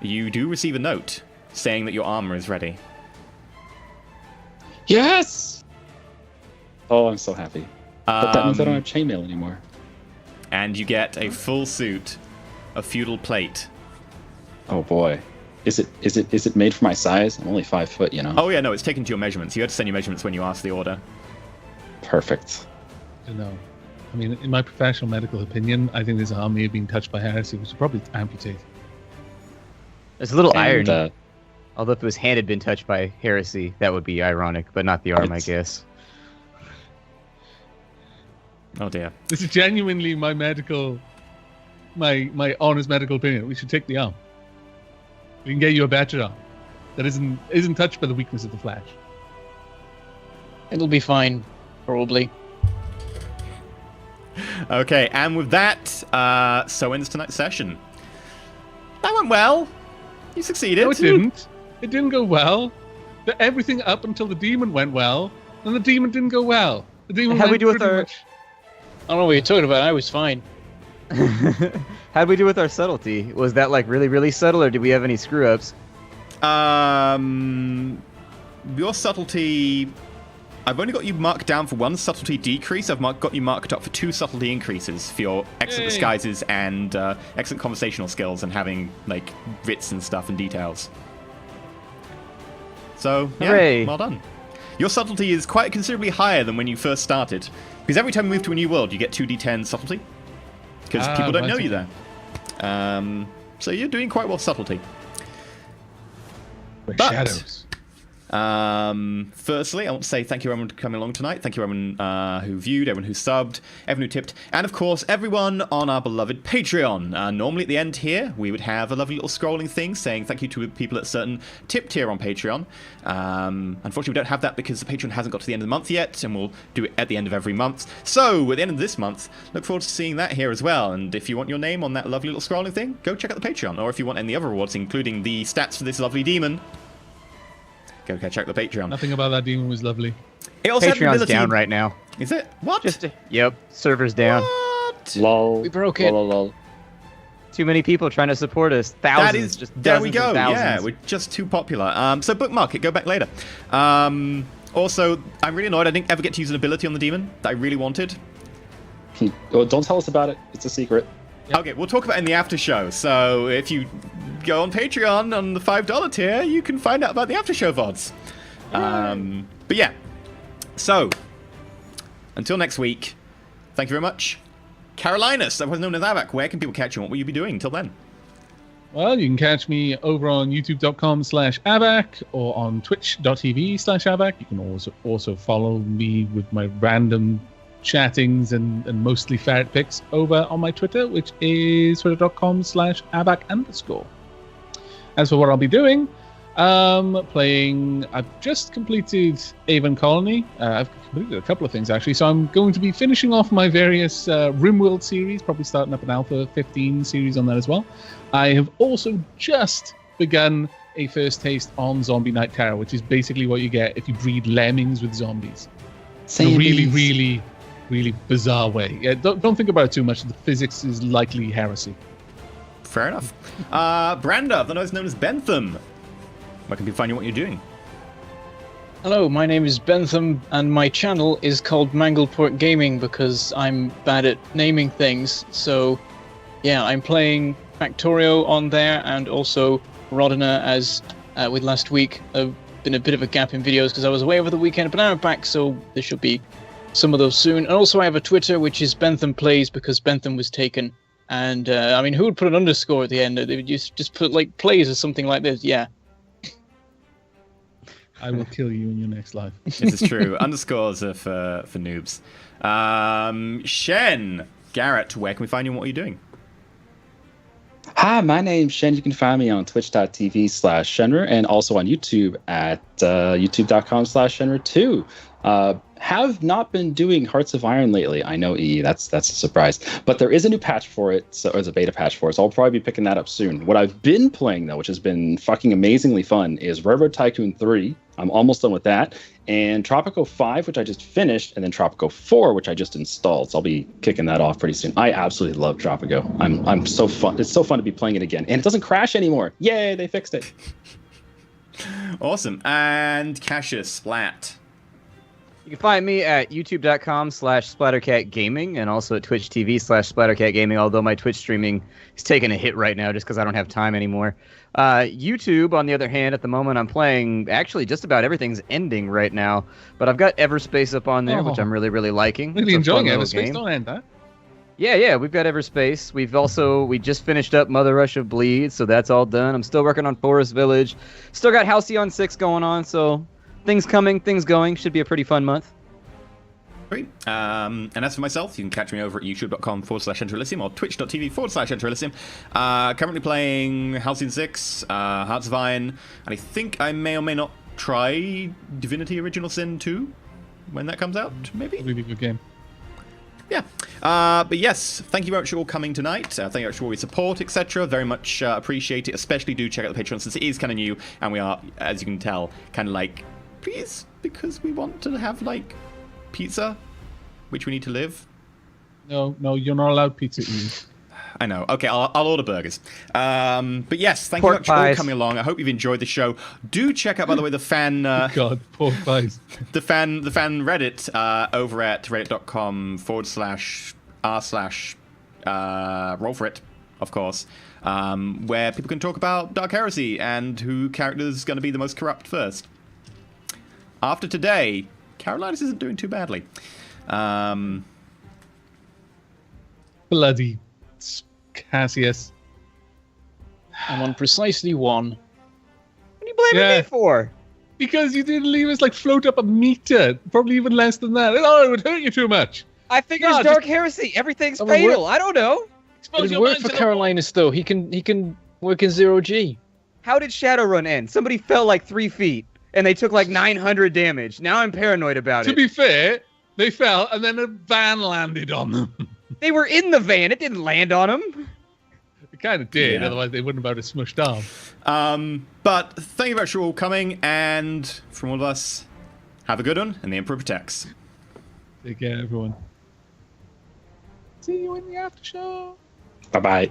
you do receive a note saying that your armor is ready. Yes! Oh, I'm so happy. But that means I don't have Um, chainmail anymore. and you get a full suit of feudal plate. Oh boy. Is it made for my size? I'm only 5 foot, you know. Oh yeah, no, it's taken to your measurements. You had to send your measurements when you asked the order. Perfect. I don't know. I mean, in my professional medical opinion, I think this arm may have been touched by heresy, which should probably amputate. There's a little And, irony. Although if his hand had been touched by heresy, that would be ironic, but not the arm, I It's- guess. Oh dear. This is genuinely my honest medical opinion. We should take the arm. We can get you a better arm that isn't touched by the weakness of the flesh. It'll be fine, probably. Okay, and with that, so ends tonight's session. That went well. You succeeded. No, it didn't. It didn't go well. Everything up until the demon went well, and the demon didn't go well. The demon How'd we went do with pretty our- much- I don't know what you're talking about. I was fine. How'd we do with our subtlety? Was that like really, really subtle, or did we have any screw ups? Your subtlety I've only got you marked down for 1 subtlety decrease. I've got you marked up for 2 subtlety increases for your excellent disguises and excellent conversational skills and having like wits and stuff and details. So yeah, Hooray. Well done. Your subtlety is quite considerably higher than when you first started, because every time you move to a new world, you get 2d10 subtlety, because people don't know you there. So you're doing quite well subtlety. But Shadows. Firstly, I want to say thank you everyone for coming along tonight. Thank you everyone who viewed, everyone who subbed, everyone who tipped, and of course everyone on our beloved Patreon. Normally at the end here we would have a lovely little scrolling thing saying thank you to people at certain tip tier on Patreon. Unfortunately we don't have that because the Patreon hasn't got to the end of the month yet, and we'll do it at the end of every month. So at the end of this month, look forward to seeing that here as well. And if you want your name on that lovely little scrolling thing, go check out the Patreon. Or if you want any other rewards, including the stats for this lovely demon, go check the Patreon. Nothing about that demon was lovely. It also Patreon's down right now. Is it? What? Yep, server's down. What? Lol. We broke it. Lol, lol, lol. Too many people trying to support us. Thousands. That is just there we dozens go. and thousands. Yeah, we're just too popular. So bookmark it. Go back later. Also, I'm really annoyed I didn't ever get to use an ability on the demon that I really wanted. Oh, don't tell us about it. It's a secret. Okay, we'll talk about it in the after show. So if you go on Patreon on the $5 tier, you can find out about the after show VODs. But yeah, so until next week, thank you very much. Carolinus, otherwise known as Aavak, where can people catch you? What will you be doing until then? Well, you can catch me over on youtube.com/Aavak or on twitch.tv/Aavak. You can also follow me with my random chattings and mostly ferret pics over on my Twitter, which is twitter.com/Aavak_. As for what I'll be doing, I've just completed Avon Colony. I've completed a couple of things actually, so I'm going to be finishing off my various RimWorld series, probably starting up an Alpha 15 series on that as well. I have also just begun a first taste on Zombie Night Terror, which is basically what you get if you breed lemmings with zombies. In a really, really, really bizarre way. Yeah, don't think about it too much. The physics is likely heresy. Fair enough. Branda, otherwise known as Bentham, where can people find you? What you're doing? Hello, my name is Bentham, and my channel is called Mangledpork Gaming because I'm bad at naming things. So, yeah, I'm playing Factorio on there, and also Rodina, as with last week. Been a bit of a gap in videos because I was away over the weekend, but now I'm back, so there should be some of those soon. And also I have a Twitter, which is Bentham Plays, because Bentham was taken. And, I mean, who would put an underscore at the end? They would just put, like, plays or something like this. Yeah. I will kill you in your next life. This is true. Underscores are for noobs. Shen, Garrett, where can we find you and what are you doing? Hi, my name's Shen. You can find me on twitch.tv/Shenryyr and also on YouTube at youtube.com/Shenryyr2. Have not been doing Hearts of Iron lately. I know, that's a surprise. But there is a new patch for it, so there's a beta patch for it, so I'll probably be picking that up soon. What I've been playing, though, which has been fucking amazingly fun, is Railroad Tycoon 3. I'm almost done with that. And Tropico 5, which I just finished, and then Tropico 4, which I just installed. So I'll be kicking that off pretty soon. I absolutely love Tropico. I'm so fun. It's so fun to be playing it again. And it doesn't crash anymore. Yay, they fixed it. Awesome. And Cassius, Splat. You can find me at youtube.com/SplatterCatGaming and also at Twitch TV/SplatterCatGaming, although my Twitch streaming is taking a hit right now just because I don't have time anymore. YouTube, on the other hand, at the moment I'm playing, actually just about everything's ending right now, but I've got Everspace up on there, which I'm really, really liking. Really enjoying Everspace. Everspace, don't end that. Yeah, we've got Everspace. We just finished up Mother Russia Bleed, so that's all done. I'm still working on Forest Village. Still got Halcyon 6 going on, so things coming, things going. Should be a pretty fun month. Great. And as for myself, you can catch me over at youtube.com/Enterelysium or twitch.tv/Enterelysium. Currently playing Halcyon 6, Hearts of Iron, and I think I may or may not try Divinity Original Sin 2 when that comes out, maybe? A really good game. Yeah. But yes, thank you very much for all coming tonight. Thank you very much for all your support, etc. Very much appreciate it. Especially do check out the Patreon since it is kind of new, and we are, as you can tell, kind of like, please, because we want to have, like, pizza, which we need to live. No, you're not allowed pizza, Ian. I know. Okay, I'll order burgers. But yes, thank Pork you much for pies. coming along. I hope you've enjoyed the show. Do check out, by the way, the fan God, pork pies. the fan Reddit over at reddit.com/r/roll for it, of course, where people can talk about Dark Heresy and who character is going to be the most corrupt first. After today, Carolinas isn't doing too badly. Bloody Cassius. I'm on precisely 1. What are you blaming Yeah. me for? Because you didn't leave us like float up a meter, probably even less than that. Oh, it would hurt you too much. I figured No, it's Dark Heresy. Everything's Oh, well, fatal. I don't know. It would work for Carolinas though. He can work in 0G. How did Shadowrun end? Somebody fell like 3 feet, and they took like 900 damage. Now I'm paranoid about To it. be fair, they fell and then a van landed on them. They were in the van. It didn't land on them. It kind of did, Yeah. otherwise they wouldn't have been smushed off. But thank you very much for all coming, and from all of us, have a good one, and the Emperor protects. Take care, everyone. See you in the after show. Bye bye.